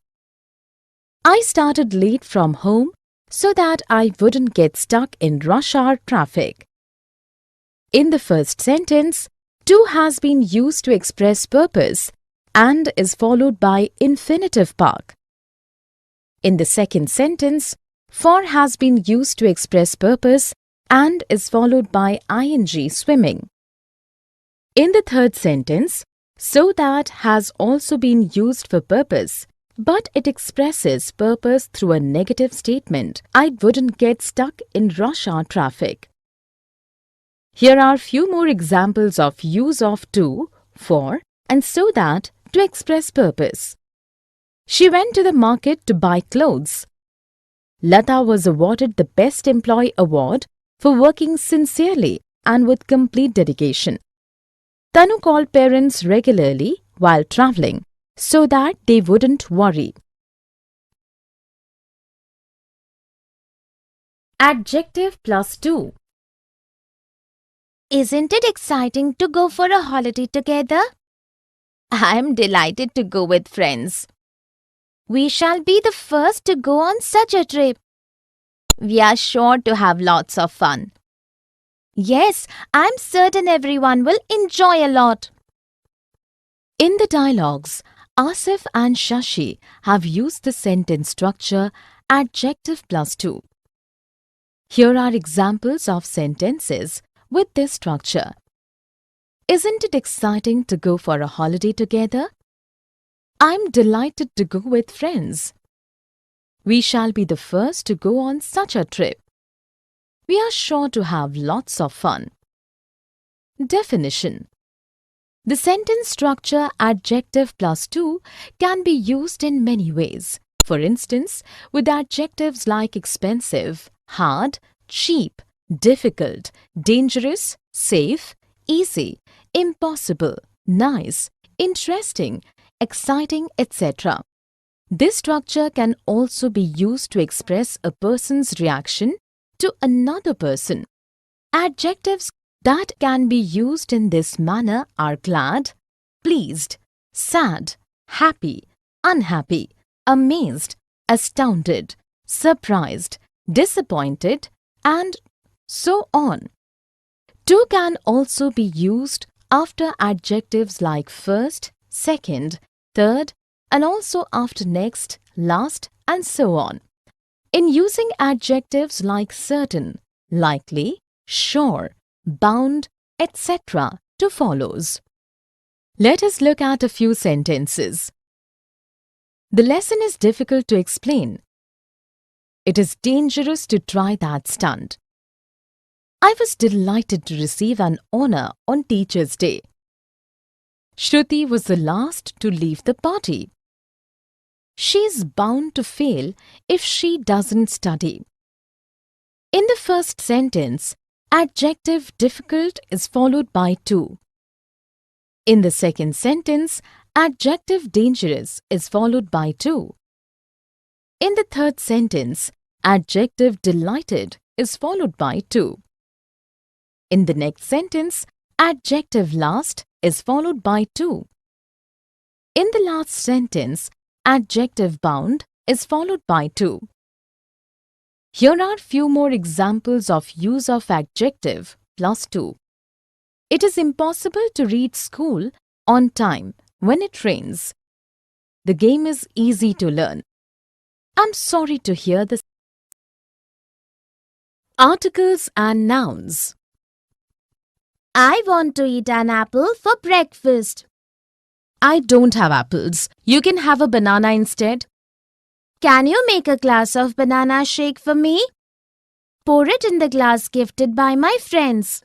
I started late from home so that I wouldn't get stuck in rush hour traffic. In the first sentence, to has been used to express purpose and is followed by infinitive part. In the second sentence, for has been used to express purpose and is followed by ing swimming. In the third sentence, so that has also been used for purpose, but it expresses purpose through a negative statement. I wouldn't get stuck in rush hour traffic. Here are few more examples of use of to, for, and so that to express purpose. She went to the market to buy clothes. Lata was awarded the Best Employee Award for working sincerely and with complete dedication. Tanu called parents regularly while traveling so that they wouldn't worry. Adjective plus 2. Isn't it exciting to go for a holiday together? I'm delighted to go with friends. We shall be the first to go on such a trip. We are sure to have lots of fun. Yes, I'm certain everyone will enjoy a lot. In the dialogues, Asif and Shashi have used the sentence structure adjective plus 2. Here are examples of sentences with this structure. Isn't it exciting to go for a holiday together? I'm delighted to go with friends. We shall be the first to go on such a trip. We are sure to have lots of fun. Definition. The sentence structure adjective plus 2 can be used in many ways. For instance, with adjectives like expensive, hard, cheap, difficult, dangerous, safe, easy, impossible, nice, interesting, exciting, etc. This structure can also be used to express a person's reaction to another person. Adjectives that can be used in this manner are glad, pleased, sad, happy, unhappy, amazed, astounded, surprised, disappointed, and so on. To can also be used after adjectives like first, second, third, and also after next, last, and so on. In using adjectives like certain, likely, sure, bound, etc. to follows. Let us look at a few sentences. The lesson is difficult to explain. It is dangerous to try that stunt. I was delighted to receive an honor on Teacher's Day. Shruti was the last to leave the party. She is bound to fail if she doesn't study. In the first sentence, adjective difficult is followed by to. In the second sentence, adjective dangerous is followed by to. In the third sentence, adjective delighted is followed by to. In the next sentence, adjective last is followed by to. In the last sentence, adjective bound is followed by to. Here are few more examples of use of adjective plus to. It is impossible to reach school on time when it rains. The game is easy to learn. I'm sorry to hear this. Articles and nouns. I want to eat an apple for breakfast. I don't have apples. You can have a banana instead. Can you make a glass of banana shake for me? Pour it in the glass gifted by my friends.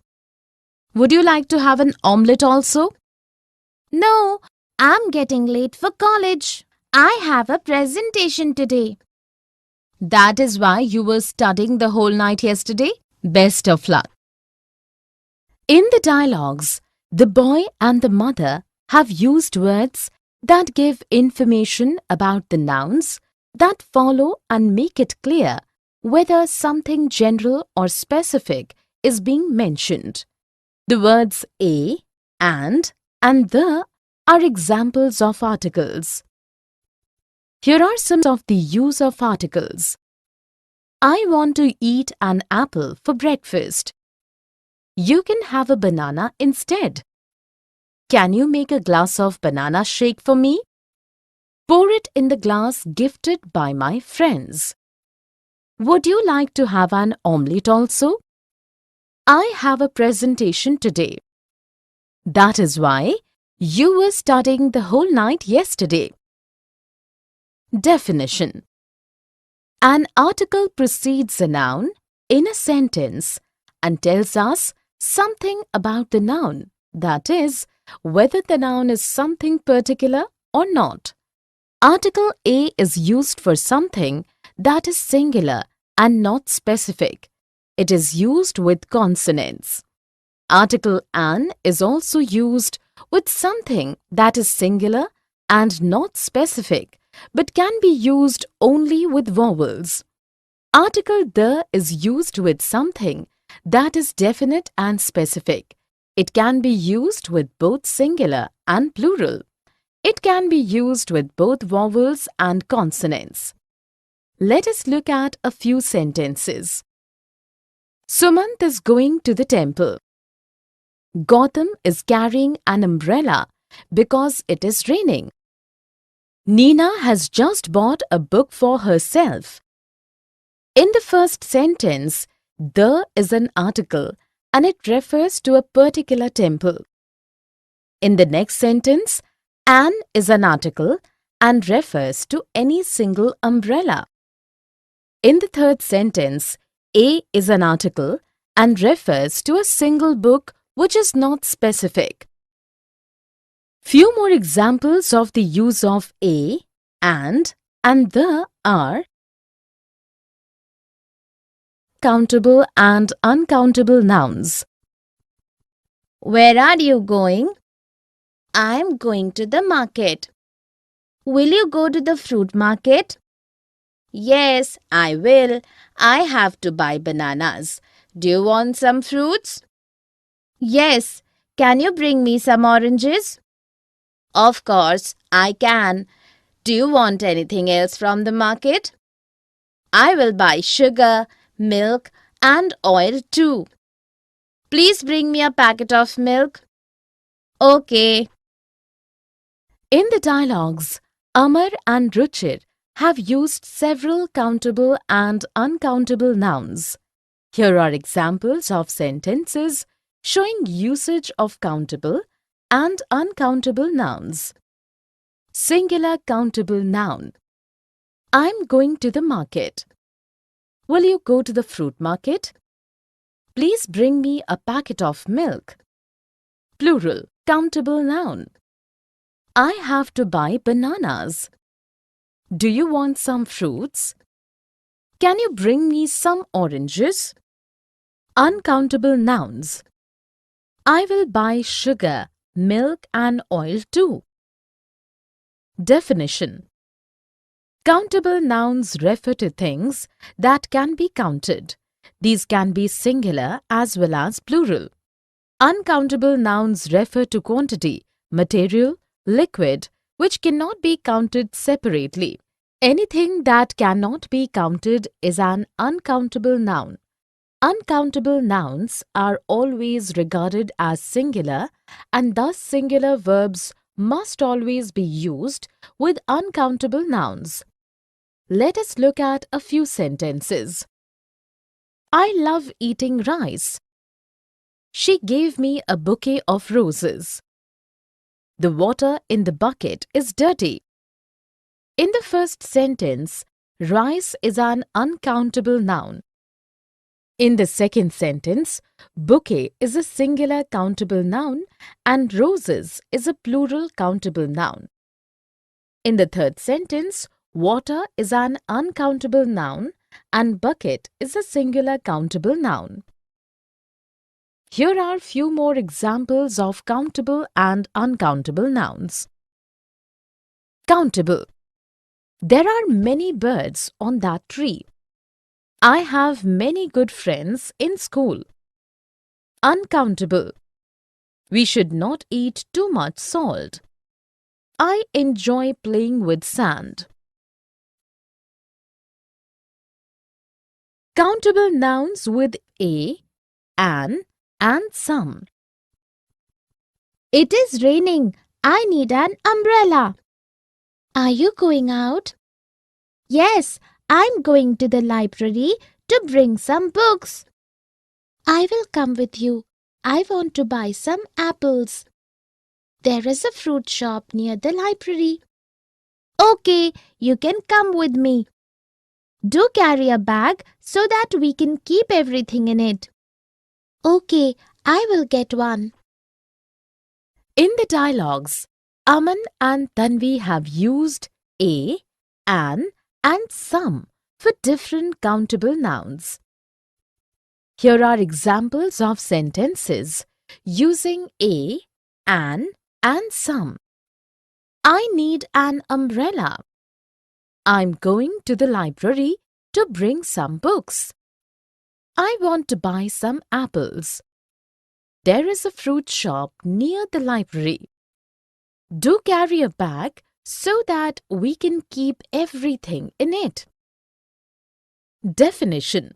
Would you like to have an omelette also? No, I'm getting late for college. I have a presentation today. That is why you were studying the whole night yesterday? Best of luck. In the dialogues, the boy and the mother have used words that give information about the nouns that follow and make it clear whether something general or specific is being mentioned. The words a, and the are examples of articles. Here are some of the use of articles. I want to eat an apple for breakfast. You can have a banana instead. Can you make a glass of banana shake for me? Pour it in the glass gifted by my friends. Would you like to have an omelette also? I have a presentation today. That is why you were studying the whole night yesterday. Definition. An article precedes a noun in a sentence and tells us something about the noun, that is, whether the noun is something particular or not. Article A is used for something that is singular and not specific. It is used with consonants. Article an is also used with something that is singular and not specific, but can be used only with vowels. Article the is used with something that is definite and specific. It can be used with both singular and plural. It can be used with both vowels and consonants. Let us look at a few sentences. Sumant is going to the temple. Gautam is carrying an umbrella because it is raining. Neena has just bought a book for herself. In the first sentence, the is an article and it refers to a particular temple. In the next sentence, an is an article and refers to any single umbrella. In the third sentence, a is an article and refers to a single book which is not specific. Few more examples of the use of a, and the are countable and uncountable nouns. Where are you going? I'm going to the market. Will you go to the fruit market? Yes, I will. I have to buy bananas. Do you want some fruits? Yes. Can you bring me some oranges? Of course, I can. Do you want anything else from the market? I will buy sugar, milk, and oil too. Please bring me a packet of milk. Okay. In the dialogues, Amar and Ruchir have used several countable and uncountable nouns. Here are examples of sentences showing usage of countable and uncountable nouns. Singular countable noun. I'm going to the market. Will you go to the fruit market? Please bring me a packet of milk. Plural countable noun. I have to buy bananas. Do you want some fruits? Can you bring me some oranges? Uncountable nouns. I will buy sugar, milk and oil too. Definition. Countable nouns refer to things that can be counted. These can be singular as well as plural. Uncountable nouns refer to quantity, material, liquid, which cannot be counted separately. Anything that cannot be counted is an uncountable noun. Uncountable nouns are always regarded as singular, and thus singular verbs must always be used with uncountable nouns. Let us look at a few sentences. I love eating rice. She gave me a bouquet of roses. The water in the bucket is dirty. In the first sentence, rice is an uncountable noun. In the second sentence, bouquet is a singular countable noun and roses is a plural countable noun. In the third sentence, water is an uncountable noun and bucket is a singular countable noun. Here are few more examples of countable and uncountable nouns. Countable. There are many birds on that tree. I have many good friends in school. Uncountable. We should not eat too much salt. I enjoy playing with sand. Countable nouns with a, an, and some. It is raining. I need an umbrella. Are you going out? Yes, I'm going to the library to bring some books. I will come with you. I want to buy some apples. There is a fruit shop near the library. Okay, you can come with me. Do carry a bag so that we can keep everything in it. Okay, I will get one. In the dialogues, Aman and Tanvi have used a, an, and some for different countable nouns. Here are examples of sentences using a, an, and some. I need an umbrella. I'm going to the library to bring some books. I want to buy some apples. There is a fruit shop near the library. Do carry a bag so that we can keep everything in it. Definition: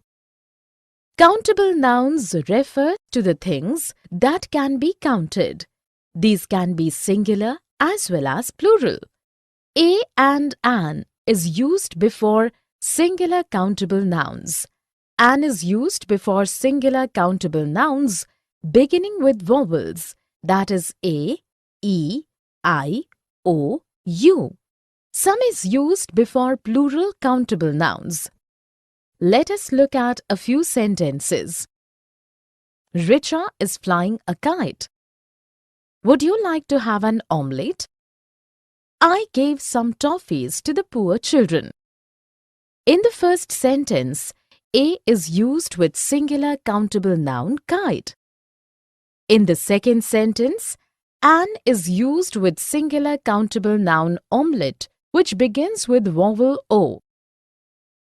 countable nouns refer to the things that can be counted. These can be singular as well as plural. A and an is used before singular countable nouns. An is used before singular countable nouns beginning with vowels, that is A, E, I, O, U. Some is used before plural countable nouns. Let us look at a few sentences. Richa is flying a kite. Would you like to have an omelette? I gave some toffees to the poor children. In the first sentence, A is used with singular countable noun kite. In the second sentence, an is used with singular countable noun omelette, which begins with vowel O.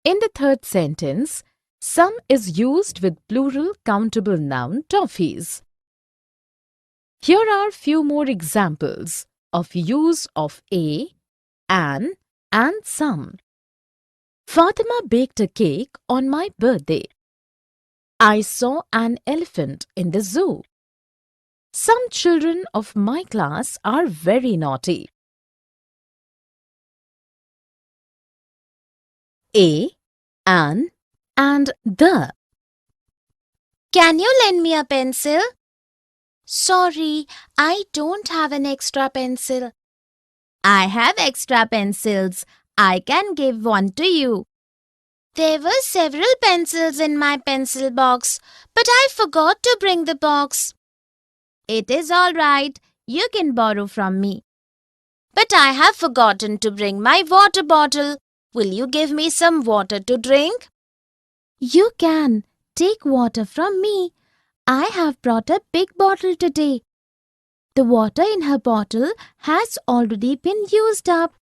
In the third sentence, some is used with plural countable noun toffees. Here are few more examples of use of a, an, and some. Fatima baked a cake on my birthday. I saw an elephant in the zoo. Some children of my class are very naughty. A, an, and the. Can you lend me a pencil? Sorry, I don't have an extra pencil. I have extra pencils. I can give one to you. There were several pencils in my pencil box, but I forgot to bring the box. It is all right. You can borrow from me. But I have forgotten to bring my water bottle. Will you give me some water to drink? You can. Take water from me. I have brought a big bottle today. The water in her bottle has already been used up.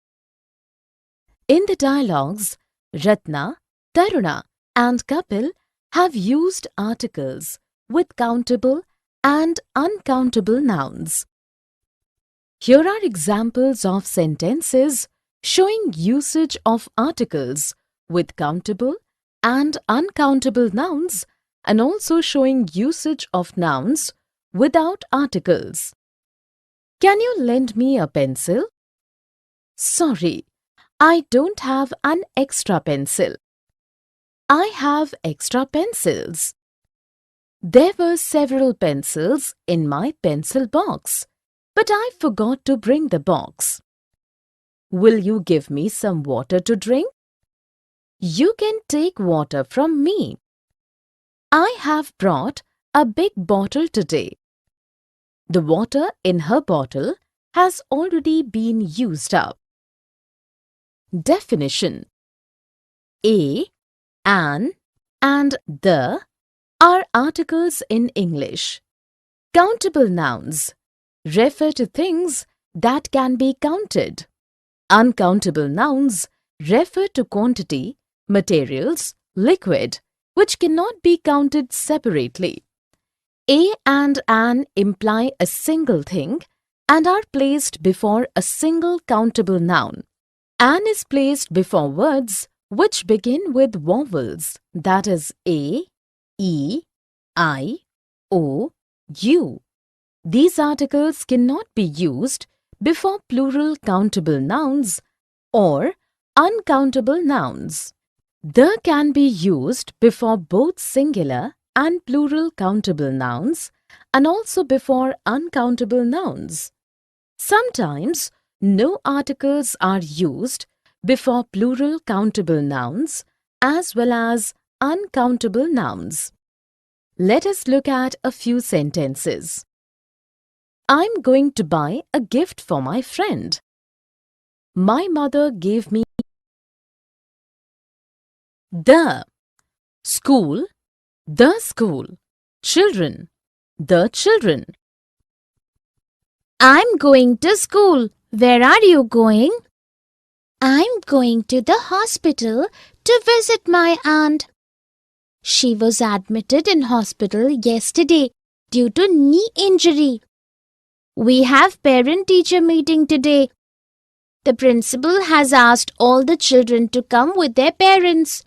In the dialogues, Ratna, Taruna, and Kapil have used articles with countable and uncountable nouns. Here are examples of sentences showing usage of articles with countable and uncountable nouns, and also showing usage of nouns without articles. Can you lend me a pencil? Sorry, I don't have an extra pencil. I have extra pencils. There were several pencils in my pencil box, but I forgot to bring the box. Will you give me some water to drink? You can take water from me. I have brought a big bottle today. The water in her bottle has already been used up. Definition: a, an, and the are articles in English. Countable nouns refer to things that can be counted. Uncountable nouns refer to quantity, materials, liquid, which cannot be counted separately. A and an imply a single thing and are placed before a single countable noun. An is placed before words which begin with vowels, that is A, E, I, O, U. These articles cannot be used before plural countable nouns or uncountable nouns. The can be used before both singular and plural countable nouns and also before uncountable nouns. Sometimes no articles are used before plural countable nouns as well as uncountable nouns. Let us look at a few sentences. I'm going to buy a gift for my friend. My mother gave me the school, children, The children. I'm going to school. Where are you going? I'm going to the hospital to visit my aunt. She was admitted in hospital yesterday due to knee injury. We have parent-teacher meeting today. The principal has asked all the children to come with their parents.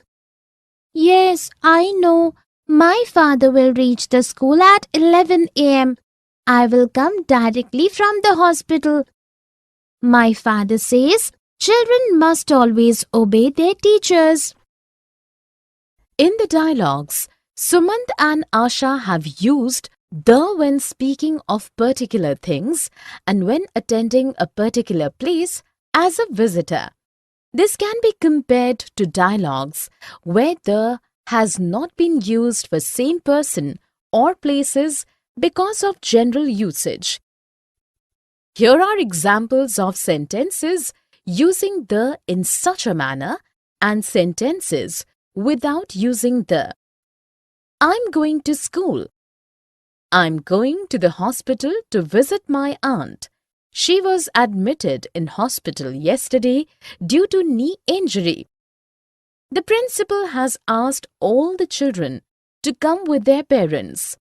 Yes, I know. My father will reach the school at 11 a.m. I will come directly from the hospital. My father says children must always obey their teachers. In the dialogues, Sumant and Asha have used the when speaking of particular things and when attending a particular place as a visitor. This can be compared to dialogues where the has not been used for same person or places because of general usage. Here are examples of sentences using the in such a manner and sentences without using the. I'm going to school. I'm going to the hospital to visit my aunt. She was admitted in hospital yesterday due to knee injury. The principal has asked all the children to come with their parents.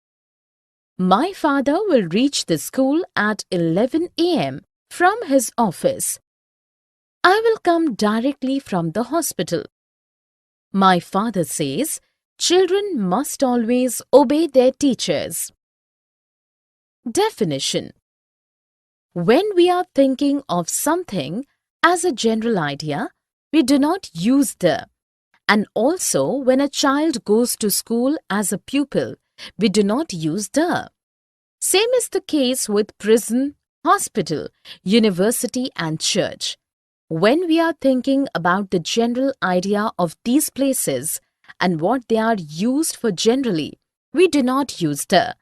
My father will reach the school at 11 a.m. from his office. I will come directly from the hospital. My father says children must always obey their teachers. Definition: when we are thinking of something as a general idea, we do not use the. And also when a child goes to school as a pupil, we do not use the. Same is the case with prison, hospital, university and church. When we are thinking about the general idea of these places and what they are used for generally, we do not use the.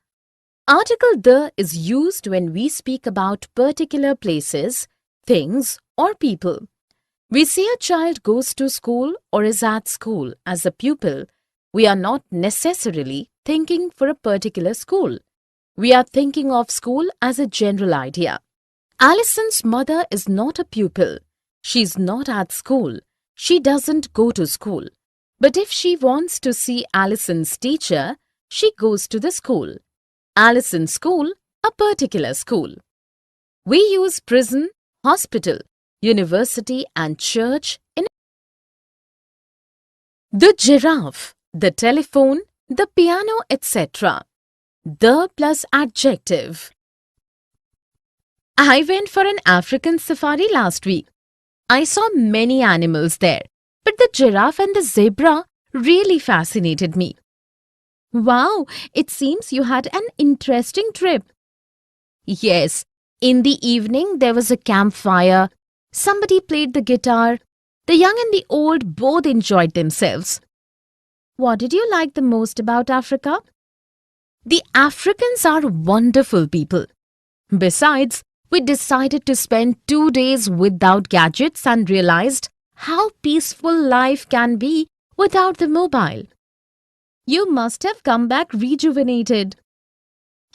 Article the is used when we speak about particular places, things or people. We say a child goes to school or is at school as a pupil. We are not necessarily thinking for a particular school. We are thinking of school as a general idea. Alison's mother is not a pupil. She's not at school. She doesn't go to school. But if she wants to see Alison's teacher, she goes to the school. Alison's school, a particular school. We use prison, hospital, university and church in the giraffe, the telephone, the piano, etc. The plus adjective. I went for an African safari last week. I saw many animals there, but the giraffe and the zebra really fascinated me. Wow, it seems you had an interesting trip. Yes, in the evening there was a campfire. Somebody played the guitar. The young and the old both enjoyed themselves. What did you like the most about Africa? The Africans are wonderful people. Besides, we decided to spend 2 days without gadgets and realized how peaceful life can be without the mobile. You must have come back rejuvenated.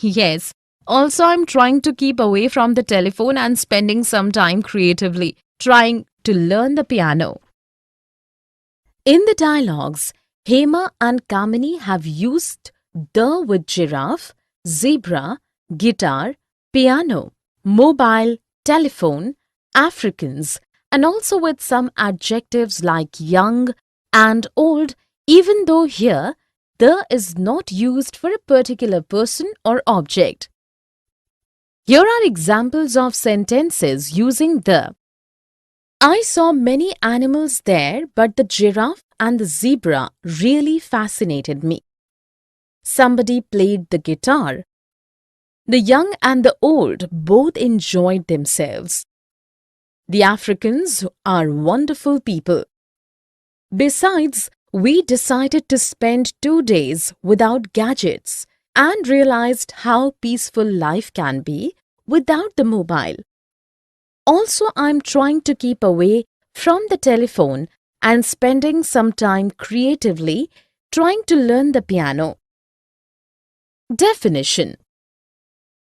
Yes, also I'm trying to keep away from the telephone and spending some time creatively, trying to learn the piano. In the dialogues, Hema and Kamini have used the with giraffe, zebra, guitar, piano, mobile, telephone, Africans, and also with some adjectives like young and old, even though here the is not used for a particular person or object. Here are examples of sentences using the. I saw many animals there, but the giraffe and the zebra really fascinated me. Somebody played the guitar. The young and the old both enjoyed themselves. The Africans are wonderful people. Besides, we decided to spend 2 days without gadgets and realized how peaceful life can be without the mobile. Also, I'm trying to keep away from the telephone and spending some time creatively trying to learn the piano. Definition: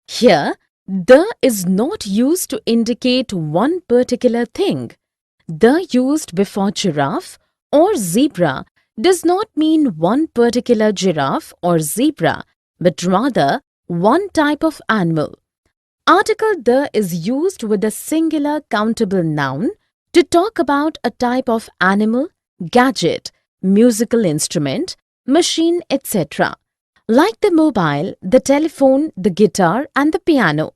Here, the is not used to indicate one particular thing. The used before giraffe or zebra does not mean one particular giraffe or zebra, but rather one type of animal. Article the is used with a singular countable noun to talk about a type of animal, gadget, musical instrument, machine, etc. Like the mobile, the telephone, the guitar and the piano.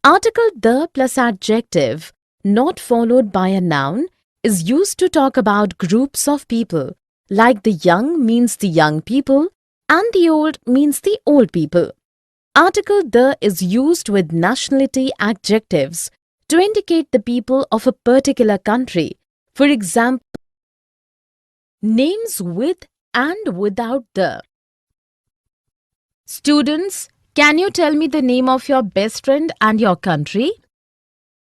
Article the plus adjective, not followed by a noun, is used to talk about groups of people, like the young means the young people and the old means the old people. Article the is used with nationality adjectives to indicate the people of a particular country. For example, names with and without the. Students, can you tell me the name of your best friend and your country?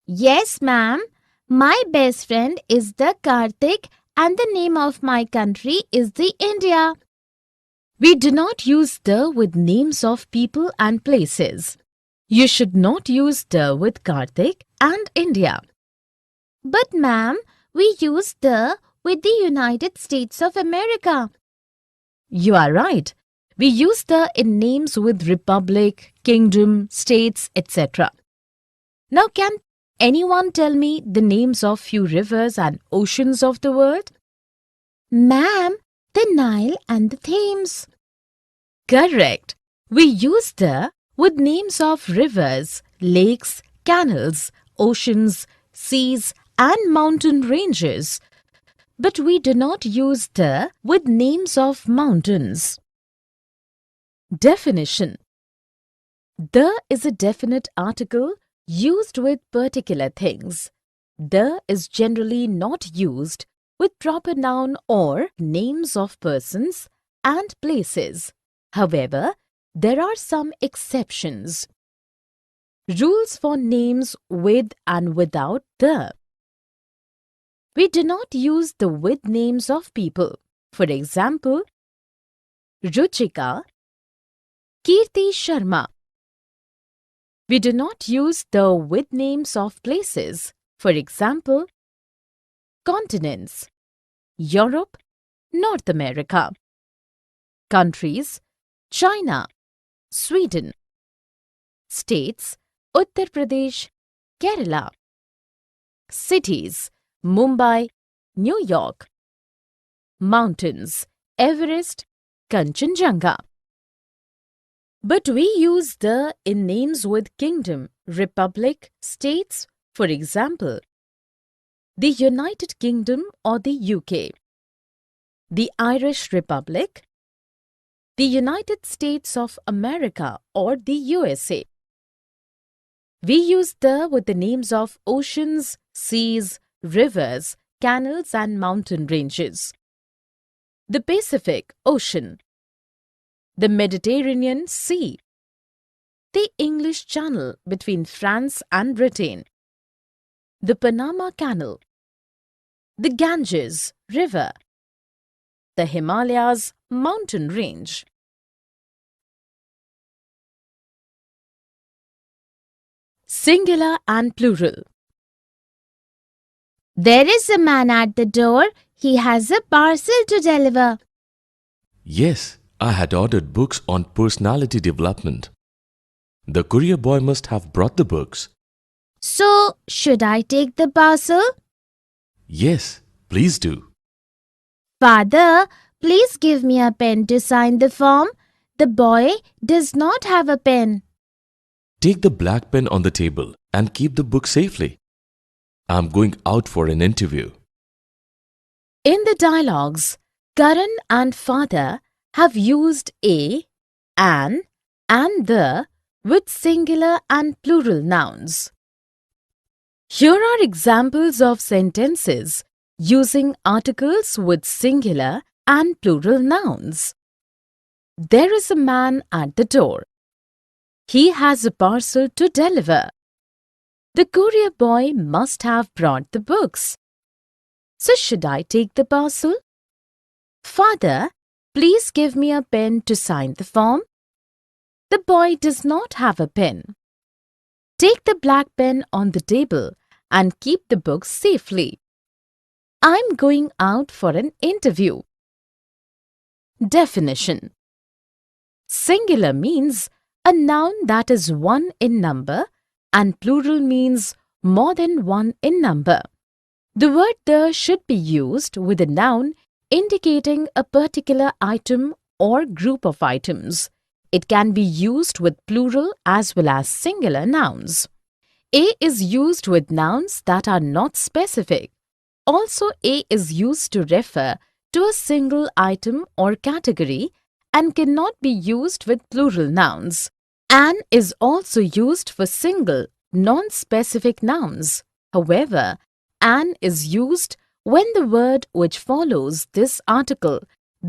Yes, ma'am. My best friend is the Karthik and the name of my country is the India. We do not use the with names of people and places. You should not use the with Karthik and India. But ma'am, we use the with the United States of America. You are right. We use the in names with republic, kingdom, states, etc. Now can anyone tell me the names of few rivers and oceans of the world? Ma'am, the Nile and the Thames. Correct. We use the with names of rivers, lakes, canals, oceans, seas and mountain ranges. But we do not use the with names of mountains. Definition. The is a definite article used with particular things. The is generally not used with proper noun or names of persons and places. However, there are some exceptions. Rules for names with and without the. We do not use the with names of people. For example, Ruchika, Kirti Sharma. We do not use the with names of places. For example, continents, Europe, North America. Countries, China, Sweden. States, Uttar Pradesh, Kerala. Cities, Mumbai, New York. Mountains, Everest, Kanchenjunga. But we use the in names with kingdom, republic, states, for example, the United Kingdom or the UK, the Irish Republic, the United States of America or the USA. We use the with the names of oceans, seas, rivers, canals and mountain ranges. The Pacific Ocean, the Mediterranean Sea, the English Channel between France and Britain, the Panama Canal, the Ganges River, the Himalayas mountain range. Singular and plural. There is a man at the door. He has a parcel to deliver. Yes, I had ordered books on personality development. The courier boy must have brought the books. So, should I take the parcel? Yes, please do. Father, please give me a pen to sign the form. The boy does not have a pen. Take the black pen on the table and keep the book safely. I'm going out for an interview. In the dialogues, Karan and father have used a, an, and the with singular and plural nouns. Here are examples of sentences using articles with singular and plural nouns. There is a man at the door. He has a parcel to deliver. The courier boy must have brought the books. So should I take the parcel? Father, please give me a pen to sign the form. The boy does not have a pen. Take the black pen on the table and keep the book safely. I'm going out for an interview. Definition. Singular means a noun that is one in number and plural means more than one in number. The word the should be used with a noun indicating a particular item or group of items. It can be used with plural as well as singular nouns. A is used with nouns that are not specific. Also, A is used to refer to a single item or category and cannot be used with plural nouns. An is also used for single, non-specific nouns. However, an is used when the word which follows this article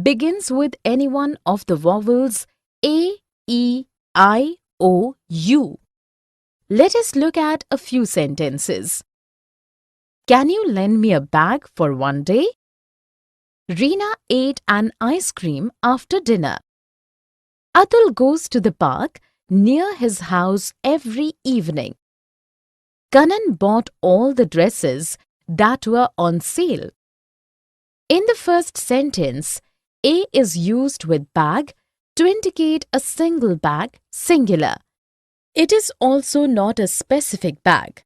begins with any one of the vowels A, E, I, O, U. Let us look at a few sentences. Can you lend me a bag for one day? Reena ate an ice cream after dinner. Atul goes to the park near his house every evening. Kanan bought all the dresses that were on sale. In the first sentence, A is used with bag to indicate a single bag, singular. It is also not a specific bag.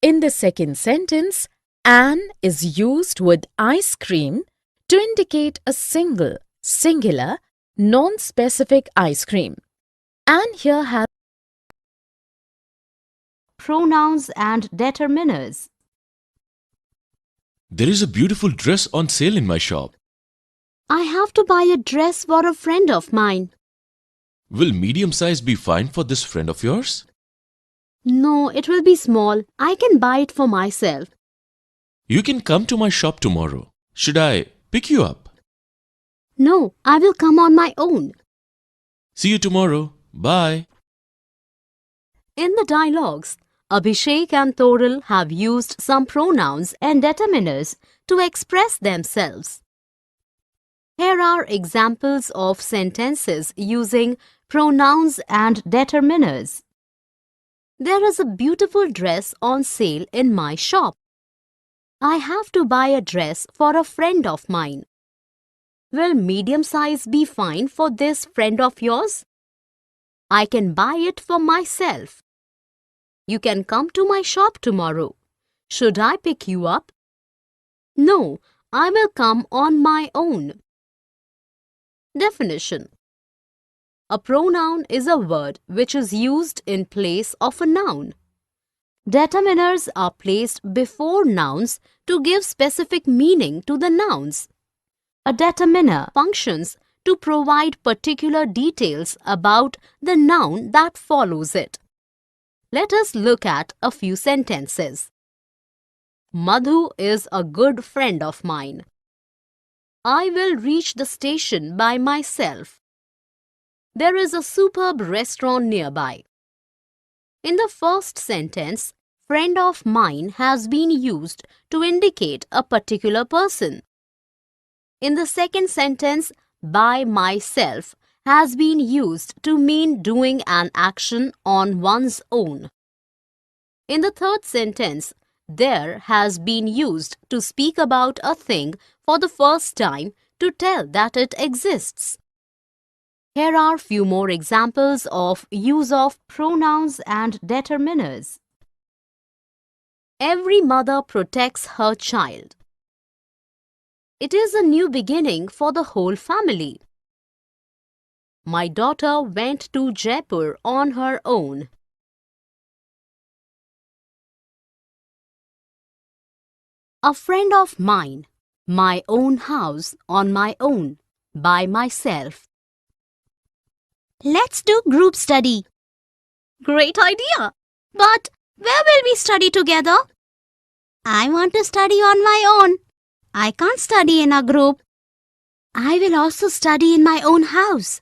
In the second sentence, an is used with ice cream to indicate a single, singular, non-specific ice cream. An here has Pronouns and determiners. There is a beautiful dress on sale in my shop. I have to buy a dress for a friend of mine. Will medium size be fine for this friend of yours? No, it will be small. I can buy it for myself. You can come to my shop tomorrow. Should I pick you up? No, I will come on my own. See you tomorrow. Bye. In the dialogues, Abhishek and Toril have used some pronouns and determiners to express themselves. Here are examples of sentences using pronouns and determiners. There is a beautiful dress on sale in my shop. I have to buy a dress for a friend of mine. Will medium size be fine for this friend of yours? I can buy it for myself. You can come to my shop tomorrow. Should I pick you up? No, I will come on my own. Definition. A pronoun is a word which is used in place of a noun. Determiners are placed before nouns to give specific meaning to the nouns. A determiner functions to provide particular details about the noun that follows it. Let us look at a few sentences. Madhu is a good friend of mine. I will reach the station by myself. There is a superb restaurant nearby. In the first sentence, friend of mine has been used to indicate a particular person. In the second sentence, by myself has been used to mean doing an action on one's own. In the third sentence, there has been used to speak about a thing for the first time to tell that it exists. Here are few more examples of use of pronouns and determiners. Every mother protects her child. It is a new beginning for the whole family. My daughter went to Jaipur on her own. A friend of mine. My own house on my own. By myself. Let's do group study. Great idea! But where will we study together? I want to study on my own. I can't study in a group. I will also study in my own house.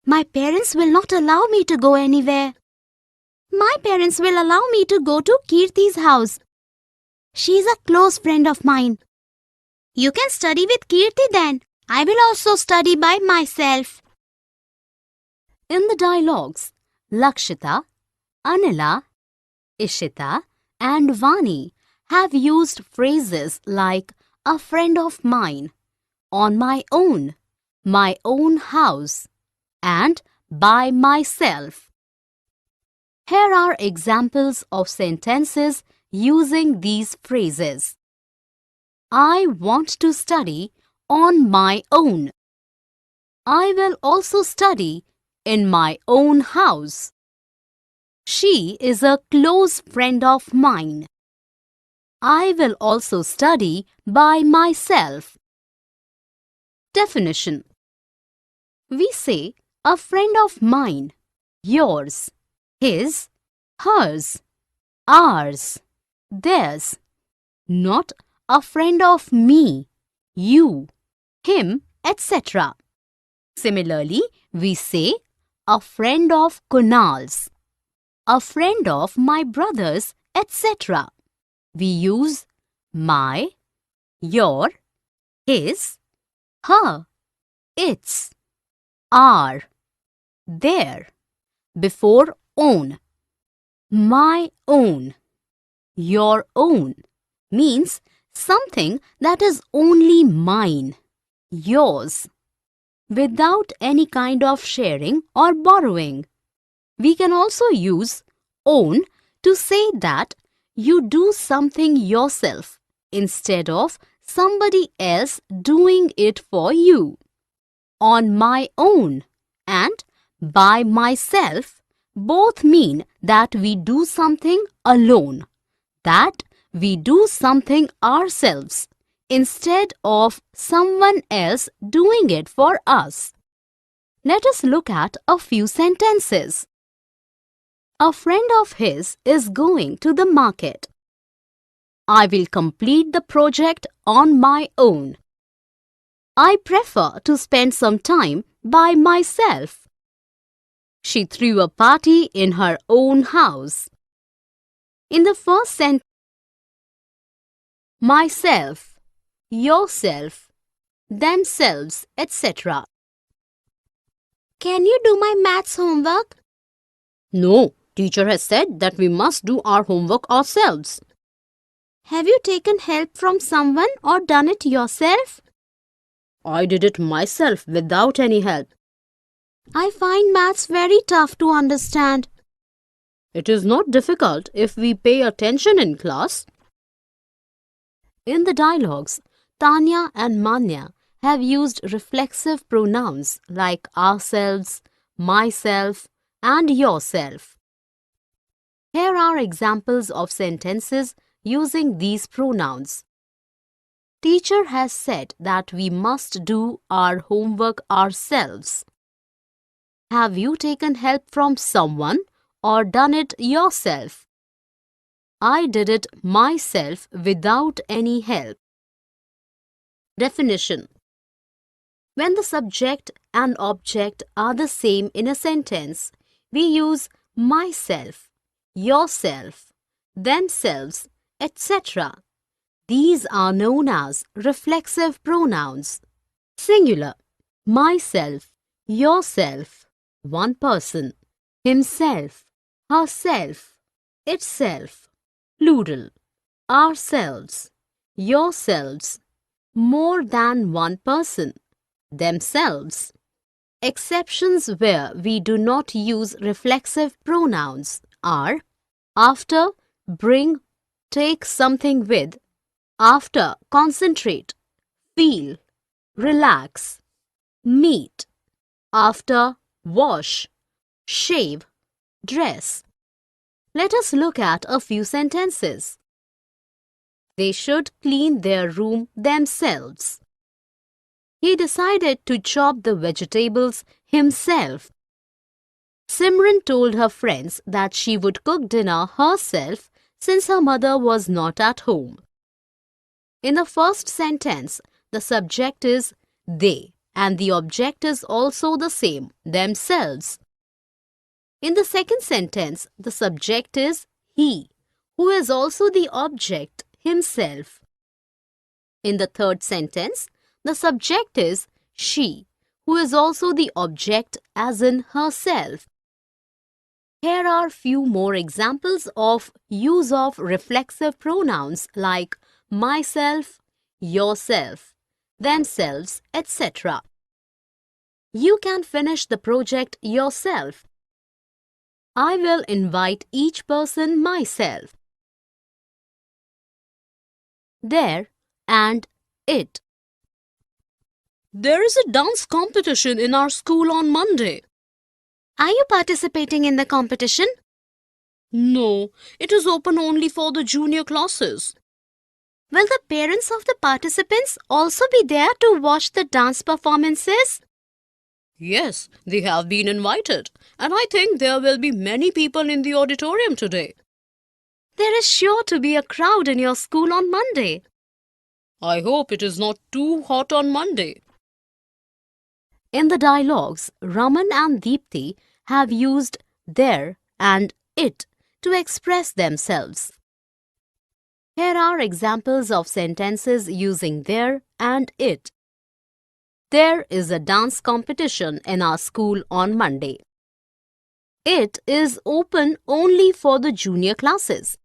My parents will not allow me to go anywhere. My parents will allow me to go to Kirti's house. She's a close friend of mine. You can study with Kirti then. I will also study by myself. In the dialogues, Lakshita, Anila, Ishita, and Vani have used phrases like a friend of mine, on my own house, and by myself. Here are examples of sentences using these phrases. I want to study on my own. I will also study in my own house. She is a close friend of mine. I will also study by myself. Definition. We say a friend of mine, yours, his, hers, ours, theirs, not a friend of me, you, him, etc. Similarly, we say a friend of Kunal's, a friend of my brother's, etc. We use my, your, his, her, its, our, their before own. My own, your own means something that is only mine, yours, without any kind of sharing or borrowing. We can also use own to say that you do something yourself instead of somebody else doing it for you. On my own and by myself both mean that we do something alone, that we do something ourselves instead of someone else doing it for us. Let us look at a few sentences. A friend of his is going to the market. I will complete the project on my own. I prefer to spend some time by myself. She threw a party in her own house. In the first sentence, myself, yourself, themselves, etc. Can you do my maths homework? No, teacher has said that we must do our homework ourselves. Have you taken help from someone or done it yourself? I did it myself without any help. I find maths very tough to understand. It is not difficult if we pay attention in class. In the dialogues, Tanya and Manya have used reflexive pronouns like ourselves, myself, and yourself. Here are examples of sentences using these pronouns. Teacher has said that we must do our homework ourselves. Have you taken help from someone or done it yourself? I did it myself without any help. Definition. When the subject and object are the same in a sentence, we use myself, yourself, themselves, etc. These are known as reflexive pronouns. Singular. Myself, yourself, one person. Himself, herself, itself. Plural. Ourselves, yourselves, more than one person, themselves. Exceptions where we do not use reflexive pronouns are after, bring, take something with, after, concentrate, feel, relax, meet, after, wash, shave, dress. Let us look at a few sentences. They should clean their room themselves. He decided to chop the vegetables himself. Simran told her friends that she would cook dinner herself since her mother was not at home. In the first sentence, the subject is they and the object is also the same, themselves. In the second sentence, the subject is he, who is also the object, himself. In the third sentence, the subject is she, who is also the object as in herself. Here are few more examples of use of reflexive pronouns like myself, yourself, themselves, etc. You can finish the project yourself. I will invite each person myself. There and it. There is a dance competition in our school on Monday. Are you participating in the competition? No, it is open only for the junior classes. Will the parents of the participants also be there to watch the dance performances? Yes, they have been invited, and I think there will be many people in the auditorium today. There is sure to be a crowd in your school on Monday. I hope it is not too hot on Monday. In the dialogues, Raman and Deepthi have used their and it to express themselves. Here are examples of sentences using their and it. There is a dance competition in our school on Monday. It is open only for the junior classes.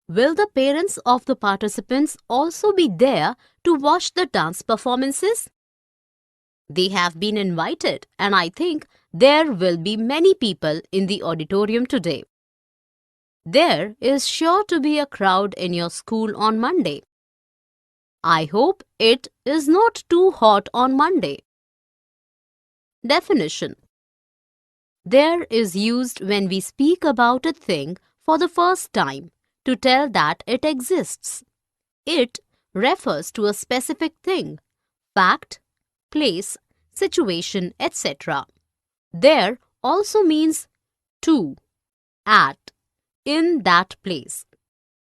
Will the parents of the participants also be there to watch the dance performances? They have been invited, and I think there will be many people in the auditorium today. There is sure to be a crowd in your school on Monday. I hope it is not too hot on Monday. Definition. There is used when we speak about a thing for the first time to tell that it exists. It refers to a specific thing, fact, place, situation, etc. There also means to, at, in that place.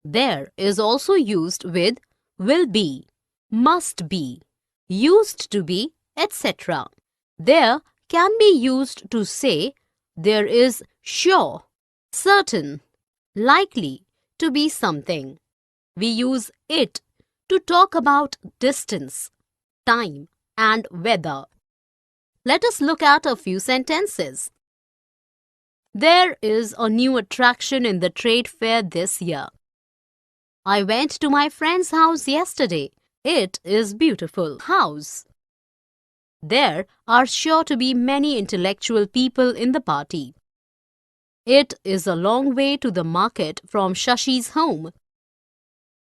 There is also used with will be, must be, used to be, etc. There can be used to say there is sure, certain, likely to be something. We use it to talk about distance, time, and weather. Let us look at a few sentences. There is a new attraction in the trade fair this year. I went to my friend's house yesterday. It is beautiful house. There are sure to be many intellectual people in the party. It is a long way to the market from Shashi's home.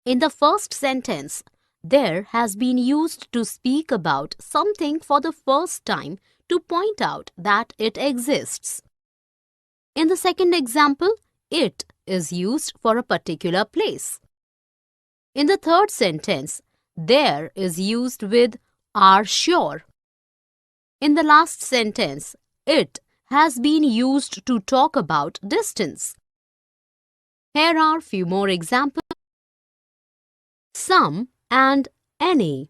In the first sentence, there has been used to speak about something for the first time to point out that it exists. In the second example, it is used for a particular place. In the third sentence, there is used with are sure. In the last sentence, it has been used to talk about distance. Here are few more examples. Some and any.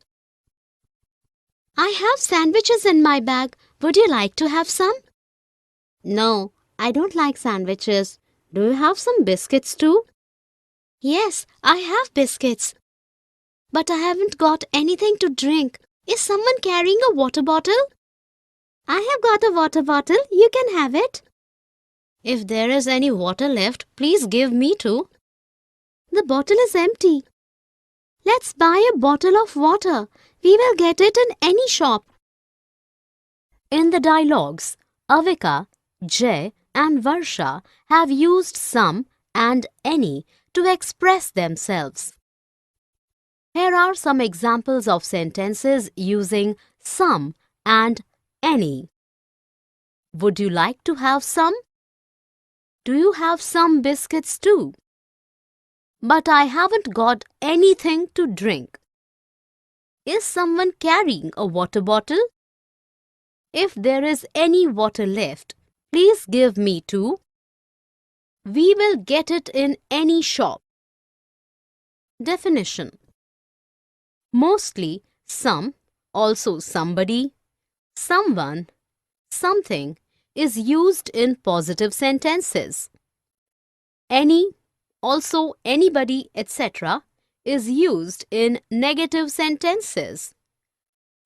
I have sandwiches in my bag. Would you like to have some? No, I don't like sandwiches. Do you have some biscuits too? Yes, I have biscuits. But I haven't got anything to drink. Is someone carrying a water bottle? I have got a water bottle. You can have it. If there is any water left, please give me too. The bottle is empty. Let's buy a bottle of water. We will get it in any shop. In the dialogues, Avika, Jay, and Varsha have used some and any to express themselves. Here are some examples of sentences using some and any. Would you like to have some? Do you have some biscuits too? But I haven't got anything to drink. Is someone carrying a water bottle? If there is any water left, please give me too. We will get it in any shop. Definition. Mostly some, also somebody, someone, something is used in positive sentences. Any, also anybody, etc. is used in negative sentences.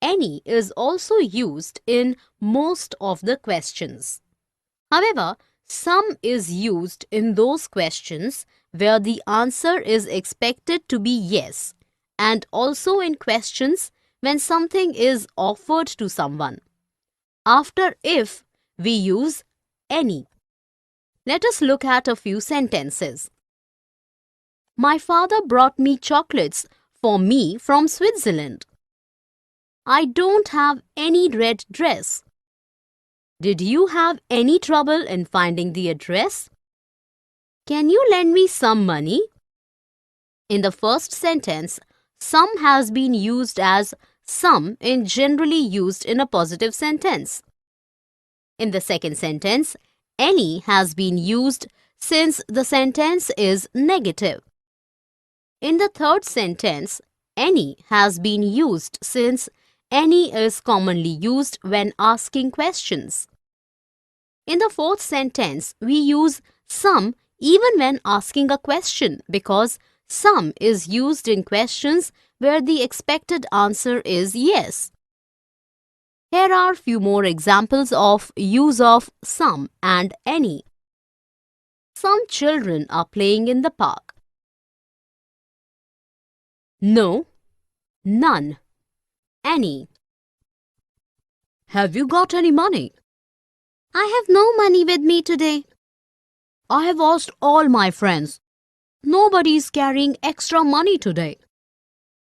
Any is also used in most of the questions. However, Some is used in those questions where the answer is expected to be yes, and also in questions when something is offered to someone. After if, we use any. Let us look at a few sentences. My father brought me chocolates for me from Switzerland. I don't have any red dress. Did you have any trouble in finding the address? Can you lend me some money? In the first sentence, some has been used as some in generally used in a positive sentence. In the second sentence, any has been used since the sentence is negative. In the third sentence, any has been used since any is commonly used when asking questions. In the fourth sentence, we use some even when asking a question because some is used in questions where the expected answer is yes. Here are few more examples of use of some and any. Some children are playing in the park. No, none, any. Have you got any money? I have no money with me today. I have asked all my friends. Nobody is carrying extra money today.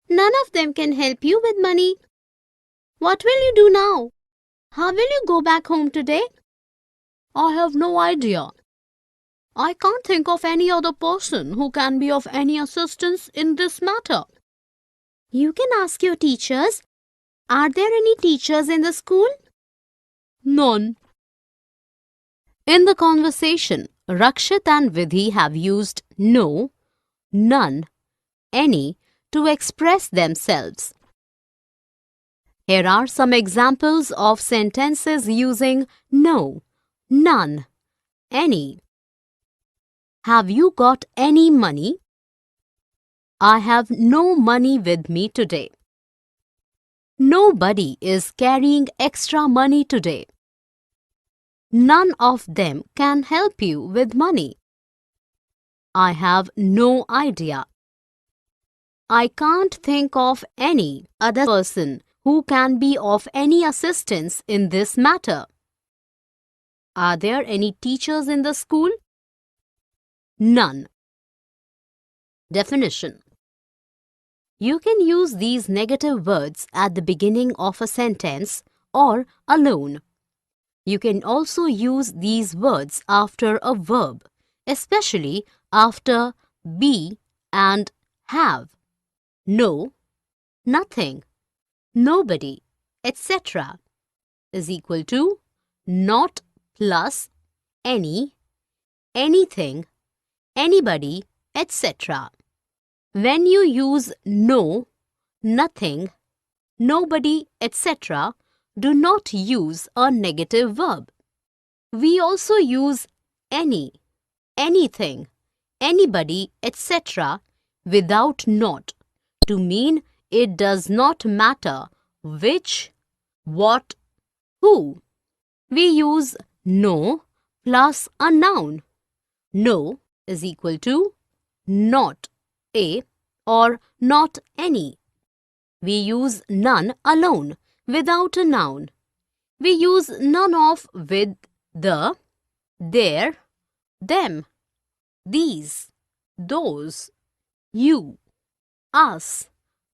None of them can help you with money. What will you do now? How will you go back home today? I have no idea. I can't think of any other person who can be of any assistance in this matter. You can ask your teachers. Are there any teachers in the school? None. In the conversation, Rakshit and Vidhi have used no, none, any to express themselves. Here are some examples of sentences using no, none, any. Have you got any money? I have no money with me today. Nobody is carrying extra money today. None of them can help you with money. I have no idea. I can't think of any other person who can be of any assistance in this matter. Are there any teachers in the school? None. Definition. You can use these negative words at the beginning of a sentence or alone. You can also use these words after a verb, especially after be and have. No, nothing, nobody, etc. is equal to not plus any, anything, anybody, etc. When you use no, nothing, nobody, etc., do not use a negative verb. We also use any, anything, anybody, etc. without not to mean it does not matter which, what, who. We use no plus a noun. No is equal to not a or not any. We use none alone without a noun. We use none of with the, their, them, these, those, you, us,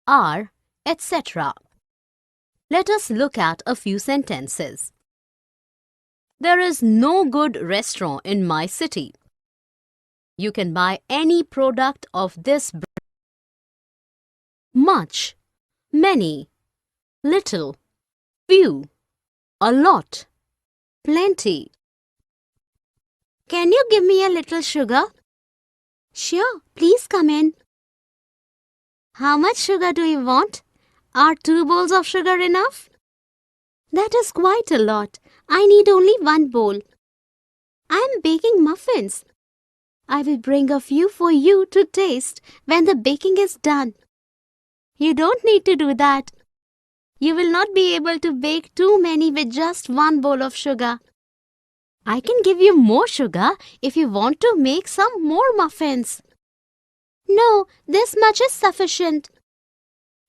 our, etc. Let us look at a few sentences. There is no good restaurant in my city. You can buy any product of this brand. Much, many, little, few, a lot, plenty. Can you give me a little sugar? Sure, please come in. How much sugar do you want? Are 2 bowls of sugar enough? That is quite a lot. I need only 1 bowl. I am baking muffins. I will bring a few for you to taste when the baking is done. You don't need to do that. You will not be able to bake too many with just 1 bowl of sugar. I can give you more sugar if you want to make some more muffins. No, this much is sufficient.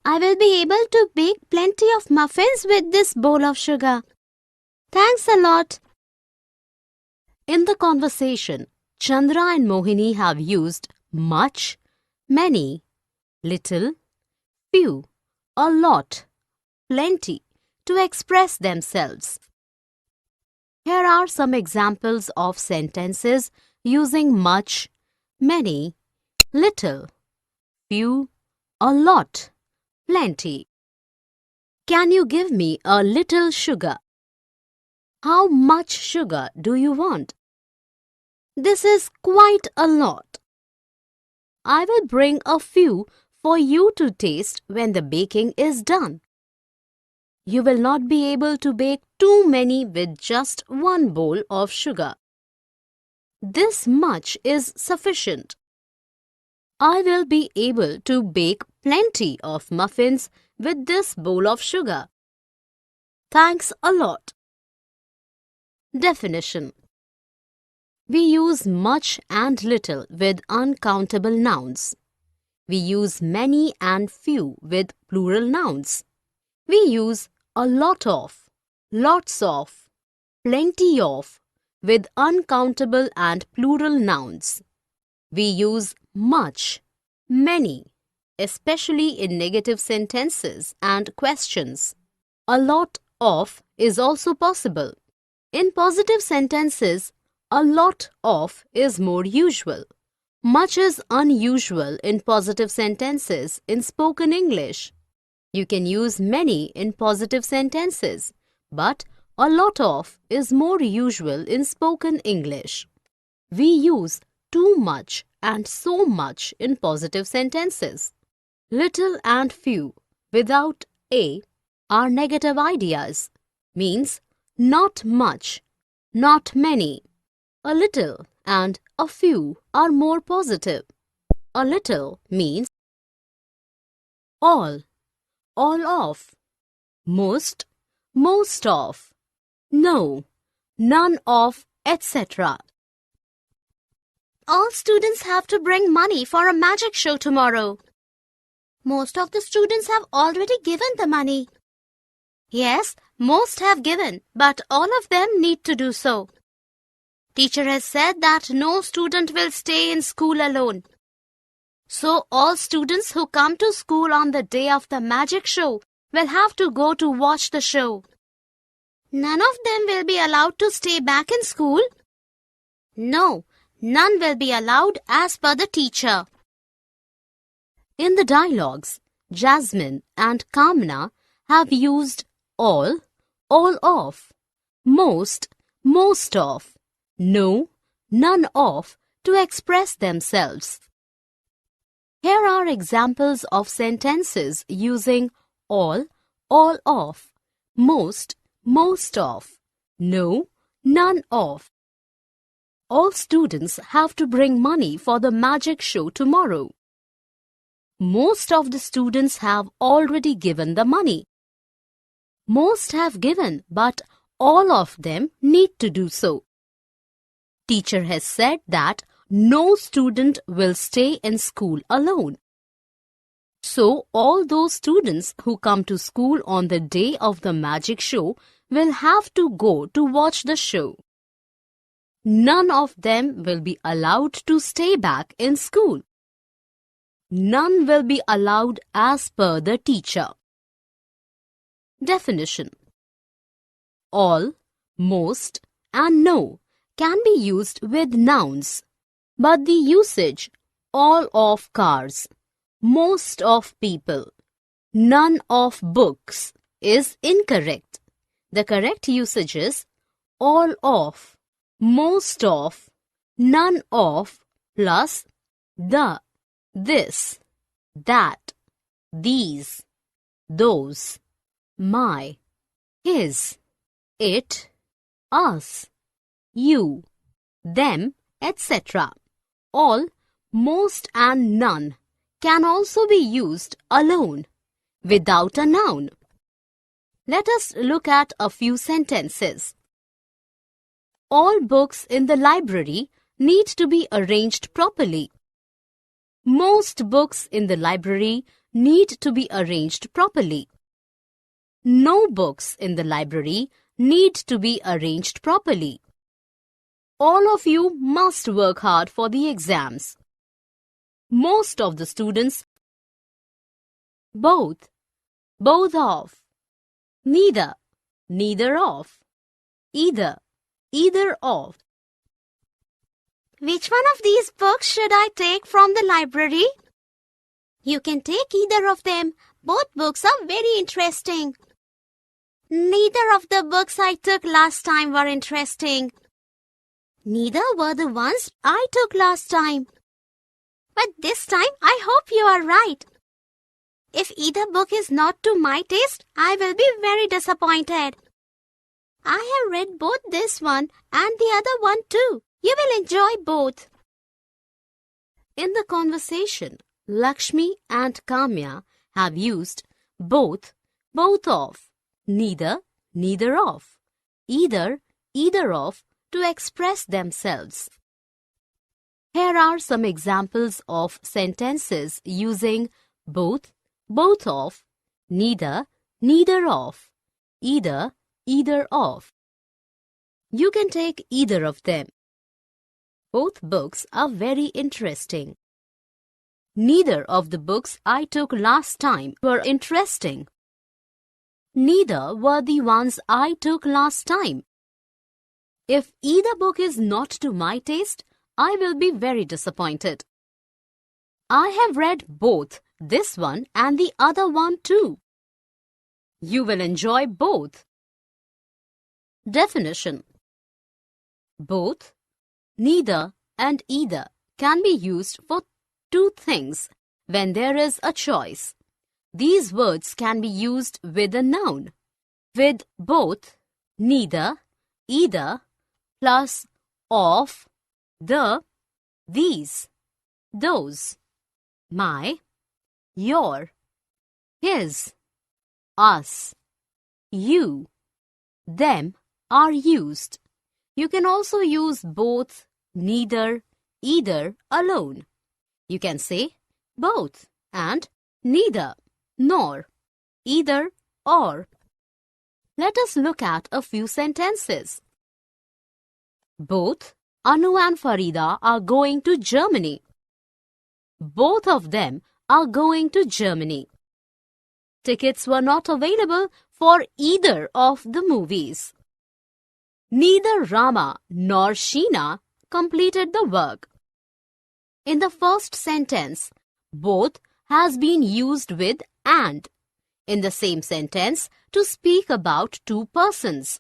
I will be able to bake plenty of muffins with this bowl of sugar. Thanks a lot. In the conversation, Chandra and Mohini have used much, many, little, few, a lot, plenty to express themselves. Here are some examples of sentences using much, many, little, few, a lot, plenty. Can you give me a little sugar? How much sugar do you want? This is quite a lot. I will bring a few for you to taste when the baking is done. You will not be able to bake too many with just one bowl of sugar. This much is sufficient. I will be able to bake plenty of muffins with this bowl of sugar. Thanks a lot. Definition. We use much and little with uncountable nouns. We use many and few with plural nouns. We use a lot of, lots of, plenty of with uncountable and plural nouns. We use much, many, especially in negative sentences and questions. A lot of is also possible. In positive sentences, a lot of is more usual. Much is unusual in positive sentences in spoken English. You can use many in positive sentences, but a lot of is more usual in spoken English. We use too much and so much in positive sentences. Little and few without a are negative ideas, means not much, not many. A little and a few are more positive. A little means all of, most of, no, none of, etc. All students have to bring money for a magic show tomorrow. Most of the students have already given the money. Yes, most have given, but all of them need to do so. Teacher has said that no student will stay in school alone. So all students who come to school on the day of the magic show will have to go to watch the show. None of them will be allowed to stay back in school. No, none will be allowed as per the teacher. In the dialogues, Jasmine and Kamna have used all of, most of, no, none of to express themselves. Here are examples of sentences using all of, most of, no, none of. All students have to bring money for the magic show tomorrow. Most of the students have already given the money. Most have given, but all of them need to do so. Teacher has said that no student will stay in school alone. So all those students who come to school on the day of the magic show will have to go to watch the show. None of them will be allowed to stay back in school. None will be allowed as per the teacher. Definition. All, most, and no can be used with nouns, but the usage all of cars, most of people, none of books is incorrect. The correct usage is all of, most of, none of plus the, this, that, these, those, my, his, it, us, you, them, etc. All, most and none can also be used alone, without a noun. Let us look at a few sentences. All books in the library need to be arranged properly. Most books in the library need to be arranged properly. No books in the library need to be arranged properly. All of you must work hard for the exams. Most of the students both of, neither of, either of. Which one of these books should I take from the library? You can take either of them. Both books are very interesting. Neither of the books I took last time were interesting. Neither were the ones I took last time. But this time, I hope you are right. If either book is not to my taste, I will be very disappointed. I have read both this one and the other one too. You will enjoy both. In the conversation, Lakshmi and Kamya have used both of, neither of, either of to express themselves. Here are some examples of sentences using both of, neither of, either of. You can take either of them. Both books are very interesting. Neither of the books I took last time were interesting. Neither were the ones I took last time. If either book is not to my taste, I will be very disappointed. I have read both this one and the other one too. You will enjoy both. Definition: both, neither and either can be used for two things when there is a choice. These words can be used with a noun. With both, neither, either, plus of, the, these, those, my, your, his, us, you, them are used. You can also use both, neither, either alone. You can say both and neither, nor, either, or. Let us look at a few sentences. Both Anu and Farida are going to Germany. Both of them are going to Germany. Tickets were not available for either of the movies. Neither Rama nor Sheena completed the work. In the first sentence, both has been used with and in the same sentence to speak about two persons.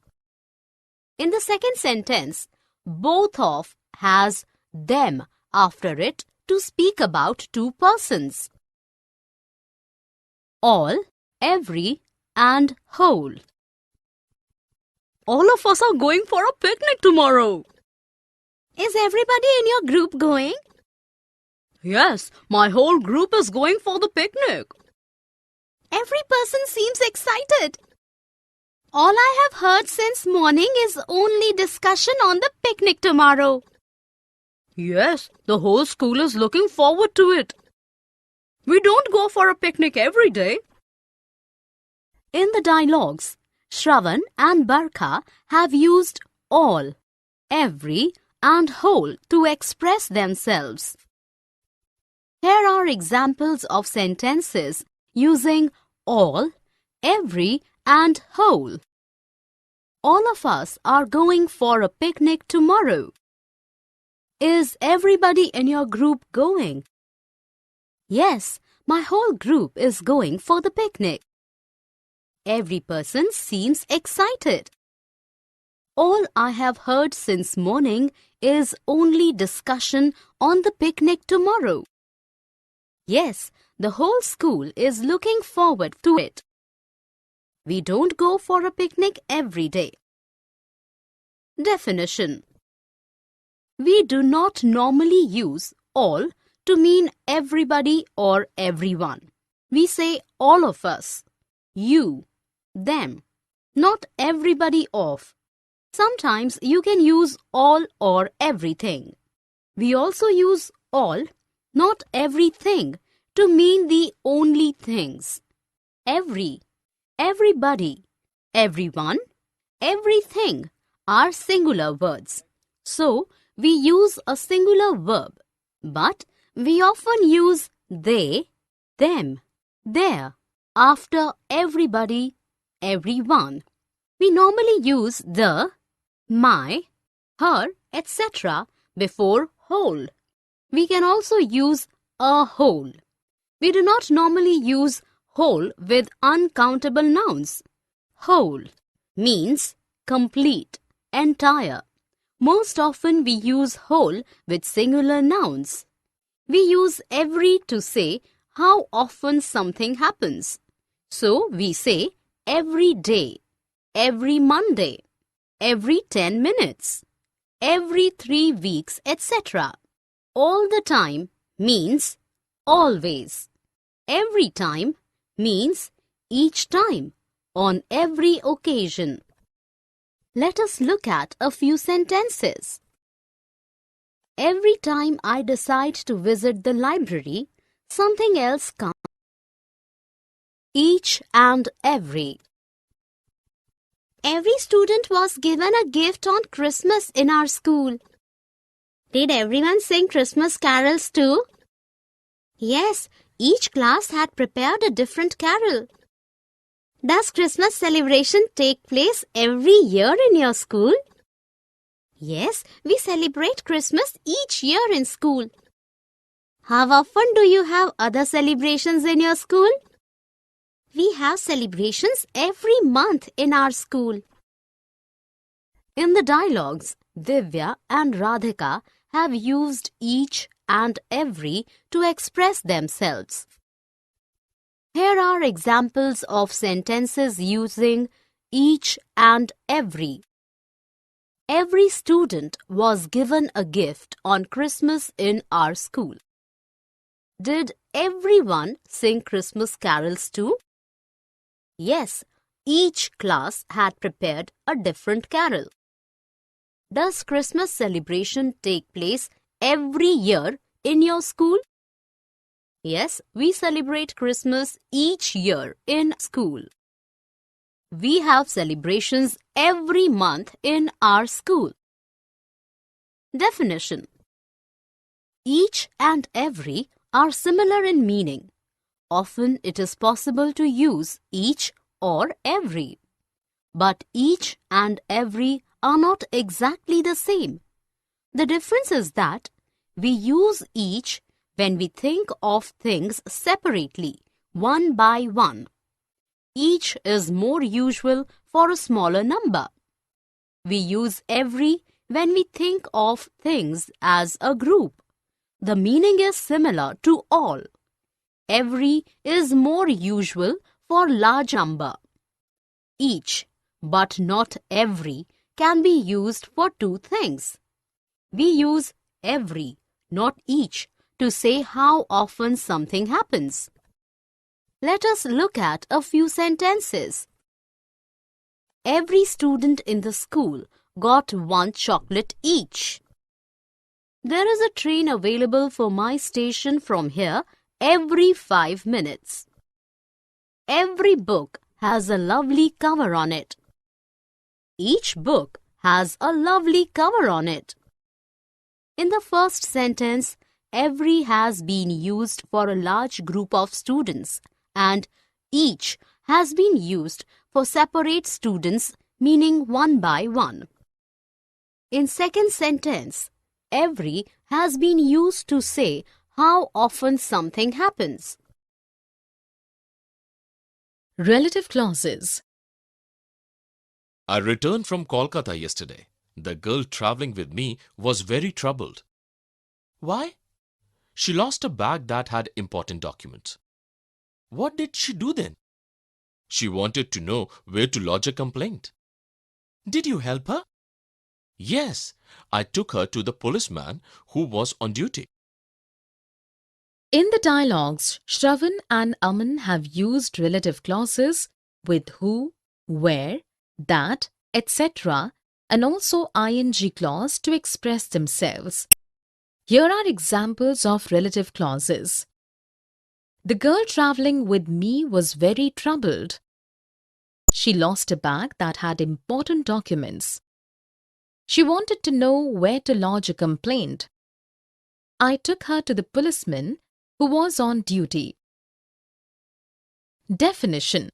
In the second sentence, both of has them after it to speak about two persons. All, every, and whole. All of us are going for a picnic tomorrow. Is everybody in your group going? Yes, my whole group is going for the picnic. Every person seems excited. All I have heard since morning is only discussion on the picnic tomorrow. Yes, the whole school is looking forward to it. We don't go for a picnic every day. In the dialogues, Shravan and Barkha have used all, every, and whole to express themselves. Here are examples of sentences using all, every, and whole. All of us are going for a picnic tomorrow. Is everybody in your group going? Yes, my whole group is going for the picnic. Every person seems excited. All I have heard since morning is only discussion on the picnic tomorrow. Yes, the whole school is looking forward to it. We don't go for a picnic every day. Definition: we do not normally use all to mean everybody or everyone. We say all of us, you, them, not everybody of. Sometimes you can use all or everything. We also use all, not everything, to mean the only things. Every, everybody, everyone, everything are singular words. So, we use a singular verb, but we often use they, them, their after everybody, everyone. We normally use the, my, her, etc. before whole. We can also use a whole. We do not normally use whole with uncountable nouns. Whole means complete, entire. Most often we use whole with singular nouns. We use every to say how often something happens. So we say every day, every Monday, every 10 minutes, every 3 weeks, etc. All the time means always. Every time means each time, on every occasion. Let us look at a few sentences. Every time I decide to visit the library, something else comes. Each and every. Every student was given a gift on Christmas in our school. Did everyone sing Christmas carols too? Yes, each class had prepared a different carol. Does Christmas celebration take place every year in your school? Yes, we celebrate Christmas each year in school. How often do you have other celebrations in your school? We have celebrations every month in our school. In the dialogues, Divya and Radhika have used each and every to express themselves. Here are examples of sentences using each and every. Every student was given a gift on Christmas in our school. Did everyone sing Christmas carols too? Yes, each class had prepared a different carol. Does Christmas celebration take place every year in your school? Yes, we celebrate Christmas each year in school. We have celebrations every month in our school. Definition: each and every are similar in meaning. Often it is possible to use each or every. But each and every are not exactly the same. The difference is that we use each when we think of things separately, one by one. Each is more usual for a smaller number. We use every when we think of things as a group. The meaning is similar to all. Every is more usual for large number. Each, but not every, can be used for two things. We use every, not each, to say how often something happens. Let us look at a few sentences. Every student in the school got one chocolate each. There is a train available for my station from here every 5 minutes. Every book has a lovely cover on it. Each book has a lovely cover on it. In the first sentence, every has been used for a large group of students and each has been used for separate students, meaning one by one. In second sentence, every has been used to say how often something happens. Relative clauses. I returned from Kolkata yesterday. The girl traveling with me was very troubled. Why? She lost a bag that had important documents. What did she do then? She wanted to know where to lodge a complaint. Did you help her? Yes, I took her to the policeman who was on duty. In the dialogues, Shravan and Aman have used relative clauses with who, where, that, etc. and also ing clause to express themselves. Here are examples of relative clauses. The girl traveling with me was very troubled. She lost a bag that had important documents. She wanted to know where to lodge a complaint. I took her to the policeman who was on duty. Definition.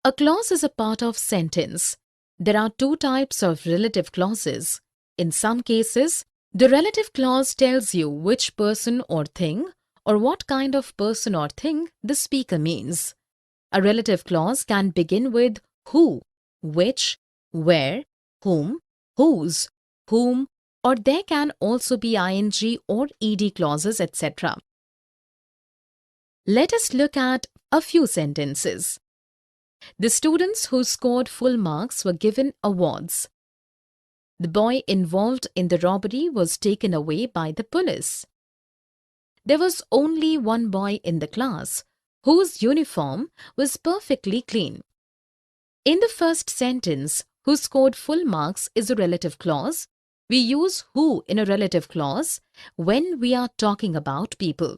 A clause is a part of sentence. There are two types of relative clauses. In some cases, the relative clause tells you which person or thing or what kind of person or thing the speaker means. A relative clause can begin with who, which, where, whom, whose, whom, or there can also be ing or ed clauses, etc. Let us look at a few sentences. The students who scored full marks were given awards. The boy involved in the robbery was taken away by the police. There was only one boy in the class whose uniform was perfectly clean. In the first sentence, who scored full marks is a relative clause. We use who in a relative clause when we are talking about people.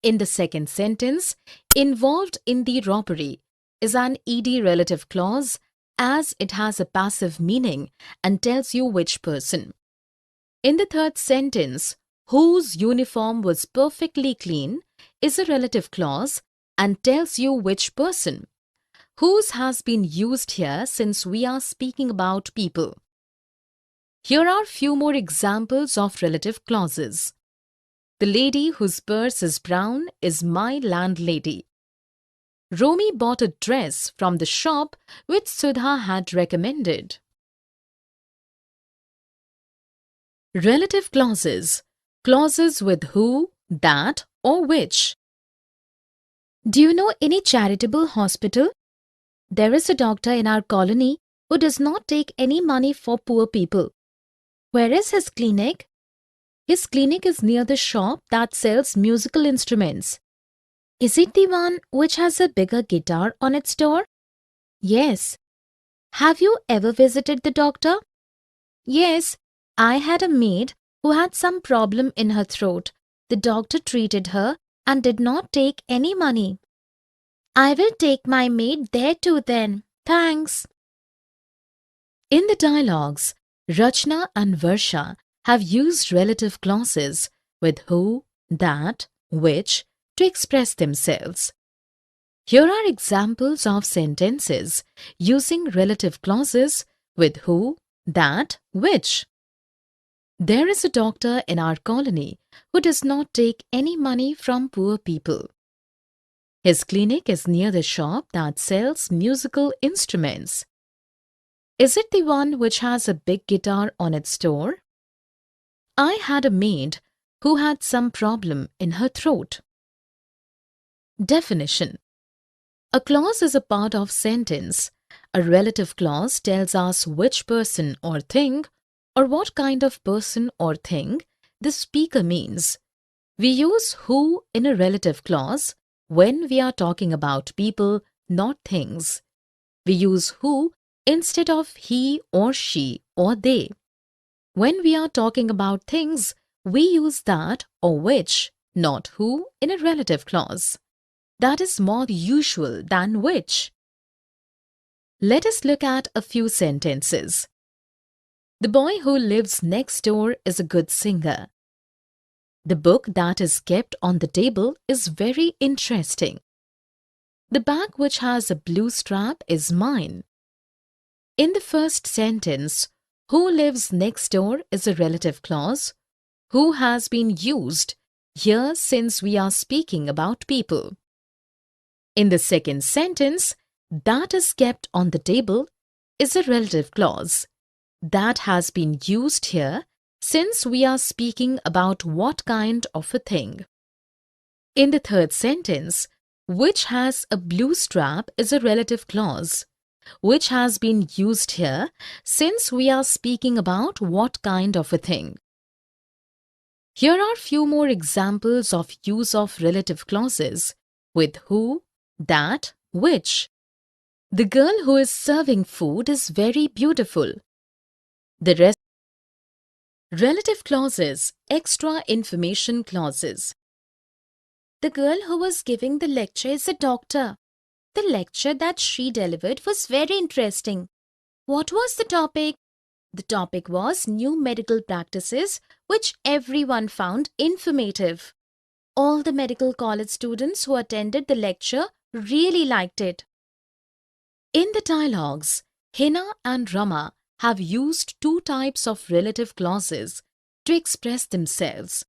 In the second sentence, involved in the robbery is an ed relative clause as it has a passive meaning and tells you which person. In the third sentence, whose uniform was perfectly clean is a relative clause and tells you which person. Whose has been used here since we are speaking about people. Here are few more examples of relative clauses. The lady whose purse is brown is my landlady. Romy bought a dress from the shop which Sudha had recommended. Relative clauses. Clauses with who, that, or which. Do you know any charitable hospital? There is a doctor in our colony who does not take any money for poor people. Where is his clinic? His clinic is near the shop that sells musical instruments. Is it the one which has a bigger guitar on its door? Yes. Have you ever visited the doctor? Yes. I had a maid who had some problem in her throat. The doctor treated her and did not take any money. I will take my maid there too then. Thanks. In the dialogues, Rachna and Varsha have used relative clauses with who, that, which to express themselves. Here are examples of sentences using relative clauses with who, that, which. There is a doctor in our colony who does not take any money from poor people. His clinic is near the shop that sells musical instruments. Is it the one which has a big guitar on its door? I had a maid who had some problem in her throat. Definition. A clause is a part of sentence. A relative clause tells us which person or thing or what kind of person or thing the speaker means. We use who in a relative clause when we are talking about people, not things. We use who instead of he or she or they. When we are talking about things, we use that or which, not who in a relative clause. That is more usual than which. Let us look at a few sentences. The boy who lives next door is a good singer. The book that is kept on the table is very interesting. The bag which has a blue strap is mine. In the first sentence, who lives next door is a relative clause. Who has been used here since we are speaking about people. In the second sentence, that is kept on the table is a relative clause. That has been used here since we are speaking about what kind of a thing. In the third sentence, which has a blue strap is a relative clause. Which has been used here since we are speaking about what kind of a thing. Here are few more examples of use of relative clauses with who, that, which. The girl who is serving food is very beautiful. The rest relative clauses, extra information clauses. The girl who was giving the lecture is a doctor. The lecture that she delivered was very interesting. What was the topic? The topic was new medical practices, which everyone found informative. All the medical college students who attended the lecture really liked it. In the dialogues, Hina and Rama have used two types of relative clauses to express themselves.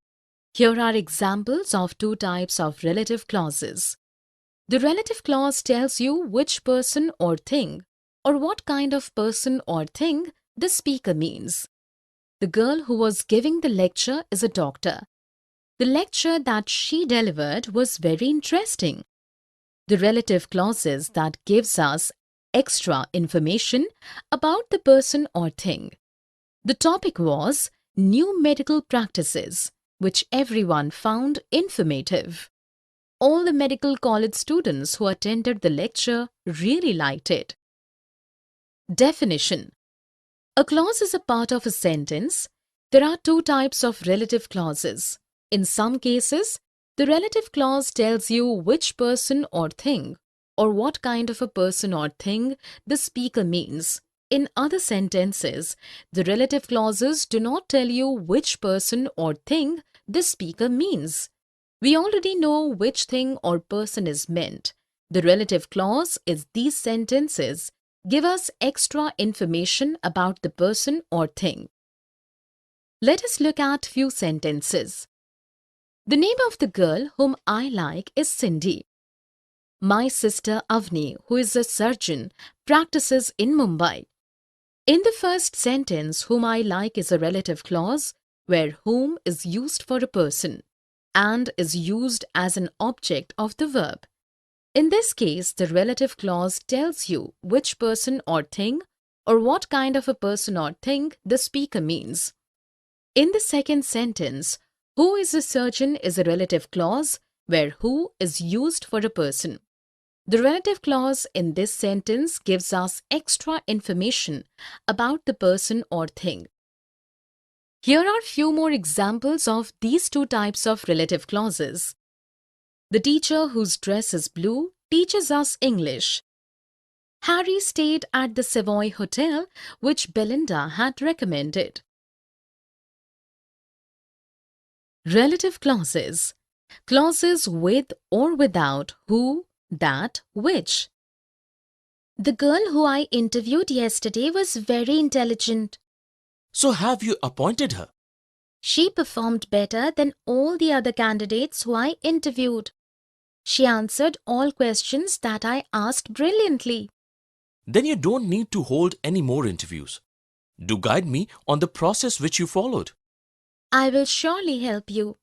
Here are examples of two types of relative clauses. The relative clause tells you which person or thing, or what kind of person or thing the speaker means. The girl who was giving the lecture is a doctor. The lecture that she delivered was very interesting. The relative clauses that gives us extra information about the person or thing. The topic was new medical practices, which everyone found informative. All the medical college students who attended the lecture really liked it. Definition. A clause is a part of a sentence. There are two types of relative clauses. In some cases, the relative clause tells you which person or thing, or what kind of a person or thing the speaker means. In other sentences, the relative clauses do not tell you which person or thing the speaker means. We already know which thing or person is meant. The relative clause is these sentences give us extra information about the person or thing. Let us look at few sentences. The name of the girl whom I like is Cindy. My sister Avni, who is a surgeon, practices in Mumbai. In the first sentence, whom I like is a relative clause, where whom is used for a person and is used as an object of the verb. In this case, the relative clause tells you which person or thing or what kind of a person or thing the speaker means. In the second sentence, who is a surgeon is a relative clause where who is used for a person. The relative clause in this sentence gives us extra information about the person or thing. Here are few more examples of these two types of relative clauses. The teacher whose dress is blue teaches us English. Harry stayed at the Savoy Hotel, which Belinda had recommended. Relative clauses. Clauses with or without who, that, which. The girl who I interviewed yesterday was very intelligent. So have you appointed her? She performed better than all the other candidates who I interviewed. She answered all questions that I asked brilliantly. Then you don't need to hold any more interviews. Do guide me on the process which you followed. I will surely help you.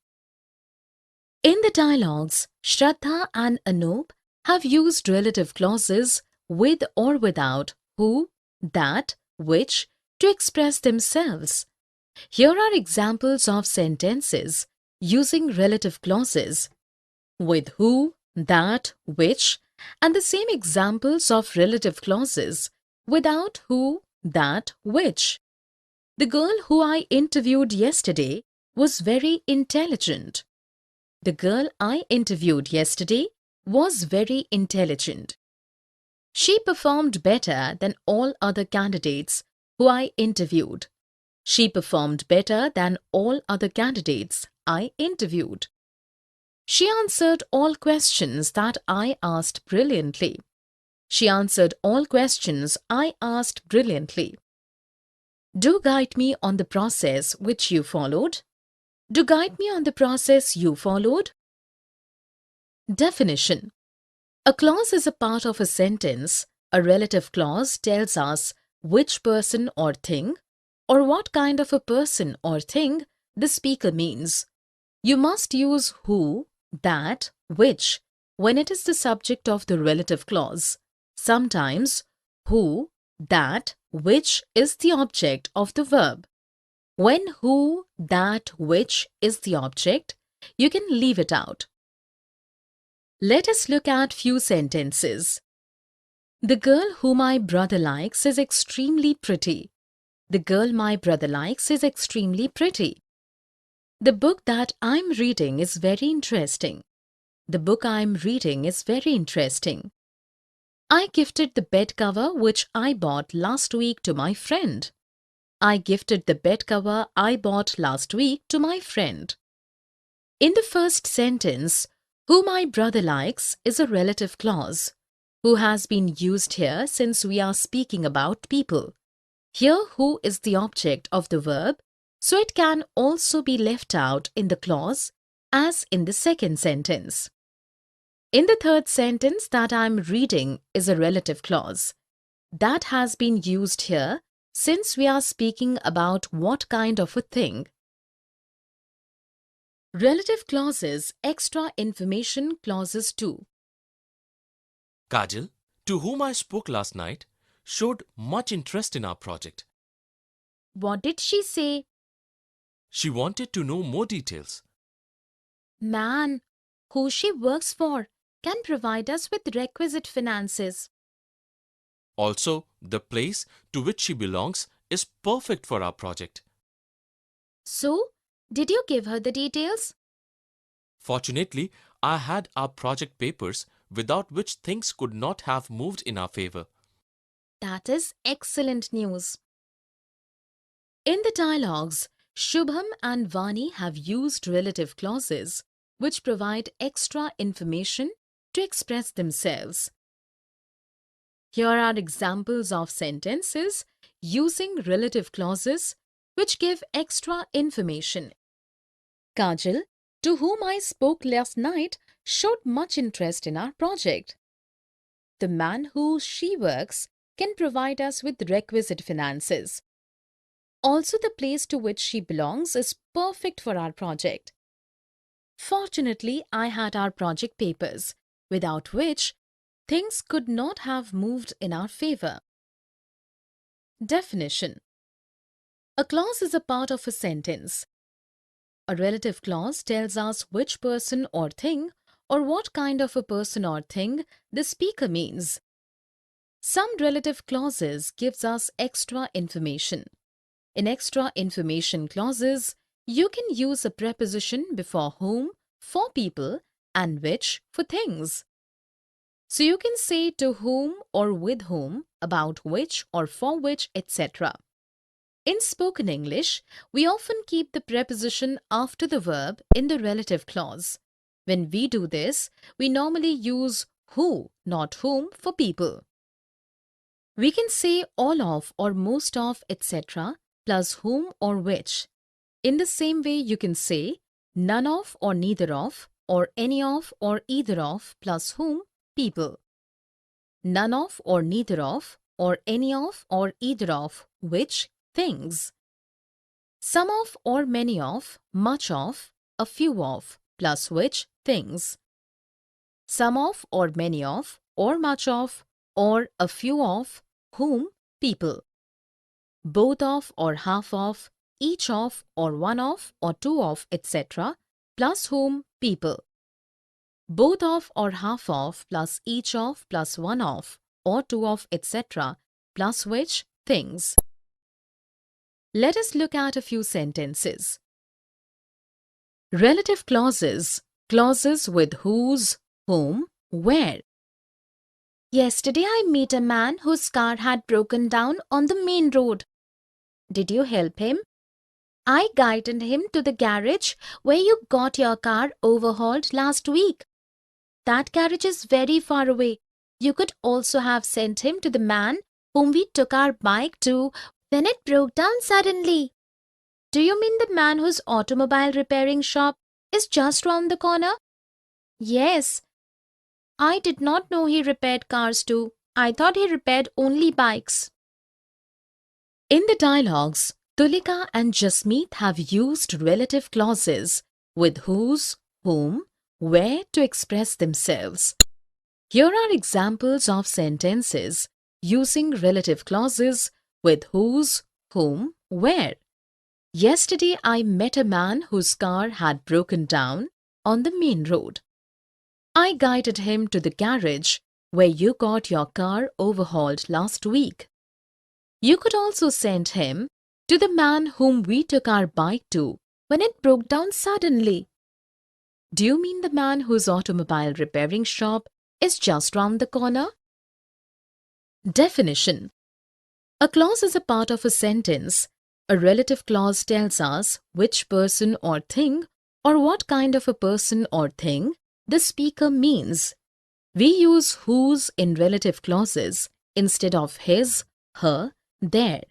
In the dialogues, Shraddha and Anup have used relative clauses with or without who, that, which to express themselves. Here are examples of sentences using relative clauses with who, that, which, and the same examples of relative clauses without who, that, which. The girl who I interviewed yesterday was very intelligent. The girl I interviewed yesterday was very intelligent. She performed better than all other candidates who I interviewed. She performed better than all other candidates I interviewed. She answered all questions that I asked brilliantly. She answered all questions I asked brilliantly. Do guide me on the process which you followed. Do guide me on the process you followed. Definition. A clause is a part of a sentence. A relative clause tells us which person or thing, or what kind of a person or thing the speaker means. You must use who, that, which when it is the subject of the relative clause. Sometimes who, that, which is the object of the verb. When who, that, which is the object, you can leave it out. Let us look at few sentences. The girl whom my brother likes is extremely pretty. The girl my brother likes is extremely pretty. The book that I'm reading is very interesting. The book I'm reading is very interesting. I gifted the bed cover which I bought last week to my friend. I gifted the bed cover I bought last week to my friend. In the first sentence, who my brother likes is a relative clause. Who has been used here since we are speaking about people. Here who is the object of the verb, so it can also be left out in the clause as in the second sentence. In the third sentence that I'm reading is a relative clause. That has been used here since we are speaking about what kind of a thing. Relative clauses, extra information clauses 2. Kajal, to whom I spoke last night, showed much interest in our project. What did she say? She wanted to know more details. Man, who she works for can provide us with requisite finances. Also, the place to which she belongs is perfect for our project. So, did you give her the details? Fortunately, I had our project papers without which things could not have moved in our favor. That is excellent news. In the dialogues, Shubham and Vani have used relative clauses which provide extra information to express themselves. Here are examples of sentences using relative clauses which give extra information. Kajal, to whom I spoke last night, showed much interest in our project. The man who she works can provide us with requisite finances. Also, the place to which she belongs is perfect for our project. Fortunately, I had our project papers, without which things could not have moved in our favor. Definition: a clause is a part of a sentence. A relative clause tells us which person or thing or what kind of a person or thing the speaker means. Some relative clauses gives us extra information. In extra information clauses, you can use a preposition before whom for people and which for things. So you can say to whom or with whom, about which or for which, etc. In spoken English, we often keep the preposition after the verb in the relative clause. When we do this, we normally use who, not whom, for people. We can say all of or most of, etc. plus whom or which. In the same way, you can say none of or neither of or any of or either of plus whom, people. None of or neither of or any of or either of which, things. Some of or many of, much of, a few of plus which, things. Some of or many of or much of or a few of whom, people. Both of or half of, each of or one of or two of, etc. plus whom, people. Both of or half of plus each of plus one of or two of, etc. plus which, things. Let us look at a few sentences. Relative clauses, clauses with whose, whom, where. Yesterday I met a man whose car had broken down on the main road. Did you help him? I guided him to the garage where you got your car overhauled last week. That garage is very far away. You could also have sent him to the man whom we took our bike to when it broke down suddenly. Do you mean the man whose automobile repairing shop is just round the corner? Yes. I did not know he repaired cars too. I thought he repaired only bikes. In the dialogues, Tulika and Jasmeet have used relative clauses with whose, whom, where to express themselves. Here are examples of sentences using relative clauses with whose, whom, where. Yesterday I met a man whose car had broken down on the main road. I guided him to the garage where you got your car overhauled last week. You could also send him To the man whom we took our bike to when it broke down suddenly. Do you mean the man whose automobile repairing shop is just round the corner? Definition. A clause is a part of a sentence. A relative clause tells us which person or thing or what kind of a person or thing the speaker means. We use whose in relative clauses instead of his, her, their.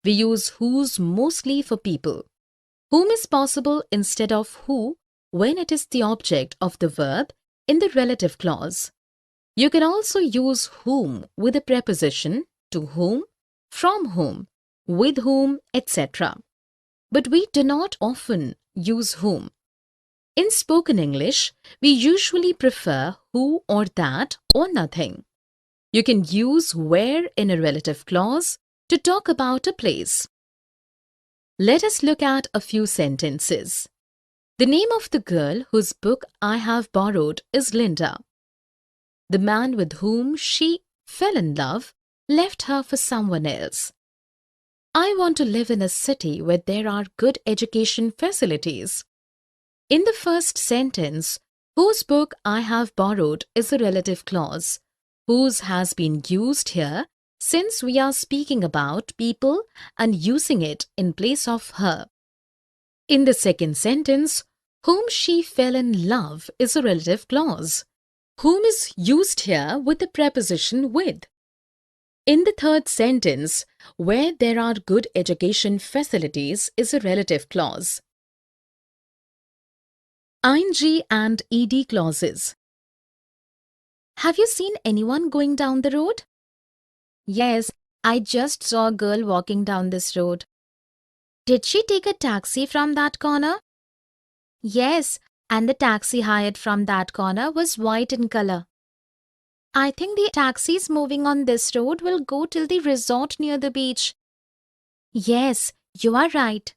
We use whose mostly for people. Whom is possible instead of who when it is the object of the verb in the relative clause. You can also use whom with a preposition to whom, from whom, with whom, etc. But we do not often use whom. In spoken English, we usually prefer who or that or nothing. You can use where in a relative clause to talk about a place. Let us look at a few sentences. The name of the girl whose book I have borrowed is Linda. The man with whom she fell in love left her for someone else. I want to live in a city where there are good education facilities. In the first sentence, whose book I have borrowed is a relative clause. Whose has been used here since we are speaking about people and using it in place of her. In the second sentence, whom she fell in love is a relative clause. Whom is used here with the preposition with. In the third sentence, where there are good education facilities is a relative clause. ing and ed clauses. Have you seen anyone going down the road? Yes, I just saw a girl walking down this road. Did she take a taxi from that corner? Yes, and the taxi hired from that corner was white in color. I think the taxis moving on this road will go till the resort near the beach. Yes, you are right.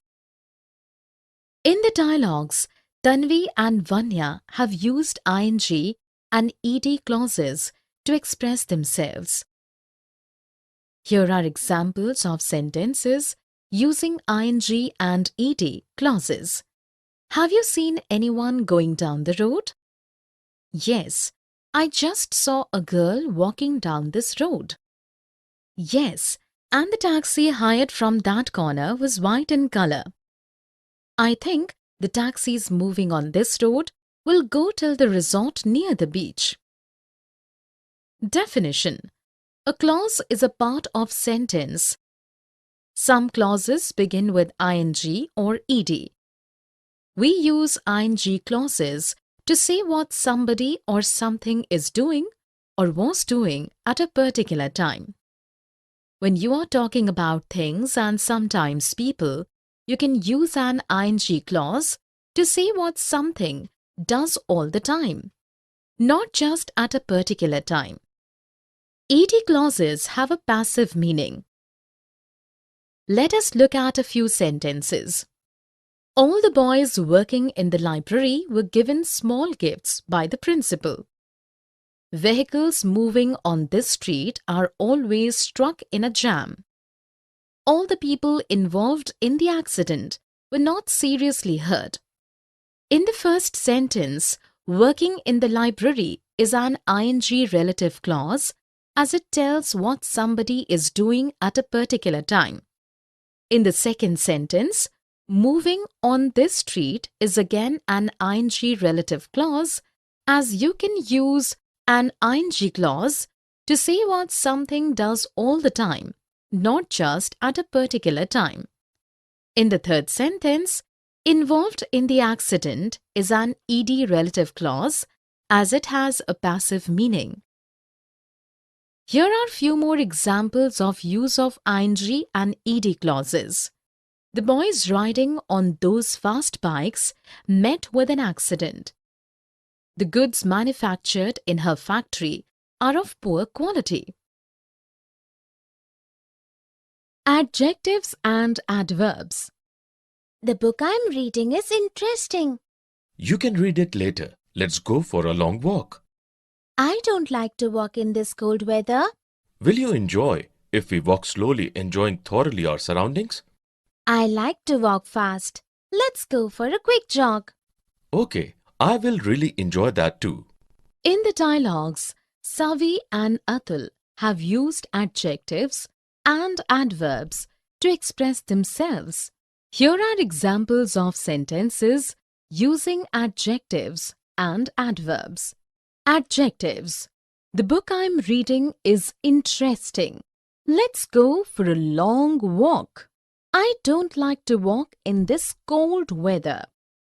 In the dialogues, Tanvi and Vanya have used ing and ed clauses to express themselves. Here are examples of sentences using ing and ed clauses. Have you seen anyone going down the road? Yes, I just saw a girl walking down this road. Yes, and the taxi hired from that corner was white in color. I think the taxis moving on this road will go till the resort near the beach. Definition. A clause is a part of sentence. Some clauses begin with ing or ed. We use ing clauses to say what somebody or something is doing or was doing at a particular time. When you are talking about things and sometimes people, you can use an ing clause to say what something does all the time, not just at a particular time. Ed clauses have a passive meaning. Let us look at a few sentences. All the boys working in the library were given small gifts by the principal. Vehicles moving on this street are always struck in a jam. All the people involved in the accident were not seriously hurt. In the first sentence, working in the library is an ing relative clause as it tells what somebody is doing at a particular time. In the second sentence, moving on this street is again an ing relative clause as you can use an ing clause to say what something does all the time, not just at a particular time. In the third sentence, involved in the accident is an ed relative clause as it has a passive meaning. Here are few more examples of use of ing and ed clauses. The boys riding on those fast bikes met with an accident. The goods manufactured in her factory are of poor quality. Adjectives and adverbs. The book I'm reading is interesting. You can read it later. Let's go for a long walk. I don't like to walk in this cold weather. Will you enjoy if we walk slowly, enjoying thoroughly our surroundings? I like to walk fast. Let's go for a quick jog. Okay, I will really enjoy that too. In the dialogues, Savi and Atul have used adjectives and adverbs to express themselves. Here are examples of sentences using adjectives and adverbs. Adjectives. The book I'm reading is interesting. Let's go for a long walk. I don't like to walk in this cold weather.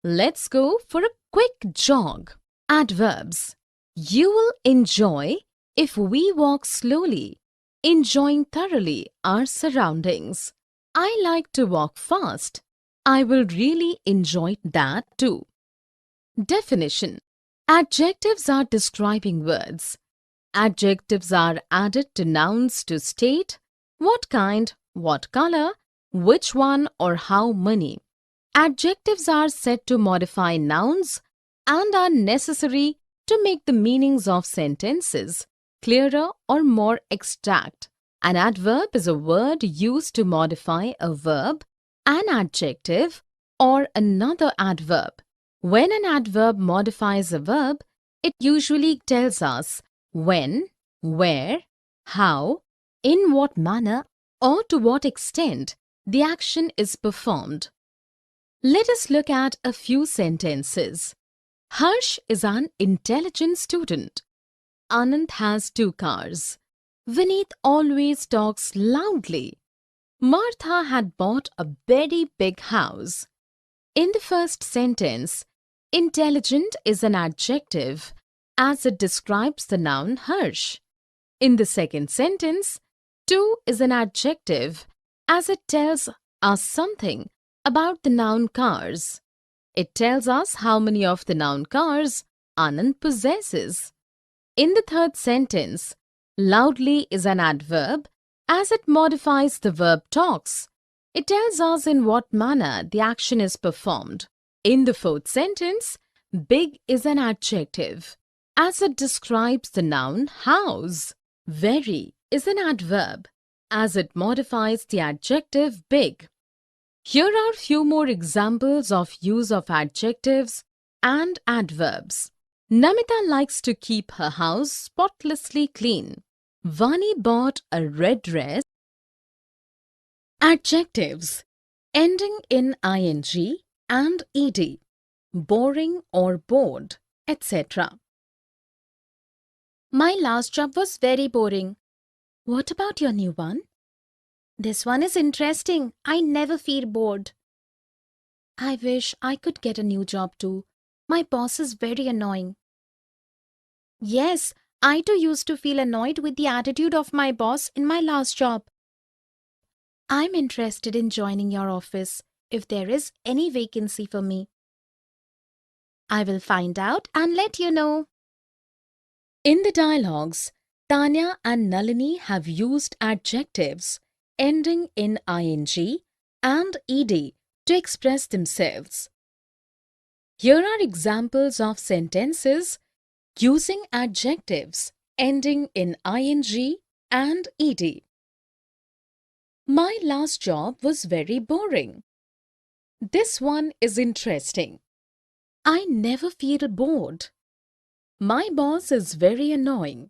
Let's go for a quick jog. Adverbs. You will enjoy if we walk slowly, enjoying thoroughly our surroundings. I like to walk fast. I will really enjoy that too. Definition. Adjectives are describing words. Adjectives are added to nouns to state what kind, what color, which one or how many. Adjectives are said to modify nouns and are necessary to make the meanings of sentences clearer or more exact. An adverb is a word used to modify a verb, an adjective, or another adverb. When an adverb modifies a verb, it usually tells us when, where, how, in what manner, or to what extent the action is performed. Let us look at a few sentences. Harsh is an intelligent student. Anand has 2 cars. Vineet always talks loudly. Martha had bought a very big house. In the first sentence, intelligent is an adjective as it describes the noun Harsh. In the second sentence, 2 is an adjective as it tells us something about the noun cars. It tells us how many of the noun cars Anand possesses. In the third sentence, loudly is an adverb as it modifies the verb talks. It tells us in what manner the action is performed. In the fourth sentence, big is an adjective as it describes the noun house. Very is an adverb as it modifies the adjective big. Here are few more examples of use of adjectives and adverbs. Namita likes to keep her house spotlessly clean. Vani bought a red dress. Adjectives ending in ing and ed, boring or bored, etc. My last job was very boring. What about your new one? This one is interesting. I never feel bored. I wish I could get a new job too. My boss is very annoying. Yes, I too used to feel annoyed with the attitude of my boss in my last job. I'm interested in joining your office if there is any vacancy for me. I will find out and let you know. In the dialogues, Tanya and Nalini have used adjectives ending in ing and ed to express themselves. Here are examples of sentences using adjectives ending in ing and ed. My last job was very boring. This one is interesting. I never feel bored. My boss is very annoying.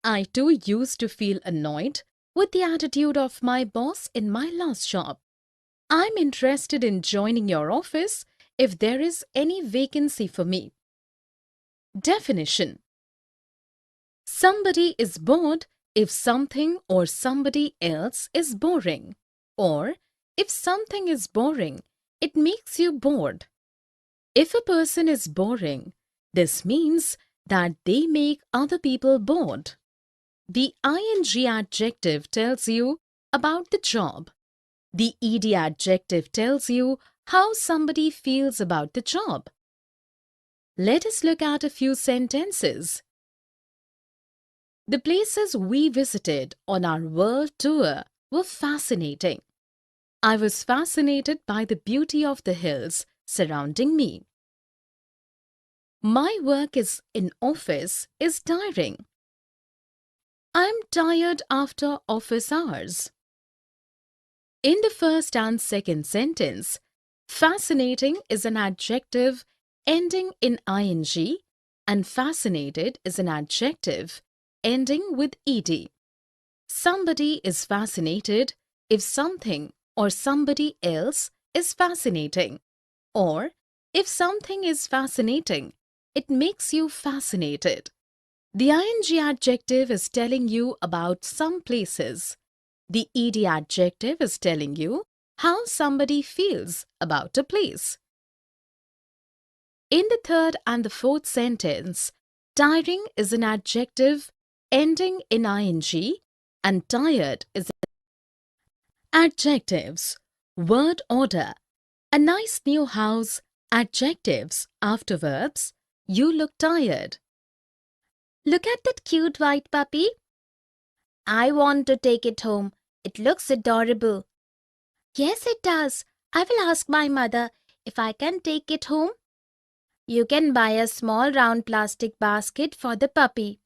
I too used to feel annoyed with the attitude of my boss in my last job. I'm interested in joining your office if there is any vacancy for me. Definition: somebody is bored if something or somebody else is boring, or if something is boring, it makes you bored. If a person is boring, this means that they make other people bored. The ing adjective tells you about the job. The ed adjective tells you how somebody feels about the job. Let us look at a few sentences. The places we visited on our world tour were fascinating. I was fascinated by the beauty of the hills surrounding me. My work in office is tiring. I'm tired after office hours. In the first and second sentence, fascinating is an adjective ending in ing and fascinated is an adjective ending with ed. Somebody is fascinated if something or somebody else is fascinating, or if something is fascinating, it makes you fascinated. The ing adjective is telling you about some places. The ed adjective is telling you how somebody feels about a place. In the third and the fourth sentence, tiring is an adjective ending in ing and tired is adjectives. Word order. A nice new house. Adjectives after verbs. You look tired. Look at that cute white puppy. I want to take it home. It looks adorable. Yes, it does. I will ask my mother if I can take it home. You can buy a small round plastic basket for the puppy.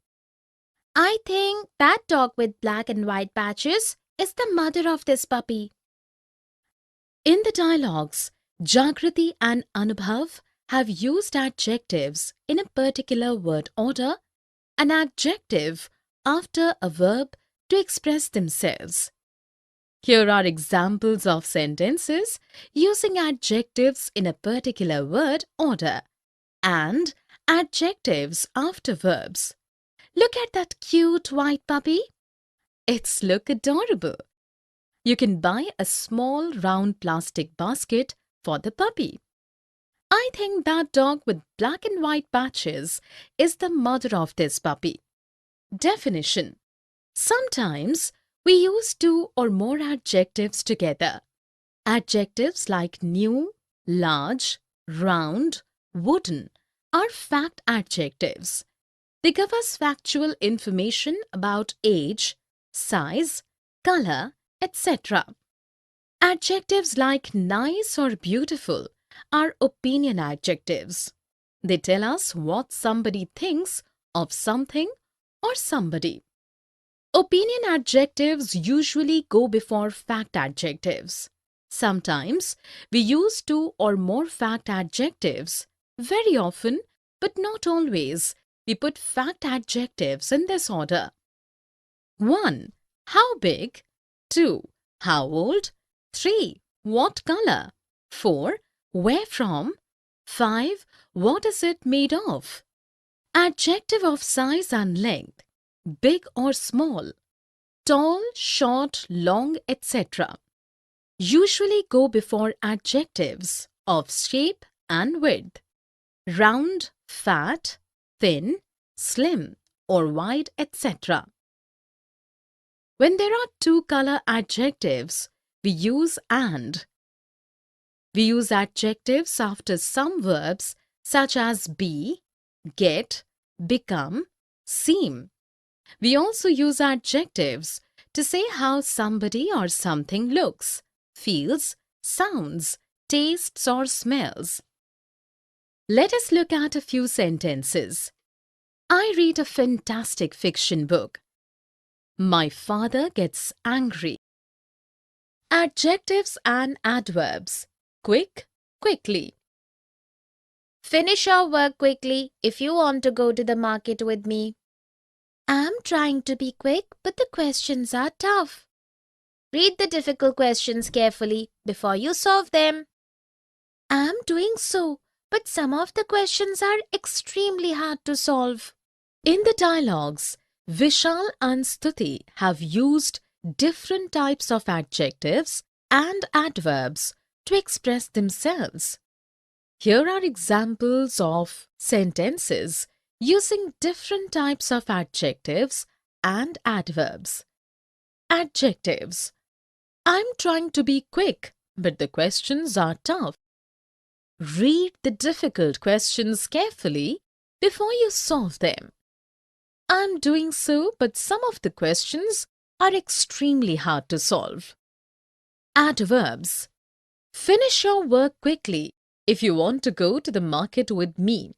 I think that dog with black and white patches is the mother of this puppy. In the dialogues, Jagrati and Anubhav have used adjectives in a particular word order, an adjective after a verb to express themselves. Here are examples of sentences using adjectives in a particular word order and adjectives after verbs. Look at that cute white puppy. It's look adorable. You can buy a small round plastic basket for the puppy. I think that dog with black and white patches is the mother of this puppy. Definition. Sometimes we use two or more adjectives together. Adjectives like new, large, round, wooden are fact adjectives. They give us factual information about age, size, color, etc. Adjectives like nice or beautiful are opinion adjectives. They tell us what somebody thinks of something or somebody. Opinion adjectives usually go before fact adjectives. Sometimes we use two or more fact adjectives. Very often, but not always, we put fact adjectives in this order. 1. How big? 2. How old? 3. What color? 4. Where from? 5. What is it made of? Adjective of size and length. Big or small. Tall, short, long, etc. Usually go before adjectives of shape and width. Round, fat, thin, slim, or wide, etc. When there are two color adjectives, we use and. We use adjectives after some verbs such as be, get, become, seem. We also use adjectives to say how somebody or something looks, feels, sounds, tastes or smells. Let us look at a few sentences. I read a fantastic fiction book. My father gets angry. Adjectives and adverbs. Quick, quickly. Finish your work quickly if you want to go to the market with me. I'm trying to be quick, but the questions are tough. Read the difficult questions carefully before you solve them. I'm doing so, but some of the questions are extremely hard to solve. In the dialogues, Vishal and Stuti have used different types of adjectives and adverbs to express themselves. Here are examples of sentences using different types of adjectives and adverbs. Adjectives. I'm trying to be quick, but the questions are tough. Read the difficult questions carefully before you solve them. I'm doing so, but some of the questions are extremely hard to solve. Adverbs. Finish your work quickly if you want to go to the market with me.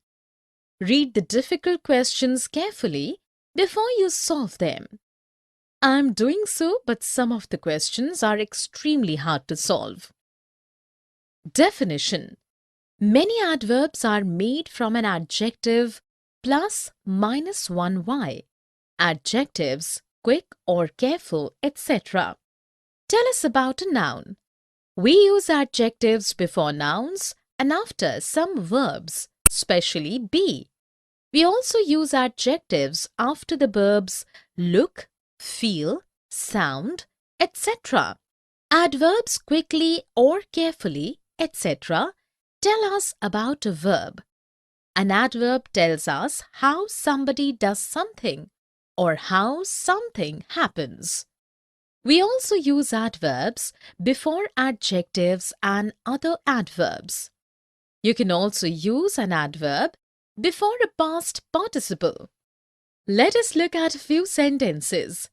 Read the difficult questions carefully before you solve them. I'm doing so, but some of the questions are extremely hard to solve. Definition. Many adverbs are made from an adjective plus minus one y. Adjectives, quick or careful, etc. Tell us about a noun. We use adjectives before nouns and after some verbs, especially be. We also use adjectives after the verbs look, feel, sound, etc. Adverbs quickly or carefully, etc. tell us about a verb. An adverb tells us how somebody does something or how something happens. We also use adverbs before adjectives and other adverbs. You can also use an adverb before a past participle. Let us look at a few sentences.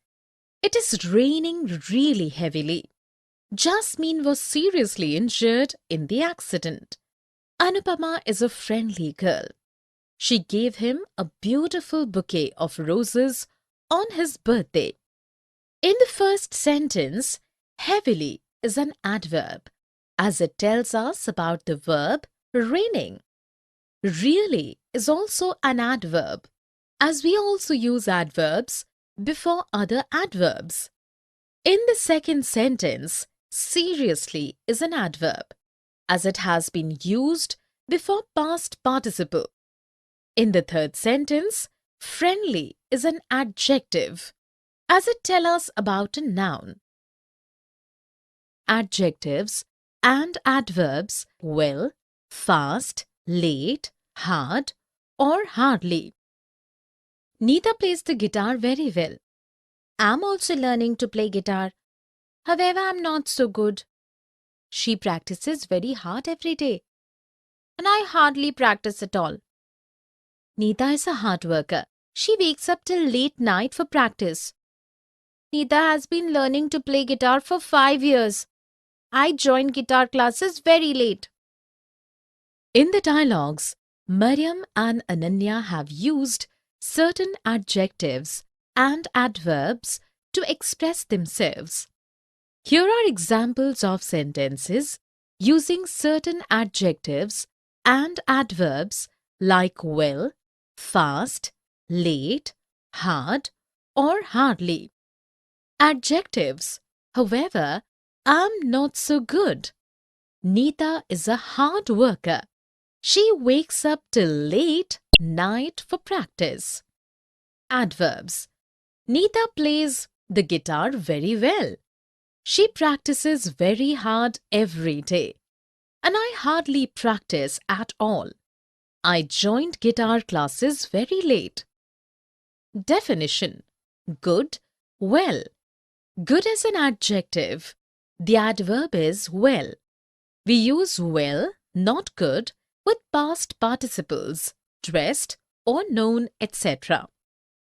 It is raining really heavily. Jasmine was seriously injured in the accident. Anupama is a friendly girl. She gave him a beautiful bouquet of roses on his birthday. In the first sentence, heavily is an adverb, as it tells us about the verb raining. Really is also an adverb, as we also use adverbs before other adverbs. In the second sentence, seriously is an adverb, as it has been used before past participle. In the third sentence, friendly is an adjective, as it tells us about a noun. Adjectives and adverbs well, fast, late, hard or hardly. Neeta plays the guitar very well. I'm also learning to play guitar. However, I'm not so good. She practices very hard every day. And I hardly practice at all. Neeta is a hard worker. She wakes up till late night for practice. Neeta has been learning to play guitar for 5 years. I joined guitar classes very late. In the dialogues, Mariam and Ananya have used certain adjectives and adverbs to express themselves. Here are examples of sentences using certain adjectives and adverbs like well, fast, late, hard, or hardly. Adjectives, however, I'm not so good. Neeta is a hard worker. She wakes up till late night for practice. Adverbs. Neeta plays the guitar very well. She practices very hard every day. And I hardly practice at all. I joined guitar classes very late. Definition. Good, well. Good is an adjective. The adverb is well. We use well, not good, with past participles, dressed or known, etc.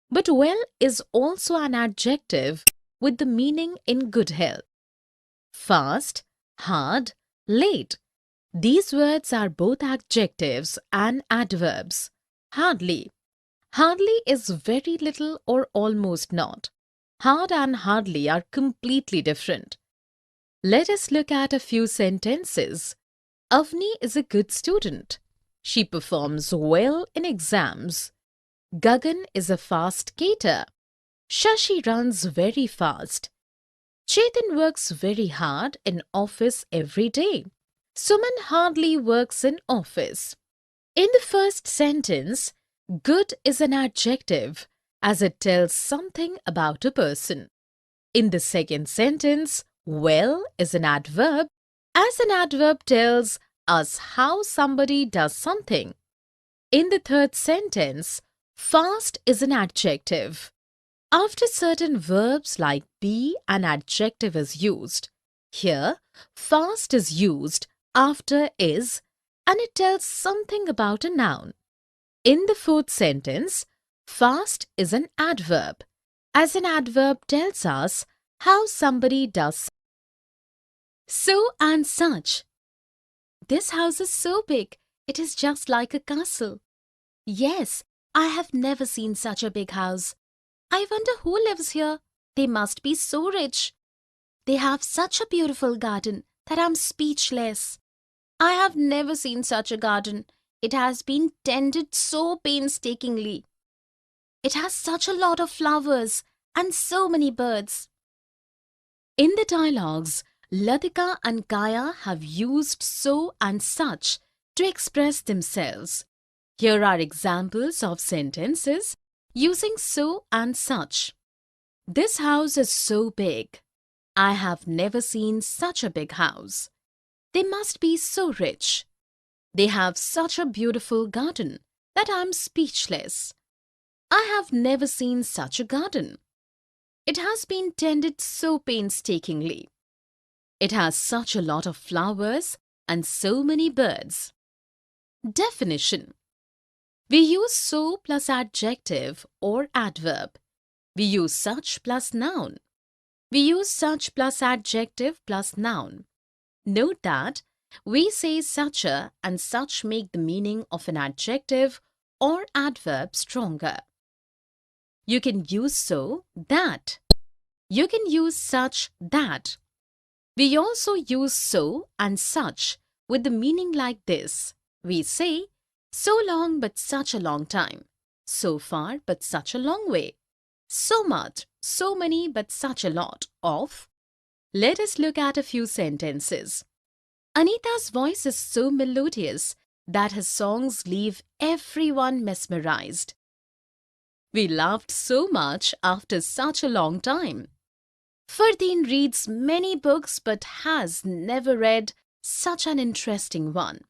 But well is also an adjective with the meaning in good health. Fast, hard, late. These words are both adjectives and adverbs. Hardly. Hardly is very little or almost not. Hard and hardly are completely different. Let us look at a few sentences. Avni is a good student. She performs well in exams. Gagan is a fast skater. Shashi runs very fast. Chetan works very hard in office every day. Suman hardly works in office. In the first sentence, good is an adjective as it tells something about a person. In the second sentence, well is an adverb as an adverb tells us how somebody does something. In the third sentence, fast is an adjective. After certain verbs like be, an adjective is used. Here, fast is used after is and it tells something about a noun. In the fourth sentence, fast is an adverb, as an adverb tells us how somebody does so and such. This house is so big, it is just like a castle. Yes, I have never seen such a big house. I wonder who lives here. They must be so rich. They have such a beautiful garden that I'm speechless. I have never seen such a garden. It has been tended so painstakingly. It has such a lot of flowers and so many birds. In the dialogues, Latika and Kaya have used so and such to express themselves. Here are examples of sentences using so and such. This house is so big. I have never seen such a big house. They must be so rich. They have such a beautiful garden that I'm speechless. I have never seen such a garden. It has been tended so painstakingly. It has such a lot of flowers and so many birds. Definition. We use so plus adjective or adverb. We use such plus noun. We use such plus adjective plus noun. Note that we say such a and such make the meaning of an adjective or adverb stronger. You can use so, that. You can use such, that. We also use so and such with the meaning like this. We say, so long but such a long time. So far but such a long way. So much, so many but such a lot of. Let us look at a few sentences. Anita's voice is so melodious that her songs leave everyone mesmerized. We laughed so much after such a long time. Fardeen reads many books but has never read such an interesting one.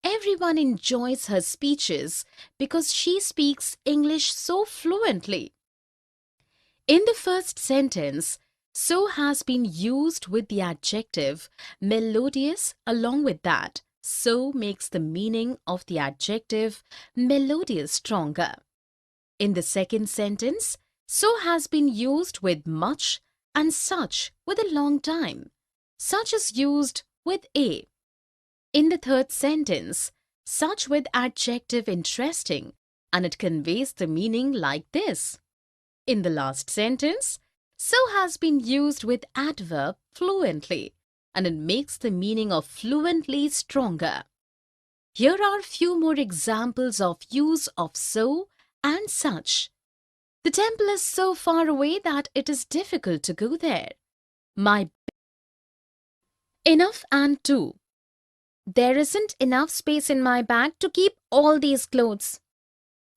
Everyone enjoys her speeches because she speaks English so fluently. In the first sentence, so has been used with the adjective melodious along with that. So makes the meaning of the adjective melodious stronger. In the second sentence, so has been used with much and such with a long time. Such is used with a. In the third sentence, such with adjective interesting, and it conveys the meaning like this. In the last sentence, so has been used with adverb fluently, and it makes the meaning of fluently stronger. Here are few more examples of use of so and such. The temple is so far away that it is difficult to go there. Enough and to. There isn't enough space in my bag to keep all these clothes.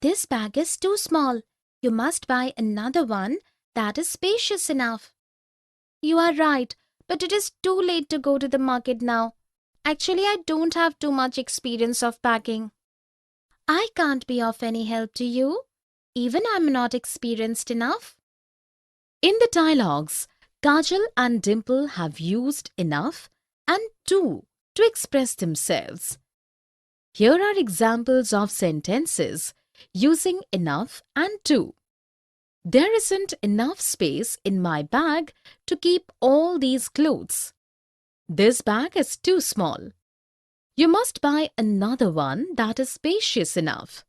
This bag is too small. You must buy another one that is spacious enough. You are right, but it is too late to go to the market now. Actually, I don't have too much experience of packing. I can't be of any help to you. Even I'm not experienced enough. In the dialogues, Kajal and Dimple have used enough and to express themselves. Here are examples of sentences using enough and to. There isn't enough space in my bag to keep all these clothes. This bag is too small. You must buy another one that is spacious enough.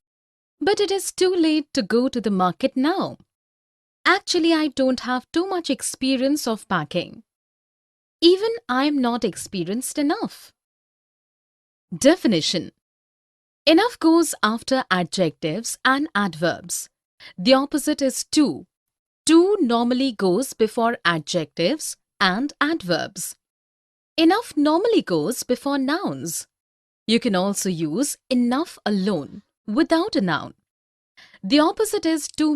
But it is too late to go to the market now. Actually, I don't have too much experience of packing. Even I am not experienced enough. Definition. Enough goes after adjectives and adverbs. The opposite is to. To normally goes before adjectives and adverbs. Enough normally goes before nouns. You can also use enough alone without a noun. The opposite is too